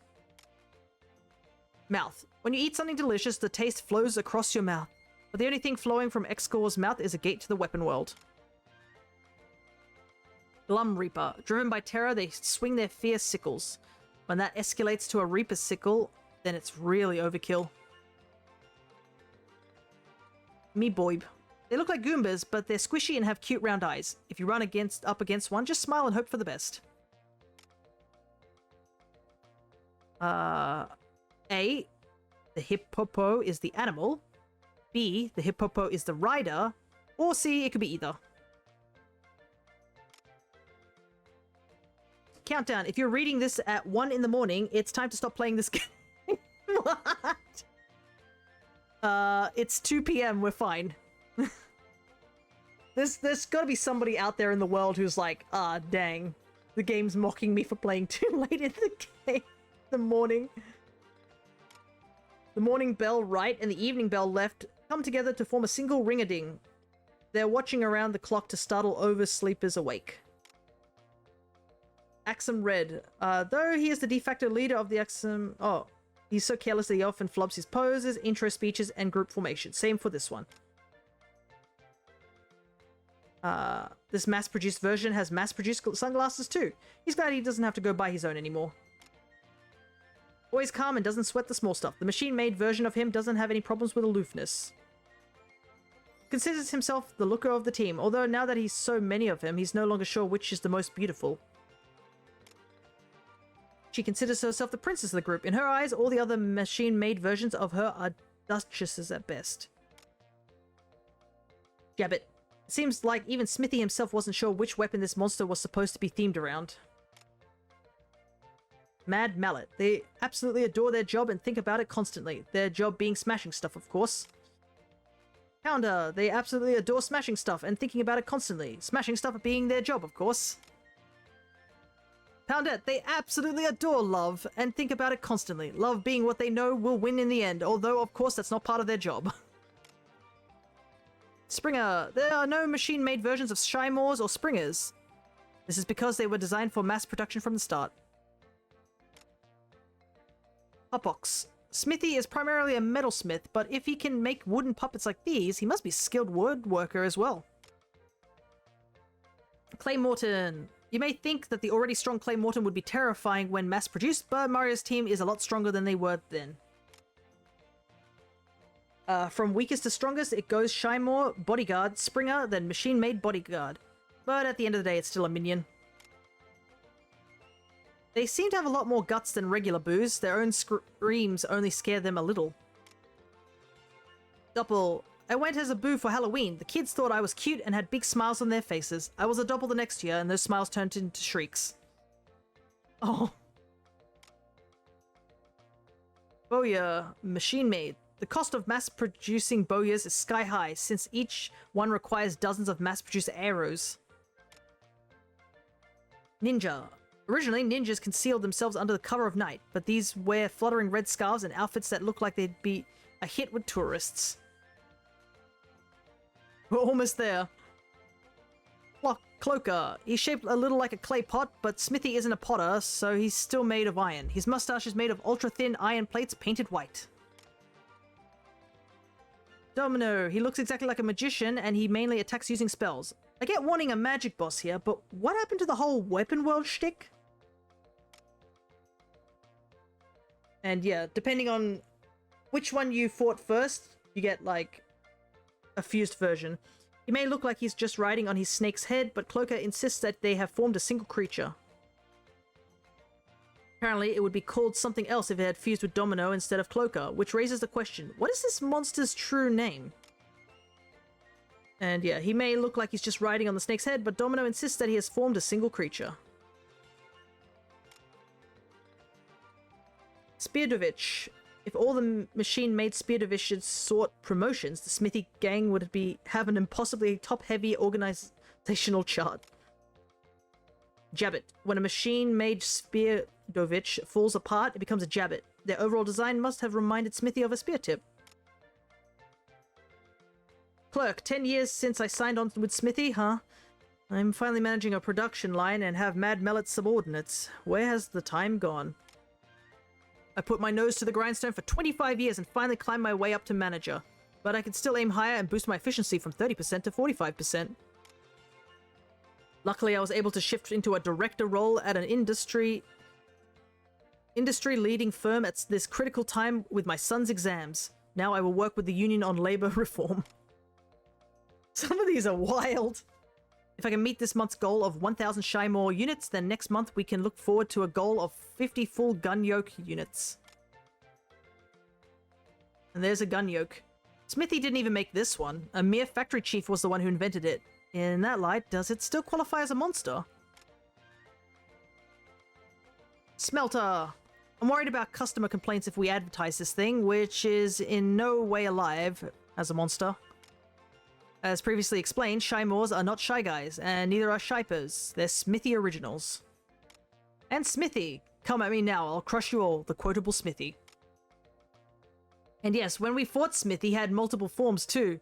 Mouth. When you eat something delicious, the taste flows across your mouth. But the only thing flowing from X-Core's mouth is a gate to the weapon world. Glum Reaper. Driven by terror, they swing their fierce sickles. When that escalates to a Reaper sickle, then it's really overkill. Meeboib. They look like Goombas, but they're squishy and have cute round eyes. If you run up against one, just smile and hope for the best. A. The hippopo is the animal. B. The hippopo is the rider. Or C. It could be either. Countdown. If you're reading this at 1 in the morning, it's time to stop playing this game. What? It's 2 p.m. We're fine. There's gotta be somebody out there in the world who's like, ah, dang. The game's mocking me for playing too late in the game. The morning. The morning bell right and the evening bell left come together to form a single ring-a-ding. They're watching around the clock to startle oversleepers awake. Axum Red. Though he is the de facto leader of the Axum... Oh, he's so careless that he often flubs his poses, intro speeches, and group formation. Same for this one. This mass-produced version has mass-produced sunglasses too. He's glad he doesn't have to go buy his own anymore. Always calm and doesn't sweat the small stuff. The machine-made version of him doesn't have any problems with aloofness. Considers himself the looker of the team, although now that he's so many of him, he's no longer sure which is the most beautiful. She considers herself the princess of the group. In her eyes, all the other machine-made versions of her are duchesses at best. Jabbit. It seems like even Smithy himself wasn't sure which weapon this monster was supposed to be themed around. Mad Mallet. They absolutely adore their job and think about it constantly. Their job being smashing stuff, of course. Pounder. They absolutely adore smashing stuff and thinking about it constantly. Smashing stuff being their job, of course. Poundette. They absolutely adore love and think about it constantly. Love being what they know will win in the end, although, of course, that's not part of their job. Springer. There are no machine-made versions of Shymores or Springers. This is because they were designed for mass production from the start. Hotbox. Smithy is primarily a metalsmith, but if he can make wooden puppets like these, he must be a skilled woodworker as well. Clay Morton. You may think that the already strong Clay Morton would be terrifying when mass-produced, but Mario's team is a lot stronger than they were then. From weakest to strongest, it goes Shymore, Bodyguard, Springer, then Machine-Made Bodyguard. But at the end of the day, it's still a minion. They seem to have a lot more guts than regular boos. Their own screams only scare them a little. Doppel. I went as a boo for Halloween. The kids thought I was cute and had big smiles on their faces. I was a Doppel the next year, and those smiles turned into shrieks. Oh. Bowyer. Machine-made. The cost of mass-producing bowyers is sky-high, since each one requires dozens of mass-produced arrows. Ninja. Originally, ninjas concealed themselves under the cover of night, but these wear fluttering red scarves and outfits that look like they'd be a hit with tourists. We're almost there. Cloaker. He's shaped a little like a clay pot, but Smithy isn't a potter, so he's still made of iron. His mustache is made of ultra-thin iron plates painted white. Domino. He looks exactly like a magician, and he mainly attacks using spells. I get wanting a magic boss here, but what happened to the whole weapon world shtick? And yeah, depending on which one you fought first, you get, like, a fused version. He may look like he's just riding on his snake's head, but Cloaker insists that they have formed a single creature. Apparently, it would be called something else if it had fused with Domino instead of Cloaker, which raises the question, what is this monster's true name? And yeah, he may look like he's just riding on the snake's head, but Domino insists that he has formed a single creature. Speardovich. If all the machine-made Speardoviches sought promotions, the Smithy gang would have an impossibly top-heavy organizational chart. Jabbit. When a machine-made Speardovich falls apart, it becomes a Jabbit. Their overall design must have reminded Smithy of a spear tip. Clerk. 10 years since I signed on with Smithy, huh? I'm finally managing a production line and have Mad Mellet's subordinates. Where has the time gone? I put my nose to the grindstone for 25 years and finally climbed my way up to manager. But I could still aim higher and boost my efficiency from 30% to 45%. Luckily, I was able to shift into a director role at an industry-leading firm at this critical time with my son's exams. Now I will work with the union on labor reform. Some of these are wild. If I can meet this month's goal of 1,000 Shy More units, then next month we can look forward to a goal of 50 full gun yoke units. And there's a gun yoke. Smithy didn't even make this one. A mere factory chief was the one who invented it. In that light, does it still qualify as a monster? Smelter! I'm worried about customer complaints if we advertise this thing, which is in no way alive as a monster. As previously explained, Shy Moors are not Shy Guys, and neither are Shipers. They're Smithy originals. And Smithy! Come at me now, I'll crush you all, the quotable Smithy. And yes, when we fought Smithy, he had multiple forms too.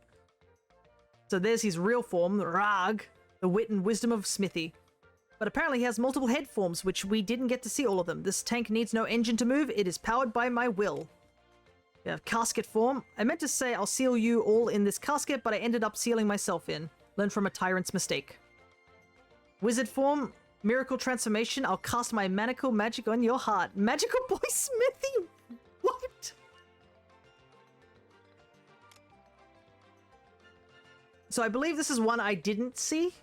So there's his real form, Rag, the wit and wisdom of Smithy. But apparently he has multiple head forms, which we didn't get to see all of them. This tank needs no engine to move, it is powered by my will. We have casket form. I meant to say I'll seal you all in this casket, but I ended up sealing myself in. Learn from a tyrant's mistake. Wizard form, miracle transformation. I'll cast my maniacal magic on your heart. Magical boy Smithy! What? So I believe this is one I didn't see,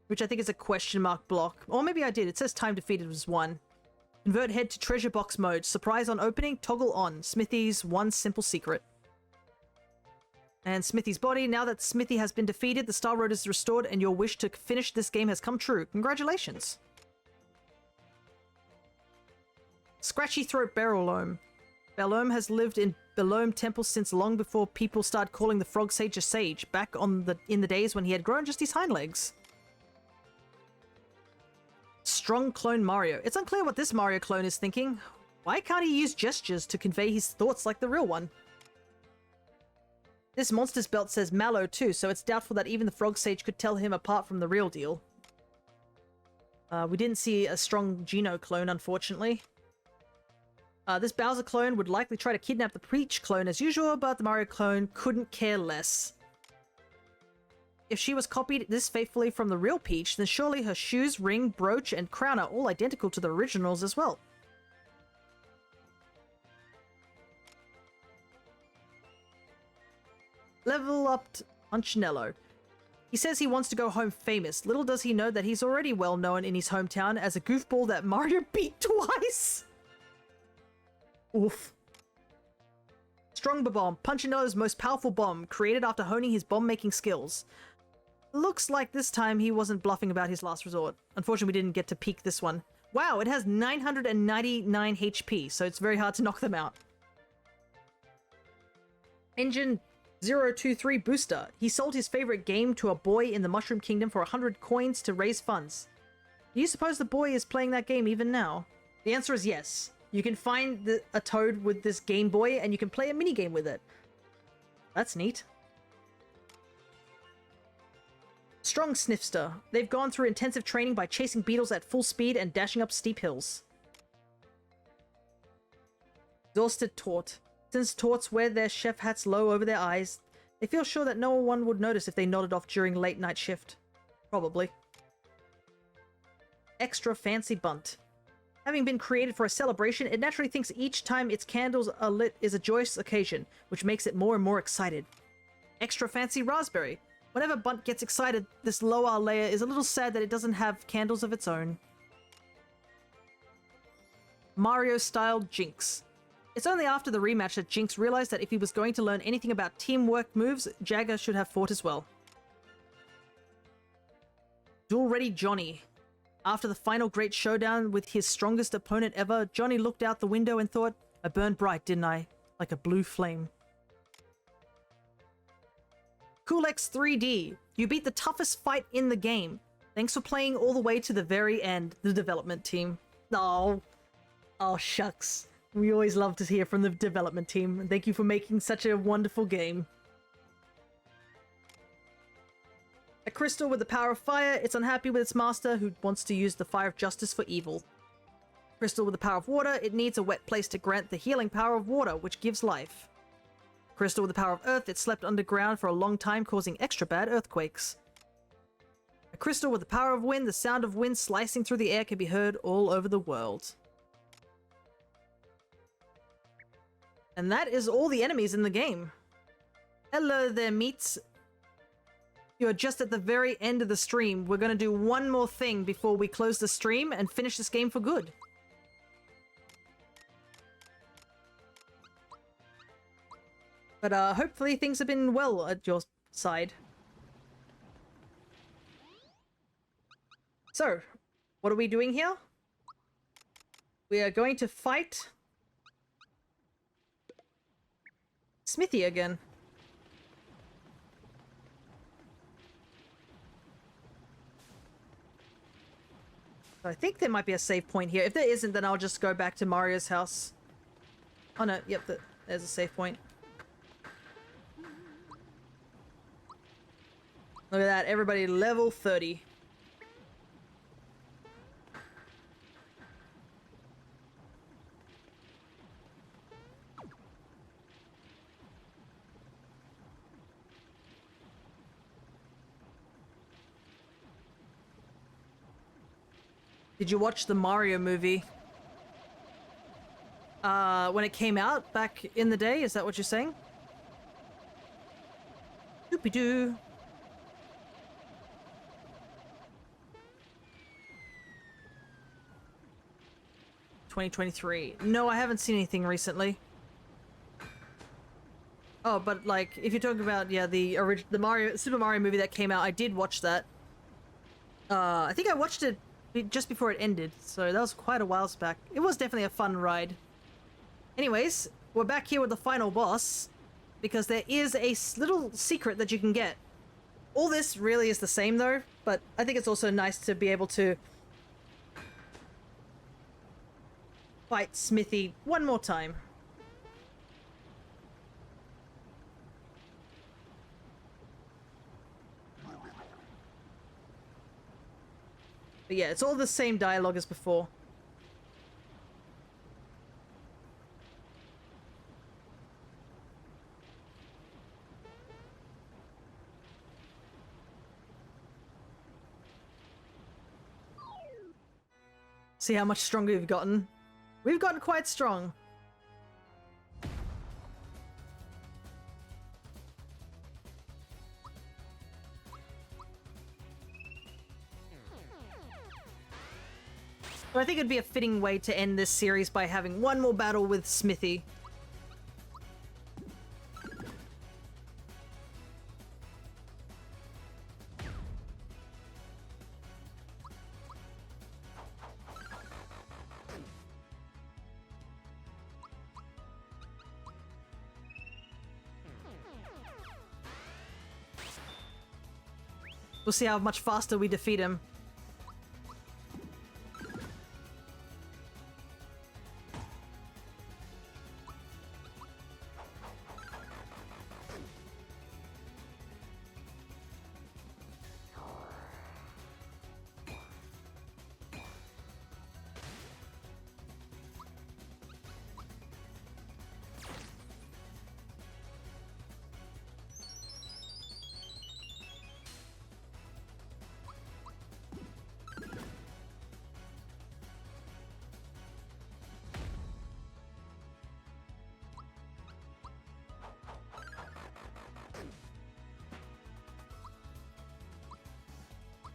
which I think is a question mark block. Or maybe I did. It says time defeated was 1. Convert head to treasure box mode. Surprise on opening, toggle on. Smithy's one simple secret. And Smithy's body. Now that Smithy has been defeated, the Star Road is restored, and your wish to finish this game has come true. Congratulations. Scratchy Throat Barrelome. Barrelome has lived in Barrelome Temple since long before people started calling the Frog Sage a sage, back in the days when he had grown just his hind legs. Strong Clone Mario. It's unclear what this Mario clone is thinking. Why can't he use gestures to convey his thoughts like the real one? This monster's belt says Mallow too, so it's doubtful that even the Frog Sage could tell him apart from the real deal. We didn't see a strong Geno clone, unfortunately. This Bowser clone would likely try to kidnap the Peach clone as usual, but the Mario clone couldn't care less. If she was copied this faithfully from the real Peach, then surely her shoes, ring, brooch, and crown are all identical to the originals as well. Level upped Punchinello. He says he wants to go home famous. Little does he know that he's already well known in his hometown as a goofball that Mario beat twice. Oof. Strong Bomb, Punchinello's most powerful bomb, created after honing his bomb-making skills. Looks like this time he wasn't bluffing about his last resort. Unfortunately, we didn't get to peek this one. Wow, it has 999 HP, so it's very hard to knock them out. Engine 023 Booster. He sold his favorite game to a boy in the Mushroom Kingdom for 100 coins to raise funds. Do you suppose the boy is playing that game even now? The answer is yes. You can find a Toad with this Game Boy and you can play a minigame with it. That's neat. Strong Sniffster. They've gone through intensive training by chasing beetles at full speed and dashing up steep hills. Exhausted Tort. Since Torts wear their chef hats low over their eyes, they feel sure that no one would notice if they nodded off during late night shift. Probably. Extra Fancy Bunt. Having been created for a celebration, it naturally thinks each time its candles are lit is a joyous occasion, which makes it more and more excited. Extra Fancy Raspberry. Whenever Bunt gets excited, this lower layer is a little sad that it doesn't have candles of its own. Mario-style Jinx. It's only after the rematch that Jinx realized that if he was going to learn anything about teamwork moves, Jagger should have fought as well. Duel-ready Johnny. After the final great showdown with his strongest opponent ever, Johnny looked out the window and thought, I burned bright, didn't I? Like a blue flame. Coolx 3D. You beat the toughest fight in the game. Thanks for playing all the way to the very end, the development team. Oh, shucks. We always love to hear from the development team. And thank you for making such a wonderful game. A crystal with the power of fire, it's unhappy with its master who wants to use the fire of justice for evil. Crystal with the power of water, it needs a wet place to grant the healing power of water, which gives life. Crystal with the power of earth, it slept underground for a long time, causing extra bad earthquakes. A crystal with the power of wind, the sound of wind slicing through the air can be heard all over the world. And that is all the enemies in the game. Hello there, meats. You're just at the very end of the stream. We're going to do one more thing before we close the stream and finish this game for good. But hopefully things have been well at your side. So, what are we doing here? We are going to fight Smithy again. I think there might be a save point here. If there isn't, then I'll just go back to Mario's house. Oh no, yep, there's a save point. Look at that, everybody level 30. Did you watch the Mario movie? When it came out back in the day? Is that what you're saying? Doopy-doo. $2023. No, I haven't seen anything recently. Oh, but like, if you're talking about, yeah, the Super Mario movie that came out, I did watch that. I think I watched it just before it ended, so that was quite a while back. It was definitely a fun ride. Anyways, we're back here with the final boss, because there is a little secret that you can get. All this really is the same though, but I think it's also nice to be able to fight Smithy one more time. But yeah, it's all the same dialogue as before. See how much stronger we've gotten? We've gotten quite strong. So I think it'd be a fitting way to end this series by having one more battle with Smithy. We'll see how much faster we defeat him.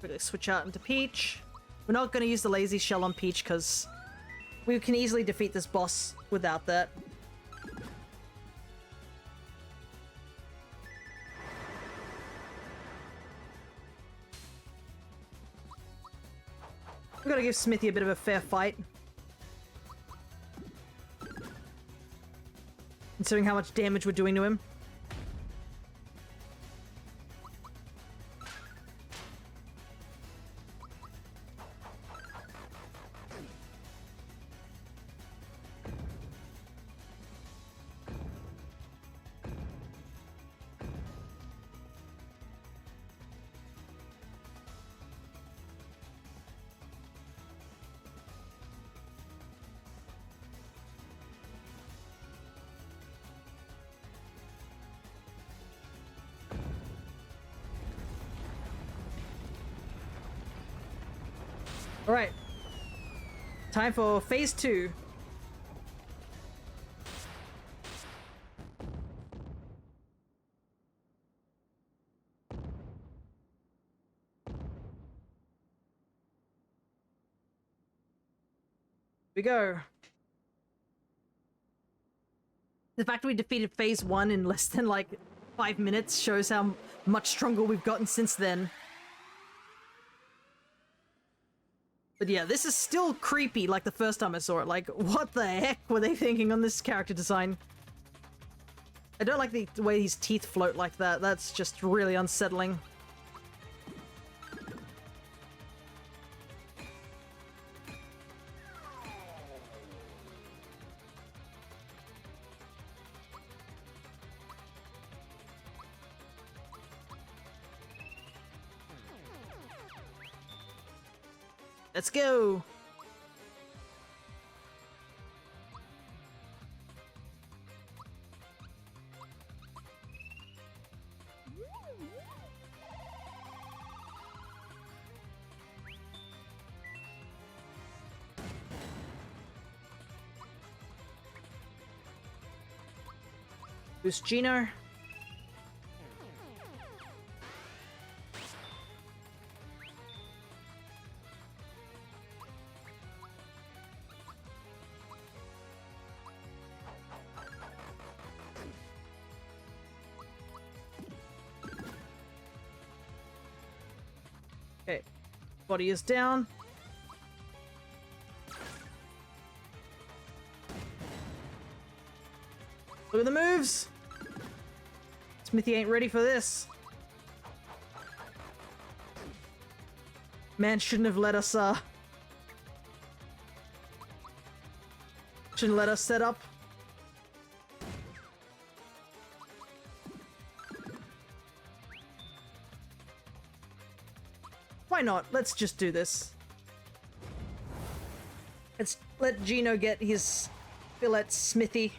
We're gonna switch out into Peach. We're not gonna use the lazy shell on Peach because we can easily defeat this boss without that. We're gonna give Smithy a bit of a fair fight. Considering how much damage we're doing to him. Alright. Time for phase 2. We go. The fact we defeated phase 1 in less than like 5 minutes shows how much stronger we've gotten since then. But yeah, this is still creepy like the first time I saw it. Like, what the heck were they thinking on this character design? I don't like the way his teeth float like that. That's just really unsettling. Let's go! Boost Gino. Okay, body is down. Look at the moves! Smithy ain't ready for this. Man shouldn't have let us, shouldn't let us set up. Why not? Let's just do this. Let's let Gino get his fill at Smithy.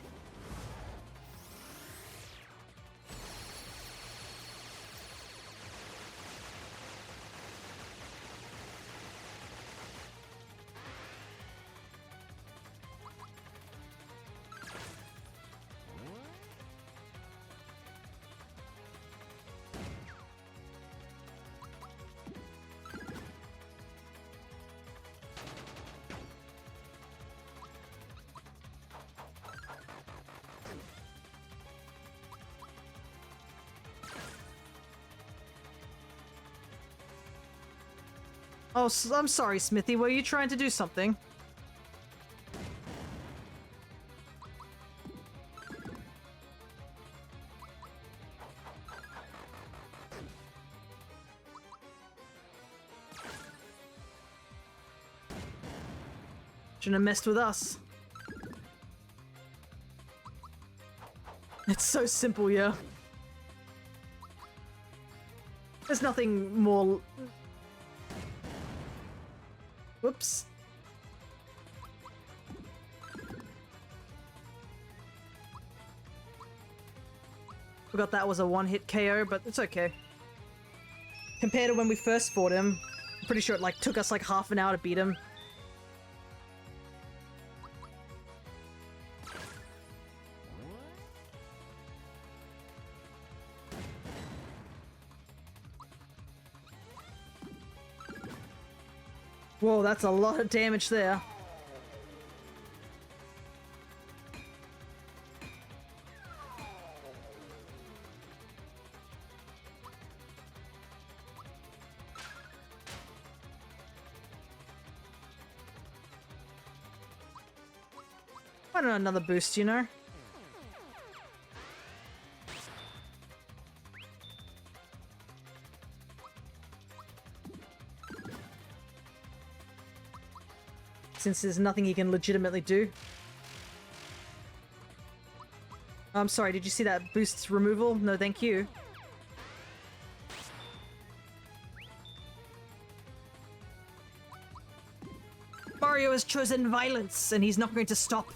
Oh, I'm sorry, Smithy. Were you trying to do something? Shouldn't have messed with us. It's so simple, yeah. There's nothing more... Whoops. Forgot that was a one-hit KO, but it's okay. Compared to when we first fought him, I'm pretty sure it like took us like half an hour to beat him. Whoa, that's a lot of damage there. Why not another boost, you know? Since there's nothing he can legitimately do. I'm sorry, did you see that boost removal? No, thank you. Mario has chosen violence, and he's not going to stop.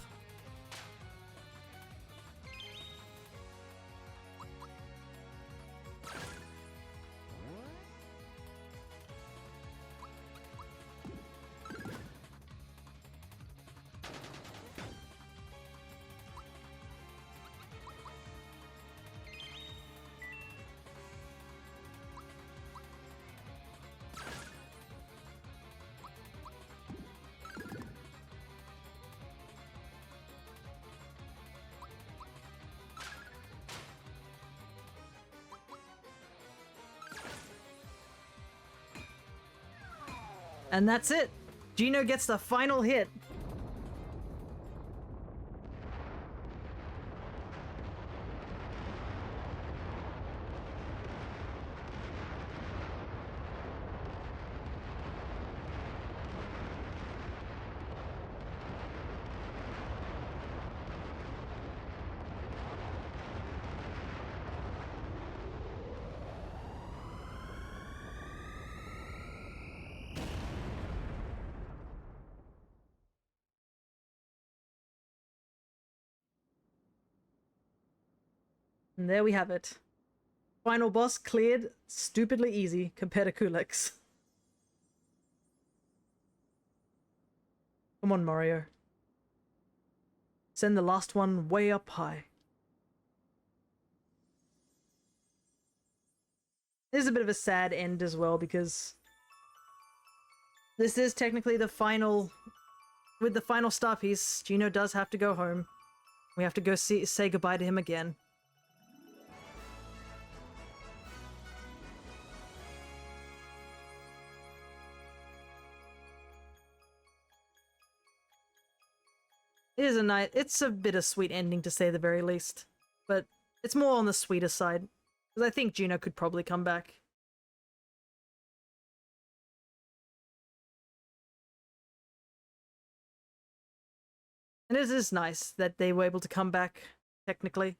And that's it. Gino gets the final hit. And there we have it. Final boss cleared stupidly easy compared to Kulex. Come on, Mario. Send the last one way up high. This is a bit of a sad end as well because this is technically the final. With the final star piece, Gino does have to go home. We have to go say goodbye to him again. It's a bittersweet ending to say the very least, but it's more on the sweeter side, because I think Gino could probably come back. And it is nice that they were able to come back, technically.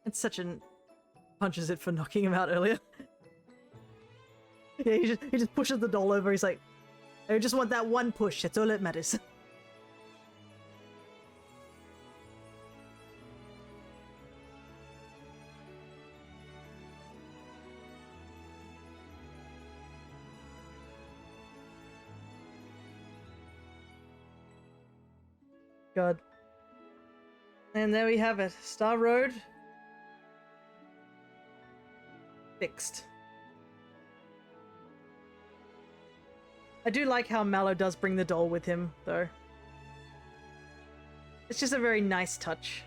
It's such an punches it for knocking him out earlier. Yeah, he just pushes the doll over. He's like, I just want that one push. That's all that matters. God. And there we have it. Star Road. Fixed. I do like how Mallow does bring the doll with him, though. It's just a very nice touch.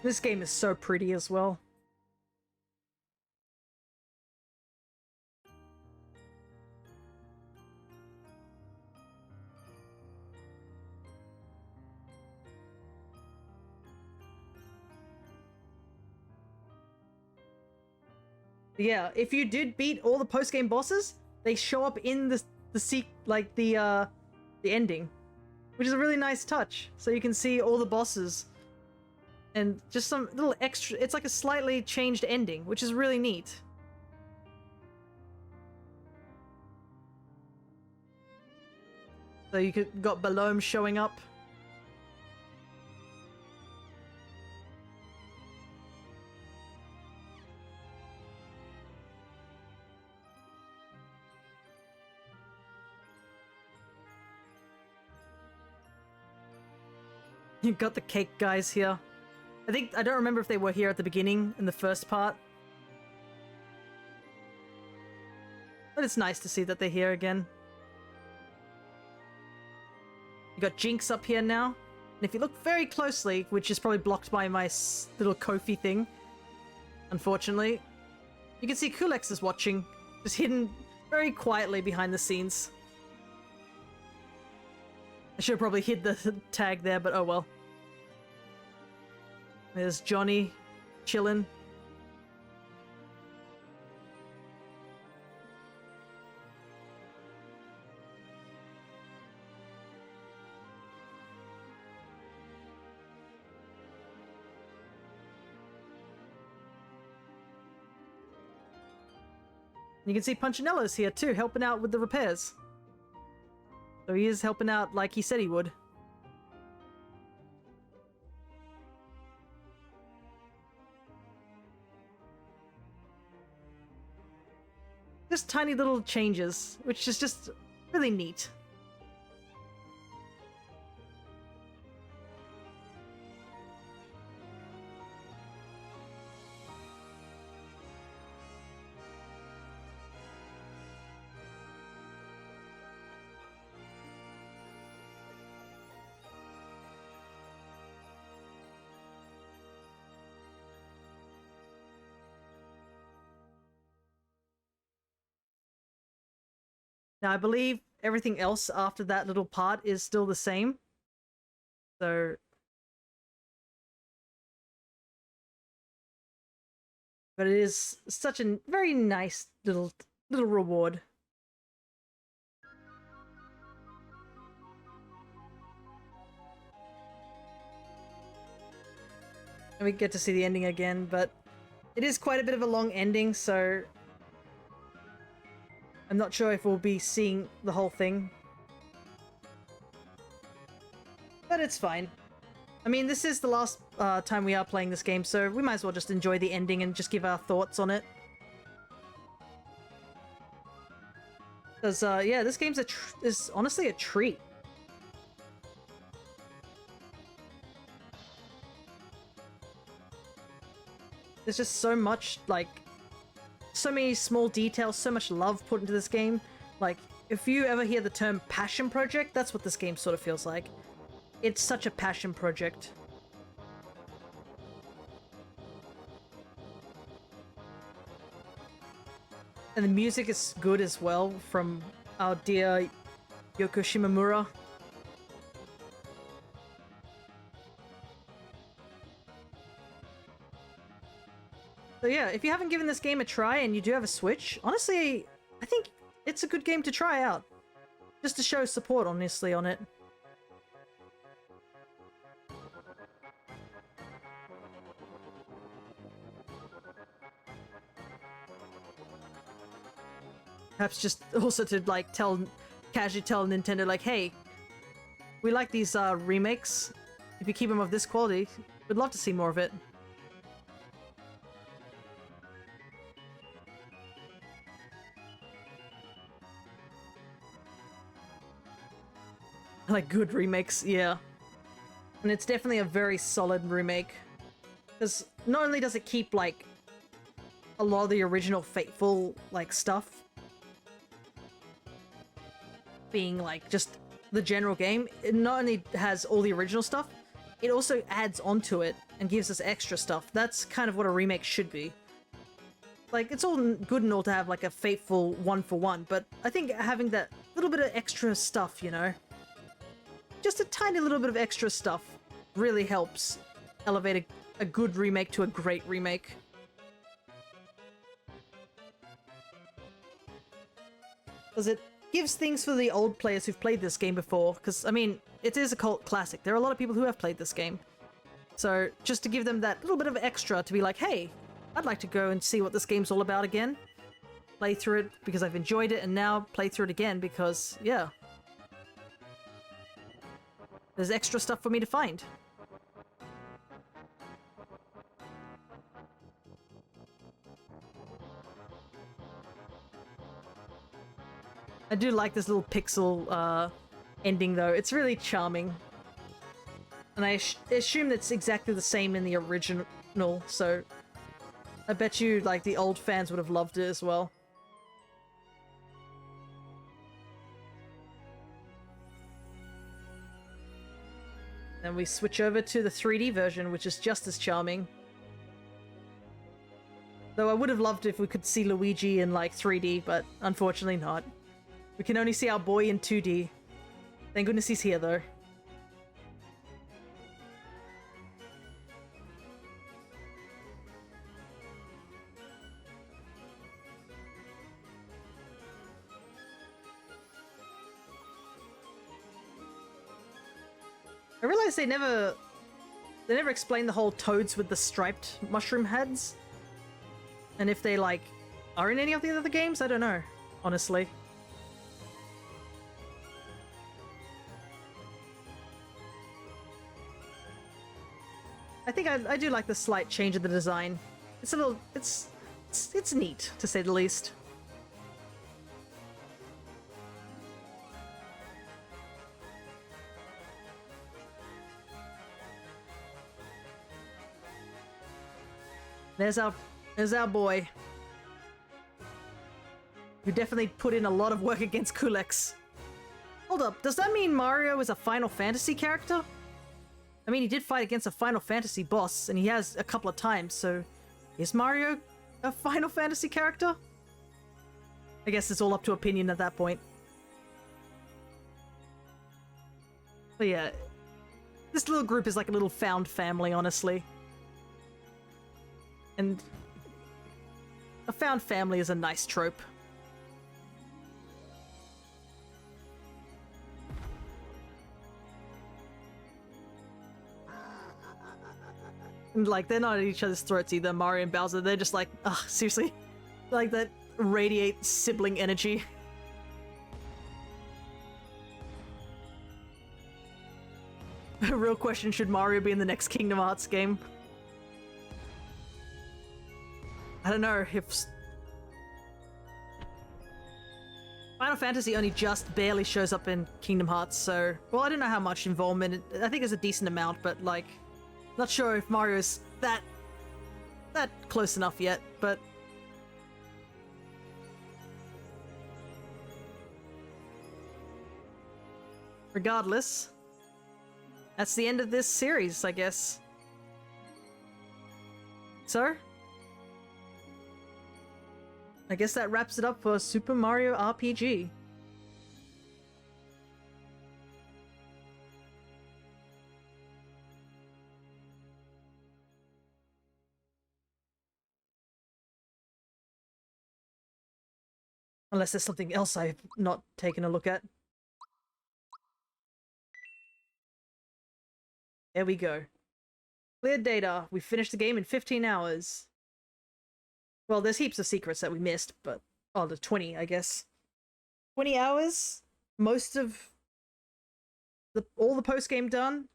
This game is so pretty as well. Yeah, if you did beat all the post-game bosses, they show up in the ending, which is a really nice touch. So you can see all the bosses and just some little extra. It's like a slightly changed ending, which is really neat. So you got Balome showing up. You've got the cake guys here. I don't remember if they were here at the beginning in the first part. But it's nice to see that they're here again. You got Jinx up here now. And if you look very closely, which is probably blocked by my little Kofi thing, unfortunately, you can see Kulex is watching, just hidden very quietly behind the scenes. I should have probably hid the tag there, but oh well. There's Johnny chilling. You can see Punchinello's here too, helping out with the repairs. So he is helping out like he said he would. Just tiny little changes, which is just really neat. Now, I believe everything else after that little part is still the same. So... But it is such a very nice little reward. And we get to see the ending again, but it is quite a bit of a long ending, so I'm not sure if we'll be seeing the whole thing. But it's fine. I mean, this is the last time we are playing this game, so we might as well just enjoy the ending and just give our thoughts on it. Because, yeah, this game's is honestly a treat. There's just so much, like, so many small details, so much love put into this game. Like, if you ever hear the term passion project, that's what this game sort of feels like. It's such a passion project. And the music is good as well from our dear Yoko Shimomura. So yeah, if you haven't given this game a try and you do have a Switch, honestly, I think it's a good game to try out. Just to show support, honestly, on it. Perhaps just also to, like, casually tell Nintendo, like, hey, we like these remakes. If you keep them of this quality, we'd love to see more of it. Like, good remakes, yeah. And it's definitely a very solid remake. Because not only does it keep, like, a lot of the original Fateful, like, stuff, being, like, just the general game, it not only has all the original stuff, it also adds onto it and gives us extra stuff. That's kind of what a remake should be. Like, it's all good and all to have, like, a Fateful one-for-one, but I think having that little bit of extra stuff, you know? Just a tiny little bit of extra stuff really helps elevate a good remake to a great remake. Because it gives things for the old players who've played this game before, because, I mean, it is a cult classic. There are a lot of people who have played this game. So, just to give them that little bit of extra to be like, hey, I'd like to go and see what this game's all about again. Play through it because I've enjoyed it, and now play through it again because, yeah. There's extra stuff for me to find. I do like this little pixel ending though. It's really charming. And I assume that's exactly the same in the original, so I bet you like the old fans would have loved it as well. Then we switch over to the 3D version, which is just as charming. Though I would have loved if we could see Luigi in, like, 3D, but unfortunately not. We can only see our boy in 2D. Thank goodness he's here, though. I realized they never explained the whole toads with the striped mushroom heads. And if they, like, are in any of the other games, I don't know, honestly. I think I do like the slight change of the design. It's a little, it's neat, to say the least. There's our boy. You definitely put in a lot of work against Kulex. Hold up, does that mean Mario is a Final Fantasy character? I mean, he did fight against a Final Fantasy boss, and he has a couple of times, so is Mario a Final Fantasy character? I guess it's all up to opinion at that point. But yeah, this little group is like a little found family, honestly. And a found family is a nice trope. And, like, they're not at each other's throats either, Mario and Bowser. They're just like, ugh, seriously? Like, that radiate sibling energy. The real question, should Mario be in the next Kingdom Hearts game? I don't know if... Final Fantasy only just barely shows up in Kingdom Hearts, so... Well, I don't know how much involvement... I think it's a decent amount, but, like... Not sure if Mario's that close enough yet, but... Regardless... That's the end of this series, I guess. So... I guess that wraps it up for Super Mario RPG. Unless there's something else I've not taken a look at. There we go. Cleared data. We finished the game in 15 hours. Well, there's heaps of secrets that we missed, but... Oh, the 20, I guess. 20 hours? Most of... all the post-game done.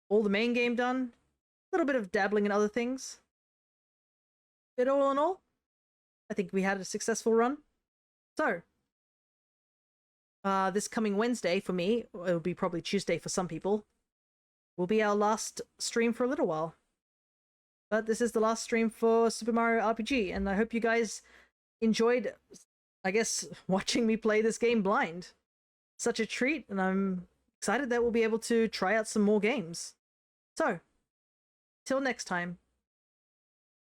All the main game done. A little bit of dabbling in other things. But all in all, I think we had a successful run. So, this coming Wednesday for me, it'll be probably Tuesday for some people, will be our last stream for a little while. But this is the last stream for Super Mario RPG, and I hope you guys enjoyed, I guess, watching me play this game blind. Such a treat, and I'm excited that we'll be able to try out some more games. So, till next time,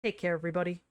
take care, everybody.